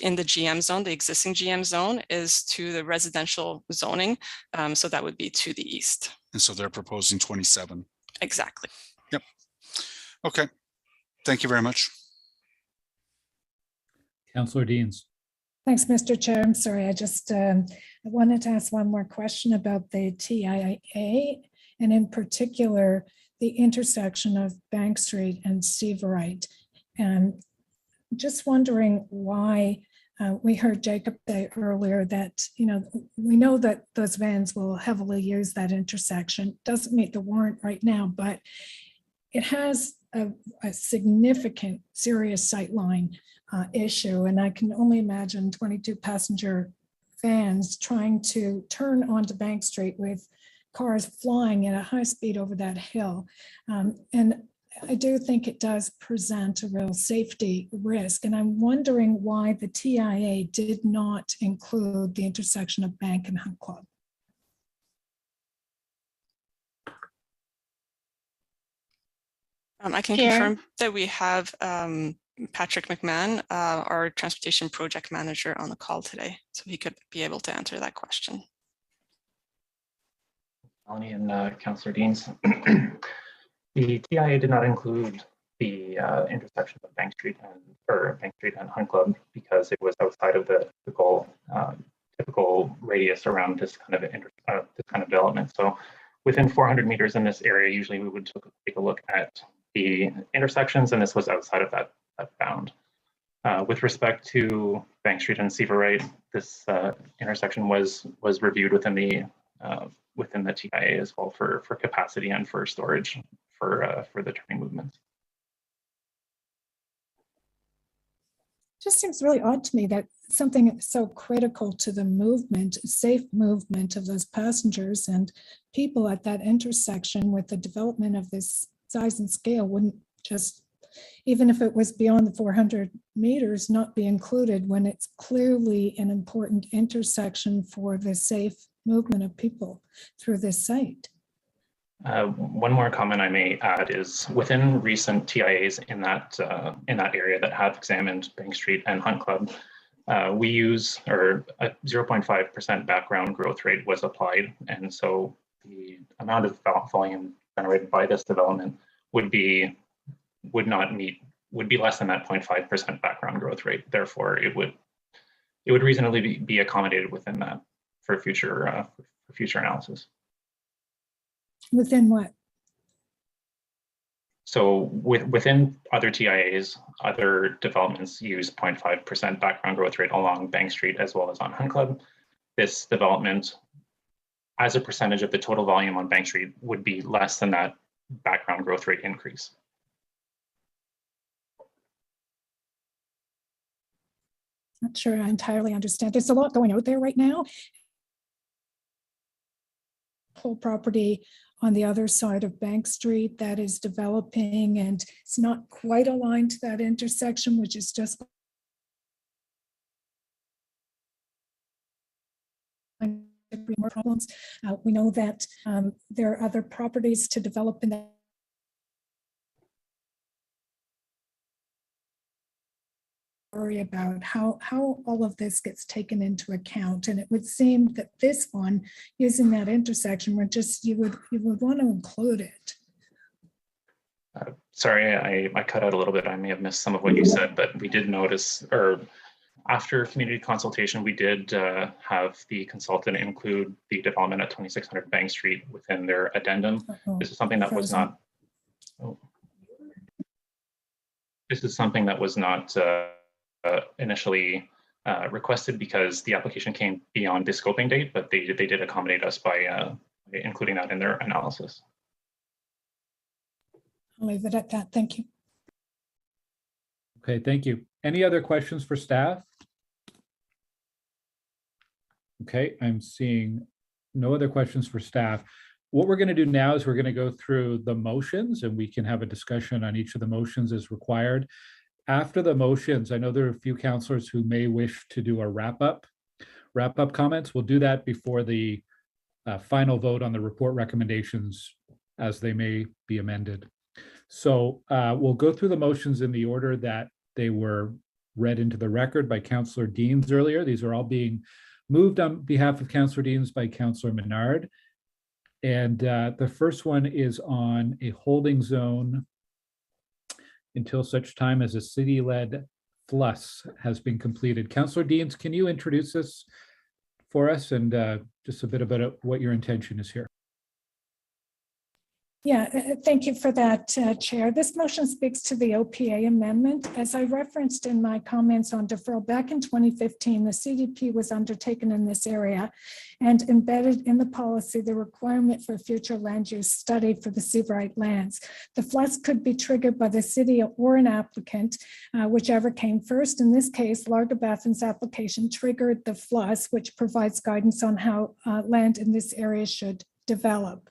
in the GM zone, the existing GM zone, is to the residential zoning. So that would be to the east. And so they're proposing 27. Exactly. Yep. Okay. Thank you very much. Councillor Deans. Thanks, Mr. Chair. I'm sorry, I wanted to ask one more question about the TIA, and in particular, the intersection of Bank Street and Severite. And just wondering why we heard Jacob say earlier that, we know that those vans will heavily use that intersection. Doesn't meet the warrant right now, but it has a significant, serious sightline issue. And I can only imagine 22 passenger vans trying to turn onto Bank Street with cars flying at a high speed over that hill. And I do think it does present a real safety risk. And I'm wondering why the TIA did not include the intersection of Bank and Hunt Club. I can confirm that we have Patrick McMahon, our transportation project manager, on the call today, so he could be able to answer that question. Melanie and Councillor Deans. The TIA did not include the intersection of Bank Street and Hunt Club because it was outside of the typical radius around this kind of development. So within 400 meters in this area, usually we would take a look at the intersections, and this was outside of that bound. With respect to Bank Street and Severite, this intersection was reviewed within the TIA as well for capacity and for storage for the train movements. Just seems really odd to me that something so critical to the movement, safe movement of those passengers and people at that intersection with the development of this size and scale wouldn't just, even if it was beyond the 400 meters, not be included when it's clearly an important intersection for the safe movement of people through this site. One more comment I may add is within recent TIAs in that area that have examined Bank Street and Hunt Club, we use a 0.5% background growth rate was applied, and so the amount of volume generated by this development would be less than that 0.5% background growth rate. Therefore, it would reasonably be accommodated within that for future analysis. Within what? So within other TIAs, other developments use 0.5% background growth rate along Bank Street as well as on Hunt Club. This development, as a percentage of the total volume on Bank Street, would be less than that background growth rate increase. Not sure I entirely understand. There's a lot going out there right now. Whole property on the other side of Bank Street that is developing, and it's not quite aligned to that intersection, which is just more problems. We know that there are other properties to develop in that worry about how all of this gets taken into account. And it would seem that this one, using that intersection, you would want to include it. Sorry, I cut out a little bit. I may have missed some of what you said, but we did notice, or after community consultation, we did have the consultant include the development at 2600 Bank Street within their addendum. This is something that was not. This is something that was not initially requested because the application came beyond the scoping date, but they did accommodate us by including that in their analysis. I'll leave it at that. Thank you. Okay, thank you. Any other questions for staff? Okay, I'm seeing no other questions for staff. What we're going to do now is we're going to go through the motions and we can have a discussion on each of the motions as required. After the motions, I know there are a few councillors who may wish to do a wrap up comments. We'll do that before the final vote on the report recommendations as they may be amended. So we'll go through the motions in the order that they were read into the record by Councillor Deans earlier. These are all being moved on behalf of Councillor Deans by Councillor Menard. And the first one is on a holding zone until such time as a city-led FLUS has been completed. Councillor Deans, can you introduce this for us and just a bit about what your intention is here? Yeah, thank you for that, Chair. This motion speaks to the OPA amendment. As I referenced in my comments on deferral, back in 2015, the CDP was undertaken in this area and embedded in the policy the requirement for future land use study for the seabright lands. The FLUS could be triggered by the city or an applicant, whichever came first. In this case, Largabaffin's application triggered the FLUS, which provides guidance on how land in this area should develop.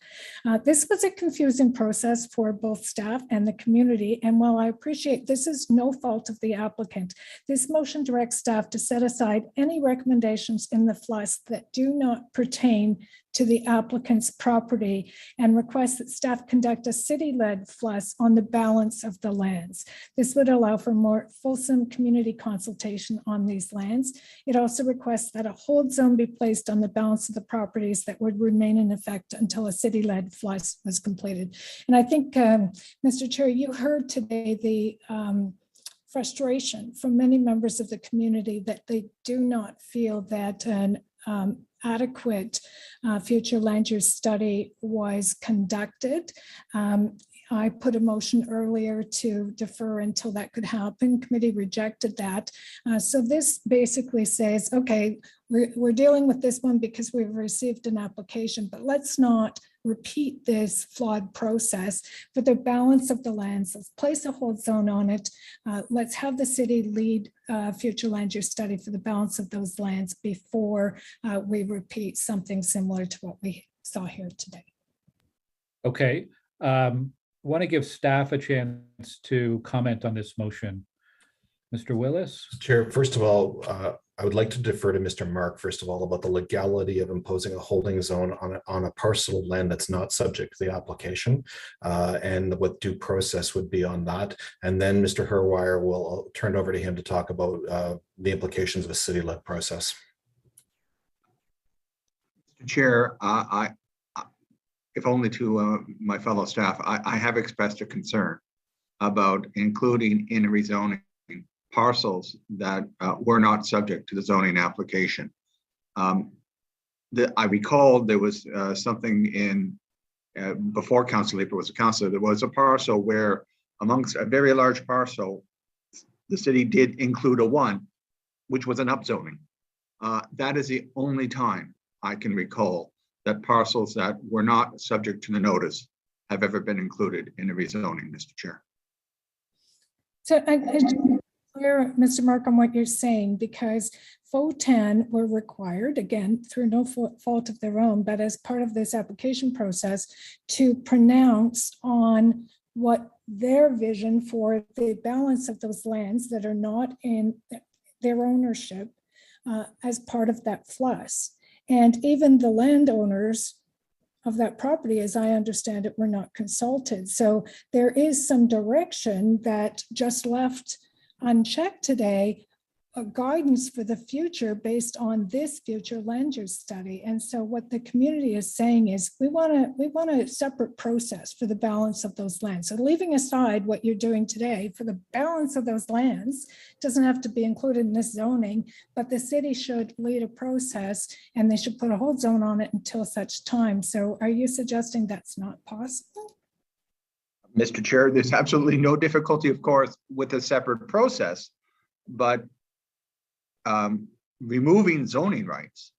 This was a confusing process for both staff and the community. And while I appreciate this is no fault of the applicant, this motion directs staff to set aside any recommendations in the FLUS that do not pertain to the applicant's property and request that staff conduct a city-led FLUS on the balance of the lands. This would allow for more fulsome community consultation on these lands. It also requests that a hold zone be placed on the balance of the properties that would remain in effect until a city-led FLUS was completed. And I think, Mr. Chair, you heard today the frustration from many members of the community that they do not feel that an adequate future land use study was conducted. I put a motion earlier to defer until that could happen. Committee rejected that. So this basically says, okay, we're dealing with this one because we've received an application, but let's not repeat this flawed process for the balance of the lands. Let's place a hold zone on it. Let's have the city lead future land use study for the balance of those lands before we repeat something similar to what we saw here today. Okay. Want to give staff a chance to comment on this motion. Mr. Willis? Chair, first of all, I would like to defer to Mr. Mark, first of all, about the legality of imposing a holding zone on a parcel of land that's not subject to the application and what due process would be on that. And then Mr. Herwire will turn over to him to talk about the implications of a city-led process. Mr. Chair, if only to my fellow staff, I have expressed a concern about including in rezoning parcels that were not subject to the zoning application. I recall there was something in, before Councillor Leeper was a councillor, there was a parcel where amongst a very large parcel, the city did include a one, which was an upzoning. That is the only time I can recall that parcels that were not subject to the notice have ever been included in a rezoning, Mr. Chair. So I clear, Mr. Mark, on what you're saying, because FOTAN were required, again, through no fault of their own, but as part of this application process, to pronounce on what their vision for the balance of those lands that are not in their ownership as part of that FLUS. And even the landowners of that property, as I understand it, were not consulted. So there is some direction that just left unchecked today, a guidance for the future based on this future land use study. And so what the community is saying is we want a separate process for the balance of those lands. So leaving aside what you're doing today for the balance of those lands doesn't have to be included in this zoning, but the city should lead a process and they should put a hold zone on it until such time. So are you suggesting that's not possible? Mr. Chair, there's absolutely no difficulty, of course, with a separate process, but removing zoning rights,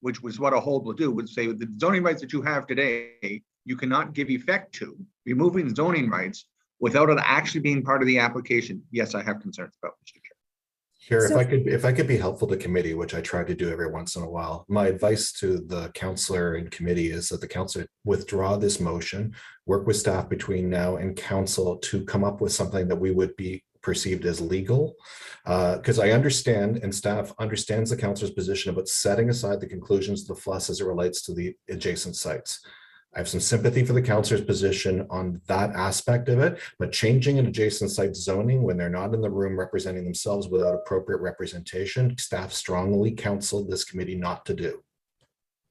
which was what a hold will do, would say the zoning rights that you have today, you cannot give effect to. Removing zoning rights without it actually being part of the application, yes, I have concerns about, Mr. Chair. Here, if I could be helpful to committee, which I try to do every once in a while, my advice to the councillor in committee is that the councillor withdraw this motion, work with staff between now and council to come up with something that we would be perceived as legal. Because I understand and staff understands the councillor's position about setting aside the conclusions of the FLUS as it relates to the adjacent sites. I have some sympathy for the councillor's position on that aspect of it, but changing an adjacent site zoning when they're not in the room representing themselves without appropriate representation, staff strongly counseled this committee not to do.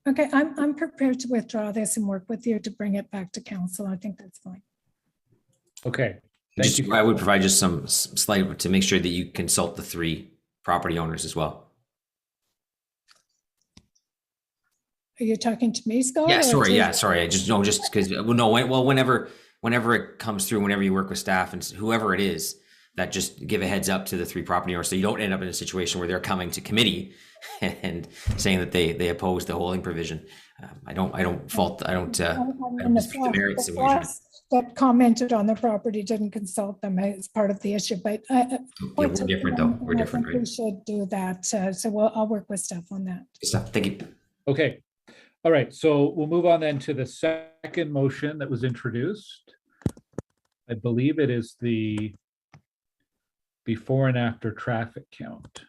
Okay, I'm prepared to withdraw this and work with you to bring it back to council. I think that's fine. Okay. Thank you. I would provide just some slight to make sure that you consult the 3 property owners as well. Are you talking to me, Scott? Yeah, sorry. Yeah, sorry. I just because whenever it comes through, whenever you work with staff and whoever it is, that just give a heads up to the 3 property owners so you don't end up in a situation where they're coming to committee and saying that they oppose the holding provision. I don't dispute the merits of what you're doing. That commented on the property didn't consult them as part of the issue, but we're different though. We're different, right? We should do that. So I'll work with staff on that. Good stuff. Thank you. Okay. All right. So we'll move on then to the second motion that was introduced. I believe it is the before and after traffic count.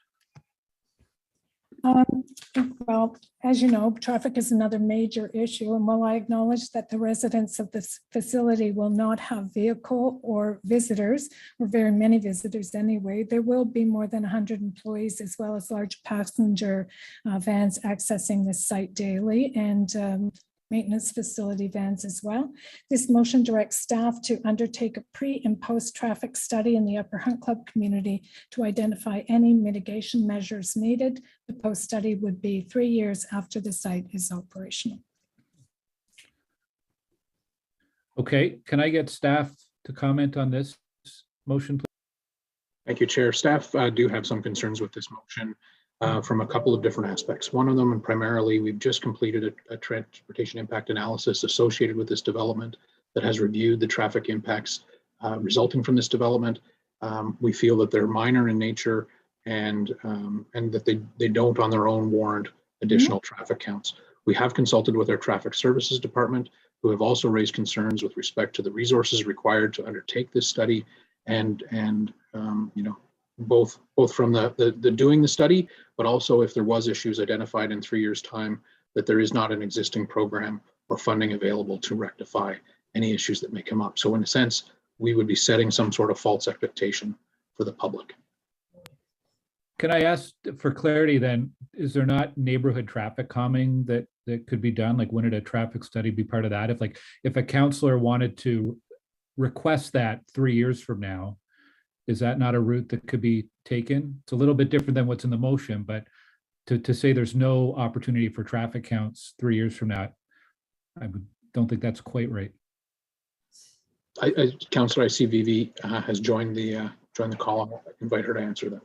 Well, as you know, traffic is another major issue, and while I acknowledge that the residents of this facility will not have vehicle or visitors, or very many visitors anyway, there will be more than 100 employees as well as large passenger vans accessing this site daily, and maintenance facility vans as well. This motion directs staff to undertake a pre and post traffic study in the Upper Hunt Club community to identify any mitigation measures needed. The post study would be 3 years after the site is operational. Okay, can I get staff to comment on this motion, please? Thank you, Chair. Staff do have some concerns with this motion. From a couple of different aspects. One of them, and primarily, we've just completed a transportation impact analysis associated with this development that has reviewed the traffic impacts resulting from this development. We feel that they're minor in nature and that they don't on their own warrant additional traffic counts. We have consulted with our traffic services department, who have also raised concerns with respect to the resources required to undertake this study and you know, both from the doing the study, but also if there was issues identified in 3 years' time, that there is not an existing program or funding available to rectify any issues that may come up. So in a sense, we would be setting some sort of false expectation for the public. Can I ask for clarity then, is there not neighborhood traffic calming that could be done? Like, wouldn't a traffic study be part of that? If a councillor wanted to request that 3 years from now, is that not a route that could be taken? It's a little bit different than what's in the motion, but to say there's no opportunity for traffic counts 3 years from now, don't think that's quite right. Councillor, I see Vivi has joined the call. I'll invite her to answer that.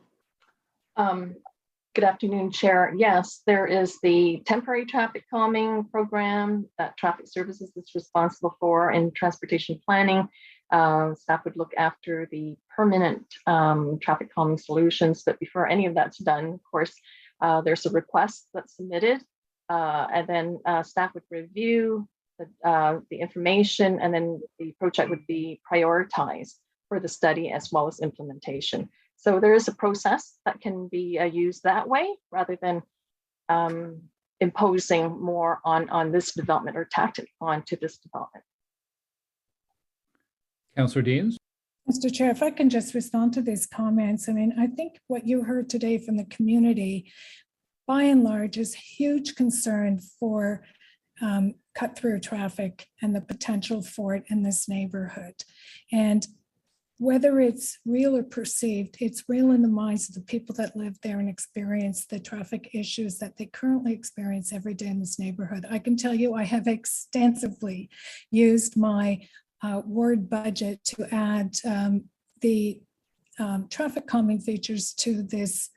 Good afternoon, Chair. Yes, there is the temporary traffic calming program that Traffic Services is responsible for in transportation planning. Staff would look after the permanent traffic calming solutions, but before any of that's done, of course, there's a request that's submitted, and then staff would review the information, and then the project would be prioritized for the study as well as implementation. So there is a process that can be used that way rather than imposing more on this development or tactic onto this development. Councillor Deans? Mr. Chair, if I can just respond to these comments. I mean, I think what you heard today from the community, by and large, is huge concern for cut-through traffic and the potential for it in this neighborhood. And whether it's real or perceived, it's real in the minds of the people that live there and experience the traffic issues that they currently experience every day in this neighborhood. I can tell you I have extensively used my word budget to add the traffic calming features to this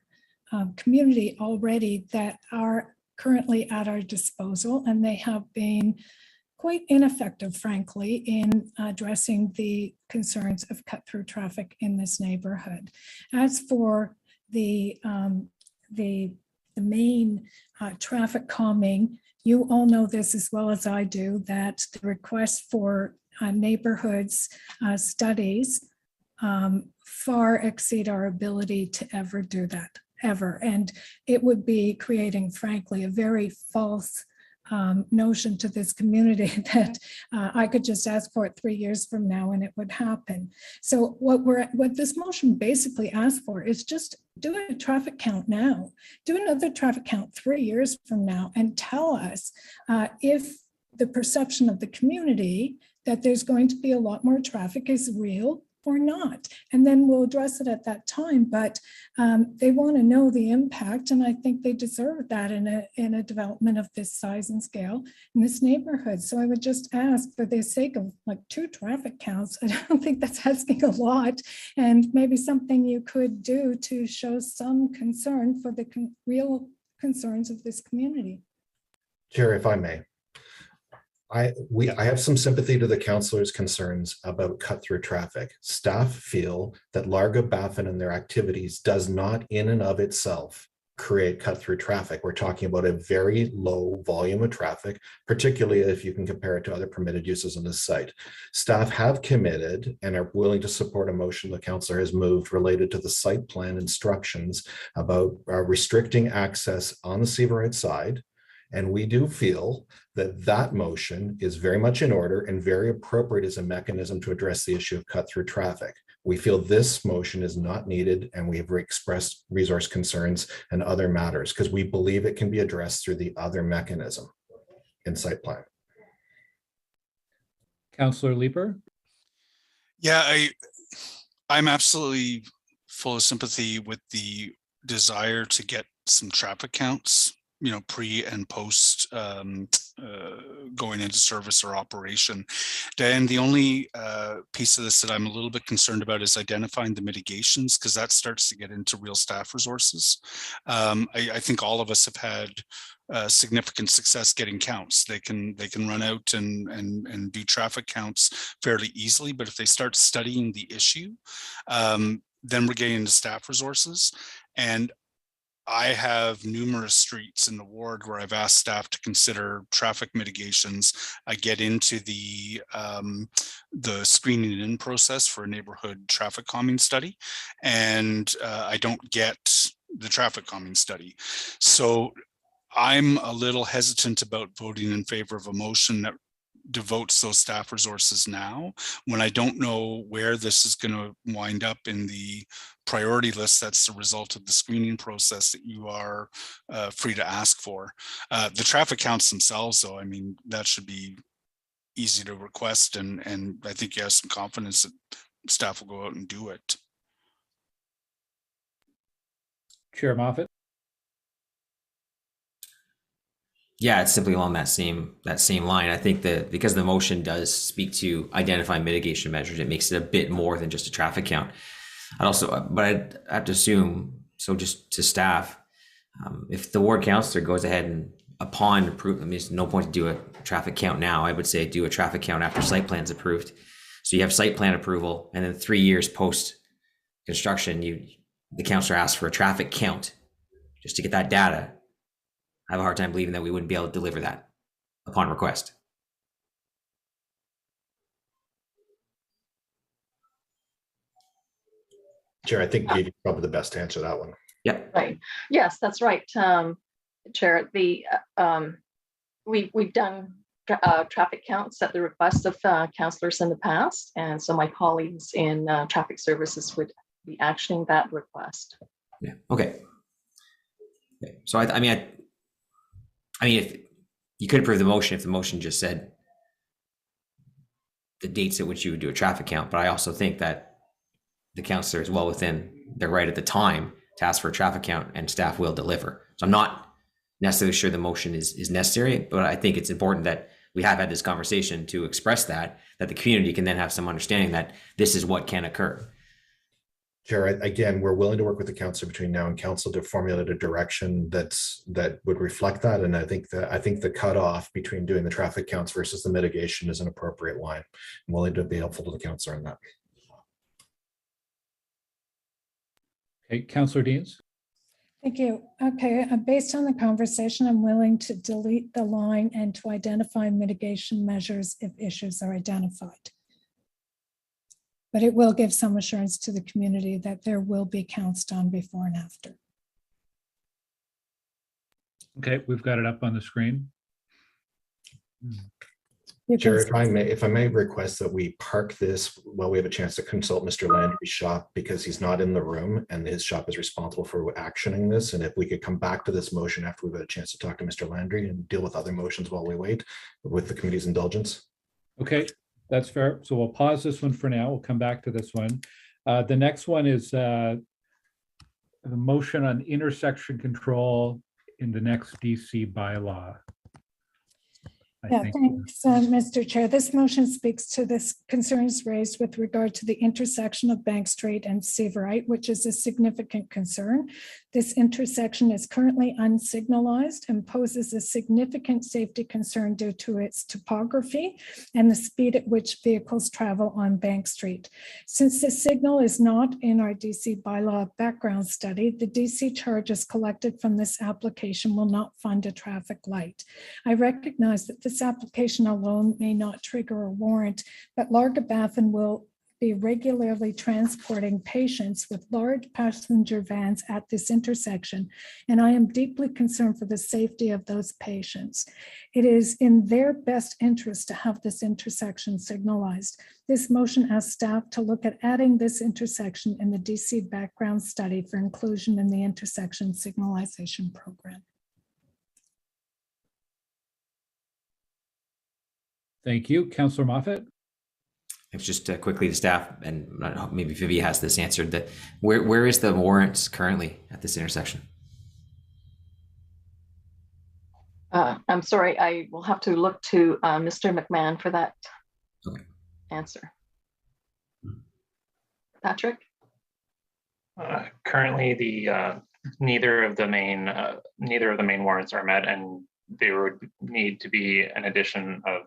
community already that are currently at our disposal, and they have been quite ineffective, frankly, in addressing the concerns of cut-through traffic in this neighborhood. As for the main traffic calming, you all know this as well as I do, that the request for neighborhoods studies far exceed our ability to ever do that, ever. And it would be creating, frankly, a very false notion to this community that I could just ask for it 3 years from now and it would happen. So what this motion basically asks for is just do a traffic count now, do another traffic count 3 years from now, and tell us if the perception of the community that there's going to be a lot more traffic is real or not. And then we'll address it at that time. But they want to know the impact, and I think they deserve that in a development of this size and scale in this neighborhood. So I would just ask, for the sake of like 2 traffic counts, I don't think that's asking a lot, and maybe something you could do to show some concern for the real concerns of this community. Chair, if I may. I have some sympathy to the councillors' concerns about cut-through traffic. Staff feel that Largo Baffin and their activities does not in and of itself create cut-through traffic. We're talking about a very low volume of traffic, particularly if you can compare it to other permitted uses on this site. Staff have committed and are willing to support a motion the councillor has moved related to the site plan instructions about restricting access on the Seaveride side. And we do feel that that motion is very much in order and very appropriate as a mechanism to address the issue of cut-through traffic. We feel this motion is not needed, and we have expressed resource concerns and other matters because we believe it can be addressed through the other mechanism in site plan. Councillor Leeper? Yeah, I'm absolutely full of sympathy with the desire to get some traffic counts, you know, pre and post going into service or operation. Dan, the only piece of this that I'm a little bit concerned about is identifying the mitigations, because that starts to get into real staff resources. I think all of us have had significant success getting counts. They can run out and do traffic counts fairly easily, but if they start studying the issue, then we're getting into staff resources. And I have numerous streets in the ward where I've asked staff to consider traffic mitigations. I get into the screening in process for a neighborhood traffic calming study, and I don't get the traffic calming study. So I'm a little hesitant about voting in favor of a motion that devotes those staff resources now, when I don't know where this is going to wind up in the priority list that's the result of the screening process that you are free to ask for. The traffic counts themselves, though, I mean, that should be easy to request, and I think you have some confidence that staff will go out and do it. Chair Moffat? Yeah, it's simply along that same line. I think that because the motion does speak to identifying mitigation measures, it makes it a bit more than just a traffic count. I'd have to assume, so just to staff, if the ward councillor goes ahead and upon approval, I mean, there's no point to do a traffic count now. I would say do a traffic count after site plan's approved. So you have site plan approval, and then 3 years post construction, the councillor asks for a traffic count just to get that data. I have a hard time believing that we wouldn't be able to deliver that upon request. Chair, I think Judy's probably the best to answer that one. Yeah. Right. Yes, that's right, Chair. We've done traffic counts at the request of councillors in the past, and so my colleagues in traffic services would be actioning that request. Yeah. Okay. So I mean, if you could approve the motion if the motion just said the dates at which you would do a traffic count, but I also think that the councillor is well within their right at the time to ask for a traffic count, and staff will deliver. So I'm not necessarily sure the motion is necessary, but I think it's important that we have had this conversation to express that the community can then have some understanding that this is what can occur. Chair, again, we're willing to work with the council between now and council to formulate a direction that would reflect that. And I think the cutoff between doing the traffic counts versus the mitigation is an appropriate line. I'm willing to be helpful to the council on that. Okay, Councillor Deans. Thank you. Okay, based on the conversation, I'm willing to delete the line and to identify mitigation measures if issues are identified. but it will give some assurance to the community that there will be counts done before and after. Okay, we've got it up on the screen. Chair, if I may request that we park this while we have a chance to consult Mr. Landry's shop, because he's not in the room and his shop is responsible for actioning this. And if we could come back to this motion after we've had a chance to talk to Mr. Landry and deal with other motions while we wait with the committee's indulgence. Okay, that's fair. So we'll pause this one for now. We'll come back to this one. The next one is the motion on intersection control in the next DC bylaw. Yeah, thanks, Mr. Chair. This motion speaks to this concerns raised with regard to the intersection of Bank Street and Seaverite, which is a significant concern. This intersection is currently unsignalized and poses a significant safety concern due to its topography and the speed at which vehicles travel on Bank Street. Since the signal is not in our DC bylaw background study, the DC charges collected from this application will not fund a traffic light. I recognize that this application alone may not trigger a warrant, but Largabathon will be regularly transporting patients with large passenger vans at this intersection, and I am deeply concerned for the safety of those patients. It is in their best interest to have this intersection signalized. This motion asks staff to look at adding this intersection in the DC background study for inclusion in the intersection signalization program. Thank you. Councillor Moffat. It's just quickly to staff, and maybe Vivi has this answered, that where is the warrant currently at this intersection? I'm sorry, I will have to look to Mr. McMahon for that answer. Patrick? Currently, the neither of the main warrants are met, and there would need to be an addition of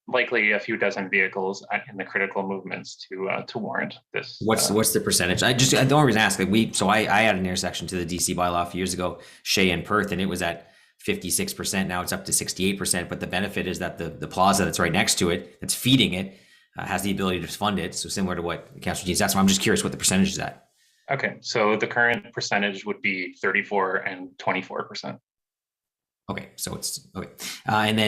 likely a few dozen vehicles in the critical movements to warrant this. What's the percentage? The only reason I ask, I had an intersection to the DC bylaw a few years ago, Shea and Perth, and it was at 56%. Now it's up to 68%. But the benefit is that the plaza that's right next to it, that's feeding it, has the ability to fund it. So similar to what Councillor Dean's asked. So I'm just curious what the percentage is at. Okay, so the current percentage would be 34 and 24%. Okay, so it's okay, and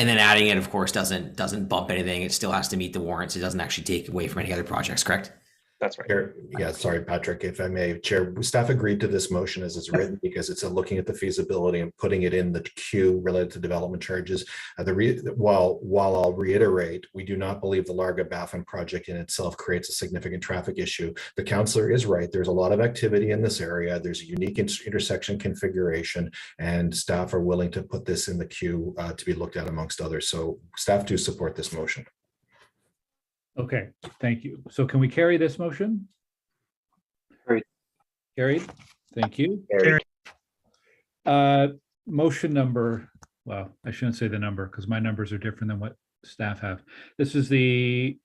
then adding it, of course, doesn't bump anything. It still has to meet the warrants. It doesn't actually take away from any other projects, correct? That's right. Yeah, sorry, Patrick, if I may, Chair, staff agreed to this motion as it's written because it's looking at the feasibility and putting it in the queue related to development charges. While I'll reiterate, we do not believe the Largabathon project in itself creates a significant traffic issue. The councillor is right. There's a lot of activity in this area. There's a unique intersection configuration, and staff are willing to put this in the queue to be looked at amongst others. So staff do support this motion. Okay, thank you. So can we carry this motion? Carried. Thank you. Motion number, well, I shouldn't say the number because my numbers are different than what staff have. This is the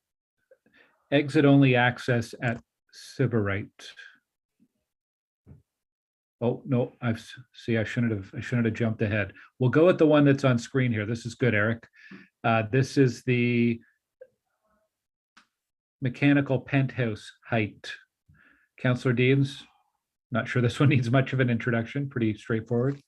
exit only access at Seaverite. Oh, no, I shouldn't have jumped ahead. We'll go with the one that's on screen here. This is good, Eric. This is the mechanical penthouse height. Councillor Deans, not sure this one needs much of an introduction, pretty straightforward.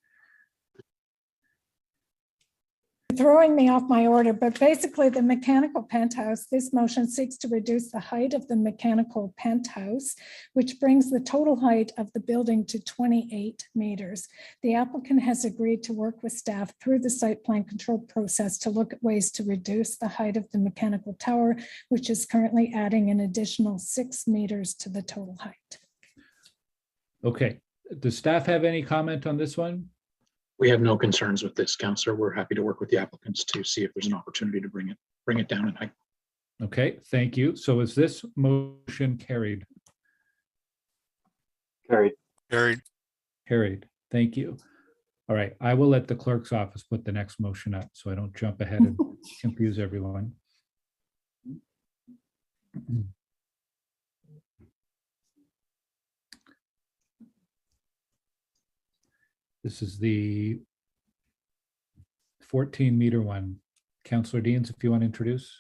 Throwing me off my order, but basically the mechanical penthouse, this motion seeks to reduce the height of the mechanical penthouse, which brings the total height of the building to 28 meters. The applicant has agreed to work with staff through the site plan control process to look at ways to reduce the height of the mechanical tower, which is currently adding an additional 6 meters to the total height. Okay, does staff have any comment on this one? We have no concerns with this, Councillor. We're happy to work with the applicants to see if there's an opportunity to bring it down in height. Okay, thank you. So is this motion carried? Carried. Carried. Thank you. All right, I will let the clerk's office put the next motion up so I don't jump ahead and confuse everyone. This is the 14-meter one. Councillor Deans, if you want to introduce.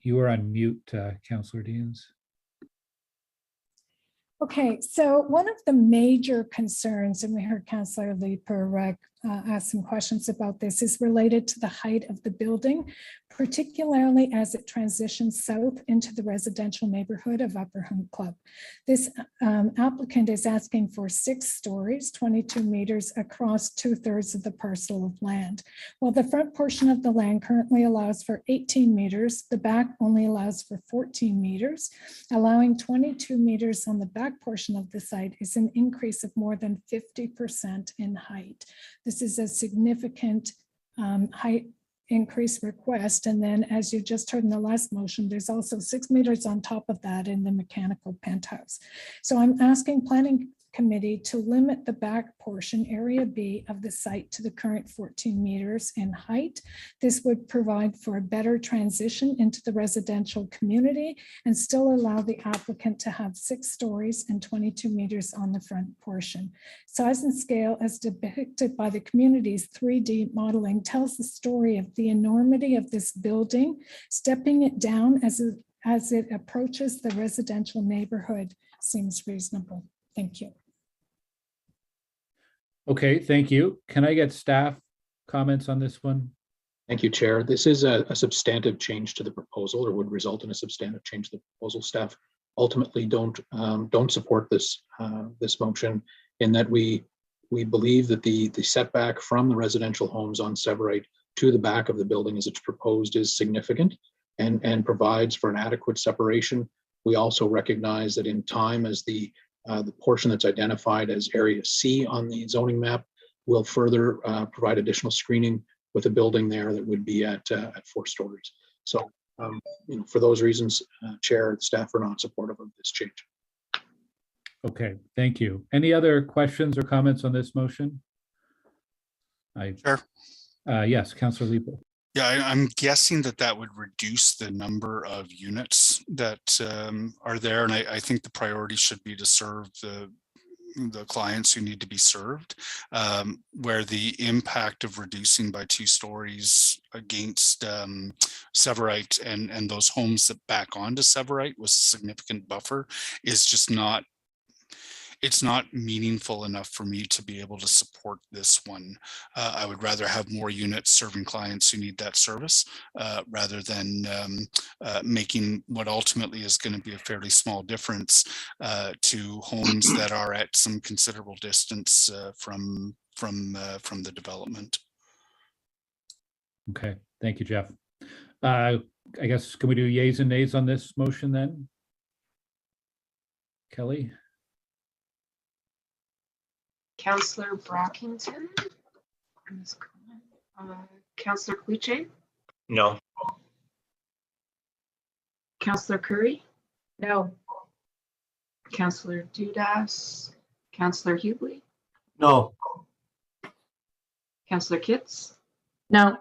You are on mute, Councillor Deans. Okay, so one of the major concerns, and we heard Councillor Leeper ask some questions about this, is related to the height of the building, particularly as it transitions south into the residential neighborhood of Upper Hunt Club. This applicant is asking for 6 stories, 22 meters across 2/3 of the parcel of land. While the front portion of the land currently allows for 18 meters, the back only allows for 14 meters. Allowing 22 meters on the back portion of the site is an increase of more than 50% in height. This is a significant height increase request. And then, as you just heard in the last motion, there's also 6 meters on top of that in the mechanical penthouse. So I'm asking Planning Committee to limit the back portion, area B of the site, to the current 14 meters in height. This would provide for a better transition into the residential community and still allow the applicant to have 6 stories and 22 meters on the front portion. Size and scale as depicted by the community's 3D modeling tells the story of the enormity of this building. Stepping it down as it approaches the residential neighborhood seems reasonable. Thank you. Okay, thank you. Can I get staff comments on this one? Thank you, Chair. This is a substantive change to the proposal, or would result in a substantive change to the proposal. Staff ultimately don't support this this motion, in that we believe that the setback from the residential homes on Severite to the back of the building as it's proposed is significant and provides for an adequate separation. We also recognize that in time, as the portion that's identified as Area C on the zoning map will further provide additional screening with a building there that would be at 4 stories. So, for those reasons, Chair, staff are not supportive of this change. Okay, thank you. Any other questions or comments on this motion? Sure. Yes, Councillor Leeper. Yeah, I'm guessing that would reduce the number of units that are there, and I think the priority should be to serve the clients who need to be served, where the impact of reducing by 2 stories against Severite and those homes that back onto Severite was a significant buffer is just not. It's not meaningful enough for me to be able to support this one. I would rather have more units serving clients who need that service rather than making what ultimately is going to be a fairly small difference to homes that are at some considerable distance from the development. Okay, thank you, Jeff. I guess, can we do yays and nays on this motion then? Kelly? Councillor Brockington, Councillor Cluche, No. Councillor Curry, No. Councillor Dudas, Councillor Hughley, No. Councillor Kitts, No.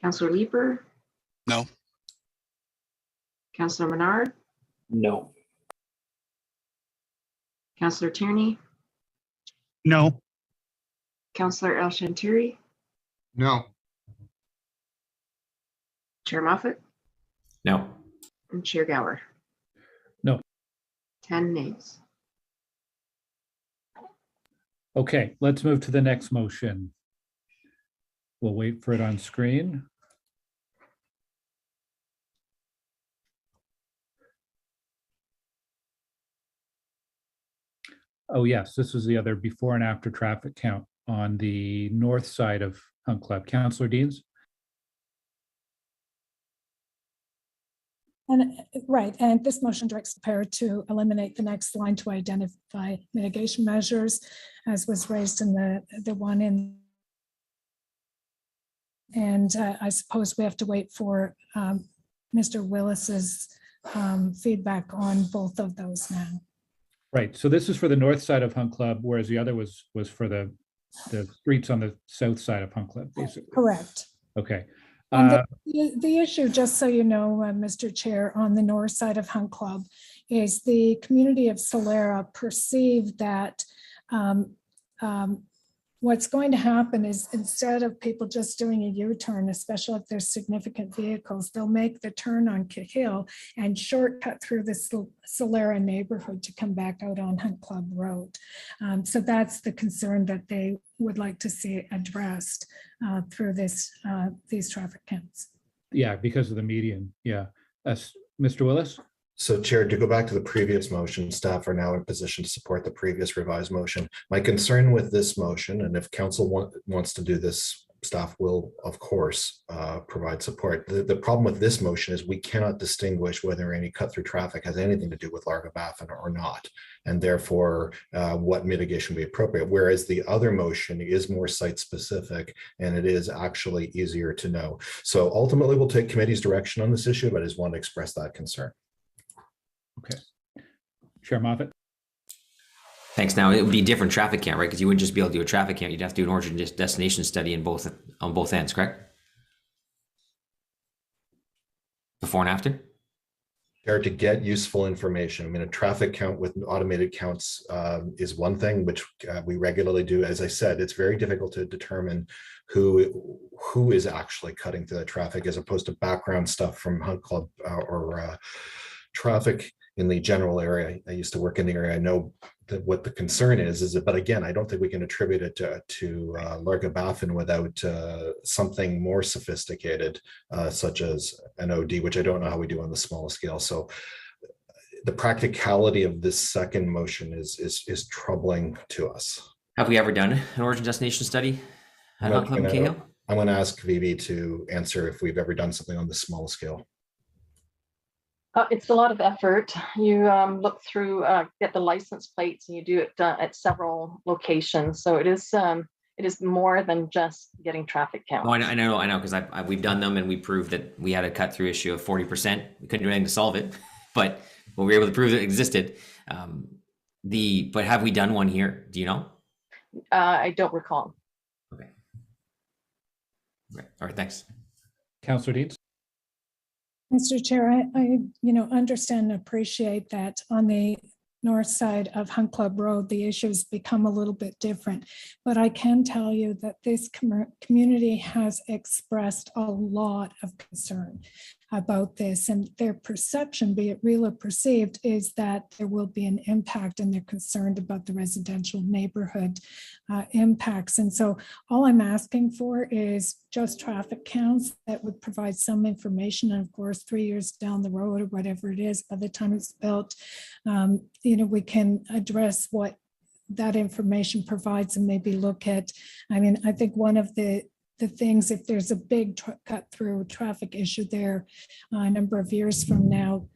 Councillor Leeper, No. Councillor Menard, No. Councillor Tierney, No. Councillor El Shanturi, No. Chair Moffat, No. and Chair Gower. No. 10 nays. Okay, let's move to the next motion. We'll wait for it on screen. Oh, yes, this was the other before and after traffic count on the north side of Hunt Club. Councillor Deans? And right, and this motion directs the pair to eliminate the next line to identify mitigation measures, as was raised in the one in. And I suppose we have to wait for Mr. Willis's feedback on both of those now. Right, so this is for the north side of Hunt Club, whereas the other was for the streets on the south side of Hunt Club, basically. Correct. Okay. And the issue, just so you know, Mr. Chair, on the north side of Hunt Club is the community of Solera perceived that what's going to happen is instead of people just doing a U-turn, especially if there's significant vehicles, they'll make the turn on Cahill and shortcut through the Solera neighborhood to come back out on Hunt Club Road. So that's the concern that they would like to see addressed through these traffic counts. Yeah, because of the median. Yeah. Mr. Willis? So Chair, to go back to the previous motion, staff are now in position to support the previous revised motion. My concern with this motion, and if council wants to do this, staff will, of course, provide support. The problem with this motion is we cannot distinguish whether any cut-through traffic has anything to do with Largobaffin or not, and therefore what mitigation would be appropriate. Whereas the other motion is more site-specific, and it is actually easier to know. So ultimately, we'll take committee's direction on this issue, but I just want to express that concern. Okay. Chair Moffat. Thanks. Now, it would be a different traffic count, right? Because you wouldn't just be able to do a traffic count. You'd have to do an origin destination study on both ends, correct? Before and after? To get useful information. I mean, a traffic count with automated counts is one thing, which we regularly do. As I said, it's very difficult to determine who is actually cutting through the traffic as opposed to background stuff from Hunt Club or traffic in the general area. I used to work in the area. I know that what the concern is but again, I don't think we can attribute it to Largobaffin without something more sophisticated, such as an OD, which I don't know how we do on the small scale. So the practicality of this second motion is troubling to us. Have we ever done an origin destination study at Hunt Club Cahill? I'm going to ask Vivi to answer if we've ever done something on the small scale. It's a lot of effort. You look through, get the license plates, and you do it at several locations. So it is more than just getting traffic count. Oh, I know, because we've done them and we proved that we had a cut through issue of 40%. We couldn't do anything to solve it, but we were able to prove that it existed. But have we done one here? Do you know? I don't recall. Okay. All right. Thanks. Councillor Deans. Mr. Chair, I understand and appreciate that on the north side of Hunt Club Road, the issues become a little bit different. But I can tell you that this community has expressed a lot of concern about this, and their perception, be it real or perceived, is that there will be an impact, and they're concerned about the residential neighborhood impacts. And so all I'm asking for is just traffic counts that would provide some information. And of course, 3 years down the road or whatever it is, by the time it's built, we can address what that information provides and maybe look at, I think one of the things, if there's a big cut through traffic issue there a number of years from now,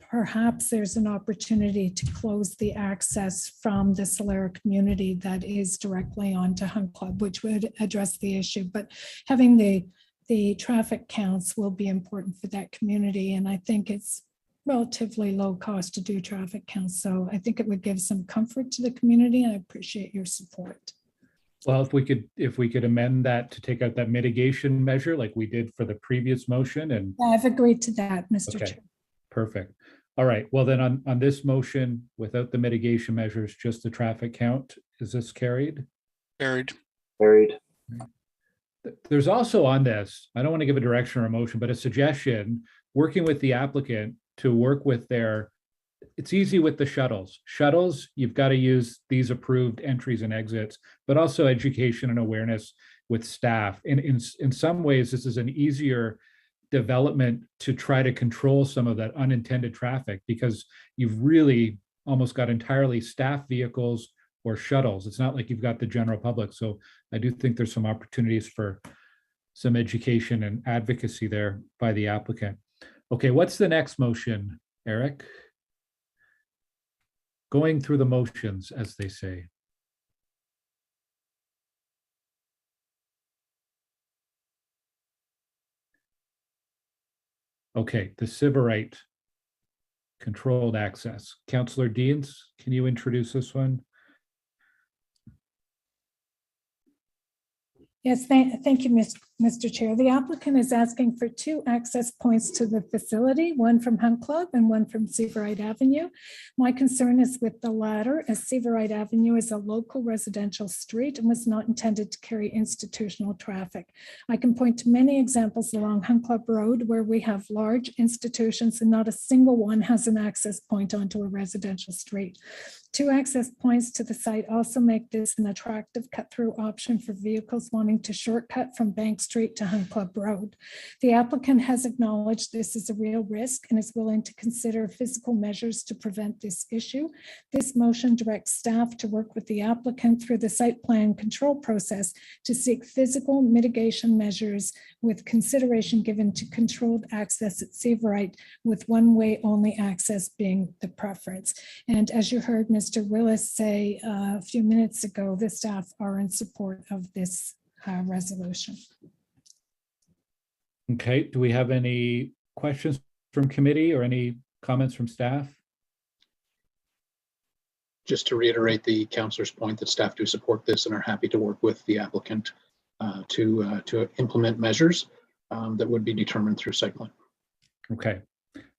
perhaps there's an opportunity to close the access from the Solera community that is directly onto Hunt Club, which would address the issue. But having the traffic counts will be important for that community. And I think it's relatively low cost to do traffic counts. So I think it would give some comfort to the community, and I appreciate your support. Well, if we could amend that to take out that mitigation measure like we did for the previous motion. And I've agreed to that, Mr. Chair. Perfect. All right. Well, then on this motion, without the mitigation measures, just the traffic count, is this carried? Carried. Carried. There's also on this, I don't want to give a direction or a motion, but a suggestion, working with the applicant to work with it's easy with the shuttles. Shuttles, you've got to use these approved entries and exits, but also education and awareness with staff. And in some ways, this is an easier development to try to control some of that unintended traffic, because you've really almost got entirely staff vehicles or shuttles. It's not like you've got the general public. So I do think there's some opportunities for some education and advocacy there by the applicant. Okay, what's the next motion, Eric? Going through the motions, as they say. Okay, the Sybarite controlled access. Councillor Deans, can you introduce this one? Yes, thank you, Mr. Chair, the applicant is asking for 2 access points to the facility, one from Hunt Club and one from Seaverite Avenue. My concern is with the latter, as Seaverite Avenue is a local residential street and was not intended to carry institutional traffic. I can point to many examples along Hunt Club Road where we have large institutions and not a single one has an access point onto a residential street. 2 access points to the site also make this an attractive cut-through option for vehicles wanting to shortcut from Bank Street to Hunt Club Road. The applicant has acknowledged this is a real risk and is willing to consider physical measures to prevent this issue. This motion directs staff to work with the applicant through the site plan control process to seek physical mitigation measures with consideration given to controlled access at Seaverite, with one-way only access being the preference. And as you heard Mr. Willis say a few minutes ago, the staff are in support of this resolution. Okay, do we have any questions from committee or any comments from staff? Just to reiterate the councillor's point that staff do support this and are happy to work with the applicant to implement measures that would be determined through site plan. Okay,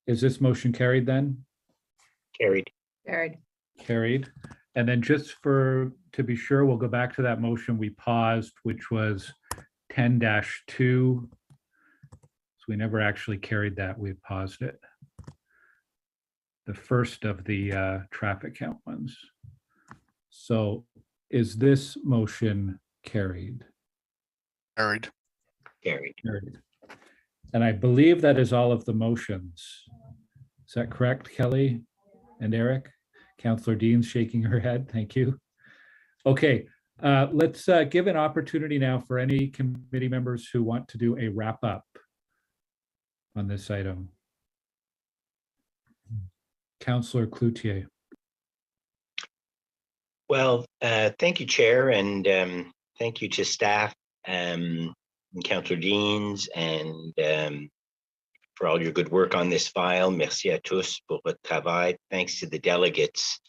is this motion carried then? Carried. Carried. And then just to be sure, we'll go back to that motion we paused, which was 10-2. So we never actually carried that. We paused it. The first of the traffic count ones. So is this motion carried? Carried. Carried. And I believe that is all of the motions. Is that correct, Kelly and Eric? Councillor Dean's shaking her head. Thank you. Okay, let's give an opportunity now for any committee members who want to do a wrap up on this item. Councillor Cloutier. Well, thank you, Chair, and thank you to staff and Councillor Deans and for all your good work on this file. Merci à tous pour votre travail. Thanks to the delegates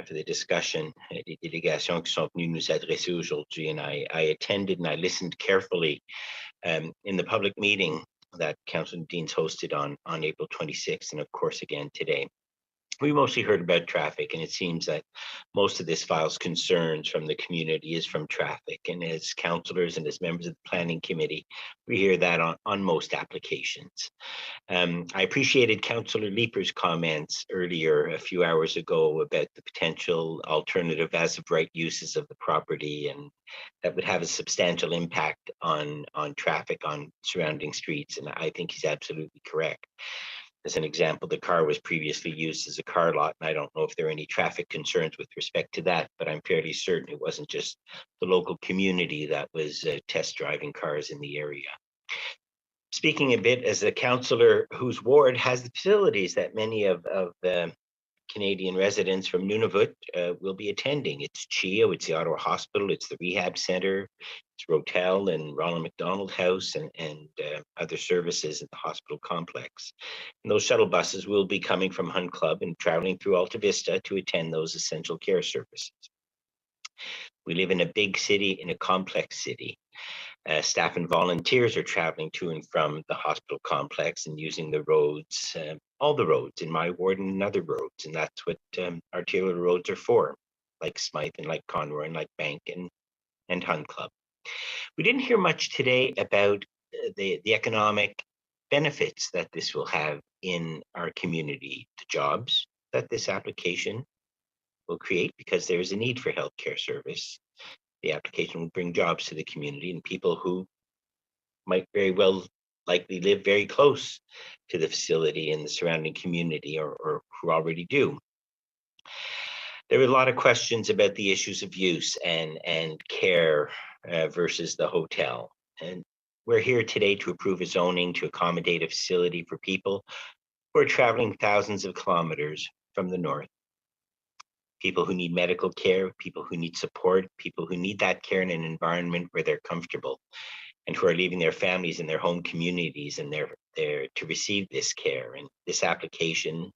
for the discussion, les délégations qui sont venues nous adresser aujourd'hui. And I attended and I listened carefully in the public meeting that Councillor Deans hosted on April 26th, and of course again today. We mostly heard about traffic, and it seems that most of this file's concerns from the community is from traffic. And as councillors and as members of the planning committee, we hear that on most applications. I appreciated Councillor Leeper's comments earlier, a few hours ago, about the potential alternative as of right uses of the property, and that would have a substantial impact on traffic on surrounding streets. And I think he's absolutely correct. As an example, the car was previously used as a car lot, and I don't know if there are any traffic concerns with respect to that, but I'm fairly certain it wasn't just the local community that was test driving cars in the area. Speaking a bit as a councillor whose ward has the facilities that many of the Canadian residents from Nunavut will be attending. It's CHEO, it's the Ottawa Hospital, it's the Rehab Center, it's Rotel and Ronald McDonald House, and other services at the hospital complex. And those shuttle buses will be coming from Hunt Club and traveling through Alta Vista to attend those essential care services. We live in a big city, in a complex city. Staff and volunteers are traveling to and from the hospital complex and using the roads, all the roads in my ward and other roads. And that's what arterial roads are for, like Smythe and like Conroy and like Bank and Hunt Club. We didn't hear much today about the economic benefits that this will have in our community, the jobs that this application will create, because there is a need for healthcare service. The application will bring jobs to the community and people who might very well likely live very close to the facility in the surrounding community, or who already do. There were a lot of questions about the issues of use and care versus the hotel. And we're here today to approve a zoning to accommodate a facility for people who are traveling thousands of kilometers from the north. People who need medical care, people who need support, people who need that care in an environment where they're comfortable, and who are leaving their families and their home communities, and they're there to receive this care. And this application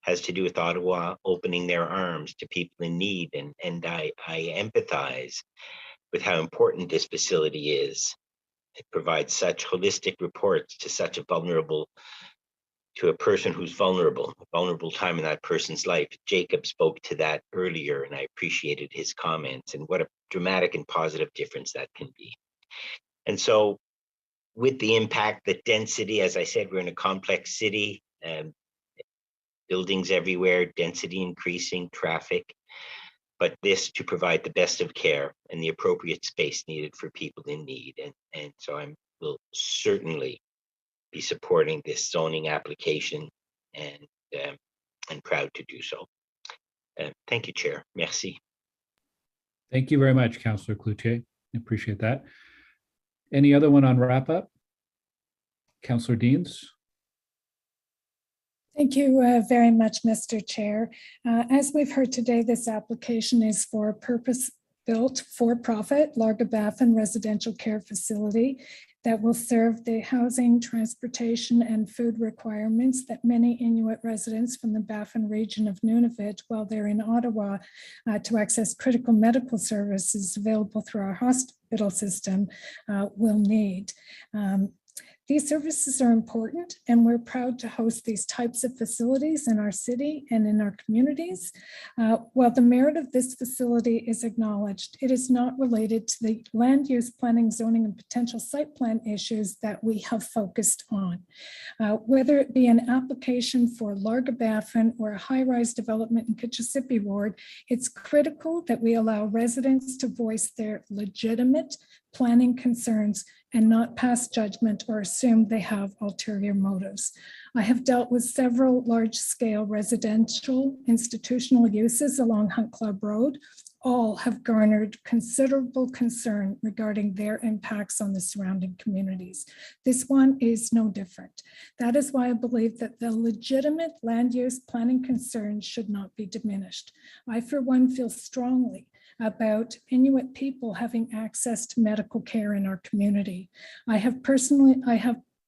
has to do with Ottawa opening their arms to people in need. And I empathize with how important this facility is it provides such holistic reports to such a to a person who's vulnerable, a vulnerable time in that person's life. Jacob spoke to that earlier, and I appreciated his comments and what a dramatic and positive difference that can be. And so with the impact, the density, as I said, we're in a complex city, buildings everywhere, density increasing, traffic, but this to provide the best of care and the appropriate space needed for people in need. And so I will certainly be supporting this zoning application and proud to do so. Thank you, Chair. Merci. Thank you very much, Councillor Cloutier. I appreciate that. Any other one on wrap up? Councillor Deans? Thank you very much, Mr. Chair. As we've heard today, this application is for a purpose-built for-profit Larga-Baffin residential care facility that will serve the housing, transportation, and food requirements that many Inuit residents from the Baffin region of Nunavut, while they're in Ottawa, to access critical medical services available through our hospital system will need. These services are important, and we're proud to host these types of facilities in our city and in our communities. While the merit of this facility is acknowledged, it is not related to the land use planning, zoning, and potential site plan issues that we have focused on. Whether it be an application for Larga-Baffin or a high-rise development in Kitchissippi Ward, it's critical that we allow residents to voice their legitimate planning concerns and not pass judgment or assume they have ulterior motives. I have dealt with several large-scale residential institutional uses along Hunt Club Road. All have garnered considerable concern regarding their impacts on the surrounding communities. This one is no different. That is why I believe that the legitimate land use planning concerns should not be diminished. I, for one, feel strongly about Inuit people having access to medical care in our community. I have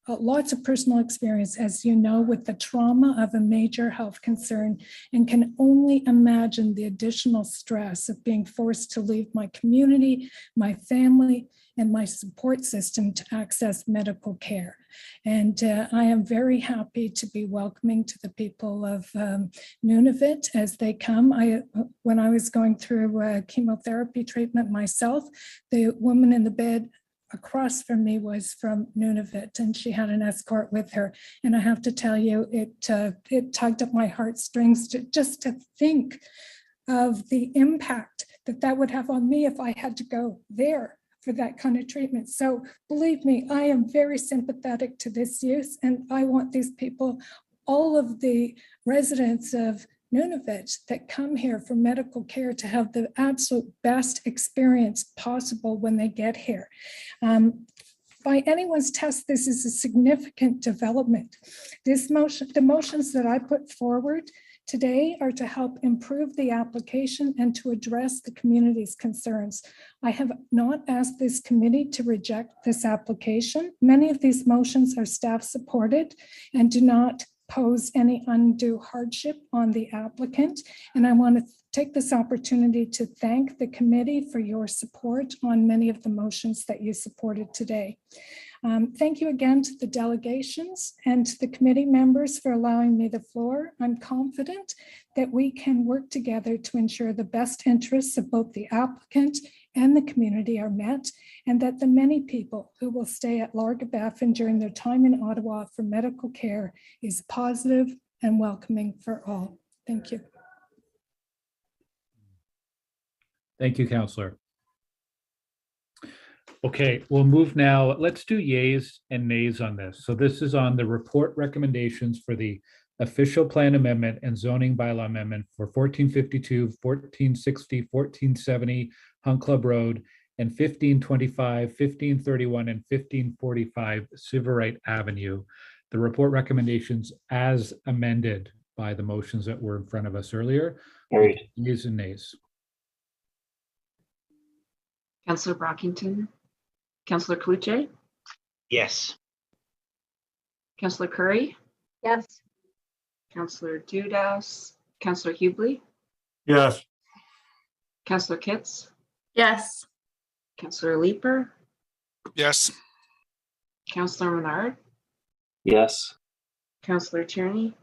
lots of personal experience, as you know, with the trauma of a major health concern, and can only imagine the additional stress of being forced to leave my community, my family, and my support system to access medical care. And I am very happy to be welcoming to the people of Nunavut as they come. When I was going through chemotherapy treatment myself, the woman in the bed across from me was from Nunavut, and she had an escort with her. And I have to tell you, it tugged at my heartstrings just to think of the impact that would have on me if I had to go there for that kind of treatment. So believe me, I am very sympathetic to this use, and I want these people, all of the residents of Nunavut that come here for medical care, to have the absolute best experience possible when they get here. By anyone's test, this is a significant development. The motions that I put forward today are to help improve the application and to address the community's concerns. I have not asked this committee to reject this application. Many of these motions are staff supported and do not pose any undue hardship on the applicant. And I want to take this opportunity to thank the committee for your support on many of the motions that you supported today. Thank you again to the delegations and to the committee members for allowing me the floor. I'm confident that we can work together to ensure the best interests of both the applicant and the community are met, and that the many people who will stay at Larga-Baffin during their time in Ottawa for medical care is positive and welcoming for all. Thank you. Thank you, Councillor. Okay, we'll move now. Let's do yays and nays on this. So this is on the report recommendations for the official plan amendment and zoning bylaw amendment for 1452, 1460, 1470 Hunt Club Road, and 1525, 1531, and 1545 Syverite Avenue. The report recommendations as amended by the motions that were in front of us earlier. Carried. Yeas and nays. Councillor Brockington, Councillor Cloutier, Yes. Councillor Curry, Yes. Councillor Dudas, Councillor Hubley, Yes. Councillor Kitts, Yes. Councillor Leeper, Yes. Councillor Menard, Yes. Councillor Tierney,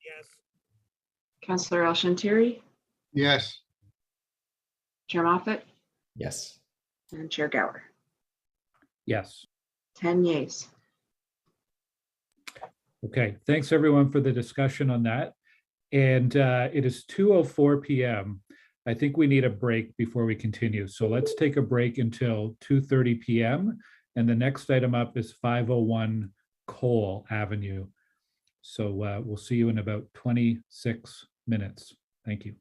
Yes. Councillor El Shantiri, Yes. Chair Moffat, Yes. and Chair Gower. Yes. 10 yeas. Okay, thanks everyone for the discussion on that. And it is 2:04 p.m. I think we need a break before we continue. So let's take a break until 2:30 p.m. And the next item up is 501 Cole Avenue. So we'll see you in about 26 minutes. Thank you.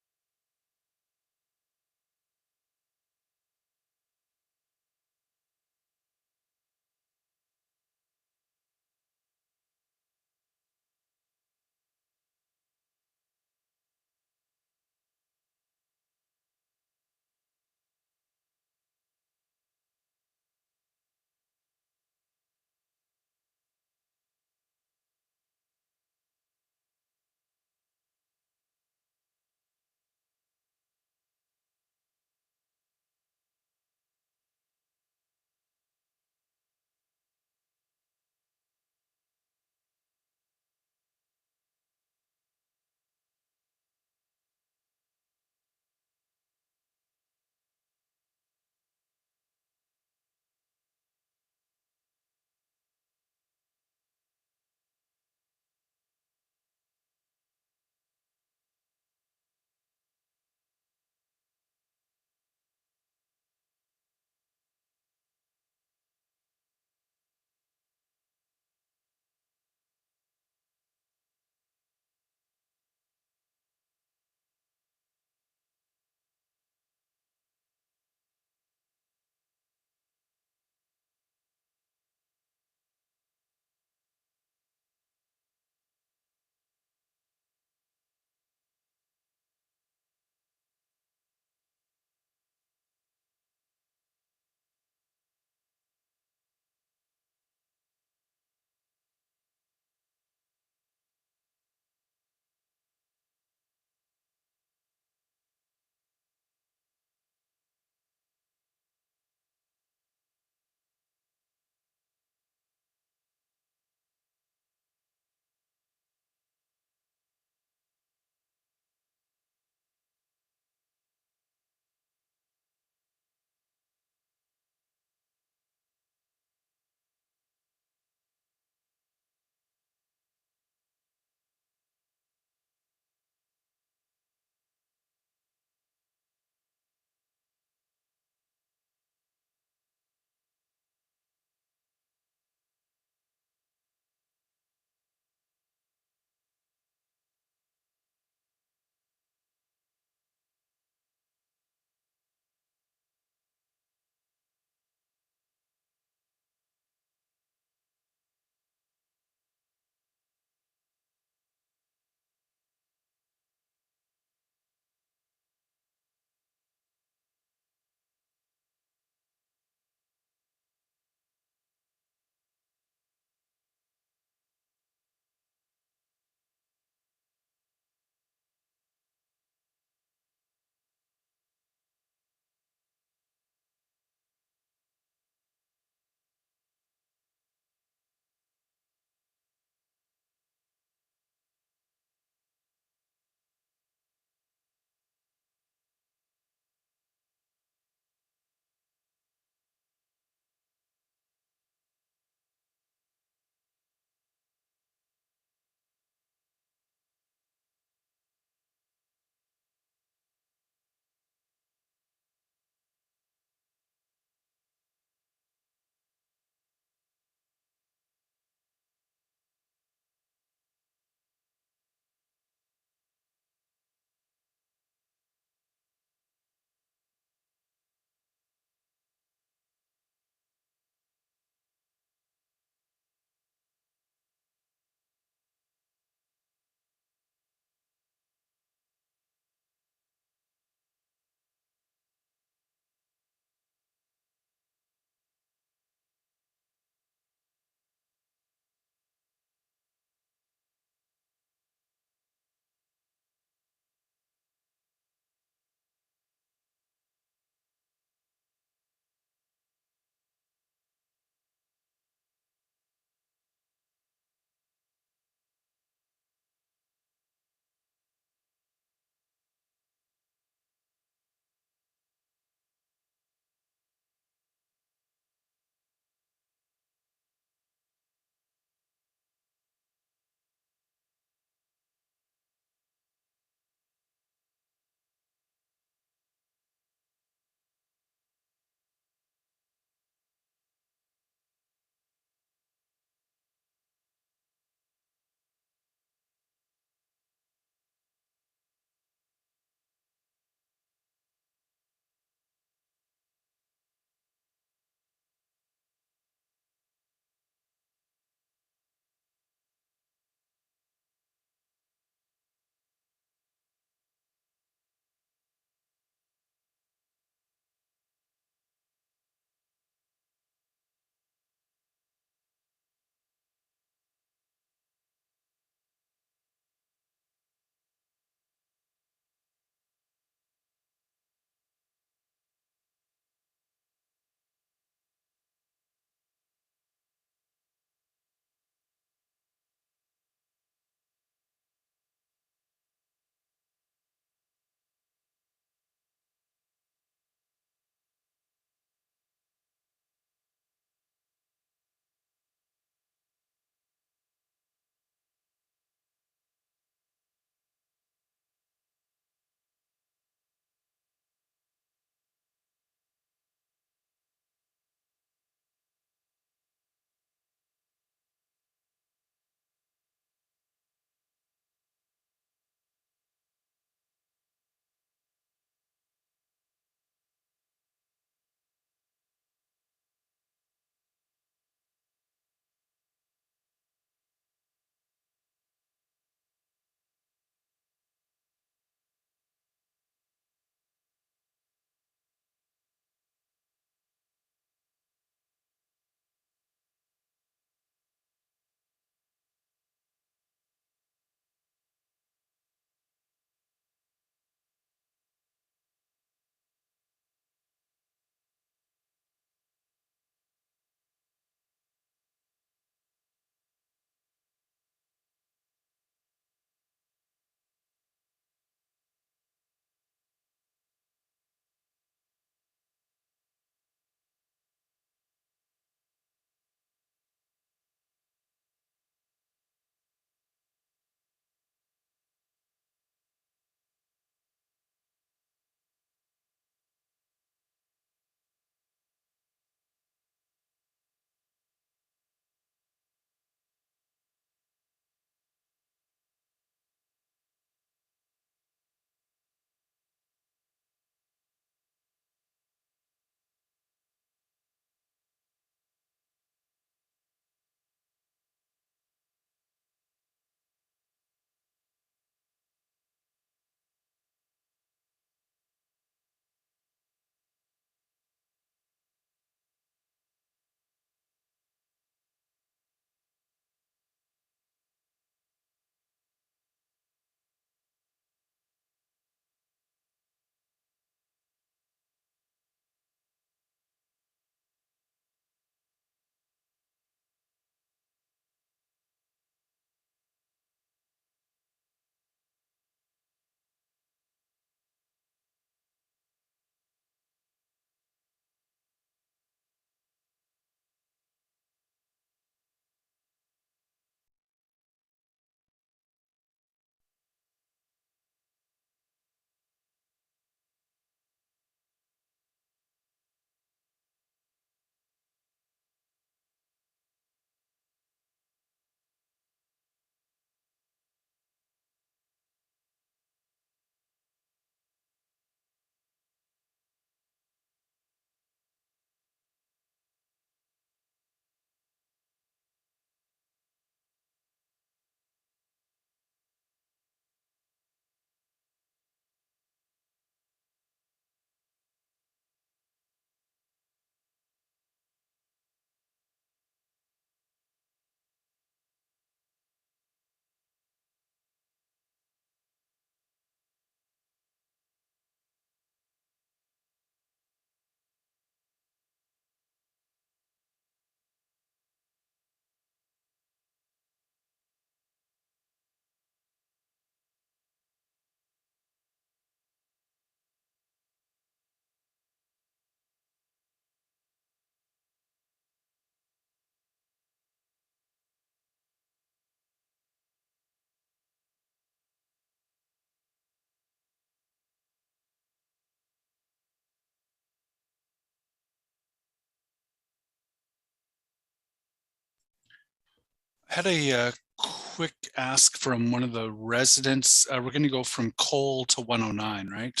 I had a quick ask from one of the residents. We're going to go from Cole to 109, right?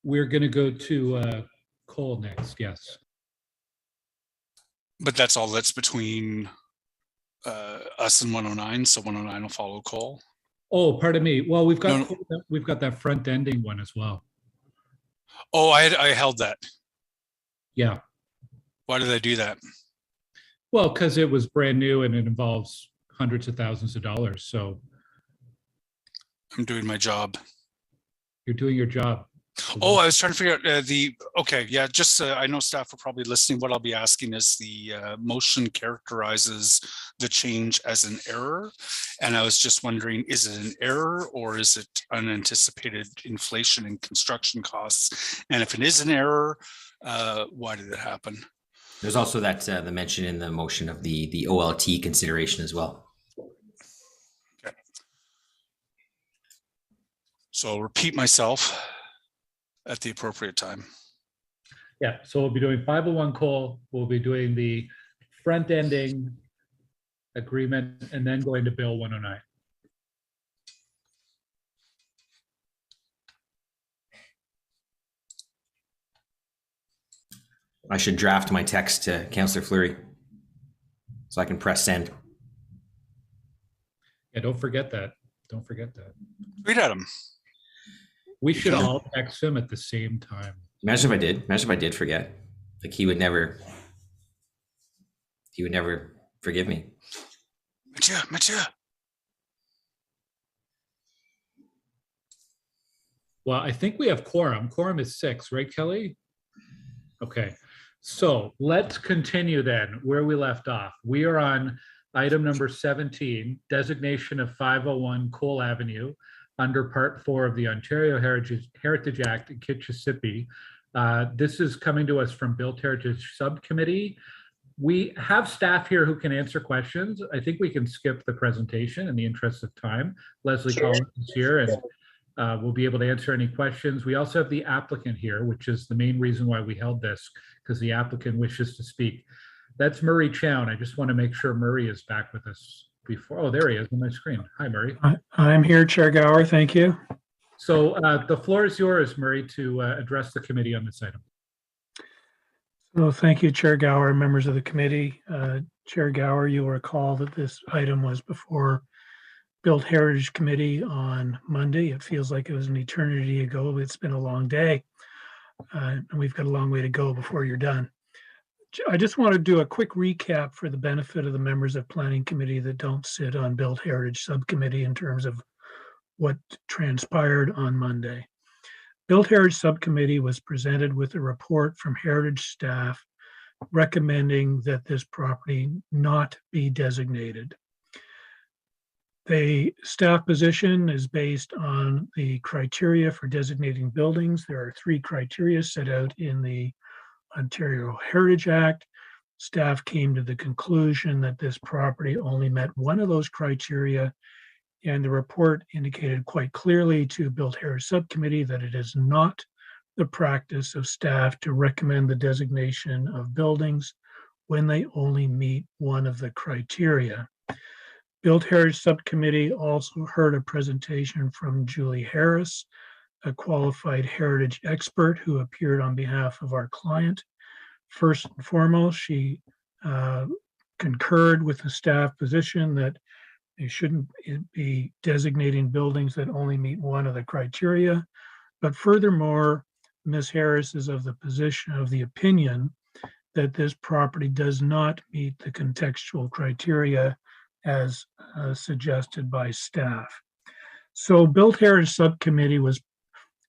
We're going to go to Cole next, yes. But that's all that's between us and 109, so 109 will follow Cole. Oh, pardon me. Well, we've got No. we've got that front ending one as well. Oh, I held that. Yeah. Why did I do that? Well, because it was brand new and it involves hundreds of thousands of dollars. So I'm doing my job. you're doing your job. Oh, I was trying to figure out okay, yeah, just I know staff are probably listening. What I'll be asking is the motion characterizes the change as an error. And I was just wondering, is it an error or is it unanticipated inflation in construction costs? And if it is an error, why did it happen? There's also that the mention in the motion of the OLT consideration as well. Okay. So I'll repeat myself at the appropriate time. Yeah, so we'll be doing 501 Cole, we'll be doing the front ending agreement and then going to Bill 109. I should draft my text to Councillor Fleury so I can press send. Yeah, don't forget that. Don't forget that. Read at him. We should all text him at the same time. Imagine if I did. Imagine if I did forget. Like he would never forgive me. Mathieu. Well, I think we have quorum. Quorum is 6, right, Kelly? Okay, so let's continue then where we left off. We are on item number 17, designation of 501 Cole Avenue under Part 4 of the Ontario Heritage Act in Kitchissippi. This is coming to us from Built Heritage Subcommittee. We have staff here who can answer questions. I think we can skip the presentation in the interest of time. Leslie Collins is here and we'll be able to answer any questions. We also have the applicant here, which is the main reason why we held this, because the applicant wishes to speak. That's Murray Chown. I just want to make sure Murray is back with us before. Oh, there he is on my screen. Hi, Murray. I'm here, Chair Gower. Thank you. So the floor is yours, Murray, to address the committee on this item. So thank you, Chair Gower, members of the committee. Chair Gower, you'll recall that this item was before Built Heritage Committee on Monday. It feels like it was an eternity ago, but it's been a long day. And we've got a long way to go before you're done. I just want to do a quick recap for the benefit of the members of Planning Committee that don't sit on Built Heritage Subcommittee in terms of what transpired on Monday. Built Heritage Subcommittee was presented with a report from Heritage staff recommending that this property not be designated. The staff position is based on the criteria for designating buildings. There are 3 criteria set out in the Ontario Heritage Act. Staff came to the conclusion that this property only met one of those criteria, and the report indicated quite clearly to Built Heritage Subcommittee that it is not the practice of staff to recommend the designation of buildings when they only meet one of the criteria. Built Heritage Subcommittee also heard a presentation from Julie Harris, a qualified heritage expert who appeared on behalf of our client. First and foremost, she concurred with the staff position that they shouldn't be designating buildings that only meet one of the criteria. But furthermore, Ms. Harris is of the opinion that this property does not meet the contextual criteria as suggested by staff. So Built Heritage Subcommittee was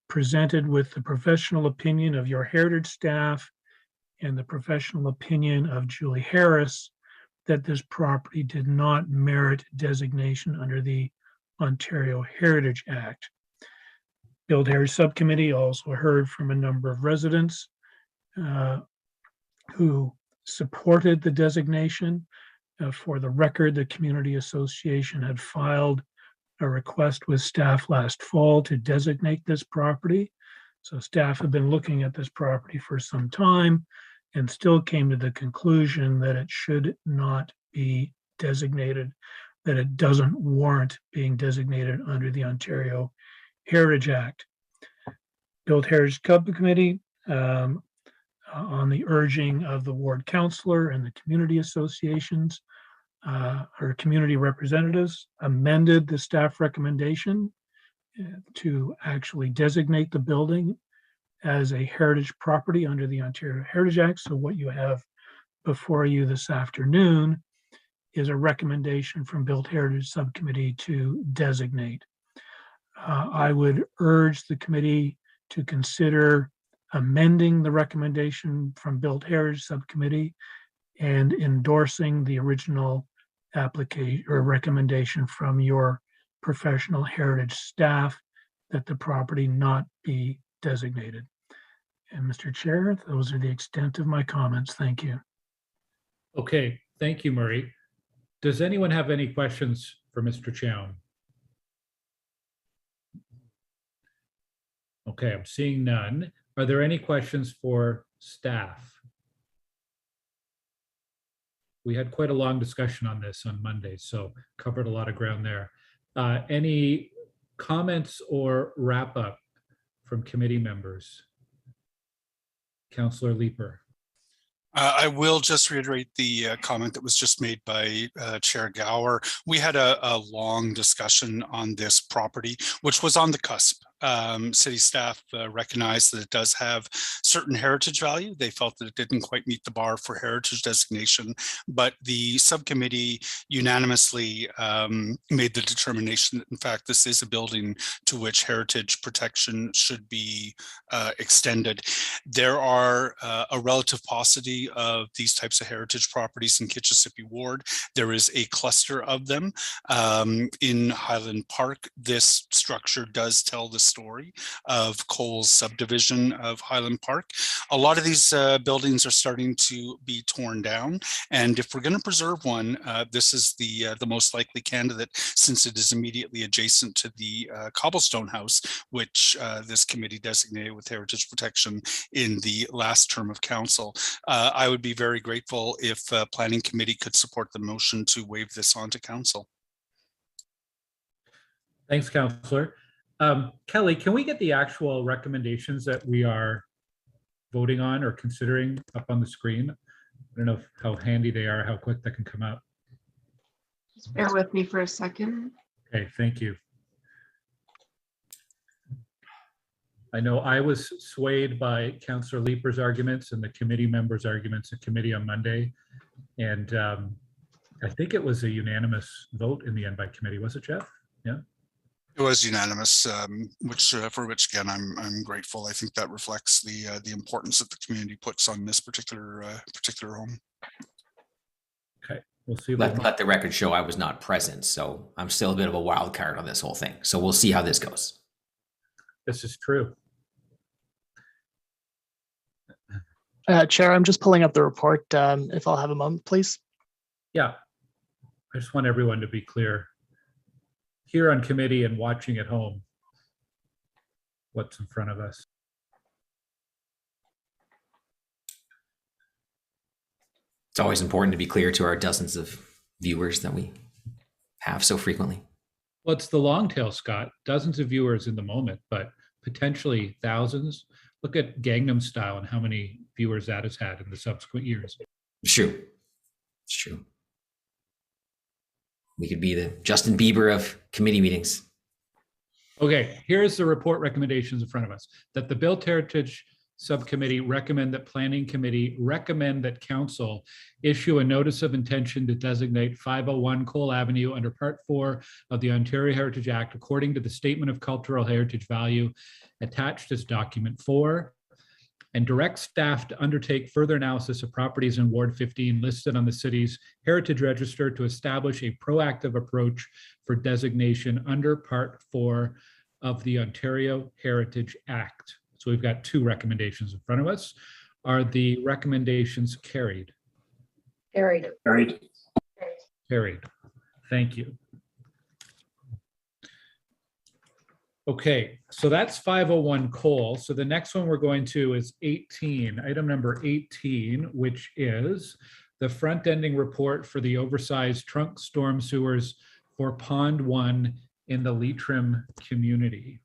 presented with the professional opinion of your heritage staff and the professional opinion of Julie Harris that this property did not merit designation under the Ontario Heritage Act. Built Heritage Subcommittee also heard from a number of residents who supported the designation. For the record, the Community Association had filed a request with staff last fall to designate this property. So staff have been looking at this property for some time. and still came to the conclusion that it should not be designated, that it doesn't warrant being designated under the Ontario Heritage Act. Built Heritage Subcommittee, on the urging of the ward councillor and the community associations, or community representatives, amended the staff recommendation to actually designate the building as a heritage property under the Ontario Heritage Act. So what you have before you this afternoon is a recommendation from Built Heritage Subcommittee to designate. I would urge the committee to consider amending the recommendation from Built Heritage Subcommittee and endorsing the original application or recommendation from your professional heritage staff that the property not be designated. And Mr. Chair, those are the extent of my comments. Thank you. Okay, thank you, Murray. Does anyone have any questions for Mr. Chown? Okay, I'm seeing none. Are there any questions for staff? We had quite a long discussion on this on Monday, so covered a lot of ground there. Any comments or wrap up from committee members? Councillor Leeper. I will just reiterate the comment that was just made by Chair Gower. We had a long discussion on this property, which was on the cusp. City staff recognized that it does have certain heritage value. They felt that it didn't quite meet the bar for heritage designation, but the subcommittee unanimously made the determination that in fact this is a building to which heritage protection should be extended. There are a relative paucity of these types of heritage properties in Kitchissippi Ward. There is a cluster of them in Highland Park. This structure does tell the story of Cole's subdivision of Highland Park. A lot of these buildings are starting to be torn down, and if we're going to preserve one, this is the most likely candidate, since it is immediately adjacent to the Cobblestone House, which this committee designated with heritage protection in the last term of council. I would be very grateful if Planning Committee could support the motion to waive this on to council. Thanks, Councillor. Kelly, can we get the actual recommendations that we are voting on or considering up on the screen? I don't know how handy they are, how quick that can come up. Just bear with me for a second. Okay, thank you. I know I was swayed by Councillor Leeper's arguments and the committee members' arguments at committee on Monday. And I think it was a unanimous vote in the end by committee, was it, Jeff? Yeah. It was unanimous, for which again I'm grateful. I think that reflects the importance that the community puts on this particular home. Okay, we'll see. Let the record show I was not present, so I'm still a bit of a wild card on this whole thing. So we'll see how this goes. This is true. Chair, I'm just pulling up the report. If I'll have a moment, please. Yeah, I just want everyone to be clear here on committee and watching at home what's in front of us. It's always important to be clear to our dozens of viewers that we have so frequently. Well, it's the long tail, Scott. Dozens of viewers in the moment, but potentially thousands. Look at Gangnam Style and how many viewers that has had in the subsequent years. It's true. It's true. We could be the Justin Bieber of committee meetings. Okay, here's the report recommendations in front of us. That the Built Heritage Subcommittee recommend that Planning Committee recommend that Council issue a notice of intention to designate 501 Cole Avenue under Part 4 of the Ontario Heritage Act according to the Statement of Cultural Heritage Value attached as Document 4, and direct staff to undertake further analysis of properties in Ward 15 listed on the city's Heritage Register to establish a proactive approach for designation under Part 4 of the Ontario Heritage Act. So we've got two recommendations in front of us. Are the recommendations carried? Carried. Carried. Carried. Thank you. Okay, so that's 501 Cole. So the next one we're going to is 18, item number 18, which is the front ending report for the oversized trunk storm sewers for Pond 1 in the Leitrim community.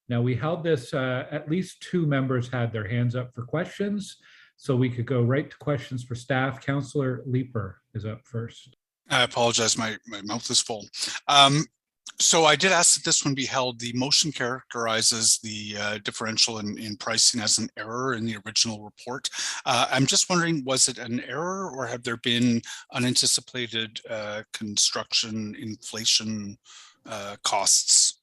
Now we held this, at least 2 members had their hands up for questions. So we could go right to questions for staff. Councillor Leeper is up first. I apologize, my mouth is full. So I did ask that this one be held. The motion characterizes the differential in pricing as an error in the original report. I'm just wondering, was it an error or have there been unanticipated construction inflation costs?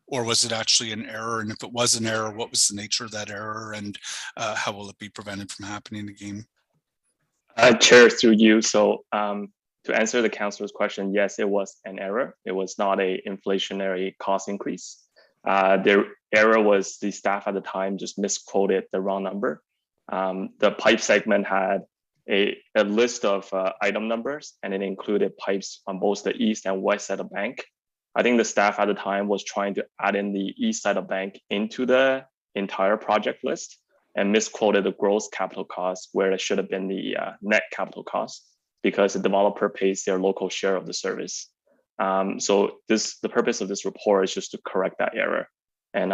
Or was it actually an error? And if it was an error, what was the nature of that error and how will it be prevented from happening again? Chair, through you. So to answer the councilor's question, yes, it was an error. It was not a inflationary cost increase. The error was the staff at the time just misquoted the wrong number. The pipe segment had a list of item numbers, and it included pipes on both the east and west side of bank. I think the staff at the time was trying to add in the east side of bank into the entire project list and misquoted the gross capital cost where it should have been the net capital cost, because the developer pays their local share of the service. So the purpose of this report is just to correct that error. And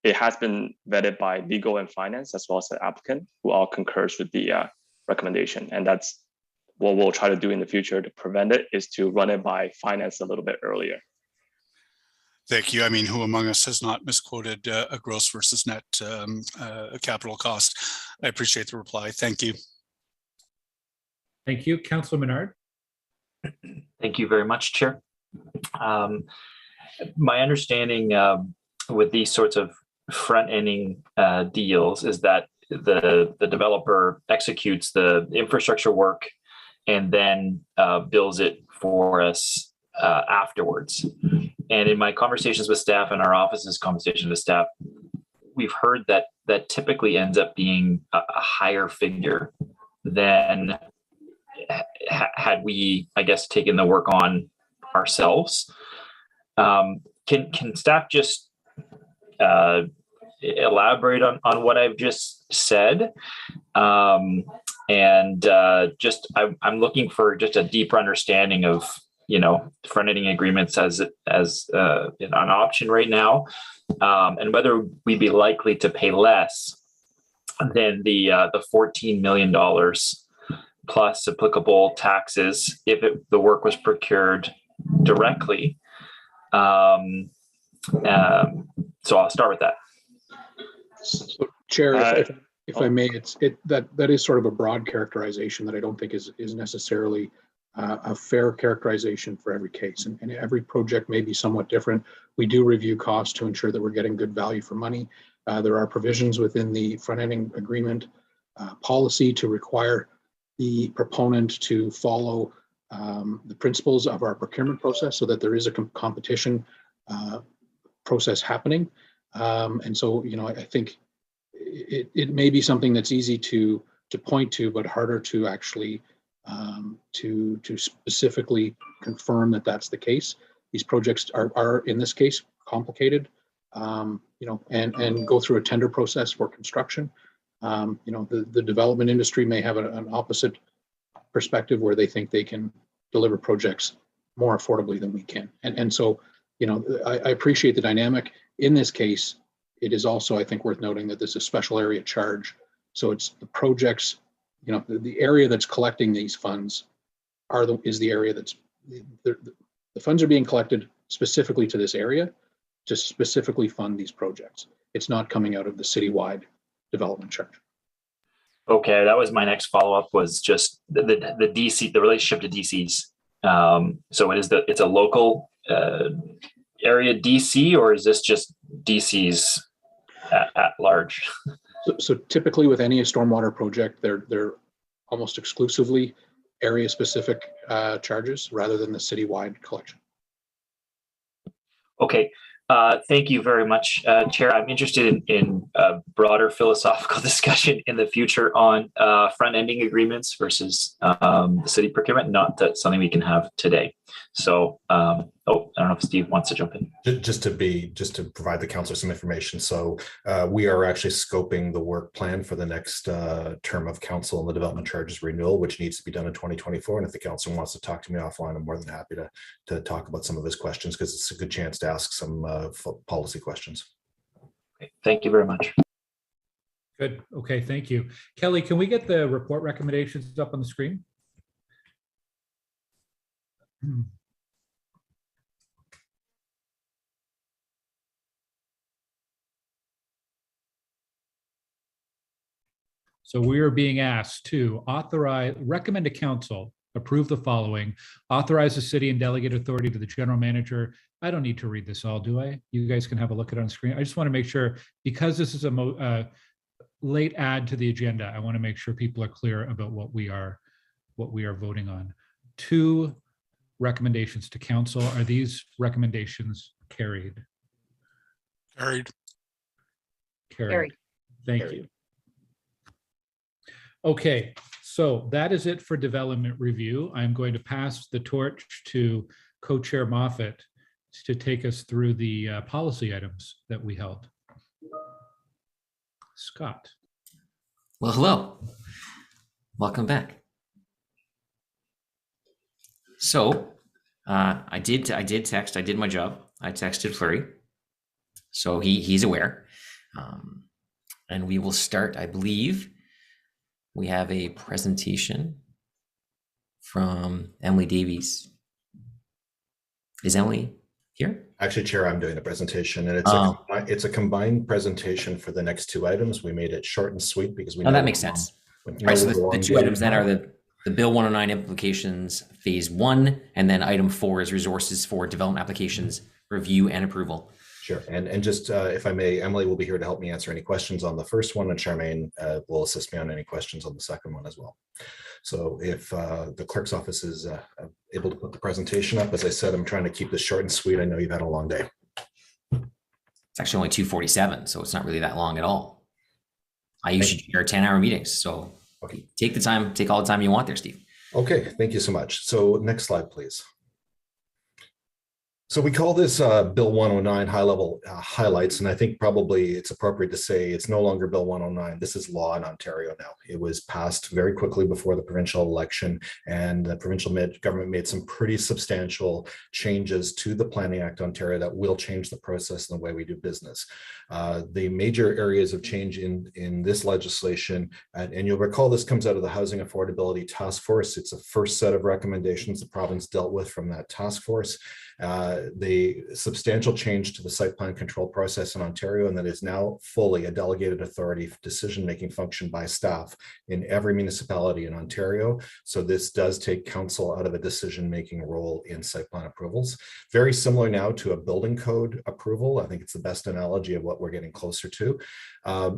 it has been vetted by legal and finance as well as the applicant, who all concurs with the recommendation. And that's what we'll try to do in the future to prevent it, is to run it by finance a little bit earlier. Thank you. I mean, who among us has not misquoted a gross versus net capital cost? I appreciate the reply. Thank you. Thank you. Councillor Menard. Thank you very much, Chair. My understanding with these sorts of front-ending deals is that the developer executes the infrastructure work and then bills it for us afterwards. And in my conversations with staff and our office's conversations with staff, we've heard that that typically ends up being a higher figure than had we, I guess, taken the work on ourselves. Can staff just elaborate on what I've just said? Just I'm looking for just a deeper understanding of, front-ending agreements as an option right now, and whether we'd be likely to pay less than the $14 million plus applicable taxes if the work was procured directly. So I'll start with that. So, Chair, if I may, that is sort of a broad characterization that I don't think is necessarily a fair characterization for every case, and every project may be somewhat different. We do review costs to ensure that we're getting good value for money. There are provisions within the front-ending agreement policy to require the proponent to follow the principles of our procurement process so that there is a competition process happening. And so, I think it may be something that's easy to point to, but harder to actually to specifically confirm that that's the case. These projects are in this case complicated, and go through a tender process for construction. The development industry may have an opposite perspective where they think they can deliver projects more affordably than we can. And so, I appreciate the dynamic. In this case, it is also, I think, worth noting that this is a special area charge. So it's the projects, the area that's collecting these funds is the area that's, the funds are being collected specifically to this area to specifically fund these projects. It's not coming out of the citywide development charge. Okay, that was my next follow-up, was just the DC, the relationship to DCs. So it's a local area DC, or is this just DCs at large? So typically with any stormwater project, they're almost exclusively area-specific charges rather than the citywide collection. Okay, thank you very much, Chair. I'm interested in a broader philosophical discussion in the future on front-ending agreements versus the city procurement, not that something we can have today. So Oh, I don't know if Steve wants to jump in. Just to provide the council some information. So we are actually scoping the work plan for the next term of council and the development charges renewal, which needs to be done in 2024. And if the council wants to talk to me offline, I'm more than happy to talk about some of those questions, because it's a good chance to ask some policy questions. Okay, thank you very much. Good. Okay, thank you. Kelly, can we get the report recommendations up on the screen? So we are being asked to recommend to council, approve the following: authorize the city and delegate authority to the general manager. I don't need to read this all, do I? You guys can have a look at it on screen. I just want to make sure, because this is a late add to the agenda, I want to make sure people are clear about what we are voting on. 2 recommendations to council. Are these recommendations carried? Carried. Carried. Thank you. Okay, so that is it for development review. I'm going to pass the torch to Co-Chair Moffat to take us through the policy items that we held. Scott. Well, hello. Welcome back. So I did text. I did my job. I texted Fleury, so he's aware. And we will start. I believe we have a presentation from Emily Davies. Is Emily here? Actually, Chair, I'm doing a presentation, and it's a combined presentation for the next 2 items. We made it short and sweet because we know that makes sense. Right, so the 2 items then are the Bill 109 implications phase 1, and then item 4 is resources for development applications review and approval. Sure, and just if I may, Emily will be here to help me answer any questions on the first one, and Charmaine will assist me on any questions on the second one as well. So if the clerk's office is able to put the presentation up, as I said, I'm trying to keep this short and sweet. I know you've had a long day. It's actually only 2:47, so it's not really that long at all. I usually share 10-hour meetings, so okay. Take all the time you want there, Steve. Okay, thank you so much. So next slide, please. So we call this Bill 109 high-level highlights, and I think probably it's appropriate to say it's no longer Bill 109. This is law in Ontario now. It was passed very quickly before the provincial election, and the provincial government made some pretty substantial changes to the Planning Act Ontario that will change the process and the way we do business. The major areas of change in this legislation, and you'll recall this comes out of the Housing Affordability Task Force. It's a first set of recommendations the province dealt with from that task force. The substantial change to the site plan control process in Ontario, and that is now fully a delegated authority decision-making function by staff in every municipality in Ontario. So this does take council out of a decision-making role in site plan approvals. Very similar now to a building code approval. I think it's the best analogy of what we're getting closer to.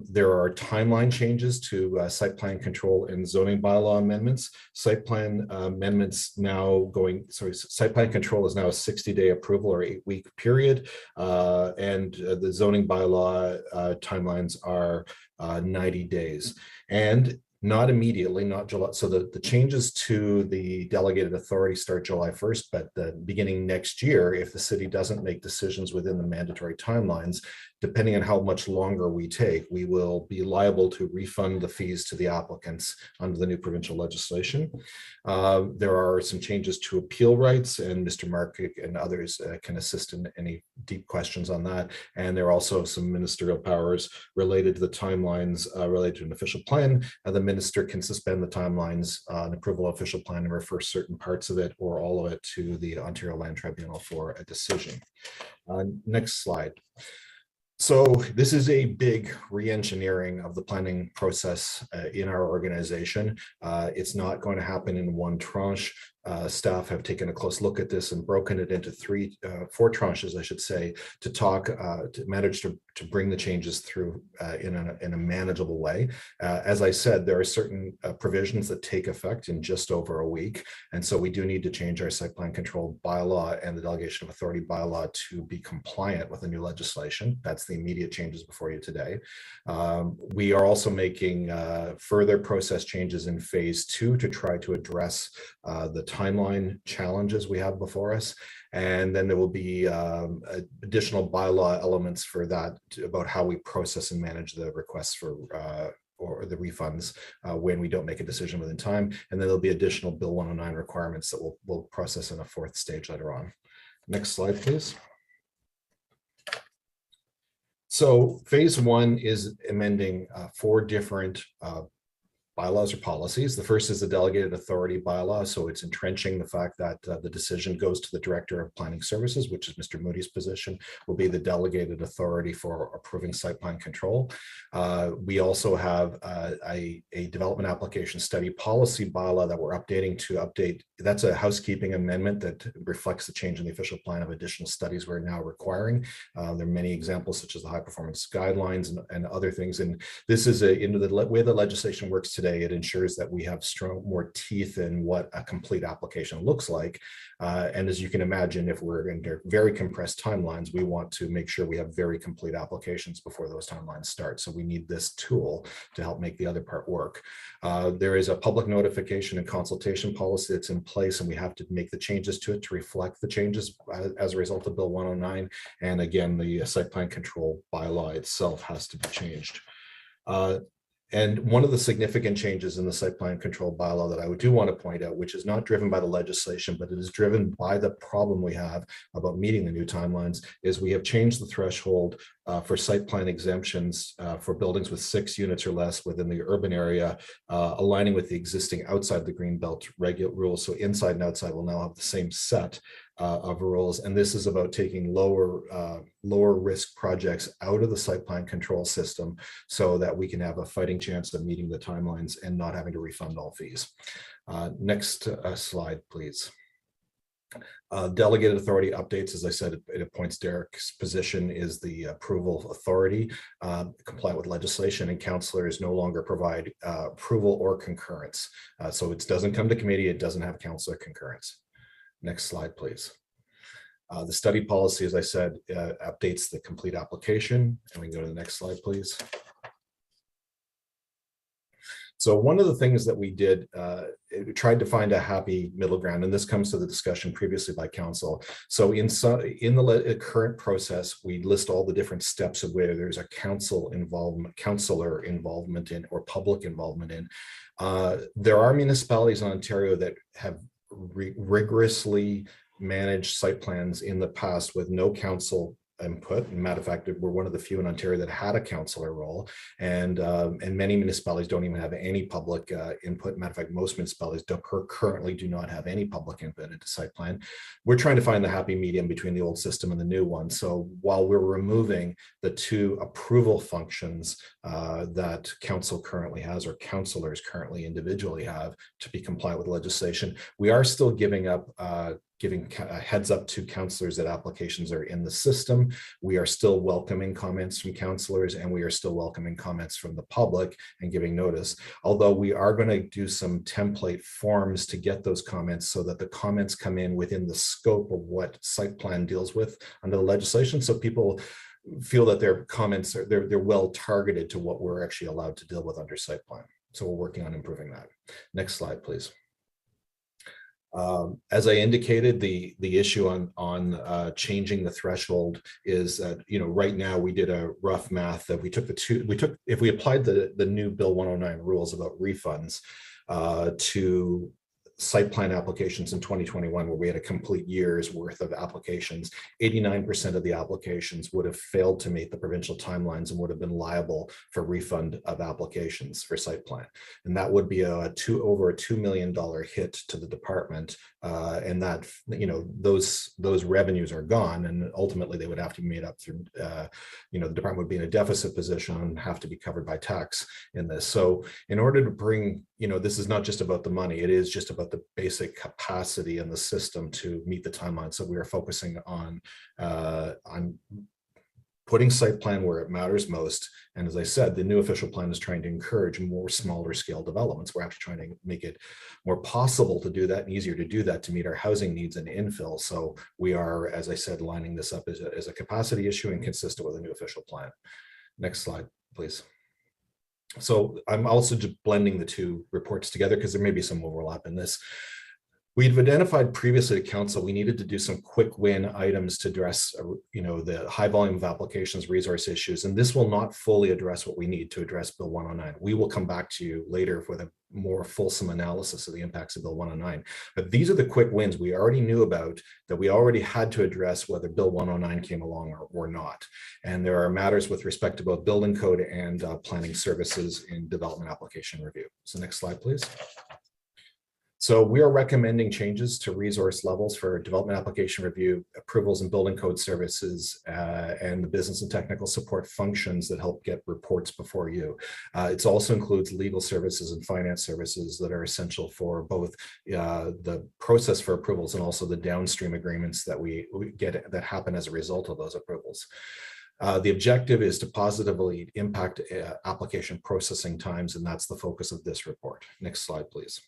There are timeline changes to site plan control and zoning bylaw amendments. Site plan amendments now site plan control is now a 60-day approval or 8-week period. And the zoning bylaw timelines are 90 days. And not immediately, not July. So the changes to the delegated authority start July 1st, but beginning next year, if the city doesn't make decisions within the mandatory timelines, depending on how much longer we take, we will be liable to refund the fees to the applicants under the new provincial legislation. There are some changes to appeal rights, and Mr. Mark and others can assist in any deep questions on that. And there are also some ministerial powers related to the timelines related to an official plan. The minister can suspend the timelines on approval of official plan and refer certain parts of it or all of it to the Ontario Land Tribunal for a decision. Next slide. So this is a big re-engineering of the planning process in our organization. It's not going to happen in one tranche. Staff have taken a close look at this and broken it into 4 tranches, I should say, to manage to bring the changes through in a manageable way. As I said, there are certain provisions that take effect in just over a week. And so we do need to change our site plan control bylaw and the delegation of authority bylaw to be compliant with the new legislation. That's the immediate changes before you today. We are also making further process changes in phase 2 to try to address the timeline challenges we have before us. And then there will be additional bylaw elements for that about how we process and manage the requests for or the refunds when we don't make a decision within time. And then there'll be additional Bill 109 requirements that we'll process in a fourth stage later on. Next slide, please. So phase one is amending 4 different bylaws or policies. The first is the delegated authority bylaw. So it's entrenching the fact that the decision goes to the Director of Planning Services, which is Mr. Moody's position, will be the delegated authority for approving site plan control. We also have a development application study policy bylaw that we're updating to update. That's a housekeeping amendment that reflects the change in the official plan of additional studies we're now requiring. There are many examples such as the high performance guidelines and other things. And this is into the way the legislation works today. It ensures that we have more teeth in what a complete application looks like. And as you can imagine, if we're under very compressed timelines, we want to make sure we have very complete applications before those timelines start. So we need this tool to help make the other part work. There is a public notification and consultation policy that's in place, and we have to make the changes to it to reflect the changes as a result of Bill 109. And again, the site plan control bylaw itself has to be changed. And one of the significant changes in the site plan control bylaw that I do want to point out, which is not driven by the legislation, but it is driven by the problem we have about meeting the new timelines, is we have changed the threshold for site plan exemptions for buildings with 6 units or less within the urban area, aligning with the existing outside the Greenbelt rules. So inside and outside will now have the same set of rules. And this is about taking lower risk projects out of the site plan control system so that we can have a fighting chance of meeting the timelines and not having to refund all fees. Next slide, please. Delegated authority updates, as I said, it appoints Derek's position is the approval authority, compliant with legislation, and councillors no longer provide approval or concurrence. So it doesn't come to committee, it doesn't have councillor concurrence. Next slide, please. The study policy, as I said, updates the complete application. And we can go to the next slide, please. So one of the things that we did, we tried to find a happy middle ground, and this comes to the discussion previously by council. So in the current process, we list all the different steps of where there's a councillor involvement in or public involvement in. There are municipalities in Ontario that have rigorously managed site plans in the past with no council input. And matter of fact, we're one of the few in Ontario that had a councillor role, and many municipalities don't even have any public input. Matter of fact, most municipalities currently do not have any public input into site plan. We're trying to find the happy medium between the old system and the new one. So while we're removing the 2 approval functions that council currently has, or councillors currently individually have to be compliant with legislation, we are still giving a heads up to councillors that applications are in the system. We are still welcoming comments from councillors, and we are still welcoming comments from the public and giving notice. Although we are going to do some template forms to get those comments so that the comments come in within the scope of what site plan deals with under the legislation. So people feel that their comments are they're well targeted to what we're actually allowed to deal with under site plan. So we're working on improving that. Next slide, please. As I indicated, the issue on changing the threshold is that, right now we did a rough math that if we applied the new Bill 109 rules about refunds to site plan applications in 2021, where we had a complete year's worth of applications, 89% of the applications would have failed to meet the provincial timelines and would have been liable for refund of applications for site plan. And that would be over a $2 million hit to the department. And that, those revenues are gone, and ultimately they would have to be made up through, the department would be in a deficit position and have to be covered by tax in this. So in order to bring, this is not just about the money, it is just about the basic capacity in the system to meet the timeline. So we are focusing on putting site plan where it matters most. And as I said, the new official plan is trying to encourage more smaller scale developments. We're actually trying to make it more possible to do that and easier to do that to meet our housing needs and infill. So we are, as I said, lining this up as a capacity issue and consistent with the new official plan. Next slide, please. So I'm also just blending the 2 reports together because there may be some overlap in this. We've identified previously to council, we needed to do some quick win items to address, the high volume of applications, resource issues, and this will not fully address what we need to address Bill 109. We will come back to you later with a more fulsome analysis of the impacts of Bill 109. But these are the quick wins we already knew about, that we already had to address whether Bill 109 came along or not. And there are matters with respect to both building code and planning services in development application review. So next slide, please. So we are recommending changes to resource levels for development application review, approvals and building code services, and the business and technical support functions that help get reports before you. It also includes legal services and finance services that are essential for both the process for approvals and also the downstream agreements that we get that happen as a result of those approvals. The objective is to positively impact application processing times, and that's the focus of this report. Next slide, please.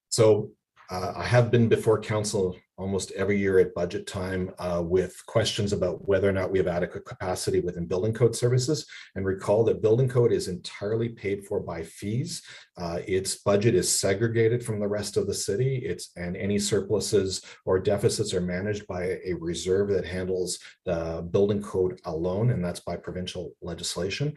So I have been before council almost every year at budget time with questions about whether or not we have adequate capacity within building code services. And recall that building code is entirely paid for by fees. Its budget is segregated from the rest of the city. And any surpluses or deficits are managed by a reserve that handles the building code alone, and that's by provincial legislation.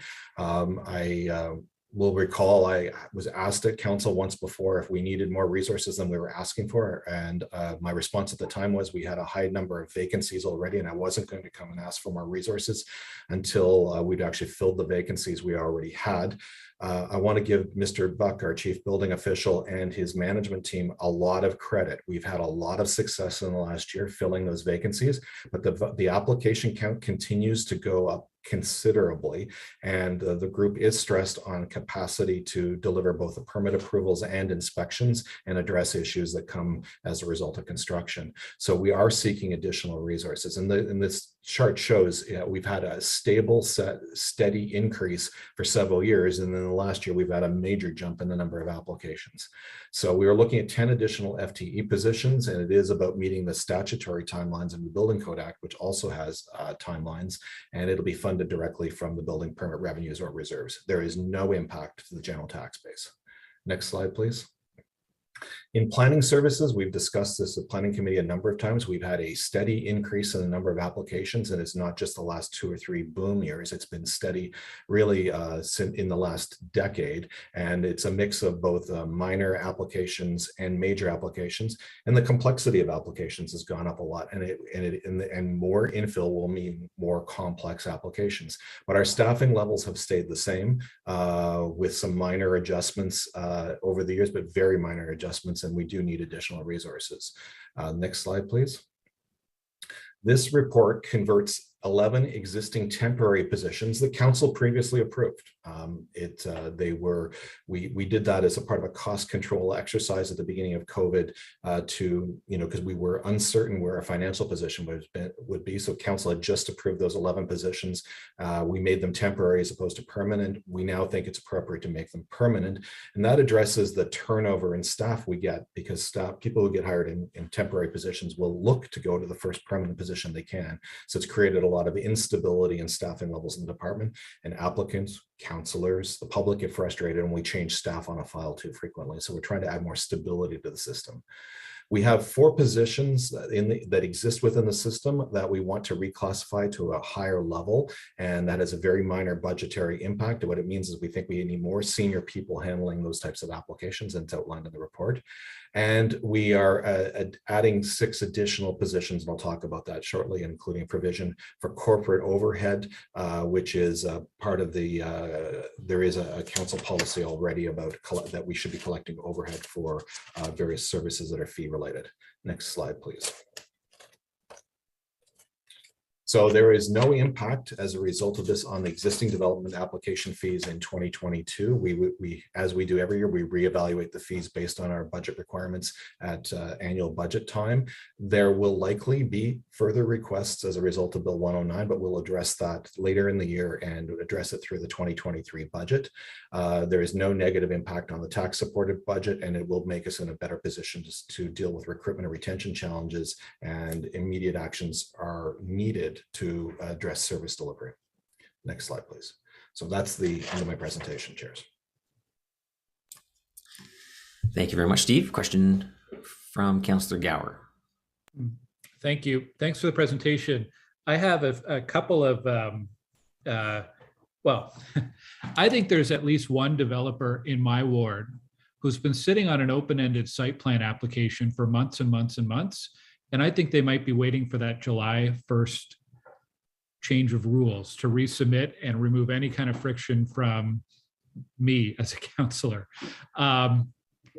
Will recall I was asked at council once before if we needed more resources than we were asking for, and my response at the time was we had a high number of vacancies already, and I wasn't going to come and ask for more resources until we'd actually filled the vacancies we already had. I want to give Mr. Buck, our chief building official, and his management team a lot of credit. We've had a lot of success in the last year filling those vacancies, but the application count continues to go up considerably, and the group is stressed on capacity to deliver both the permit approvals and inspections and address issues that come as a result of construction. So we are seeking additional resources, and this chart shows we've had a stable, steady increase for several years, and then the last year we've had a major jump in the number of applications. So we are looking at 10 additional FTE positions, and it is about meeting the statutory timelines in the Building Code Act, which also has timelines, and it'll be funded directly from the building permit revenues or reserves. There is no impact to the general tax base. Next slide, please. In planning services, we've discussed this at planning committee a number of times. We've had a steady increase in the number of applications, and it's not just the last 2 or 3 boom years. It's been steady really in the last decade, and it's a mix of both minor applications and major applications, and the complexity of applications has gone up a lot, and more infill will mean more complex applications. But our staffing levels have stayed the same with some minor adjustments over the years, but very minor adjustments, and we do need additional resources. Next slide, please. This report converts 11 existing temporary positions that council previously approved. We did that as a part of a cost control exercise at the beginning of COVID because we were uncertain where our financial position would be. So council had just approved those 11 positions. We made them temporary as opposed to permanent. We now think it's appropriate to make them permanent. And that addresses the turnover in staff we get, because people who get hired in temporary positions will look to go to the first permanent position they can. So it's created a lot of instability in staffing levels in the department, and applicants, counselors, the public get frustrated, and we change staff on a file too frequently. So we're trying to add more stability to the system. We have 4 positions that exist within the system that we want to reclassify to a higher level, and that has a very minor budgetary impact. And what it means is we think we need more senior people handling those types of applications, and it's outlined in the report. And we are adding 6 additional positions, and I'll talk about that shortly, including provision for corporate overhead, which is part of there is a council policy already about that we should be collecting overhead for various services that are fee related. Next slide, please. So there is no impact as a result of this on the existing development application fees in 2022. We as we do every year, we reevaluate the fees based on our budget requirements at annual budget time. There will likely be further requests as a result of Bill 109, but we'll address that later in the year and address it through the 2023 budget. There is no negative impact on the tax supported budget, and it will make us in a better position to deal with recruitment and retention challenges, and immediate actions are needed to address service delivery. Next slide, please. So that's the end of my presentation, chairs. Thank you very much, Steve. Question from Councillor Gower. Thank you. Thanks for the presentation. I have a couple of, well, I think there's at least one developer in my ward who's been sitting on an open-ended site plan application for months and months and months. And I think they might be waiting for that July 1st change of rules to resubmit and remove any kind of friction from me as a councillor.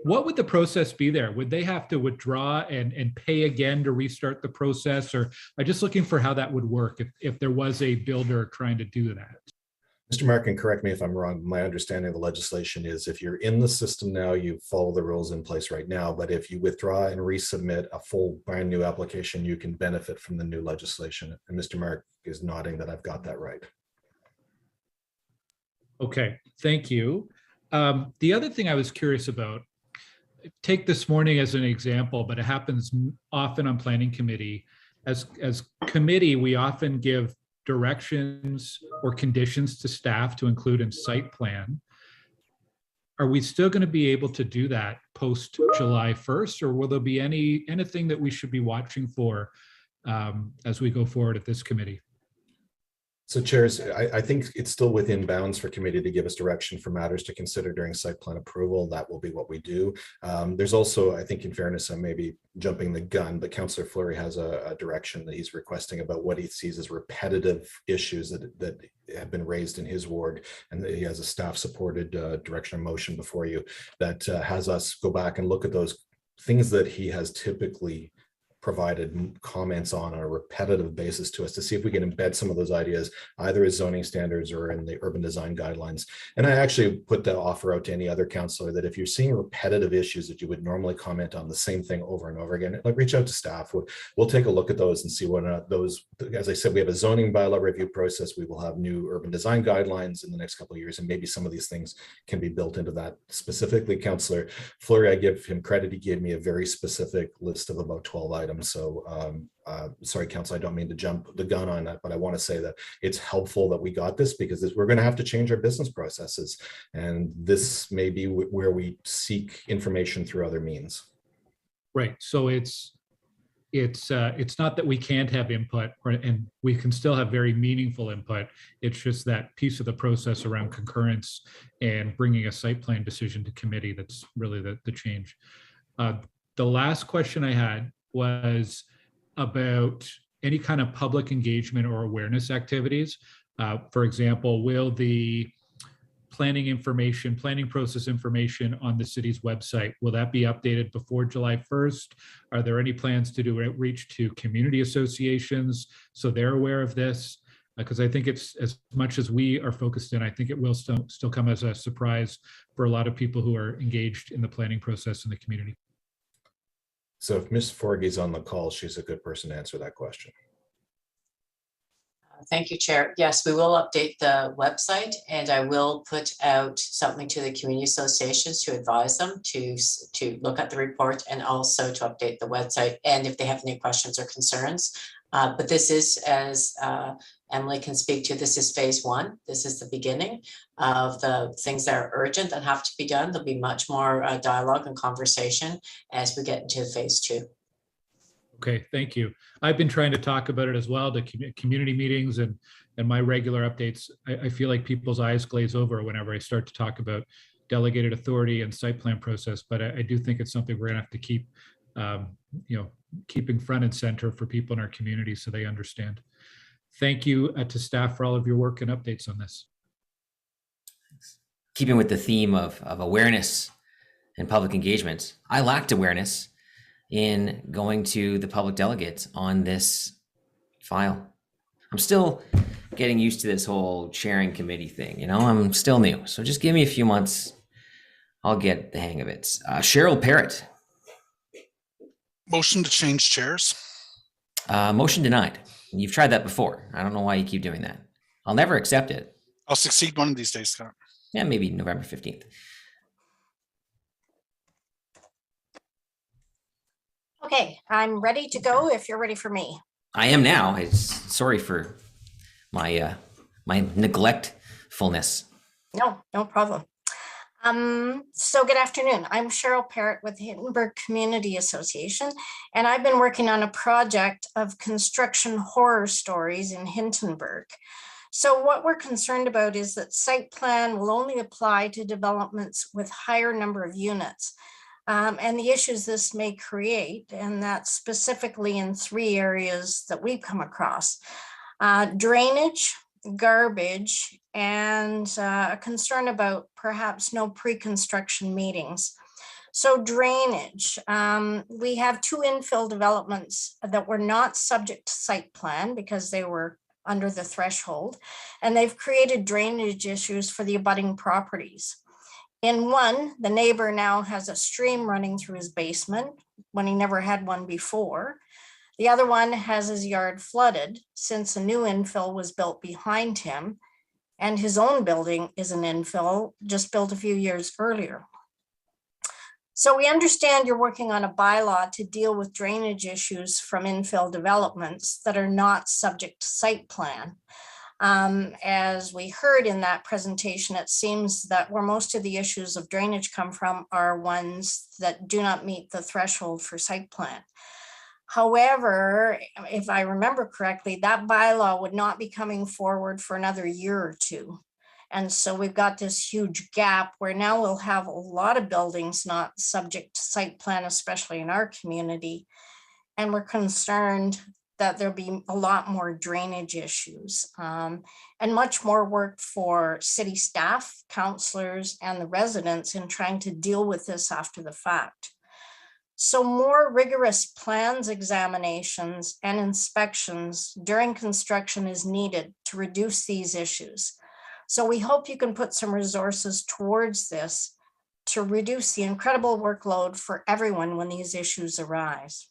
What would the process be there? Would they have to withdraw and pay again to restart the process? Or I'm just looking for how that would work if there was a builder trying to do that. Mr. Markin, correct me if I'm wrong. My understanding of the legislation is if you're in the system now, you follow the rules in place right now. But if you withdraw and resubmit a full brand new application, you can benefit from the new legislation. And Mr. Mark is nodding that I've got that right. Okay, thank you. The other thing I was curious about, take this morning as an example, but it happens often on planning committee. As committee, we often give directions or conditions to staff to include in site plan. Are we still going to be able to do that post July 1st, or will there be anything that we should be watching for as we go forward at this committee? So chairs, I think it's still within bounds for committee to give us direction for matters to consider during site plan approval. That will be what we do. There's also, I think in fairness, I may be jumping the gun, but Councillor Fleury has a direction that he's requesting about what he sees as repetitive issues that have been raised in his ward. And he has a staff supported direction of motion before you that has us go back and look at those things that he has typically provided comments on a repetitive basis to us to see if we can embed some of those ideas either as zoning standards or in the urban design guidelines. And I actually put the offer out to any other councillor that if you're seeing repetitive issues that you would normally comment on the same thing over and over again, like reach out to staff. We'll take a look at those and see what those, as I said, we have a zoning bylaw review process. We will have new urban design guidelines in the next couple of years, and maybe some of these things can be built into that. Specifically, Councillor Fleury, I give him credit. He gave me a very specific list of about 12 items. So sorry, Council, I don't mean to jump the gun on that, but I want to say that it's helpful that we got this because we're going to have to change our business processes. And this may be where we seek information through other means. Right. So it's not that we can't have input, and we can still have very meaningful input. It's just that piece of the process around concurrence and bringing a site plan decision to committee that's really the change. The last question I had was about any kind of public engagement or awareness activities. For example, will the planning process information on the city's website, will that be updated before July 1st? Are there any plans to do outreach to community associations so they're aware of this? Because I think it's, as much as we are focused in, I think it will still come as a surprise for a lot of people who are engaged in the planning process in the community. So if Ms. Forgey's on the call, she's a good person to answer that question. Thank you, Chair. Yes, we will update the website, and I will put out something to the community associations to advise them to look at the report and also to update the website, and if they have any questions or concerns. But this is, as Emily can speak to, this is phase one. This is the beginning of the things that are urgent that have to be done. There'll be much more dialogue and conversation as we get into phase two. Okay, thank you. I've been trying to talk about it as well, to community meetings and my regular updates. I feel like people's eyes glaze over whenever I start to talk about delegated authority and site plan process, but I do think it's something we're gonna have to keep, keeping front and center for people in our community so they understand. Thank you to staff for all of your work and updates on this. Keeping with the theme of awareness and public engagement, I lacked awareness in going to the public delegates on this file. I'm still getting used to this whole chairing committee thing. I'm still new. So just give me a few months. I'll get the hang of it. Cheryl Parrott. Motion to change chairs. Motion denied. You've tried that before. I don't know why you keep doing that. I'll never accept it. I'll succeed one of these days, Scott. Yeah, maybe November 15th. Okay, I'm ready to go if you're ready for me. I am now. Sorry for my my neglectfulness. No problem. So good afternoon. I'm Cheryl Parrott with the Hindenburg Community Association, and I've been working on a project of construction horror stories in Hindenburg. So what we're concerned about is that site plan will only apply to developments with higher number of units. And the issues this may create, and that's specifically in 3 areas that we've come across. Drainage, garbage, and a concern about perhaps no pre-construction meetings. So drainage, we have 2 infill developments that were not subject to site plan because they were under the threshold, and they've created drainage issues for the abutting properties. In one, the neighbor now has a stream running through his basement when he never had one before. The other one has his yard flooded since a new infill was built behind him, and his own building is an infill just built a few years earlier. So we understand you're working on a bylaw to deal with drainage issues from infill developments that are not subject to site plan. As we heard in that presentation, it seems that where most of the issues of drainage come from are ones that do not meet the threshold for site plan. However, if I remember correctly, that bylaw would not be coming forward for another year or 2. And so we've got this huge gap where now we'll have a lot of buildings not subject to site plan, especially in our community. And we're concerned that there'll be a lot more drainage issues and much more work for city staff, councillors, and the residents in trying to deal with this after the fact. So more rigorous plans, examinations, and inspections during construction is needed to reduce these issues. So we hope you can put some resources towards this to reduce the incredible workload for everyone when these issues arise.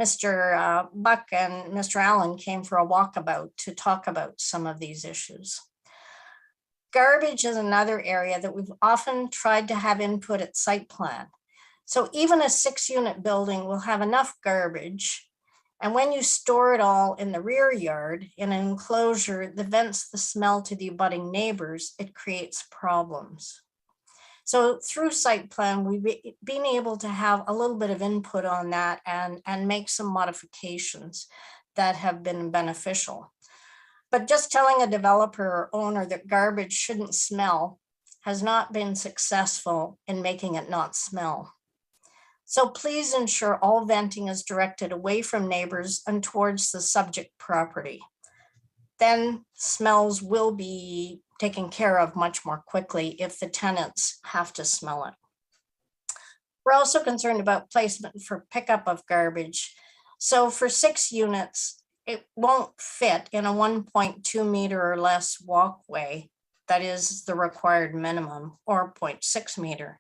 Mr. Buck and Mr. Allen came for a walkabout to talk about some of these issues. Garbage is another area that we've often tried to have input at site plan. So even a 6-unit building will have enough garbage. And when you store it all in the rear yard in an enclosure that vents the smell to the abutting neighbors, it creates problems. So through site plan, we've been able to have a little bit of input on that and make some modifications that have been beneficial. But just telling a developer or owner that garbage shouldn't smell has not been successful in making it not smell. So please ensure all venting is directed away from neighbors and towards the subject property. Then smells will be taken care of much more quickly if the tenants have to smell it. We're also concerned about placement for pickup of garbage. So for 6 units, it won't fit in a 1.2 meter or less walkway. That is the required minimum, or 0.6 meter.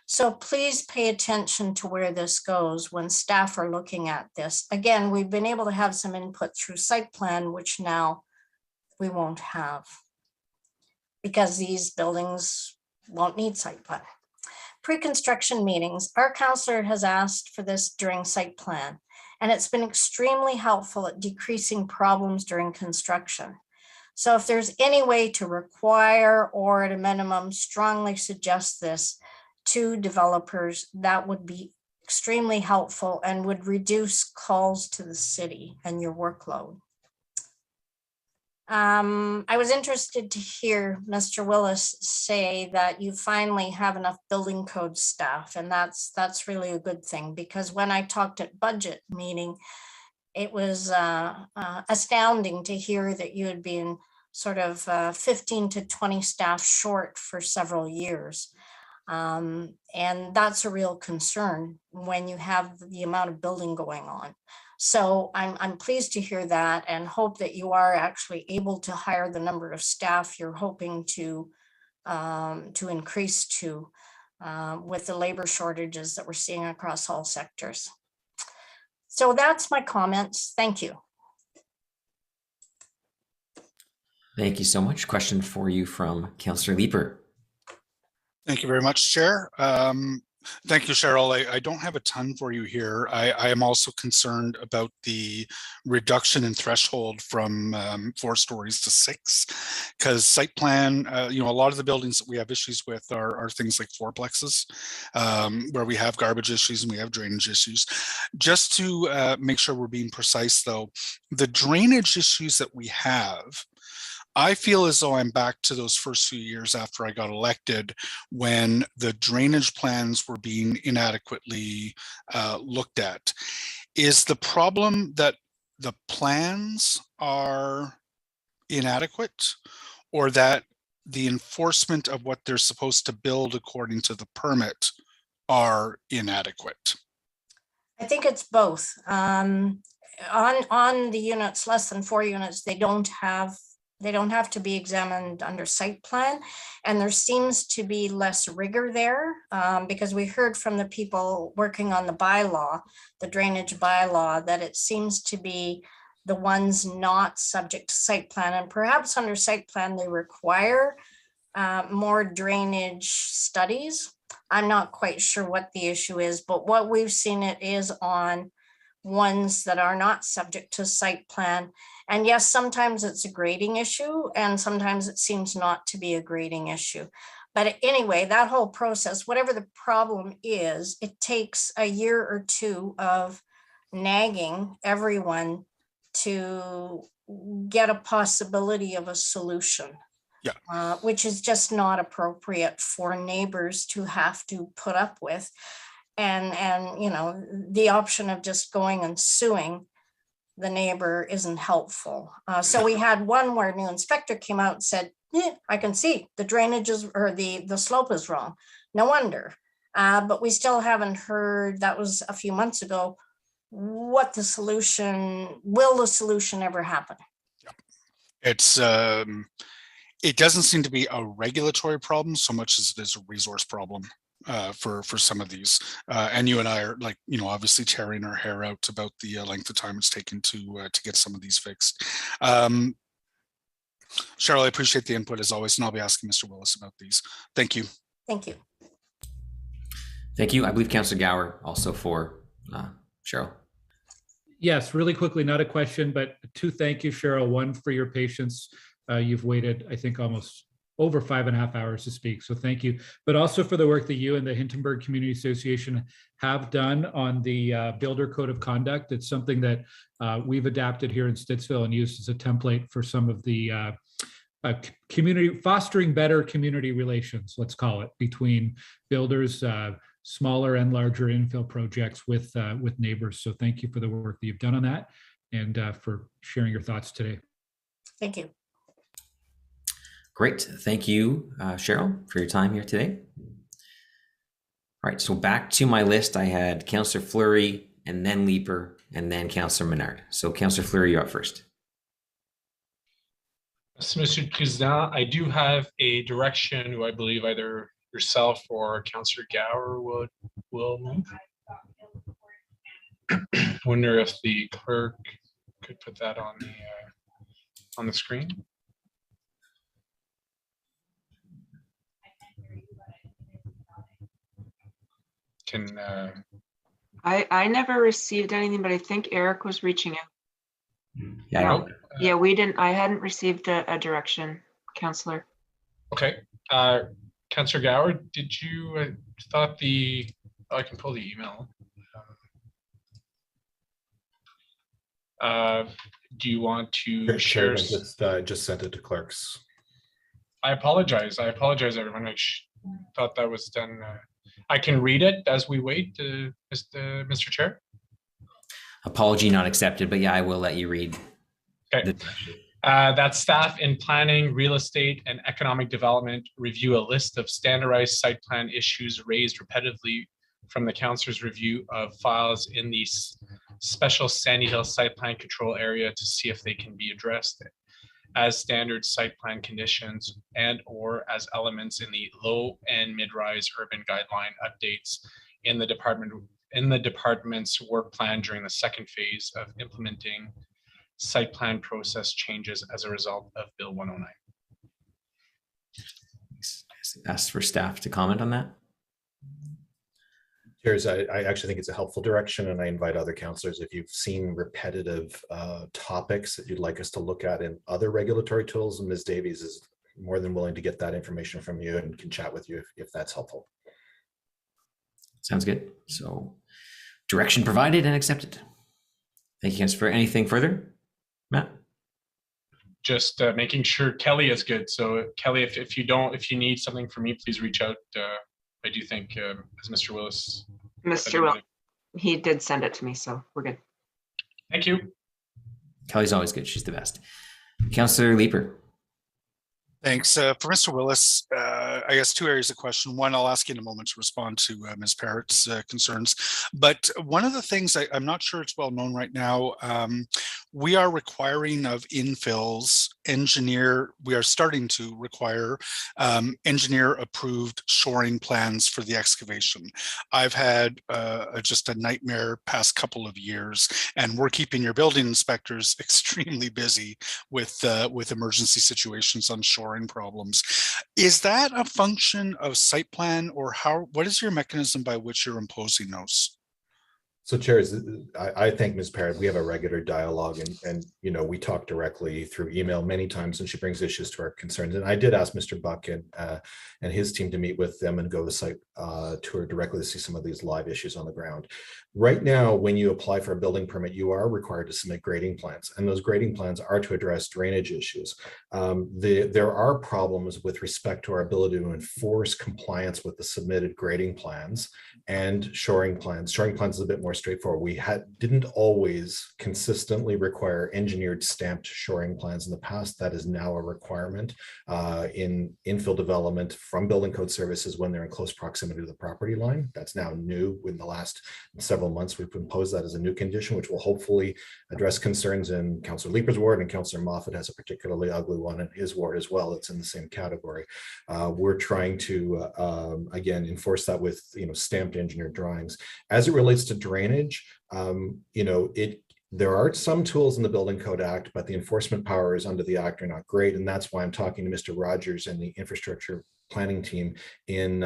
So please pay attention to where this goes when staff are looking at this. Again, we've been able to have some input through site plan, which now we won't have because these buildings won't need site plan. Pre-construction meetings, our counselor has asked for this during site plan, and it's been extremely helpful at decreasing problems during construction. So if there's any way to require or at a minimum strongly suggest this to developers, that would be extremely helpful and would reduce calls to the city and your workload. I was interested to hear Mr. Willis say that you finally have enough building code staff, and that's really a good thing, because when I talked at budget meeting, it was astounding to hear that you had been sort of 15 to 20 staff short for several years. And that's a real concern when you have the amount of building going on. So I'm pleased to hear that and hope that you are actually able to hire the number of staff you're hoping to increase to with the labor shortages that we're seeing across all sectors. So that's my comments. Thank you. Thank you so much. Question for you from Councillor Leeper. Thank you very much, Chair. Thank you, Cheryl. I don't have a ton for you here. I am also concerned about the reduction in threshold from 4 stories to 6, because site plan, a lot of the buildings that we have issues with are things like fourplexes, where we have garbage issues and we have drainage issues. Just to make sure we're being precise, though, the drainage issues that we have, I feel as though I'm back to those first few years after I got elected, when the drainage plans were being inadequately looked at. Is the problem that the plans are inadequate, or that the enforcement of what they're supposed to build according to the permit are inadequate? I think it's both. On the units, less than 4 units, they don't have to be examined under site plan, and there seems to be less rigor there, because we heard from the people working on the bylaw, the drainage bylaw, that it seems to be the ones not subject to site plan, and perhaps under site plan they require more drainage studies. I'm not quite sure what the issue is, but what we've seen, it is on ones that are not subject to site plan. And yes, sometimes it's a grading issue, and sometimes it seems not to be a grading issue. But anyway, that whole process, whatever the problem is, it takes a year or 2 of nagging everyone to get a possibility of a solution. Yeah. Which is just not appropriate for neighbors to have to put up with. And the option of just going and suing the neighbor isn't helpful. So we had one where a new inspector came out and said, I can see the drainage is, or the slope is wrong. No wonder. But we still haven't heard, that was a few months ago, will the solution ever happen? It's it doesn't seem to be a regulatory problem so much as it is a resource problem for some of these. And you and I are, like, obviously tearing our hair out about the length of time it's taken to get some of these fixed. Cheryl, I appreciate the input as always, and I'll be asking Mr. Willis about these. Thank you. Thank you. Thank you. I believe Councillor Gower also for Cheryl. Yes, really quickly, not a question, but 2 thank you, Cheryl. 1 for your patience. You've waited, I think, almost over 5.5 hours to speak. So thank you. But also for the work that you and the Hintonburg Community Association have done on the Builder Code of Conduct. It's something that we've adapted here in Stittsville and used as a template for some of the community, fostering better community relations, let's call it, between builders, smaller and larger infill projects with neighbors. So thank you for the work that you've done on that, and for sharing your thoughts today. Thank you. Great. Thank you, Cheryl, for your time here today. All right, so back to my list. I had Councillor Fleury, and then Leaper, and then Councillor Menard. So Councillor Fleury, you're up first. Monsieur le Président, I do have a direction who I believe either yourself or Councillor Gower will move. Wonder if the clerk could put that on the screen. Can I never received anything, but I think Eric was reaching out. Yeah. Yeah, we didn't. I hadn't received a direction, Councillor. Okay. Councillor Gower, did you thought the? I can pull the email. Do you want to share? I just sent it to clerks. I apologize. Everyone. I thought that was done. I can read it as we wait, Mr. Chair. Apology not accepted, but yeah, I will let you read. Okay. That staff in planning, real estate, and economic development review a list of standardized site plan issues raised repetitively from the councilor's review of files in the special Sandy Hill site plan control area to see if they can be addressed as standard site plan conditions and or as elements in the low and mid-rise urban guideline updates in the department's work plan during the second phase of implementing site plan process changes as a result of Bill 109. Asked for staff to comment on that. Chairs, I actually think it's a helpful direction, and I invite other councillors, if you've seen repetitive topics that you'd like us to look at in other regulatory tools, and Ms. Davies is more than willing to get that information from you and can chat with you if that's helpful. Sounds good. So direction provided and accepted. Thank you, guys. For anything further, Matt? Just making sure Kelly is good. So Kelly, if you need something from me, please reach out. I do think, as Mr. Willis. Mr. Will, he did send it to me, so we're good. Thank you. Kelly's always good. She's the best. Councillor Leeper. Thanks. For Mr. Willis, I guess two areas of question. One, I'll ask you in a moment to respond to Ms. Parrott's concerns. But one of the things I'm not sure it's well known right now, we are requiring of infills we are starting to require engineer approved shoring plans for the excavation. I've had just a nightmare past couple of years, and we're keeping your building inspectors extremely busy with emergency situations on shoring problems. Is that a function of site plan, or what is your mechanism by which you're imposing those? So chairs, I thank Ms. Parrott. We have a regular dialogue, and we talk directly through email many times, and she brings issues to our concerns. And I did ask Mr. Buck and his team to meet with them and go to site tour directly to see some of these live issues on the ground. Right now, when you apply for a building permit, you are required to submit grading plans, and those grading plans are to address drainage issues. There are problems with respect to our ability to enforce compliance with the submitted grading plans and shoring plans. Shoring plans is a bit more straightforward. We didn't always consistently require engineered stamped shoring plans in the past. That is now a requirement in infill development from building code services when they're in close proximity to the property line. That's now new. In the last several months, we've imposed that as a new condition, which will hopefully address concerns in Councillor Leeper's ward, and Councillor Moffat has a particularly ugly one in his ward as well. It's in the same category. We're trying to, again, enforce that with stamped engineered drawings. As it relates to drainage, there are some tools in the Building Code Act, but the enforcement powers under the Act are not great. And that's why I'm talking to Mr. Rogers and the infrastructure planning team in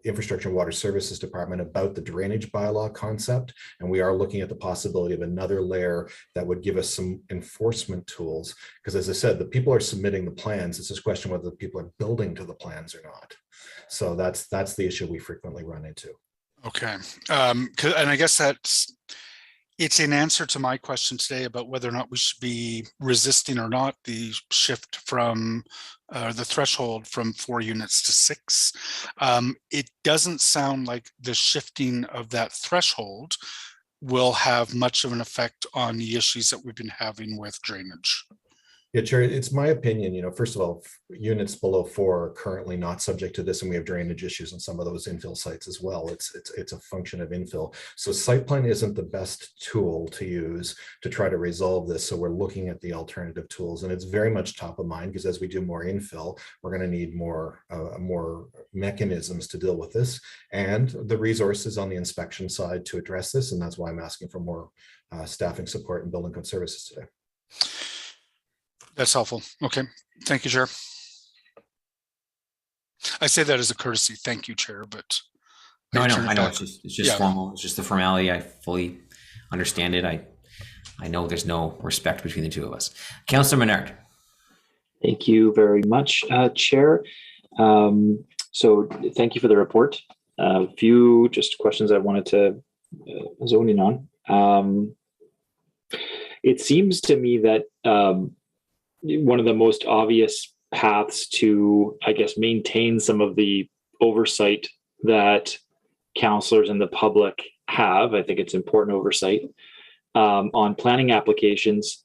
Infrastructure and Water Services Department about the drainage bylaw concept. And we are looking at the possibility of another layer that would give us some enforcement tools. Because as I said, the people are submitting the plans. It's just a question whether the people are building to the plans or not. So that's the issue we frequently run into. Okay. And I guess it's in answer to my question today about whether or not we should be resisting or not the shift from the threshold from 4 units to 6. It doesn't sound like the shifting of that threshold will have much of an effect on the issues that we've been having with drainage. Yeah, Chair, it's my opinion, first of all, units below 4 are currently not subject to this, and we have drainage issues on some of those infill sites as well. It's a function of infill. So site plan isn't the best tool to use to try to resolve this. So we're looking at the alternative tools, and it's very much top of mind because as we do more infill, we're going to need more mechanisms to deal with this and the resources on the inspection side to address this. And that's why I'm asking for more staffing support and building code services today. That's helpful. Okay. Thank you, Chair. I say that as a courtesy. Thank you, Chair, but. No, I know. It's just formal. It's just the formality. I fully understand it. I know there's no respect between the two of us. Councillor Menard. Thank you very much, Chair. So thank you for the report. A few just questions I wanted to zone in on. It seems to me that one of the most obvious paths to, I guess, maintain some of the oversight that councillors and the public have, I think it's important oversight, on planning applications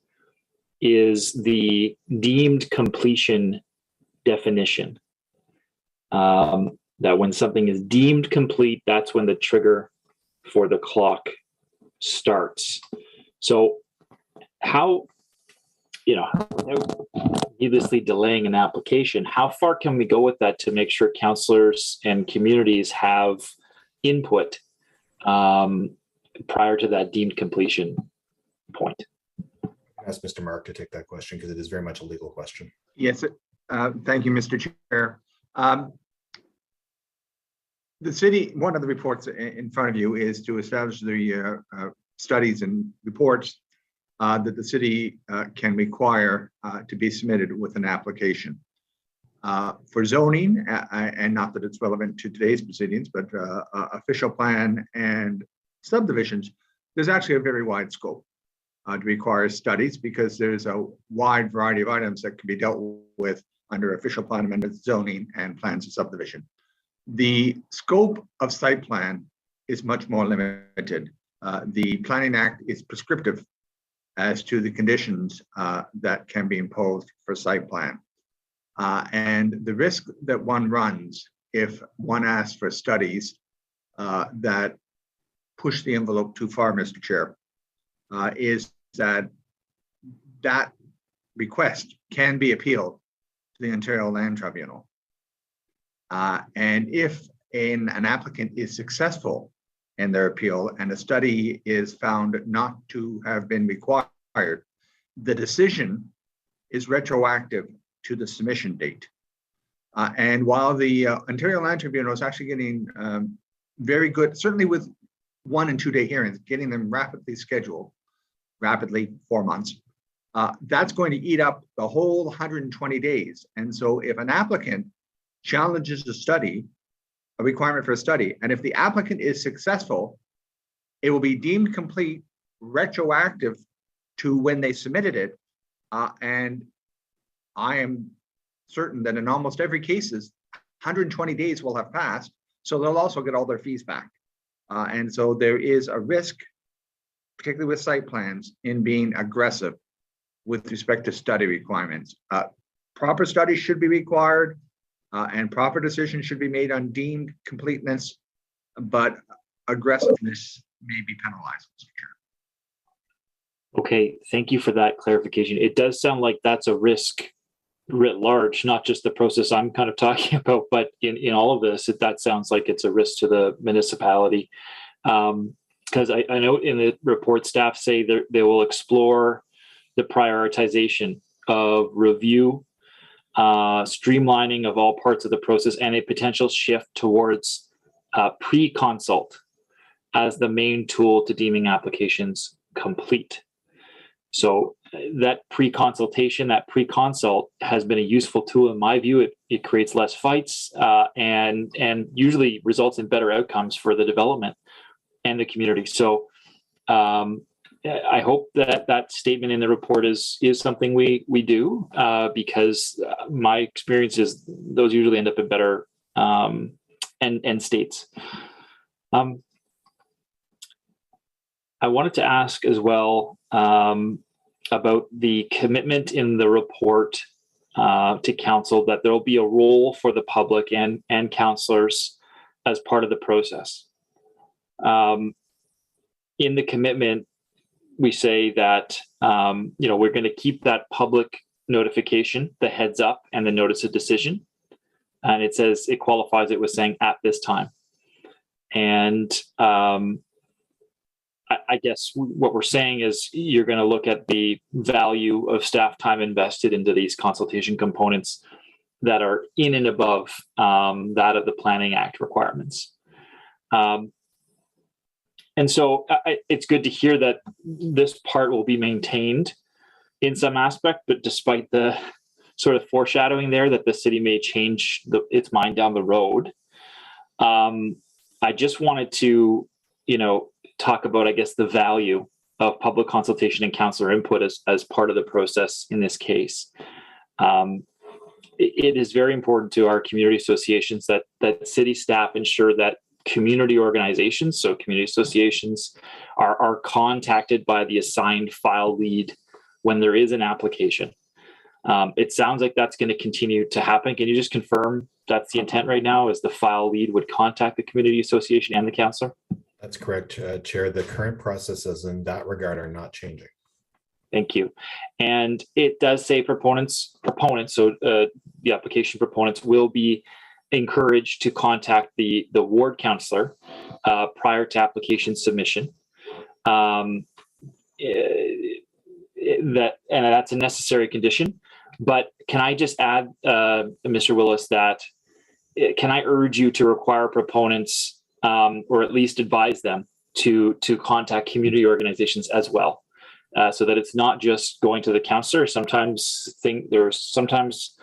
is the deemed completion definition. That when something is deemed complete, that's when the trigger for the clock starts. So how, needlessly delaying an application, how far can we go with that to make sure councillors and communities have input prior to that deemed completion point? Ask Mr. Mark to take that question because it is very much a legal question. Yes, thank you, Mr. Chair. the city, one of the reports in front of you is to establish the studies and reports that the city can require to be submitted with an application. For zoning, and not that it's relevant to today's proceedings, but official plan and subdivisions, there's actually a very wide scope to require studies because there's a wide variety of items that can be dealt with under official plan amendments, zoning, and plans of subdivision. The scope of site plan is much more limited. The Planning Act is prescriptive as to the conditions that can be imposed for site plan. And the risk that one runs if one asks for studies that push the envelope too far, Mr. Chair, is that that request can be appealed to the Ontario Land Tribunal. And if an applicant is successful in their appeal and a study is found not to have been required, the decision is retroactive to the submission date. And while the Ontario Land Tribunal is actually getting very good, certainly with 1 and 2 day hearings, getting them rapidly scheduled, rapidly 4 months, that's going to eat up the whole 120 days. And so if an applicant challenges a study, a requirement for a study, and if the applicant is successful, it will be deemed complete retroactive to when they submitted it. And I am certain that in almost every case, 120 days will have passed, so they'll also get all their fees back. And so there is a risk, particularly with site plans, in being aggressive with respect to study requirements. Proper studies should be required, and proper decisions should be made on deemed completeness, but aggressiveness may be penalized, Mr. Chair. Okay, thank you for that clarification. It does sound like that's a risk writ large, not just the process I'm kind of talking about, but in all of this, that sounds like it's a risk to the municipality. Because I know in the report, staff say they will explore the prioritization of review, streamlining of all parts of the process, and a potential shift towards pre-consult as the main tool to deeming applications complete. So that pre-consultation, that pre-consult has been a useful tool in my view. It creates less fights and usually results in better outcomes for the development and the community. So I hope that statement in the report is something we do because my experience is those usually end up in better end states. I wanted to ask as well about the commitment in the report to council that there will be a role for the public and councillors as part of the process. In the commitment, we say that we're going to keep that public notification, the heads up, and the notice of decision. And it says it qualifies it with saying at this time. And I guess what we're saying is you're going to look at the value of staff time invested into these consultation components that are in and above that of the Planning Act requirements. And so it's good to hear that this part will be maintained in some aspect, but despite the sort of foreshadowing there that the city may change its mind down the road, I just wanted to, talk about, I guess, the value of public consultation and councillor input as part of the process in this case. It is very important to our community associations that city staff ensure that community organizations, so community associations, are contacted by the assigned file lead when there is an application. It sounds like that's going to continue to happen. Can you just confirm that's the intent right now, is the file lead would contact the community association and the councillor? That's correct, Chair. The current processes in that regard are not changing. Thank you. And it does say proponents, so the application proponents will be encouraged to contact the ward councillor prior to application submission. That's a necessary condition. But can I just add, Mr. Willis, that can I urge you to require proponents, or at least advise them to contact community organizations as well, so that it's not just going to the councillor. There's sometimes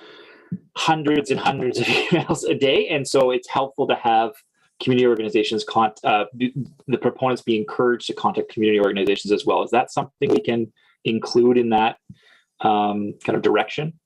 hundreds and hundreds of emails a day, and so it's helpful to have community organizations, the proponents be encouraged to contact community organizations as well. Is that something we can include in that kind of direction?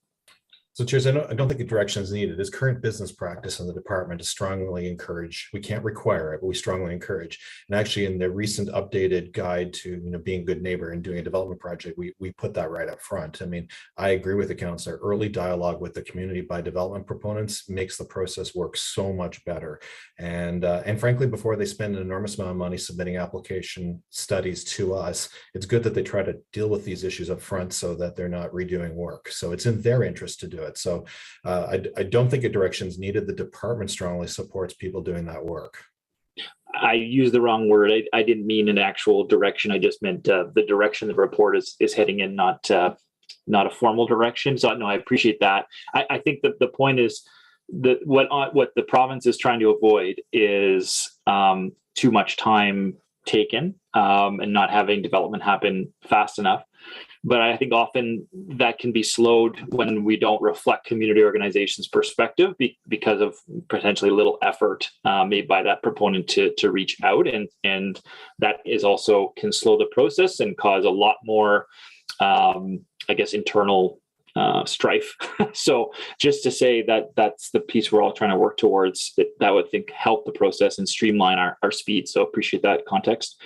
So, Chairs, I don't think a direction is needed. It's current business practice in the department to strongly encourage. We can't require it, but we strongly encourage. And actually, in the recent updated guide to being a good neighbor and doing a development project, we put that right up front. I mean, I agree with the councillor. Early dialogue with the community by development proponents makes the process work so much better. And frankly, before they spend an enormous amount of money submitting application studies to us, it's good that they try to deal with these issues up front so that they're not redoing work. So it's in their interest to do it. So I don't think a direction is needed. The department strongly supports people doing that work. I used the wrong word. I didn't mean an actual direction. I just meant the direction the report is heading in, not a formal direction. So no, I appreciate that. I think that the point is that what the province is trying to avoid is too much time taken and not having development happen fast enough. But I think often that can be slowed when we don't reflect community organizations' perspective because of potentially little effort made by that proponent to reach out. And that is also can slow the process and cause a lot more, internal strife. So just to say that that's the piece we're all trying to work towards, that would help the process and streamline our speed. So appreciate that context.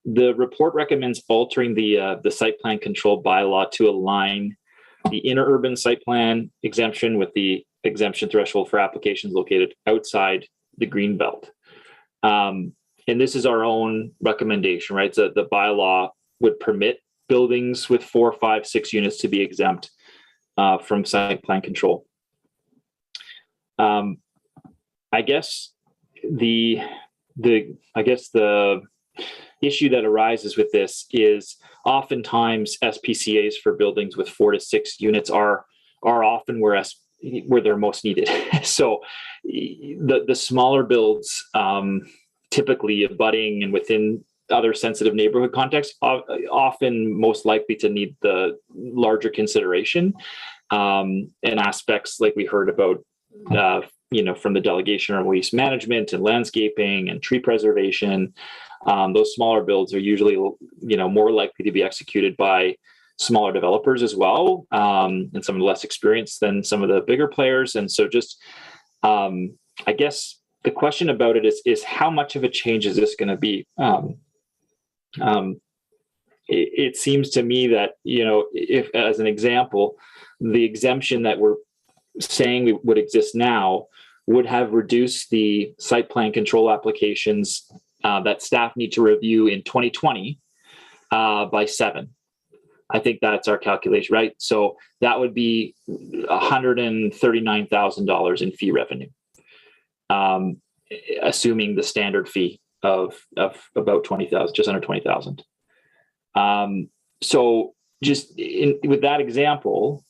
The report recommends altering the site plan control bylaw to align the interurban site plan exemption with the exemption threshold for applications located outside the green belt. And this is our own recommendation, right? So the bylaw would permit buildings with 4, 5, 6 units to be exempt from site plan control. I guess the issue that arises with this is oftentimes SPCAs for buildings with 4 to 6 units are often where they're most needed. So the smaller builds, typically abutting and within other sensitive neighborhood contexts, often most likely to need the larger consideration and aspects like we heard about from the delegation on waste management and landscaping and tree preservation. Those smaller builds are usually, more likely to be executed by smaller developers as well, and some of the less experienced than some of the bigger players. And so just, I guess the question about it is how much of a change is this going to be? It seems to me that, if, as an example, the exemption that we're saying would exist now would have reduced the site plan control applications that staff need to review in 2020 by 7. I think that's our calculation, right? So that would be $139,000 in fee revenue, assuming the standard fee of about 20,000, just under 20,000. So just with that example,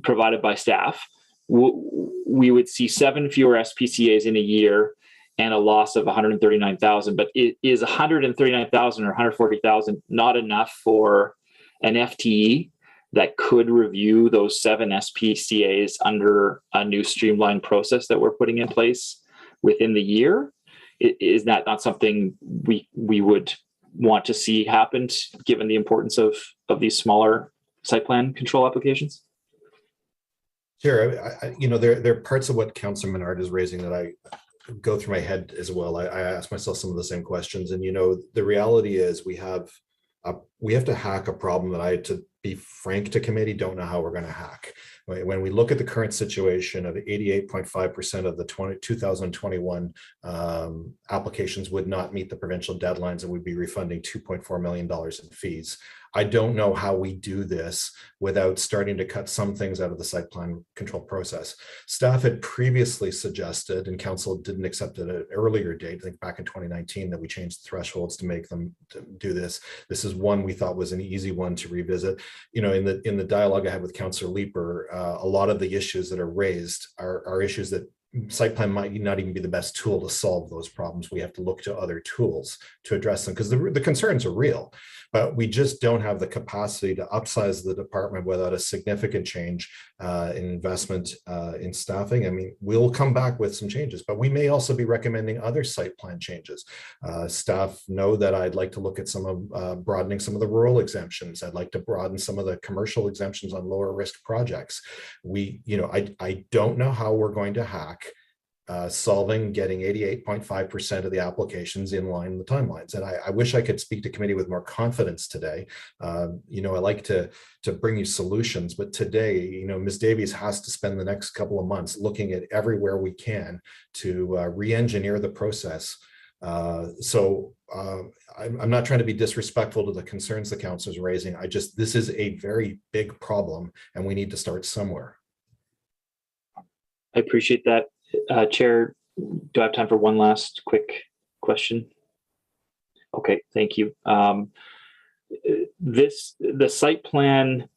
provided by staff, we would see 7 fewer SPCAs in a year and a loss of 139,000. But is 139,000 or 140,000 not enough for an FTE that could review those 7 SPCAs under a new streamlined process that we're putting in place within the year? Is that not something we would want to see happen, given the importance of these smaller site plan control applications? Sure. There are parts of what Councillor Menard is raising that I go through my head as well. I ask myself some of the same questions, and the reality is we have to hack a problem that I, to be frank to committee, don't know how we're going to hack. When we look at the current situation of 88.5% of the 2021 applications would not meet the provincial deadlines, and we'd be refunding $2.4 million in fees. I don't know how we do this without starting to cut some things out of the site plan control process. Staff had previously suggested, and council didn't accept it at an earlier date, I think back in 2019, that we changed the thresholds to make them to do this. This is one we thought was an easy one to revisit. You know, in the dialogue I had with Councillor Leeper, a lot of the issues that are raised are issues that site plan might not even be the best tool to solve those problems. We have to look to other tools to address them because the concerns are real, but we just don't have the capacity to upsize the department without a significant change in investment in staffing. I mean, we'll come back with some changes, but we may also be recommending other site plan changes. Staff know that I'd like to look at some of broadening some of the rural exemptions. I'd like to broaden some of the commercial exemptions on lower risk projects. I don't know how we're going to hack solving getting 88.5% of the applications in line with the timelines. And I wish I could speak to committee with more confidence today. I like to bring you solutions, but today, Ms. Davies has to spend the next couple of months looking at everywhere we can to re-engineer the process. I'm not trying to be disrespectful to the concerns the council is raising. This is a very big problem and we need to start somewhere. I appreciate that. Chair, do I have time for one last quick question? Okay, thank you. The site plan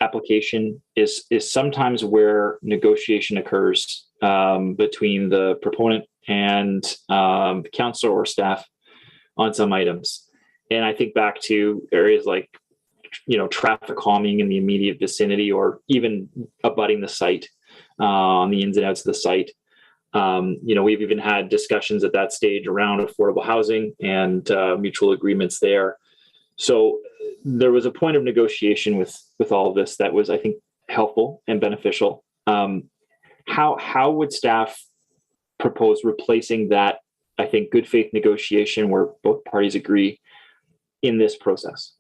application is sometimes where negotiation occurs between the proponent and council or staff on some items. And I think back to areas like, traffic calming in the immediate vicinity or even abutting the site. On the ins and outs of the site. We've even had discussions at that stage around affordable housing and mutual agreements there. So there was a point of negotiation with all of this that was, I think, helpful and beneficial. How would staff propose replacing that, I think, good faith negotiation where both parties agree in this process?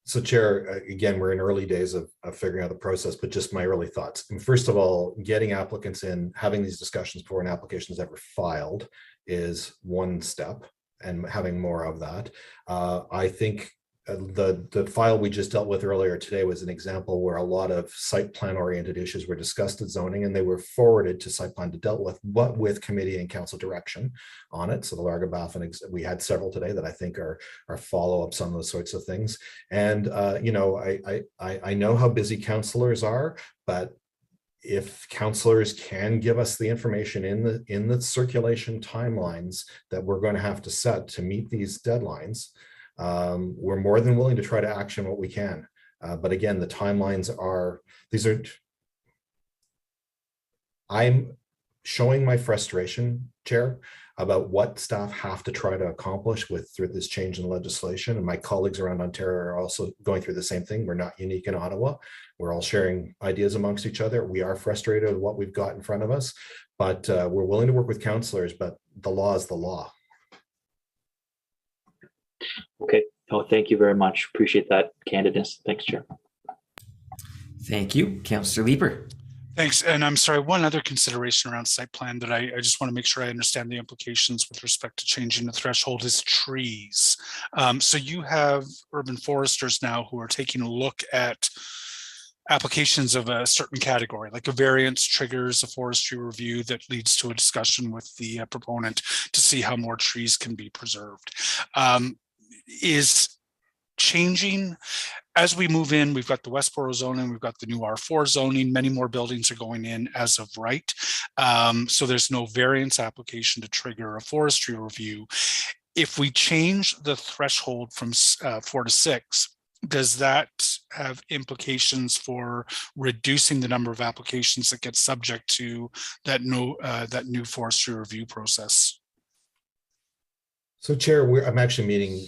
So Chair, again, we're in early days of figuring out the process, but just my early thoughts. And first of all, getting applicants in, having these discussions before an application is ever filed is one step, and having more of that. I think the file we just dealt with earlier today was an example where a lot of site plan oriented issues were discussed at zoning and they were forwarded to site plan to dealt with, but with committee and council direction on it. So the Larga Baffin, we had several today that I think are follow-ups on those sorts of things. And I know how busy councillors are, but if councillors can give us the information in the circulation timelines that we're going to have to set to meet these deadlines, we're more than willing to try to action what we can. But again, the timelines I'm showing my frustration, Chair, about what staff have to try to accomplish through this change in legislation. And my colleagues around Ontario are also going through the same thing. We're not unique in Ottawa. We're all sharing ideas amongst each other. We are frustrated with what we've got in front of us, but we're willing to work with councillors, but the law is the law. Okay. Oh, thank you very much. Appreciate that candidness. Thanks, Chair. Thank you, Councillor Leeper. Thanks. And I'm sorry, one other consideration around site plan that I just want to make sure I understand the implications with respect to changing the threshold is trees. So you have urban foresters now who are taking a look at applications of a certain category, like a variance triggers a forestry review that leads to a discussion with the proponent to see how more trees can be preserved. Is changing as we move in. We've got the Westboro zoning, we've got the new R4 zoning, many more buildings are going in as of right. So there's no variance application to trigger a forestry review. If we change the threshold from 4 to 6, does that have implications for reducing the number of applications that get subject to that new forestry review process? So Chair, I'm actually meeting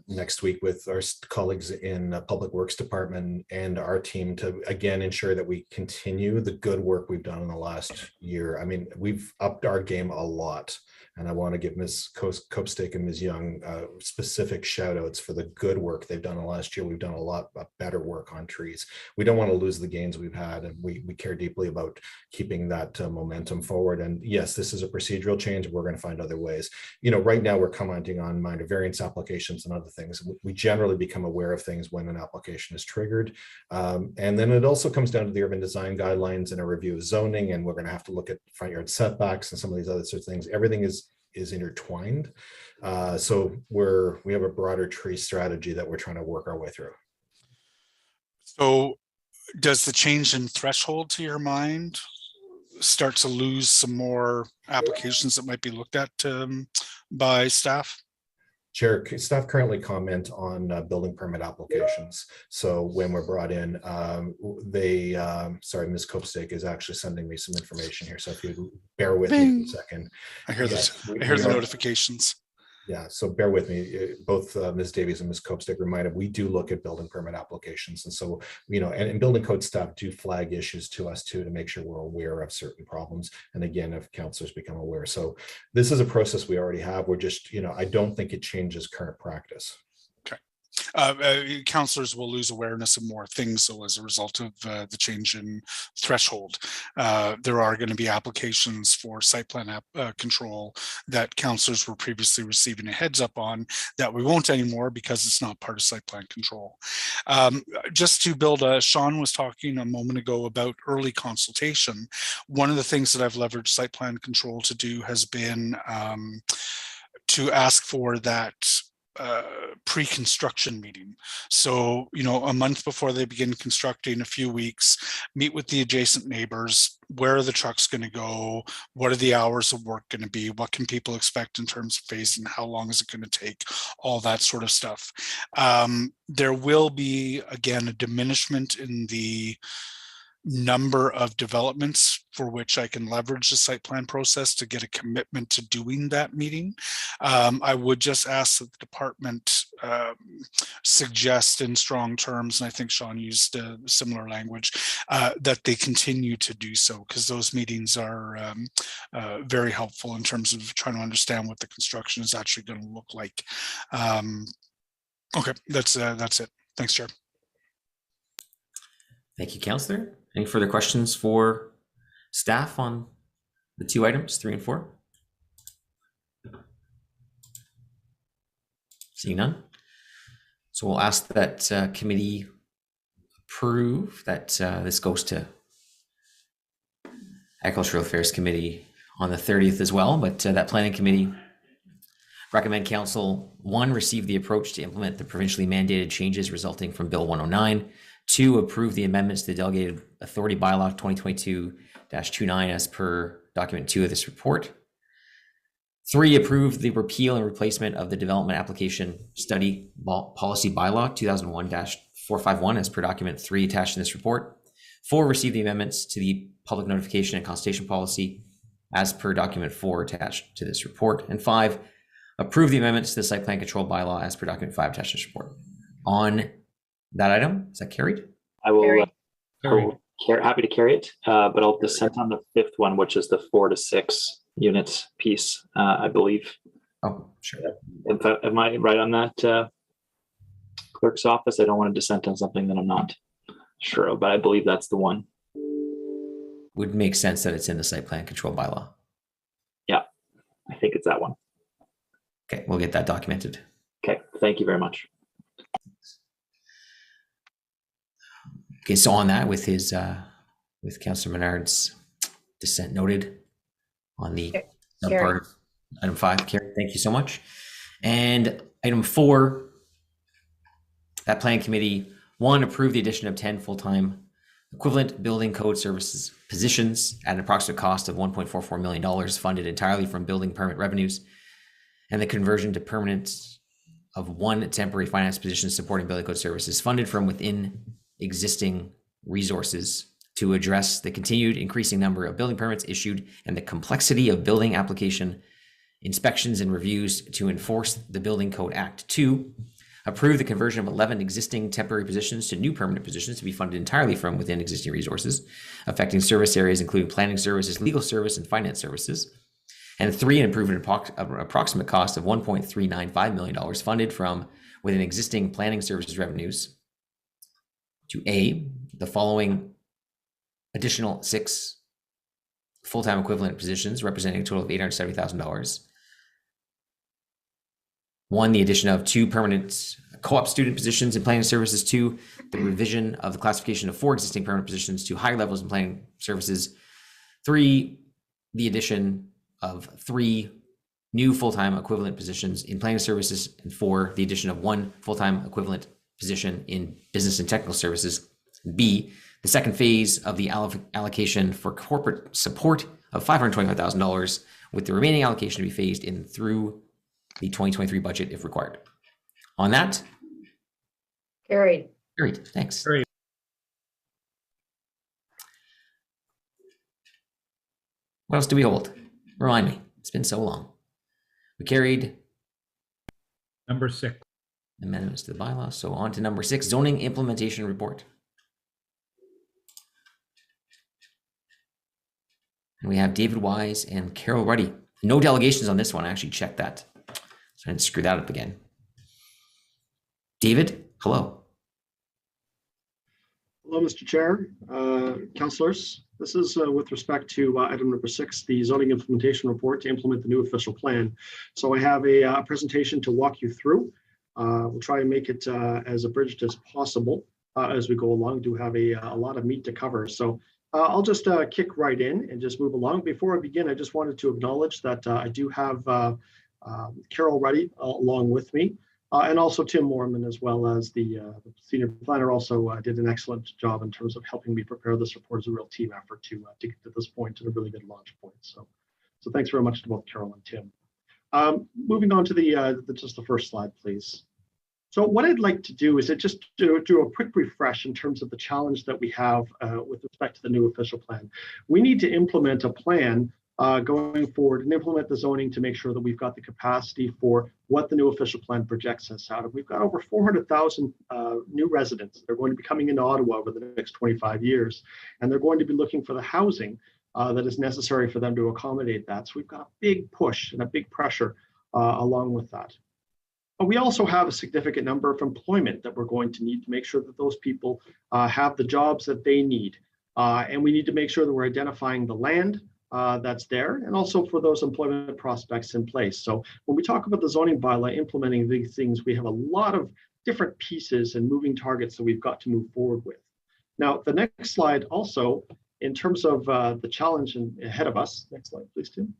next week with our colleagues in Public Works Department and our team to, again, ensure that we continue the good work we've done in the last year. I mean, we've upped our game a lot And I want to give Ms. Copestake and Ms. Young specific shout outs for the good work they've done. Last year, we've done a lot better work on trees. We don't want to lose the gains we've had, and we care deeply about keeping that momentum forward. And yes, this is a procedural change. We're going to find other ways. Right now we're commenting on minor variance applications and other things. We generally become aware of things when an application is triggered. And then it also comes down to the urban design guidelines and a review of zoning, and we're going to have to look at front yard setbacks and some of these other sorts of things. Everything is intertwined. So we have a broader tree strategy that we're trying to work our way through. So does the change in threshold, to your mind, start to lose some more applications that might be looked at by staff? Chair, staff currently comment on building permit applications. So when we're brought in, sorry, Ms. Copestake is actually sending me some information here. So if you bear with me for a second. I hear the notifications. Yeah, so bear with me. Both Ms. Davies and Ms. Copestake reminded we do look at building permit applications. And so, and building code staff do flag issues to us too, to make sure we're aware of certain problems. And again, if councilors become aware. So this is a process we already have. We're just, I don't think it changes current practice. Councillors will lose awareness of more things. So as a result of the change in threshold, there are going to be applications for site plan control that councillors were previously receiving a heads up on that we won't anymore because it's not part of site plan control. Just to build, Sean was talking a moment ago about early consultation. One of the things that I've leveraged site plan control to do has been to ask for that pre-construction meeting. So, a month before they begin constructing, a few weeks, meet with the adjacent neighbors. Where are the trucks going to go? What are the hours of work going to be? What can people expect in terms of phasing? How long is it going to take? All that sort of stuff. There will be, again, a diminishment in the number of developments for which I can leverage the site plan process to get a commitment to doing that meeting. I would just ask that the department suggest in strong terms, and I think Sean used similar language, that they continue to do so, because those meetings are very helpful in terms of trying to understand what the construction is actually going to look like. Okay, that's it. Thanks, Chair. Thank you, Councillor. Any further questions for staff on the two items, 3 and 4? Seeing none. So we'll ask that committee approve that this goes to Agricultural Affairs Committee on the 30th as well, but that planning committee recommend Council 1, receive the approach to implement the provincially mandated changes resulting from Bill 109. 2, approve the amendments to the Delegated Authority Bylaw 2022-29 as per document 2 of this report. 3, approve the repeal and replacement of the Development Application Study Policy Bylaw 2001-451 as per document 3 attached in this report. 4, receive the amendments to the Public Notification and Consultation Policy as per document 4 attached to this report. And 5, approve the amendments to the Site Plan Control Bylaw as per document 5 attached to this report. On that item, is that carried? I will happy to carry it, but I'll dissent on the 5th one, which is the 4 to 6 units piece, I believe. Oh, sure. Am I right on that, clerk's office? I don't want to dissent on something that I'm not sure of, but I believe that's the one. Would make sense that it's in the Site Plan Control Bylaw. Yeah, I think it's that one. Okay, we'll get that documented. Okay, thank you very much. Okay, so on that, with his with Councillor Menard's dissent noted on the subpart of item 5, Carrie, thank you so much. And item 4, that plan committee 1, approve the addition of 10 full-time equivalent building code services positions at an approximate cost of $1.44 million, funded entirely from building permit revenues, and the conversion to permanent of 1 temporary finance position supporting building code services funded from within existing resources to address the continued increasing number of building permits issued and the complexity of building application inspections and reviews to enforce the Building Code Act. 2, approve the conversion of 11 existing temporary positions to new permanent positions to be funded entirely from within existing resources, affecting service areas including planning services, legal service, and finance services. And 3, an improvement approximate cost of $1.395 million funded from within existing planning services revenues to A, the following additional 6 full-time equivalent positions representing a total of $870,000. 1, the addition of 2 permanent co-op student positions in planning services. 2, the revision of the classification of 4 existing permanent positions to higher levels in planning services. 3, the addition of 3 new full-time equivalent positions in planning services. And 4, the addition of 1 full-time equivalent position in business and technical services. B, the second phase of the allocation for corporate support of $525,000, with the remaining allocation to be phased in through the 2023 budget if required. On that? Carried. Carried, thanks. Carried. What else do we hold? Remind me, it's been so long. We carried number 6. Amendments to the bylaw. So on to number 6, zoning implementation report. And we have David Wise and Carol Ruddy. No delegations on this one. I actually checked that, so I didn't screw that up again. David, hello. Hello, Mr. Chair, councillors. This is with respect to item number 6, the zoning implementation report to implement the new official plan. So I have a presentation to walk you through. We'll try and make it as abridged as possible as we go along. Do have a lot of meat to cover. So I'll just kick right in and just move along. Before I begin, I just wanted to acknowledge that I do have Carol Ruddy along with me, and also Tim Moorman, as well as the senior planner, also did an excellent job in terms of helping me prepare this report as a real team effort to get to this point and a really good launch point. So thanks very much to both Carol and Tim. Moving on to just the first slide, please. So what I'd like to do is just do a quick refresh in terms of the challenge that we have with respect to the new official plan. We need to implement a plan going forward and implement the zoning to make sure that we've got the capacity for what the new official plan projects us out of. We've got over 400,000 new residents. They're going to be coming into Ottawa over the next 25 years, and they're going to be looking for the housing that is necessary for them to accommodate that. So we've got a big push and a big pressure along with that. But we also have a significant number of employment that we're going to need to make sure that those people have the jobs that they need. And we need to make sure that we're identifying the land that's there, and also for those employment prospects in place. So when we talk about the zoning bylaw implementing these things, we have a lot of different pieces and moving targets that we've got to move forward with. Now, the next slide also, in terms of the challenge ahead of us, next slide, please, Tim,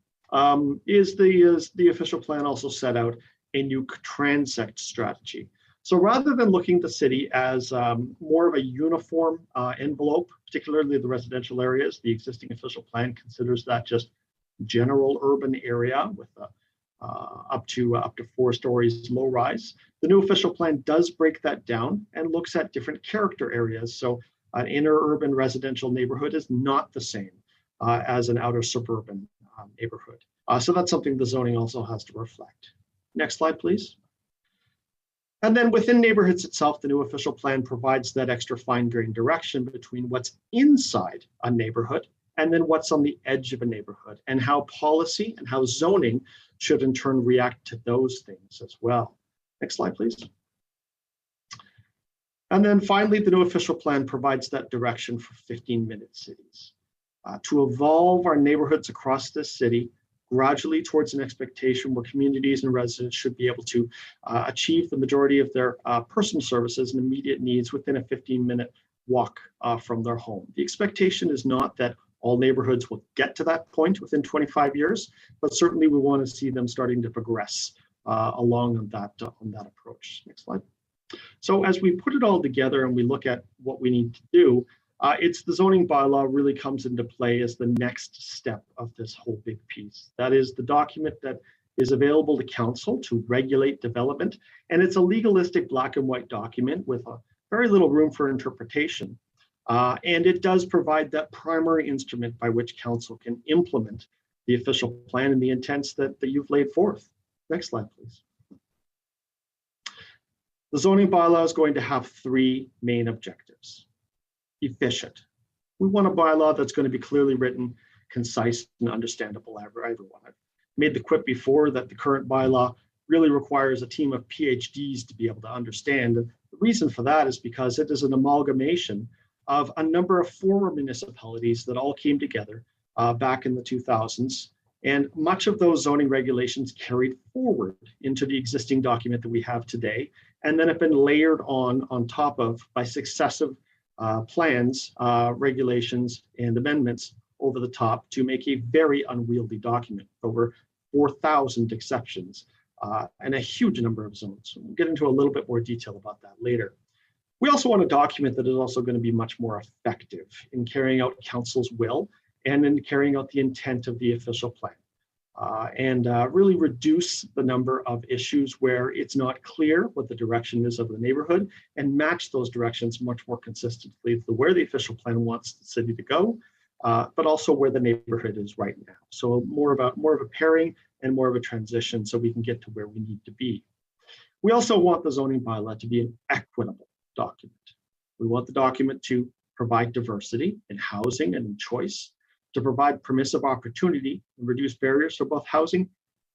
is the official plan also set out a new transect strategy. So rather than looking at the city as more of a uniform envelope, particularly the residential areas, the existing official plan considers that just general urban area with up to 4 stories low rise. The new official plan does break that down and looks at different character areas. So an inner urban residential neighborhood is not the same as an outer suburban neighborhood. So that's something the zoning also has to reflect. Next slide, please. And then within neighborhoods itself, the new official plan provides that extra fine-grained direction between what's inside a neighborhood and then what's on the edge of a neighborhood, and how policy and how zoning should in turn react to those things as well. Next slide, please. And then finally, the new official plan provides that direction for 15-minute cities to evolve our neighborhoods across this city gradually towards an expectation where communities and residents should be able to achieve the majority of their personal services and immediate needs within a 15-minute walk from their home. The expectation is not that all neighborhoods will get to that point within 25 years, but certainly we want to see them starting to progress along on that approach. Next slide. So as we put it all together and we look at what we need to do, it's the zoning bylaw really comes into play as the next step of this whole big piece. That is the document that is available to council to regulate development. And it's a legalistic black and white document with very little room for interpretation. And it does provide that primary instrument by which council can implement the official plan and the intents that you've laid forth. Next slide, please. The zoning bylaw is going to have 3 main objectives. Efficient. We want a bylaw that's going to be clearly written, concise, and understandable by everyone. I've made the quip before that the current bylaw really requires a team of PhDs to be able to understand. And the reason for that is because it is an amalgamation of a number of former municipalities that all came together back in the 2000s. And much of those zoning regulations carried forward into the existing document that we have today, and then have been layered on top of by successive plans, regulations, and amendments over the top to make a very unwieldy document, over 4,000 exceptions, and a huge number of zones. We'll get into a little bit more detail about that later. We also want a document that is also going to be much more effective in carrying out council's will and in carrying out the intent of the official plan, and really reduce the number of issues where it's not clear what the direction is of the neighborhood, and match those directions much more consistently to where the official plan wants the city to go, but also where the neighborhood is right now. So more of a pairing and more of a transition so we can get to where we need to be. We also want the zoning bylaw to be an equitable document. We want the document to provide diversity in housing and in choice, to provide permissive opportunity and reduce barriers for both housing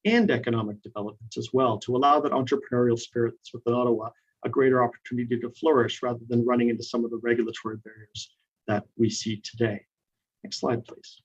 and economic development as well, to allow that entrepreneurial spirit that's within Ottawa a greater opportunity to flourish rather than running into some of the regulatory barriers that we see today. Next slide, please.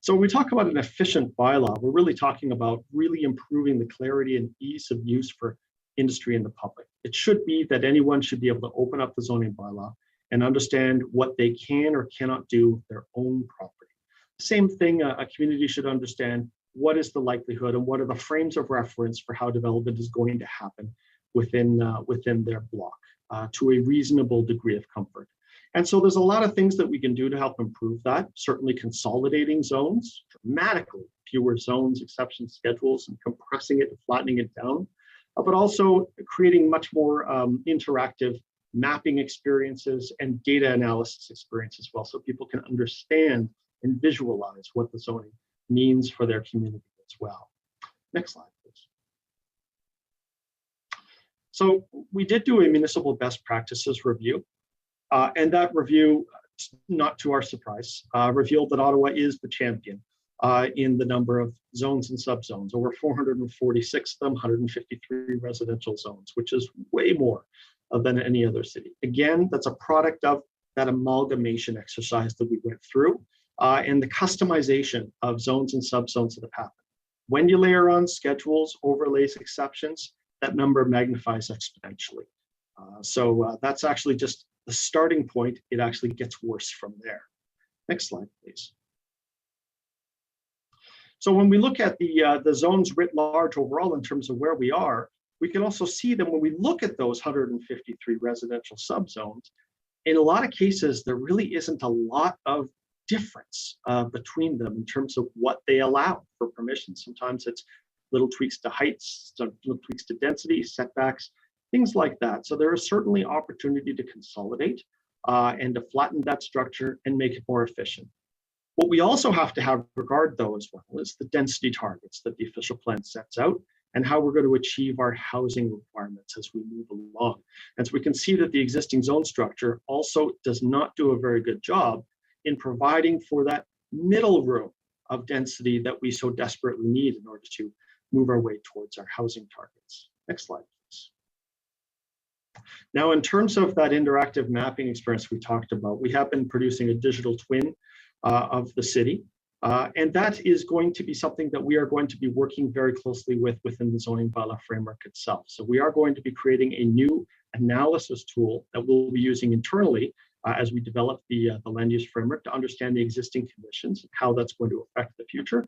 So when we talk about an efficient bylaw, we're really talking about really improving the clarity and ease of use for industry and the public. It should be that anyone should be able to open up the zoning bylaw and understand what they can or cannot do with their own property. Same thing, a community should understand what is the likelihood and what are the frames of reference for how development is going to happen within their block to a reasonable degree of comfort. And so there's a lot of things that we can do to help improve that. Certainly consolidating zones, dramatically fewer zones, exception schedules, and compressing it and flattening it down, but also creating much more interactive mapping experiences and data analysis experience as well, so people can understand and visualize what the zoning means for their community as well. Next slide, please. So we did do a municipal best practices review, and that review, not to our surprise, revealed that Ottawa is the champion in the number of zones and subzones, over 446 of them, 153 residential zones, which is way more than any other city. Again, that's a product of that amalgamation exercise that we went through and the customization of zones and subzones that have happened. When you layer on schedules, overlays, exceptions, that number magnifies exponentially. So that's actually just the starting point. It actually gets worse from there. Next slide, please. So when we look at the zones writ large overall in terms of where we are, we can also see that when we look at those 153 residential subzones, in a lot of cases, there really isn't a lot of difference between them in terms of what they allow for permissions. Sometimes it's little tweaks to heights, some little tweaks to density, setbacks, things like that. So there is certainly opportunity to consolidate and to flatten that structure and make it more efficient. What we also have to have regard though as well is the density targets that the official plan sets out and how we're going to achieve our housing requirements as we move along. And so we can see that the existing zone structure also does not do a very good job in providing for that middle room of density that we so desperately need in order to move our way towards our housing targets. Next slide, please. Now, in terms of that interactive mapping experience we talked about, we have been producing a digital twin of the city. And that is going to be something that we are going to be working very closely with within the zoning bylaw framework itself. So we are going to be creating a new analysis tool that we'll be using internally as we develop the land use framework to understand the existing conditions and how that's going to affect the future.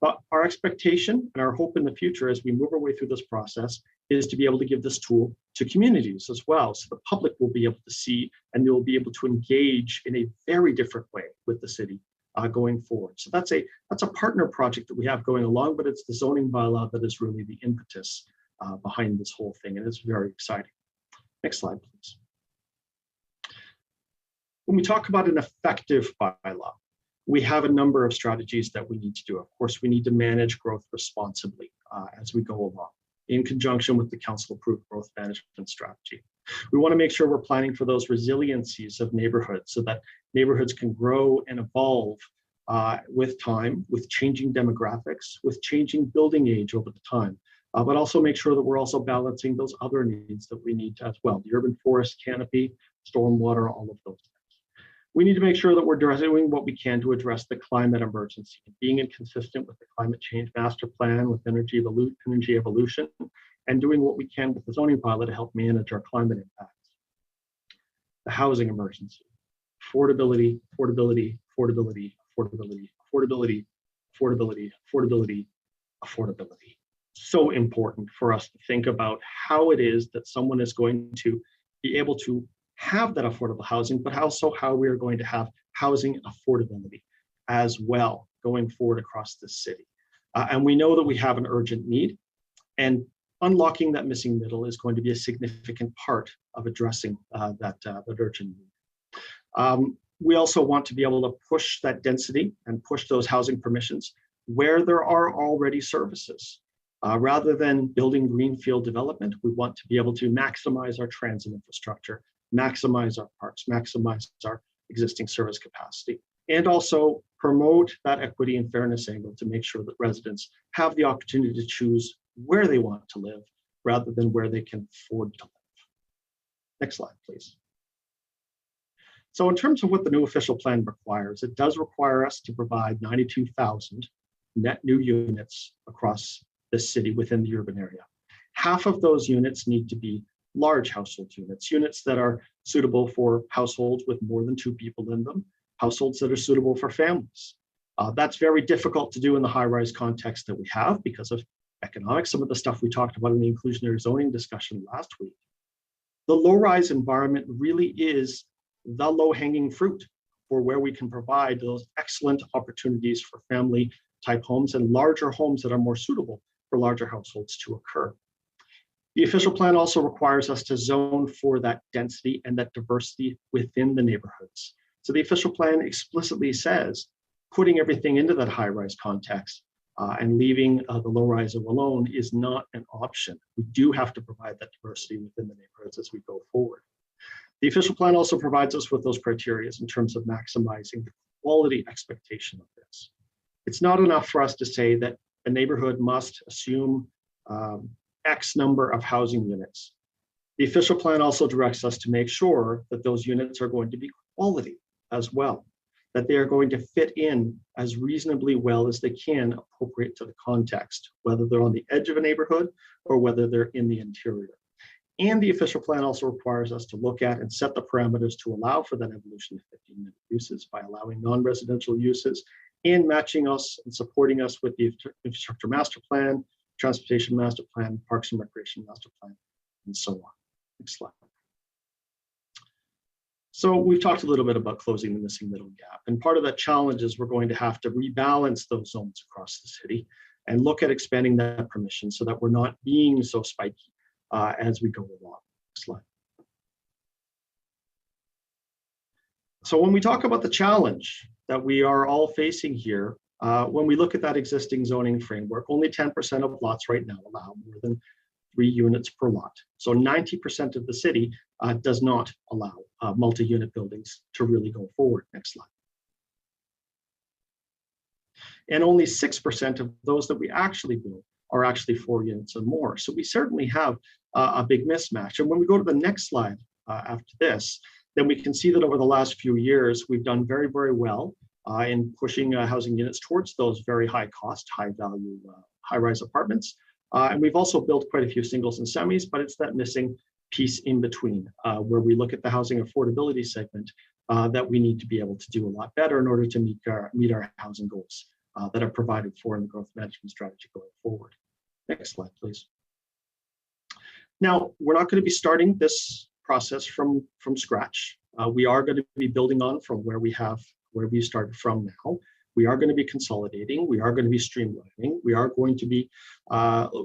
But our expectation and our hope in the future as we move our way through this process is to be able to give this tool to communities as well. So the public will be able to see and they'll be able to engage in a very different way with the city going forward. So that's a partner project that we have going along, but it's the zoning bylaw that is really the impetus behind this whole thing, and it's very exciting. Next slide, please. When we talk about an effective bylaw, we have a number of strategies that we need to do. Of course, we need to manage growth responsibly as we go along in conjunction with the council-approved growth management strategy. We want to make sure we're planning for those resiliencies of neighborhoods so that neighborhoods can grow and evolve with time, with changing demographics, with changing building age over the time, but also make sure that we're also balancing those other needs that we need as well. The urban forest canopy, stormwater, all of those things. We need to make sure that we're doing what we can to address the climate emergency, being inconsistent with the climate change master plan, with energy evolution, and doing what we can with the zoning pilot to help manage our climate impacts. The housing emergency, affordability, affordability, affordability, affordability, affordability, affordability, affordability, affordability. So important for us to think about how it is that someone is going to be able to have that affordable housing, but also how we are going to have housing affordability as well going forward across the city. And we know that we have an urgent need, and unlocking that missing middle is going to be a significant part of addressing that urgent need. We also want to be able to push that density and push those housing permissions where there are already services. Rather than building greenfield development, we want to be able to maximize our transit infrastructure, maximize our parks, maximize our existing service capacity, and also promote that equity and fairness angle to make sure that residents have the opportunity to choose where they want to live rather than where they can afford to live. Next slide, please. So in terms of what the new official plan requires, it does require us to provide 92,000 net new units across the city within the urban area. Half of those units need to be large household units, units that are suitable for households with more than 2 people in them, households that are suitable for families. That's very difficult to do in the high-rise context that we have because of economics, some of the stuff we talked about in the inclusionary zoning discussion last week. The low-rise environment really is the low-hanging fruit for where we can provide those excellent opportunities for family-type homes and larger homes that are more suitable for larger households to occur. The official plan also requires us to zone for that density and that diversity within the neighborhoods. So the official plan explicitly says putting everything into that high-rise context and leaving the low-rise alone is not an option. We do have to provide that diversity within the neighborhoods as we go forward. The official plan also provides us with those criteria in terms of maximizing the quality expectation of this. It's not enough for us to say that a neighborhood must assume X number of housing units. The official plan also directs us to make sure that those units are going to be quality as well, that they are going to fit in as reasonably well as they can, appropriate to the context, whether they're on the edge of a neighborhood or whether they're in the interior. And the official plan also requires us to look at and set the parameters to allow for that evolution of 15-minute uses by allowing non-residential uses and matching us and supporting us with the infrastructure master plan, transportation master plan, parks and recreation master plan, and so on. Next slide. So we've talked a little bit about closing the missing middle gap. And part of that challenge is we're going to have to rebalance those zones across the city and look at expanding that permission so that we're not being so spiky as we go along. Next slide. So when we talk about the challenge that we are all facing here, when we look at that existing zoning framework, only 10% of lots right now allow more than 3 units per lot. So 90% of the city does not allow multi-unit buildings to really go forward. Next slide. And only 6% of those that we actually build are actually 4 units or more. So we certainly have a big mismatch. And when we go to the next slide after this, then we can see that over the last few years, we've done very, very well in pushing housing units towards those very high cost, high value, high-rise apartments. And we've also built quite a few singles and semis, but it's that missing piece in between where we look at the housing affordability segment that we need to be able to do a lot better in order to meet our housing goals that are provided for in the growth management strategy going forward. Next slide, please. Now, we're not going to be starting this process from scratch. We are going to be building on from where we started from now. We are going to be consolidating. We are going to be streamlining. We are going to be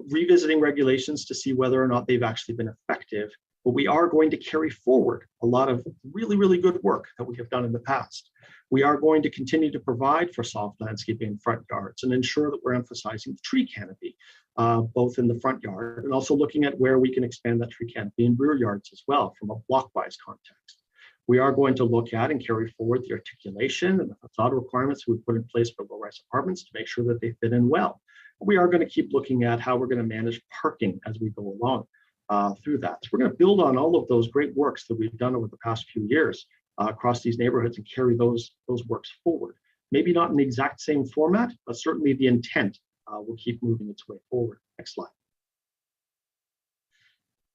revisiting regulations to see whether or not they've actually been effective. But we are going to carry forward a lot of really, really good work that we have done in the past. We are going to continue to provide for soft landscaping in front yards and ensure that we're emphasizing the tree canopy, both in the front yard and also looking at where we can expand that tree canopy in rear yards as well from a blockwise context. We are going to look at and carry forward the articulation and the facade requirements we put in place for low-rise apartments to make sure that they fit in well. We are going to keep looking at how we're going to manage parking as we go along through that. So we're going to build on all of those great works that we've done over the past few years across these neighborhoods and carry those works forward. Maybe not in the exact same format, but certainly the intent will keep moving its way forward. Next slide.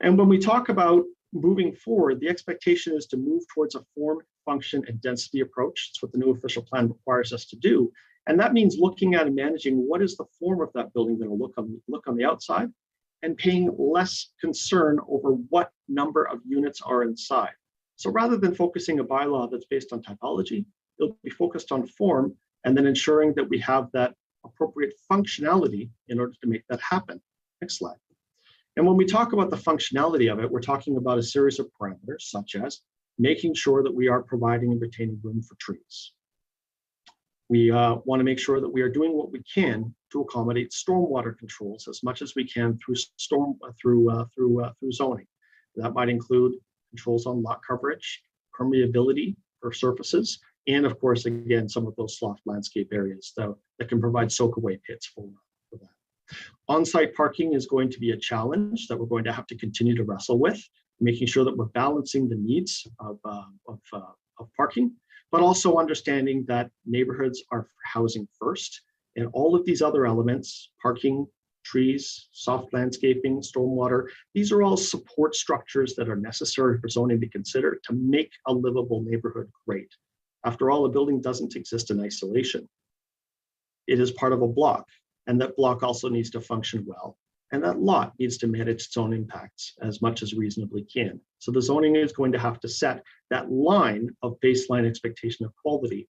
And when we talk about moving forward, the expectation is to move towards a form, function, and density approach. It's what the new official plan requires us to do. And that means looking at and managing what is the form of that building going to look on the outside, and paying less concern over what number of units are inside. So rather than focusing a bylaw that's based on typology, it'll be focused on form and then ensuring that we have that appropriate functionality in order to make that happen. Next slide. And when we talk about the functionality of it, we're talking about a series of parameters, such as making sure that we are providing and retaining room for trees. We want to make sure that we are doing what we can to accommodate stormwater controls as much as we can through zoning. That might include controls on lot coverage, permeability for surfaces, and of course, again, some of those soft landscape areas that can provide soak-away pits for that. On-site parking is going to be a challenge that we're going to have to continue to wrestle with, making sure that we're balancing the needs of parking, but also understanding that neighborhoods are for housing first, and all of these other elements, parking, trees, soft landscaping, stormwater, these are all support structures that are necessary for zoning to consider to make a livable neighborhood great. After all, a building doesn't exist in isolation. It is part of a block, and that block also needs to function well. And that lot needs to manage its own impacts as much as reasonably can. So the zoning is going to have to set that line of baseline expectation of quality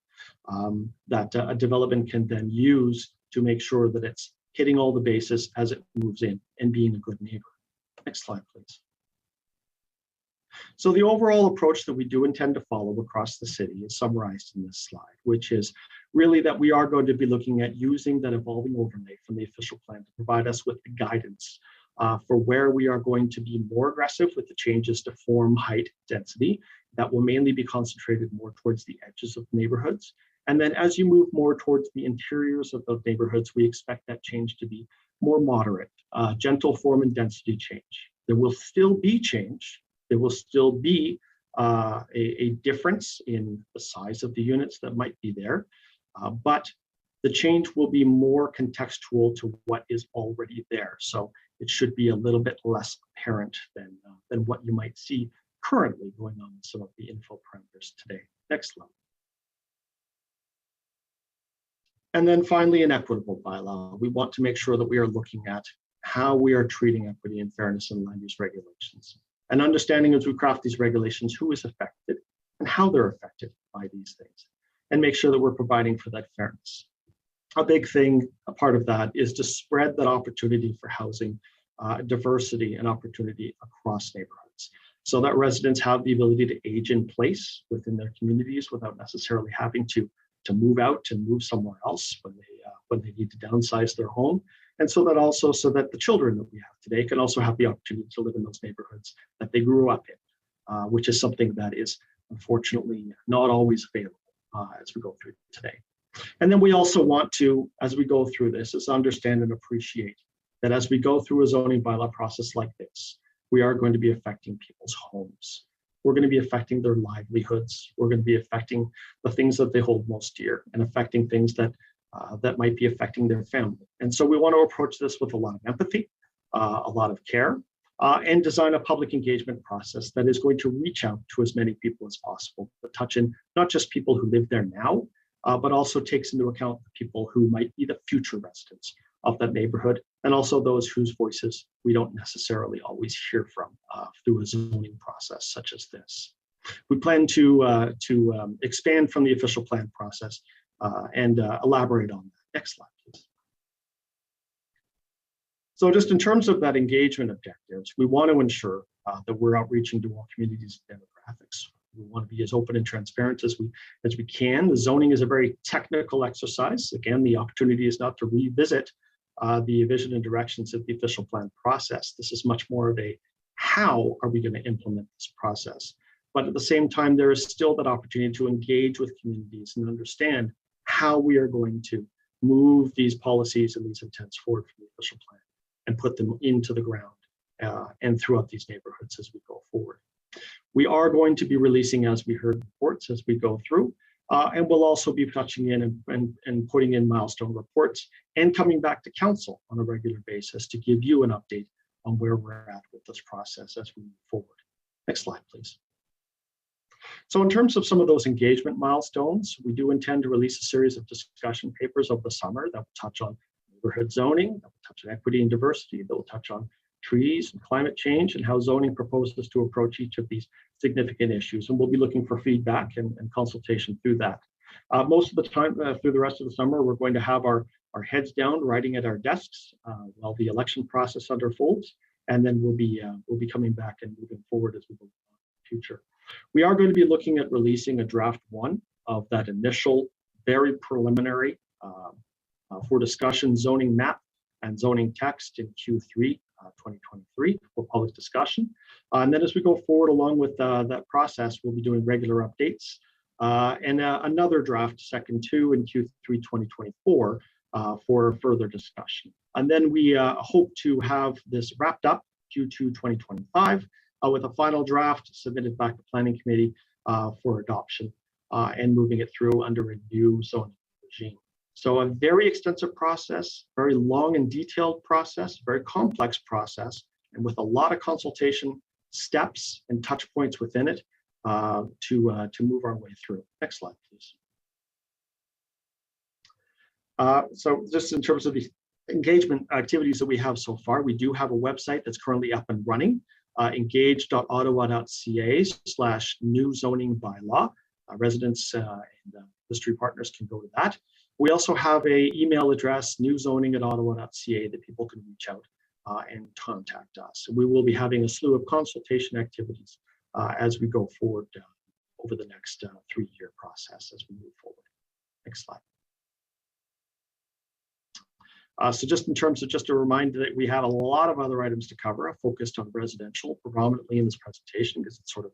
that a development can then use to make sure that it's hitting all the bases as it moves in and being a good neighbor. Next slide, please. So the overall approach that we do intend to follow across the city is summarized in this slide, which is really that we are going to be looking at using that evolving overlay from the official plan to provide us with the guidance for where we are going to be more aggressive with the changes to form, height, density. That will mainly be concentrated more towards the edges of neighborhoods. And then as you move more towards the interiors of those neighborhoods, we expect that change to be more moderate, gentle form and density change. There will still be change. There will still be a difference in the size of the units that might be there, but the change will be more contextual to what is already there. So it should be a little bit less apparent than what you might see currently going on in some of the info parameters today. Next slide. And then finally, an equitable bylaw. We want to make sure that we are looking at how we are treating equity and fairness in land use regulations. And understanding as we craft these regulations, who is affected and how they're affected by these things, and make sure that we're providing for that fairness. A big thing, a part of that, is to spread that opportunity for housing, diversity and opportunity across neighborhoods, so that residents have the ability to age in place within their communities without necessarily having to move out and move somewhere else when they need to downsize their home. And so that the children that we have today can also have the opportunity to live in those neighborhoods that they grew up in, which is something that is unfortunately not always available as we go through today. And then we also want to, as we go through this, is understand and appreciate that as we go through a zoning bylaw process like this, we are going to be affecting people's homes. We're going to be affecting their livelihoods. We're going to be affecting the things that they hold most dear and affecting things that might be affecting their family. And so we want to approach this with a lot of empathy, a lot of care, and design a public engagement process that is going to reach out to as many people as possible, but touch in not just people who live there now, but also takes into account the people who might be the future residents of that neighborhood, and also those whose voices we don't necessarily always hear from through a zoning process such as this. We plan to expand from the official plan process and elaborate on that. Next slide, please. So just in terms of that engagement objectives, we want to ensure that we're outreaching to all communities and demographics. We want to be as open and transparent as we can. The zoning is a very technical exercise. Again, the opportunity is not to revisit the vision and directions of the official plan process. This is much more of a how are we going to implement this process. But at the same time, there is still that opportunity to engage with communities and understand how we are going to move these policies and these intents forward from the official plan and put them into the ground and throughout these neighborhoods as we go forward. We are going to be releasing, as we heard, reports as we go through, and we'll also be touching in and putting in milestone reports and coming back to council on a regular basis to give you an update on where we're at with this process as we move forward. Next slide, please. So in terms of some of those engagement milestones, we do intend to release a series of discussion papers over the summer that will touch on neighborhood zoning, that will touch on equity and diversity, that will touch on trees and climate change and how zoning proposes to approach each of these significant issues. And we'll be looking for feedback and consultation through that. Most of the time through the rest of the summer, we're going to have our heads down writing at our desks while the election process unfolds. And then we'll be coming back and moving forward as we go in the future. We are going to be looking at releasing a draft one of that initial, very preliminary for discussion zoning map and zoning text in Q3 2023 for public discussion. And then as we go forward along with that process, we'll be doing regular updates and another draft second two in Q3 2024 for further discussion. And then we hope to have this wrapped up Q2 2025 with a final draft submitted back to Planning Committee for adoption and moving it through under a new zoning regime. So a very extensive process, very long and detailed process, very complex process, and with a lot of consultation steps and touch points within it to move our way through. Next slide, please. So just in terms of the engagement activities that we have so far, we do have a website that's currently up and running, engage.ottawa.ca/new zoning bylaw. Residents and industry partners can go to that. We also have an email address, newzoning@ottawa.ca, that people can reach out and contact us. We will be having a slew of consultation activities as we go forward over the next 3-year process as we move forward. Next slide. So just in terms of just a reminder that we have a lot of other items to cover, focused on residential predominantly in this presentation because it's sort of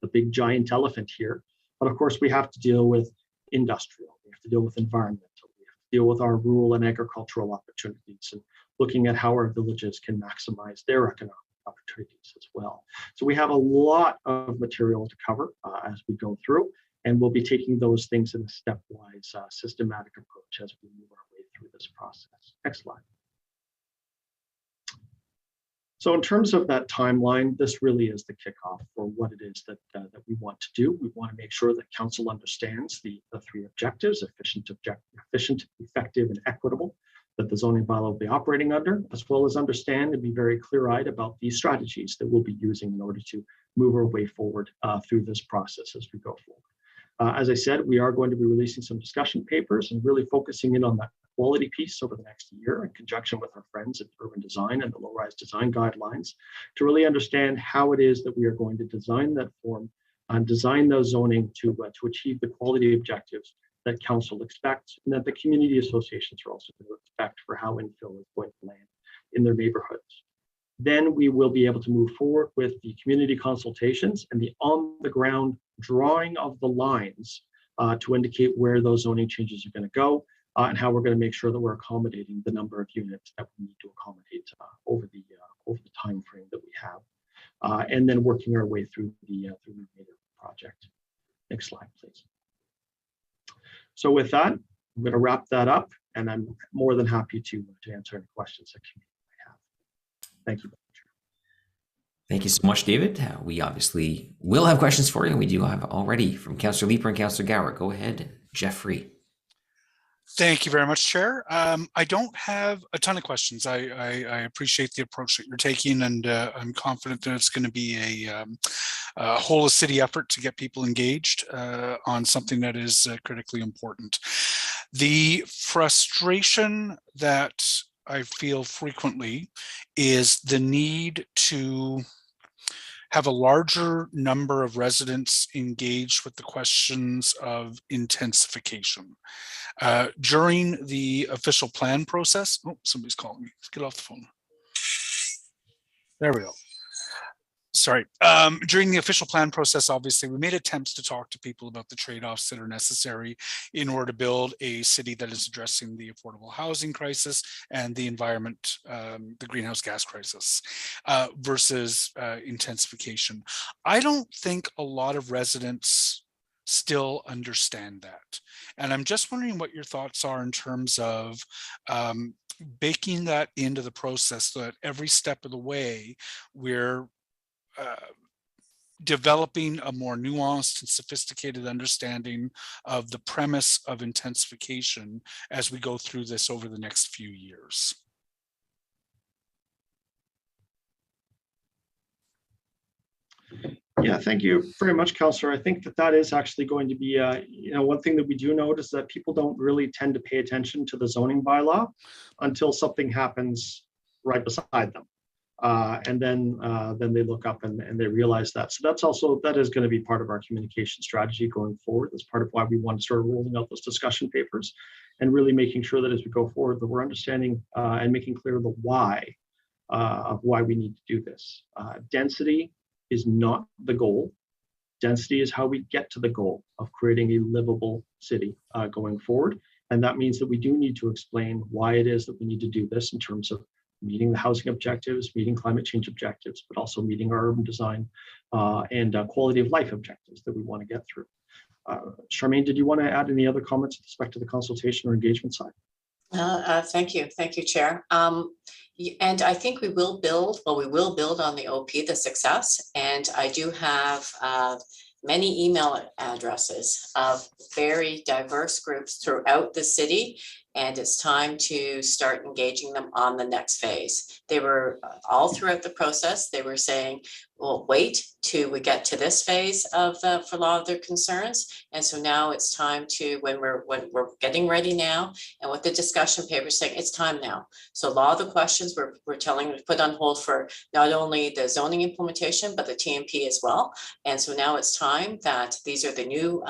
the big giant elephant here. But of course, we have to deal with industrial, we have to deal with environmental, we have to deal with our rural and agricultural opportunities and looking at how our villages can maximize their economic opportunities as well. So we have a lot of material to cover as we go through, and we'll be taking those things in a stepwise systematic approach as we move our way through this process. Next slide. So in terms of that timeline, this really is the kickoff for what it is that we want to do. We want to make sure that council understands the 3 objectives: efficient, effective, and equitable, that the zoning bylaw will be operating under, as well as understand and be very clear-eyed about these strategies that we'll be using in order to move our way forward through this process as we go forward. As I said, we are going to be releasing some discussion papers and really focusing in on that quality piece over the next year in conjunction with our friends at Urban Design and the low-rise design guidelines to really understand how it is that we are going to design that form and design those zoning to achieve the quality objectives that council expects and that the community associations are also going to expect for how infill is going to land in their neighborhoods. Then we will be able to move forward with the community consultations and the on-the-ground drawing of the lines to indicate where those zoning changes are going to go and how we're going to make sure that we're accommodating the number of units that we need to accommodate over the time frame that we have, and then working our way through the project. Next slide, please. So with that, I'm going to wrap that up, and I'm more than happy to answer any questions that you might have. Thank you. Thank you so much, David. We obviously will have questions for you, and we do have already from Councillor Leeper and Councillor Gower. Go ahead, Jeffrey. Thank you very much, Chair. I don't have a ton of questions. I appreciate the approach that you're taking, and I'm confident that it's going to be a whole of city effort to get people engaged on something that is critically important. The frustration that I feel frequently is the need to have a larger number of residents engaged with the questions of intensification. During the official plan process, oh, somebody's calling me. Let's get off the phone. There we go. Sorry. During the official plan process, obviously, we made attempts to talk to people about the trade-offs that are necessary in order to build a city that is addressing the affordable housing crisis and the environment, the greenhouse gas crisis, versus intensification. I don't think a lot of residents still understand that. And I'm just wondering what your thoughts are in terms of baking that into the process so that every step of the way we're developing a more nuanced and sophisticated understanding of the premise of intensification as we go through this over the next few years. Yeah, thank you very much, Councillor. I think that that is actually going to be, one thing that we do notice that people don't really tend to pay attention to the zoning bylaw until something happens right beside them. And then they look up and they realize that. So that is going to be part of our communication strategy going forward. That's part of why we want to start rolling out those discussion papers and really making sure that as we go forward, that we're understanding and making clear the why of why we need to do this. Density is not the goal. Density is how we get to the goal of creating a livable city going forward. And that means that we do need to explain why it is that we need to do this in terms of meeting the housing objectives, meeting climate change objectives, but also meeting our urban design and quality of life objectives that we want to get through. Charmaine, did you want to add any other comments with respect to the consultation or engagement side? Thank you, Chair. And I think we will build on the OP, the success. And I do have many email addresses of very diverse groups throughout the city. And it's time to start engaging them on the next phase. They were all throughout the process. They were saying, well, wait till we get to this phase of for a lot of their concerns. And so now it's time to, when we're getting ready now, and with the discussion paper saying it's time now. So a lot of the questions we're telling them to put on hold for not only the zoning implementation, but the TMP as well. And so now it's time that these are the new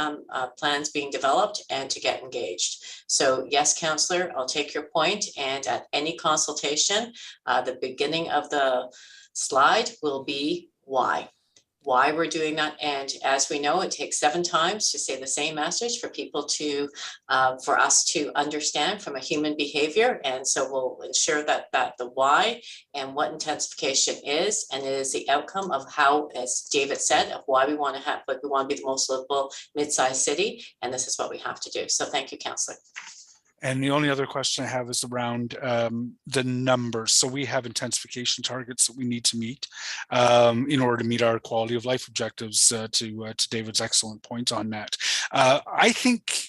plans being developed and to get engaged. So yes, Councillor, I'll take your point. And at any consultation, the beginning of the slide will be why we're doing that. And as we know, it takes 7 times to say the same message for people to, for us to understand from a human behavior. And so we'll ensure that the why and what intensification is, and it is the outcome of how, as David said, of why we want to have, like we want to be the most livable mid-sized city. And this is what we have to do. So thank you, Councillor. And the only other question I have is around the numbers. So we have intensification targets that we need to meet in order to meet our quality of life objectives, to David's excellent point on that. I think,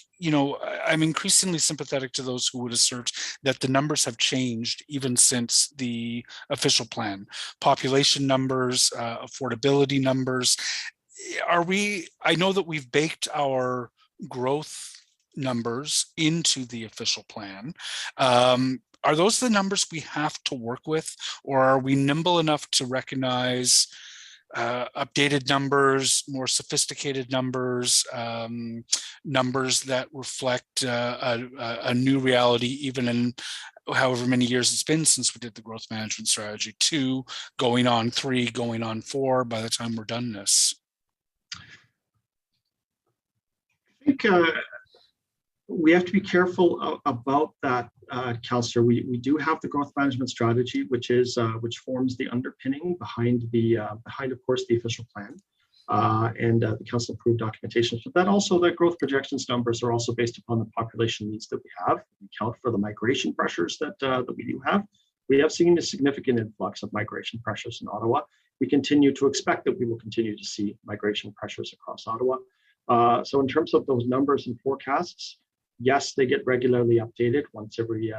I'm increasingly sympathetic to those who would assert that the numbers have changed even since the official plan. Population numbers, affordability numbers. I know that we've baked our growth numbers into the official plan. Are those the numbers we have to work with, or are we nimble enough to recognize updated numbers, more sophisticated numbers, numbers that reflect a new reality, even in however many years it's been since we did the growth management strategy, 2, going on 3, going on 4 by the time we're done this? I think we have to be careful about that, Councillor. We do have the growth management strategy, which forms the underpinning behind of course, the official plan and the council approved documentation. But that also, the growth projections numbers are also based upon the population needs that we have. We account for the migration pressures that we do have. We have seen a significant influx of migration pressures in Ottawa. We continue to expect that we will continue to see migration pressures across Ottawa. So in terms of those numbers and forecasts, yes, they get regularly updated once every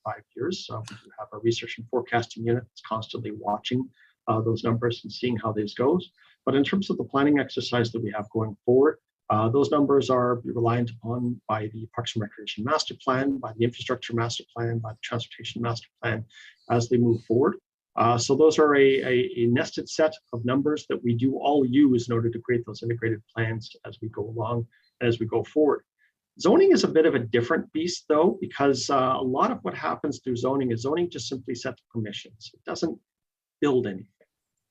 5 years. So we do have a research and forecasting unit that's constantly watching those numbers and seeing how this goes. But in terms of the planning exercise that we have going forward, those numbers are reliant upon by the Parks and Recreation Master Plan, by the Infrastructure Master Plan, by the Transportation Master Plan as they move forward. So those are a nested set of numbers that we do all use in order to create those integrated plans as we go along, as we go forward. Zoning is a bit of a different beast, though, because a lot of what happens through zoning is zoning just simply sets permissions. It doesn't build anything.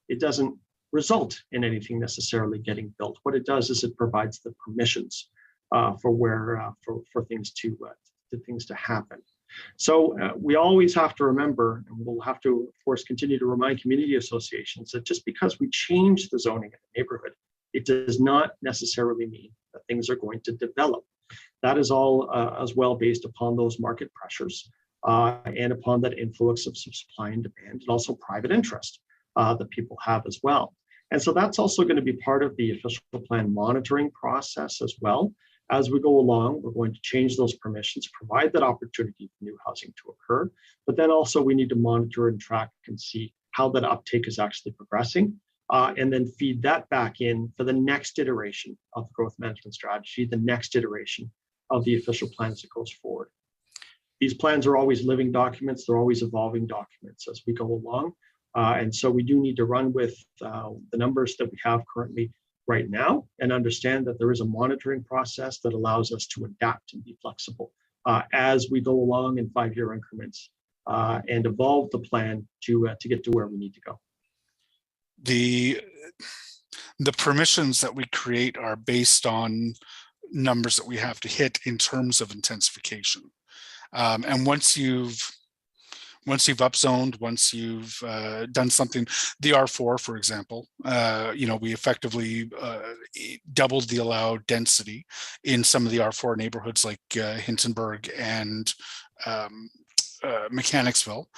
It doesn't result in anything necessarily getting built. What it does is it provides the permissions for things to happen. So we always have to remember, and we'll have to, of course, continue to remind community associations that just because we change the zoning in the neighborhood, it does not necessarily mean that things are going to develop. That is all as well based upon those market pressures and upon that influx of supply and demand, and also private interest that people have as well. And so that's also going to be part of the official plan monitoring process as well. As we go along, we're going to change those permissions, provide that opportunity for new housing to occur, but then also we need to monitor and track and see how that uptake is actually progressing, and then feed that back in for the next iteration of the growth management strategy, the next iteration of the official plan as it goes forward. These plans are always living documents, they're always evolving documents as we go along. And so we do need to run with the numbers that we have currently right now and understand that there is a monitoring process that allows us to adapt and be flexible as we go along in 5-year increments and evolve the plan to get to where we need to go. The permissions that we create are based on numbers that we have to hit in terms of intensification. And once you've upzoned, once you've done something, the R4, for example, we effectively doubled the allowed density in some of the R4 neighborhoods like Hintonburg and Mechanicsville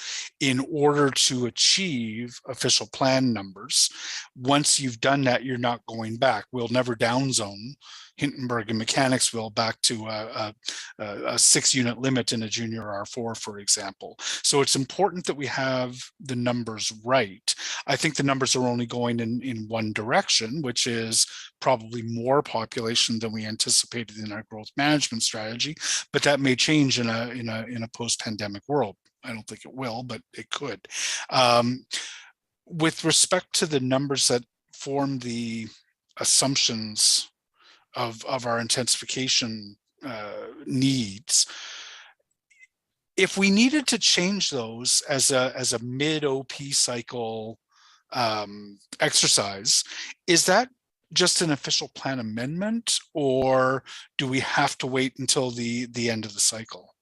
in order to achieve official plan numbers. Once you've done that, you're not going back. We'll never downzone Hintonburg and Mechanicsville back to a 6-unit limit in a junior R4, for example. So it's important that we have the numbers right. I think the numbers are only going in one direction, which is probably more population than we anticipated in our growth management strategy, but that may change in a post-pandemic world. I don't think it will, but it could. With respect to the numbers that form the assumptions of our intensification needs, if we needed to change those as a mid-OP cycle exercise, is that just an official plan amendment, or do we have to wait until the end of the cycle?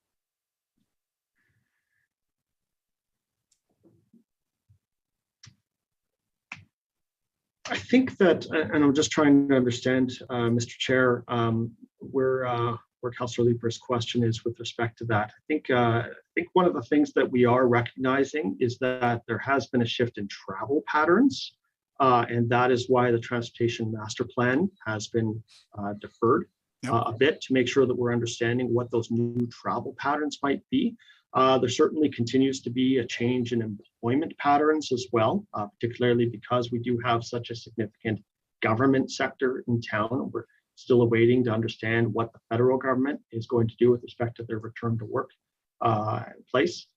I think that, and I'm just trying to understand, Mr. Chair, where Councillor Leeper's question is with respect to that. I think one of the things that we are recognizing is that there has been a shift in travel patterns, and that is why the transportation master plan has been deferred a bit to make sure that we're understanding what those new travel patterns might be. There certainly continues to be a change in employment patterns as well, particularly because we do have such a significant government sector in town. We're still awaiting to understand what the federal government is going to do with respect to their return to work place.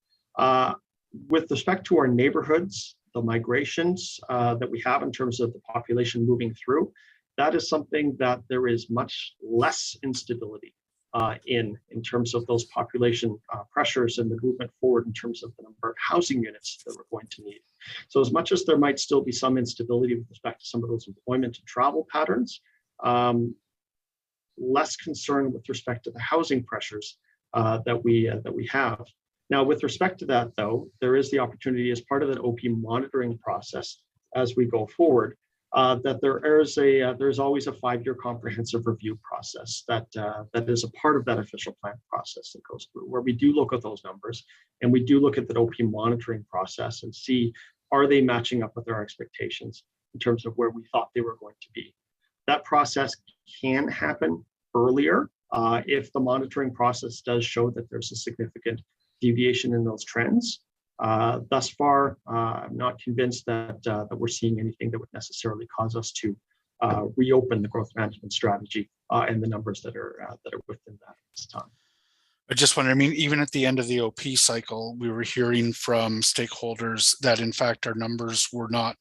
With respect to our neighborhoods, the migrations that we have in terms of the population moving through, that is something that there is much less instability in terms of those population pressures and the movement forward in terms of the number of housing units that we're going to need. So as much as there might still be some instability with respect to some of those employment and travel patterns, less concern with respect to the housing pressures that we have. Now, with respect to that, though, there is the opportunity as part of that OP monitoring process as we go forward, that there's always a 5-year comprehensive review process that is a part of that official plan process that goes through, where we do look at those numbers and we do look at that OP monitoring process and see, are they matching up with our expectations in terms of where we thought they were going to be. That process can happen earlier if the monitoring process does show that there's a significant deviation in those trends. Thus far, I'm not convinced that we're seeing anything that would necessarily cause us to reopen the growth management strategy and the numbers that are within that at this time. I just wonder, even at the end of the OP cycle, we were hearing from stakeholders that in fact our numbers were not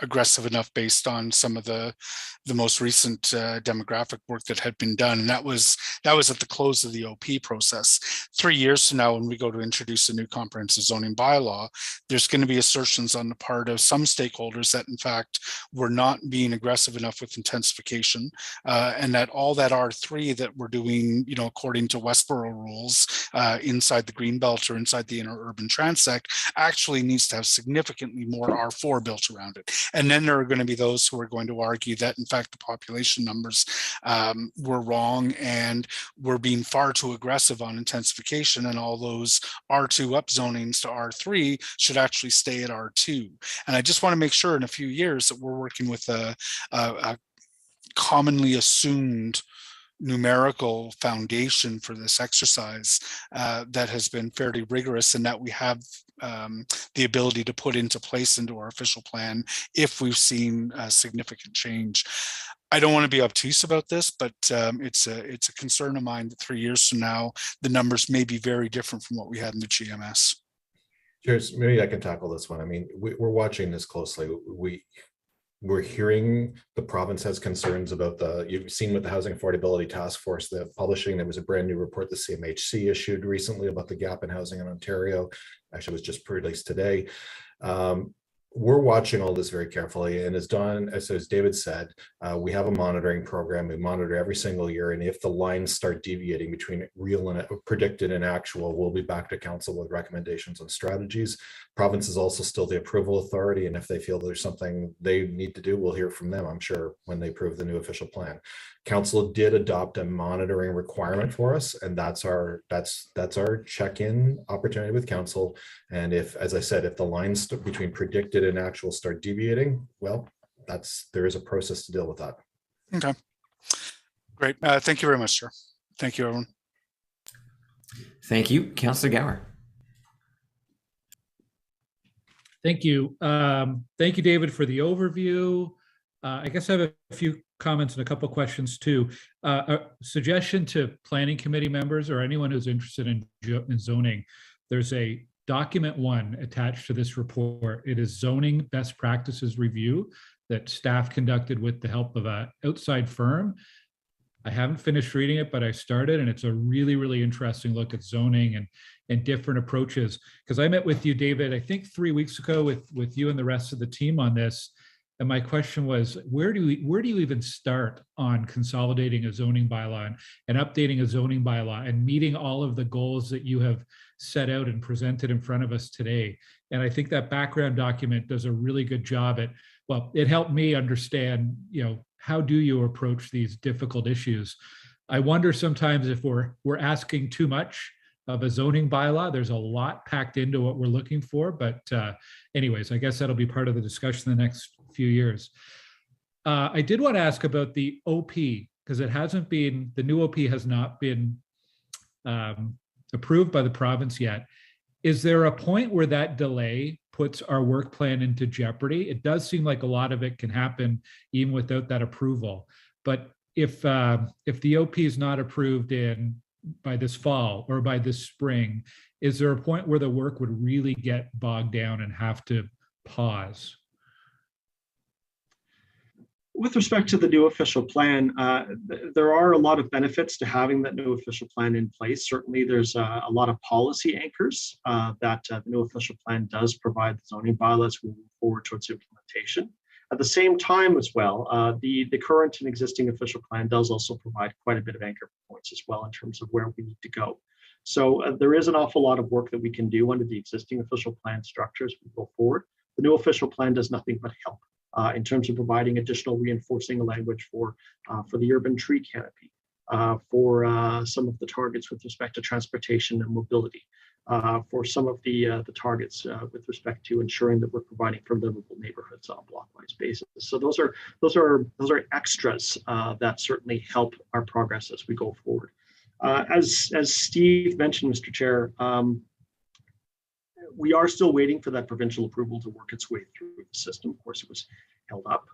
aggressive enough based on some of the most recent demographic work that had been done. And that was at the close of the OP process. 3 years from now, when we go to introduce a new comprehensive zoning bylaw, there's going to be assertions on the part of some stakeholders that in fact we're not being aggressive enough with intensification, and that all that R3 that we're doing, according to Westboro rules, inside the Greenbelt or inside the interurban transect, actually needs to have significantly more R4 built around it. And then there are going to be those who are going to argue that in fact the population numbers were wrong and we're being far too aggressive on intensification, and all those R2 upzonings to R3 should actually stay at R2. And I just want to make sure in a few years that we're working with a commonly assumed numerical foundation for this exercise that has been fairly rigorous, and that we have the ability to put into place into our official plan if we've seen significant change. I don't want to be obtuse about this, but it's a concern of mine that 3 years from now, the numbers may be very different from what we had in the GMS. Cheers. Maybe I can tackle this one. I mean, we're watching this closely. We're hearing the province has concerns about you've seen with the Housing Affordability Task Force, the publishing, there was a brand new report the CMHC issued recently about the gap in housing in Ontario. Actually, it was just released today. We're watching all this very carefully, and as David said, we have a monitoring program. We monitor every single year, and if the lines start deviating between real and predicted and actual, we'll be back to council with recommendations on strategies. Province is also still the approval authority, and if they feel there's something they need to do, we'll hear from them, I'm sure, when they approve the new official plan. Council did adopt a monitoring requirement for us, and that's our check-in opportunity with council. And if, as I said, if the lines between predicted and actual start deviating, well, there is a process to deal with that. Okay, great. Thank you very much, sir. Thank you, everyone. Thank you, Councillor Gower. Thank you. Thank you, David, for the overview. I guess I have a few comments and a couple of questions too. A suggestion to planning committee members or anyone who's interested in zoning, there's a document 1 attached to this report. It is zoning best practices review that staff conducted with the help of an outside firm. I haven't finished reading it, but I started, and it's a really, really interesting look at zoning and different approaches. Because I met with you, David, I think 3 weeks ago with you and the rest of the team on this. And my question was, where do you even start on consolidating a zoning bylaw and updating a zoning bylaw and meeting all of the goals that you have set out and presented in front of us today? And I think that background document does a really good job at, well, it helped me understand, how do you approach these difficult issues? I wonder sometimes if we're asking too much of a zoning bylaw. There's a lot packed into what we're looking for, but anyways, I guess that'll be part of the discussion in the next few years. I did want to ask about the OP, because the new OP has not been approved by the province yet. Is there a point where that delay puts our work plan into jeopardy? It does seem like a lot of it can happen even without that approval. But if the OP is not approved by this fall or by this spring, is there a point where the work would really get bogged down and have to pause? With respect to the new official plan, there are a lot of benefits to having that new official plan in place. Certainly, there's a lot of policy anchors that the new official plan does provide the zoning bylaws moving forward towards implementation. At the same time as well, the current and existing official plan does also provide quite a bit of anchor points as well in terms of where we need to go. So there is an awful lot of work that we can do under the existing official plan structure as we go forward. The new official plan does nothing but help in terms of providing additional reinforcing language for the urban tree canopy, for some of the targets with respect to transportation and mobility, for some of the targets with respect to ensuring that we're providing for livable neighborhoods on a block-wise basis. So those are extras that certainly help our progress as we go forward. As Steve mentioned, Mr. Chair, we are still waiting for that provincial approval to work its way through the system. Of course, it was held up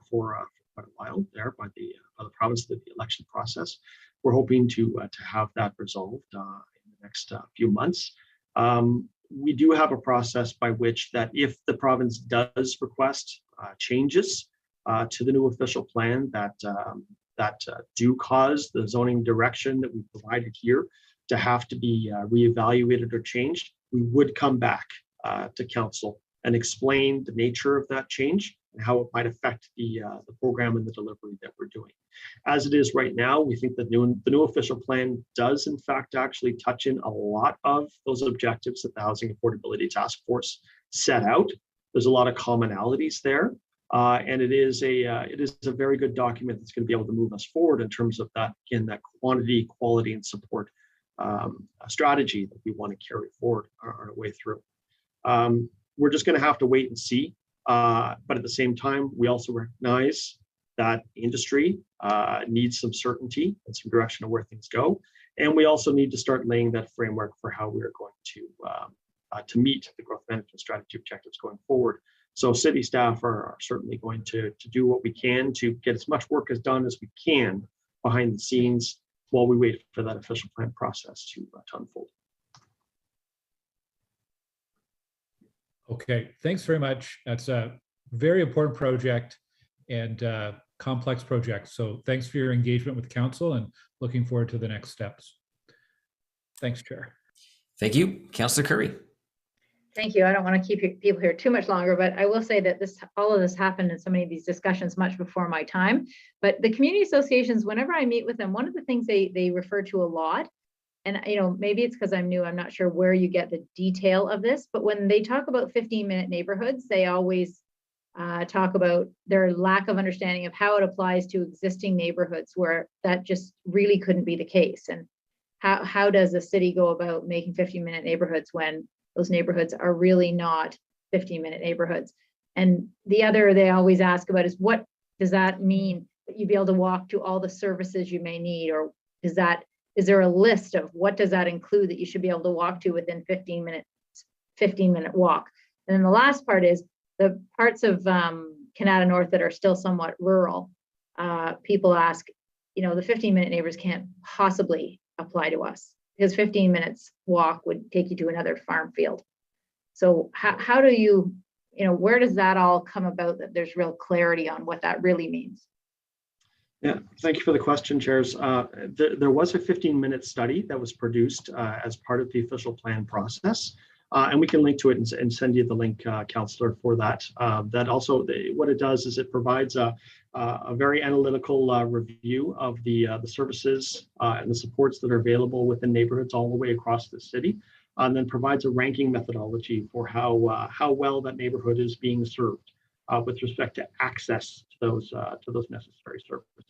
for quite a while there by the province through the election process. We're hoping to have that resolved in the next few months. We do have a process by which that if the province does request changes to the new official plan that do cause the zoning direction that we provided here to have to be reevaluated or changed, we would come back to council and explain the nature of that change and how it might affect the program and the delivery that we're doing. As it is right now, we think that the new official plan does in fact actually touch in a lot of those objectives that the Housing Affordability Task Force set out. There's a lot of commonalities there. And it is a very good document that's going to be able to move us forward in terms of that, again, that quantity, quality, and support strategy that we want to carry forward our way through. We're just going to have to wait and see. But at the same time, we also recognize that industry needs some certainty and some direction of where things go. And we also need to start laying that framework for how we are going to meet the growth management strategy objectives going forward. So city staff are certainly going to do what we can to get as much work as done as we can behind the scenes while we wait for that official plan process to unfold. Okay, thanks very much. That's a very important project and complex project. So thanks for your engagement with council and looking forward to the next steps. Thanks, Chair. Thank you, Councillor Curry. Thank you. I don't want to keep people here too much longer, but I will say that all of this happened in so many of these discussions much before my time. But the community associations, whenever I meet with them, one of the things they refer to a lot, and maybe it's because I'm new, I'm not sure where you get the detail of this, but when they talk about 15-minute neighborhoods, they always talk about their lack of understanding of how it applies to existing neighborhoods where that just really couldn't be the case. And how does the city go about making 15-minute neighborhoods when those neighborhoods are really not 15-minute neighborhoods? And the other they always ask about is, what does that mean that you'd be able to walk to all the services you may need? Or is there a list of what does that include that you should be able to walk to within 15-minute walk? And then the last part is the parts of Canada North that are still somewhat rural. People ask, the 15-minute neighbors can't possibly apply to us, because 15 minutes walk would take you to another farm field. So how do you, where does that all come about that there's real clarity on what that really means? Yeah, thank you for the question, Chairs. There was a 15-minute study that was produced as part of the official plan process. And we can link to it and send you the link, Councillor, for that. That also, what it does is it provides a very analytical review of the services and the supports that are available within neighborhoods all the way across the city, and then provides a ranking methodology for how well that neighborhood is being served with respect to access to those necessary services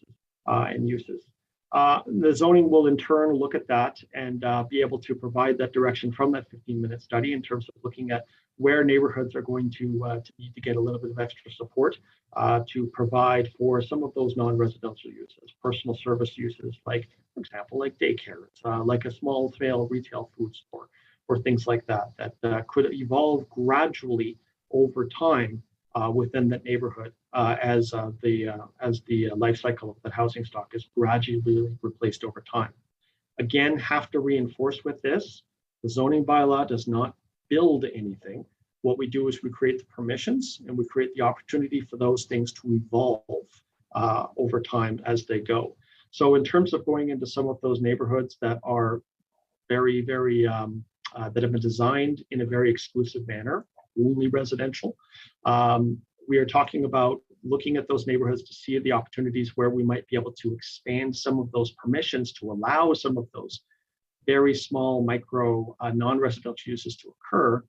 and uses. The zoning will in turn look at that and be able to provide that direction from that 15-minute study in terms of looking at where neighborhoods are going to need to get a little bit of extra support to provide for some of those non-residential uses, personal service uses, like, for example, like daycare, like a small-scale retail food store, or things like that, that could evolve gradually over time within that neighborhood as the life cycle of the housing stock is gradually replaced over time. Again, have to reinforce with this, the zoning bylaw does not build anything. What we do is we create the permissions and we create the opportunity for those things to evolve over time as they go. So in terms of going into some of those neighborhoods that are very, very, that have been designed in a very exclusive manner, only residential, we are talking about looking at those neighborhoods to see the opportunities where we might be able to expand some of those permissions to allow some of those very small micro non-residential uses to occur.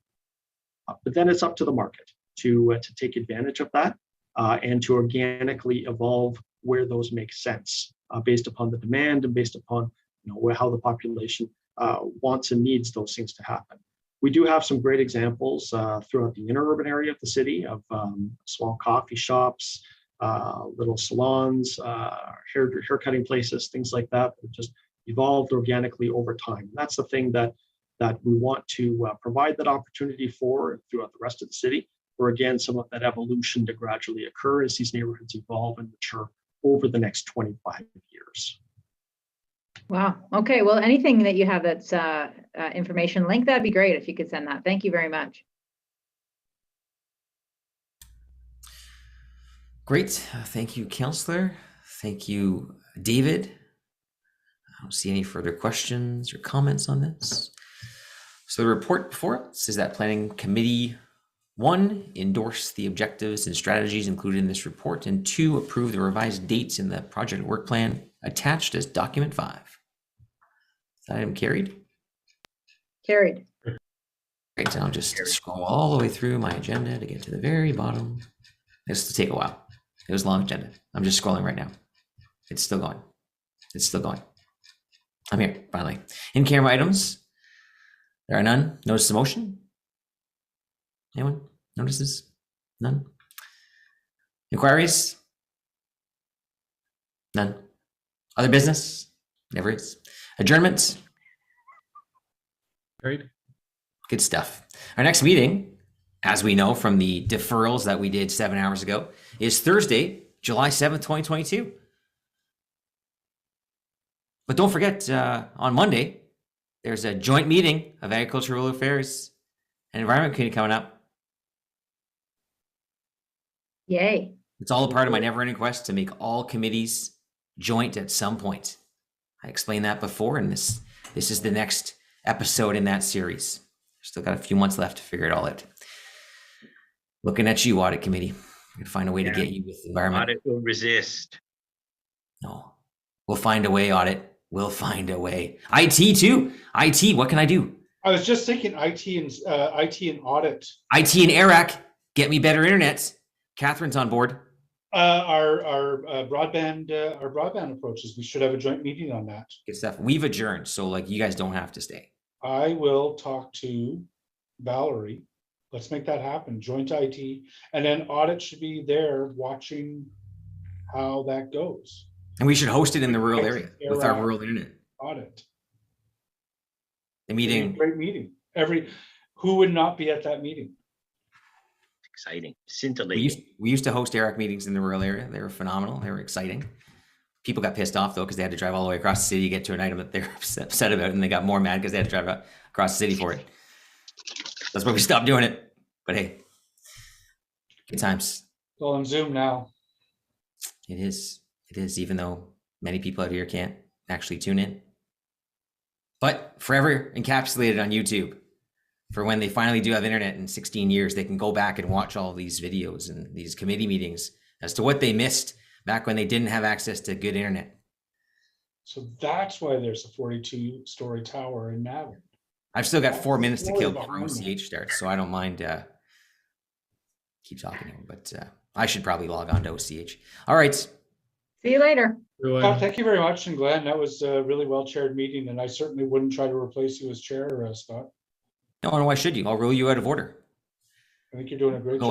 But then it's up to the market to take advantage of that and to organically evolve where those make sense based upon the demand and based upon how the population wants and needs those things to happen. We do have some great examples throughout the interurban area of the city of small coffee shops, little salons, haircutting places, things like that just evolved organically over time. That's the thing that we want to provide that opportunity for throughout the rest of the city, for again, some of that evolution to gradually occur as these neighborhoods evolve and mature over the next 25 years. Wow. Okay. Well, anything that you have that's information link, that'd be great if you could send that. Thank you very much. Great. Thank you, Councillor. Thank you, David. I don't see any further questions or comments on this. So the report before us is that Planning Committee 1, endorse the objectives and strategies included in this report, and 2, approve the revised dates in the project work plan attached as document 5. Is that item carried? Carried. Great. I'll just scroll all the way through my agenda to get to the very bottom. This will take a while. It was a long agenda. I'm just scrolling right now. It's still going. It's still going. I'm here, finally. In-camera items. There are none. Notice of motion. Anyone? Notices? None. Inquiries? None. Other business? Never is. Adjournments? Carried. Good stuff. Our next meeting, as we know from the deferrals that we did 7 hours ago, is Thursday, July 7th, 2022. But don't forget, on Monday, there's a joint meeting of Agriculture, Rural Affairs and Environment Committee coming up. Yay. It's all a part of my never-ending quest to make all committees joint at some point. I explained that before, and this is the next episode in that series. Still got a few months left to figure it all out. Looking at you, Audit Committee. We're going to find a way to get you with environment. Audit will resist. No. We'll find a way, Audit. We'll find a way. IT too. IT, what can I do? I was just thinking IT and audit. IT and ERAC, get me better internet. Catherine's on board. Our broadband approaches. We should have a joint meeting on that. Good stuff. We've adjourned, so like you guys don't have to stay. I will talk to Valerie. Let's make that happen. Joint IT, and then audit should be there watching how that goes. And we should host it in the rural area with our rural internet. Audit. The meeting. Great meeting. Who would not be at that meeting? Exciting. Scintillating. We used to host ERAC meetings in the rural area. They were phenomenal. They were exciting. People got pissed off though because they had to drive all the way across the city to get to an item that they're upset about, and they got more mad because they had to drive across the city for it. That's why we stopped doing it. But hey, good times. It's all on Zoom now. It is. It is, even though many people out here can't actually tune in. But forever encapsulated on YouTube. For when they finally do have internet in 16 years, they can go back and watch all these videos and these committee meetings as to what they missed back when they didn't have access to good internet. So that's why there's a 42-story tower in Navan. I've still got 4 minutes to kill before OCH starts, so I don't mind keep talking here, but I should probably log on to OCH. All right. See you later. Thank you very much, and Glenn, that was a really well-chaired meeting, and I certainly wouldn't try to replace you as chair, Scott. No, and why should you? I'll rule you out of order. I think you're doing a great Go job.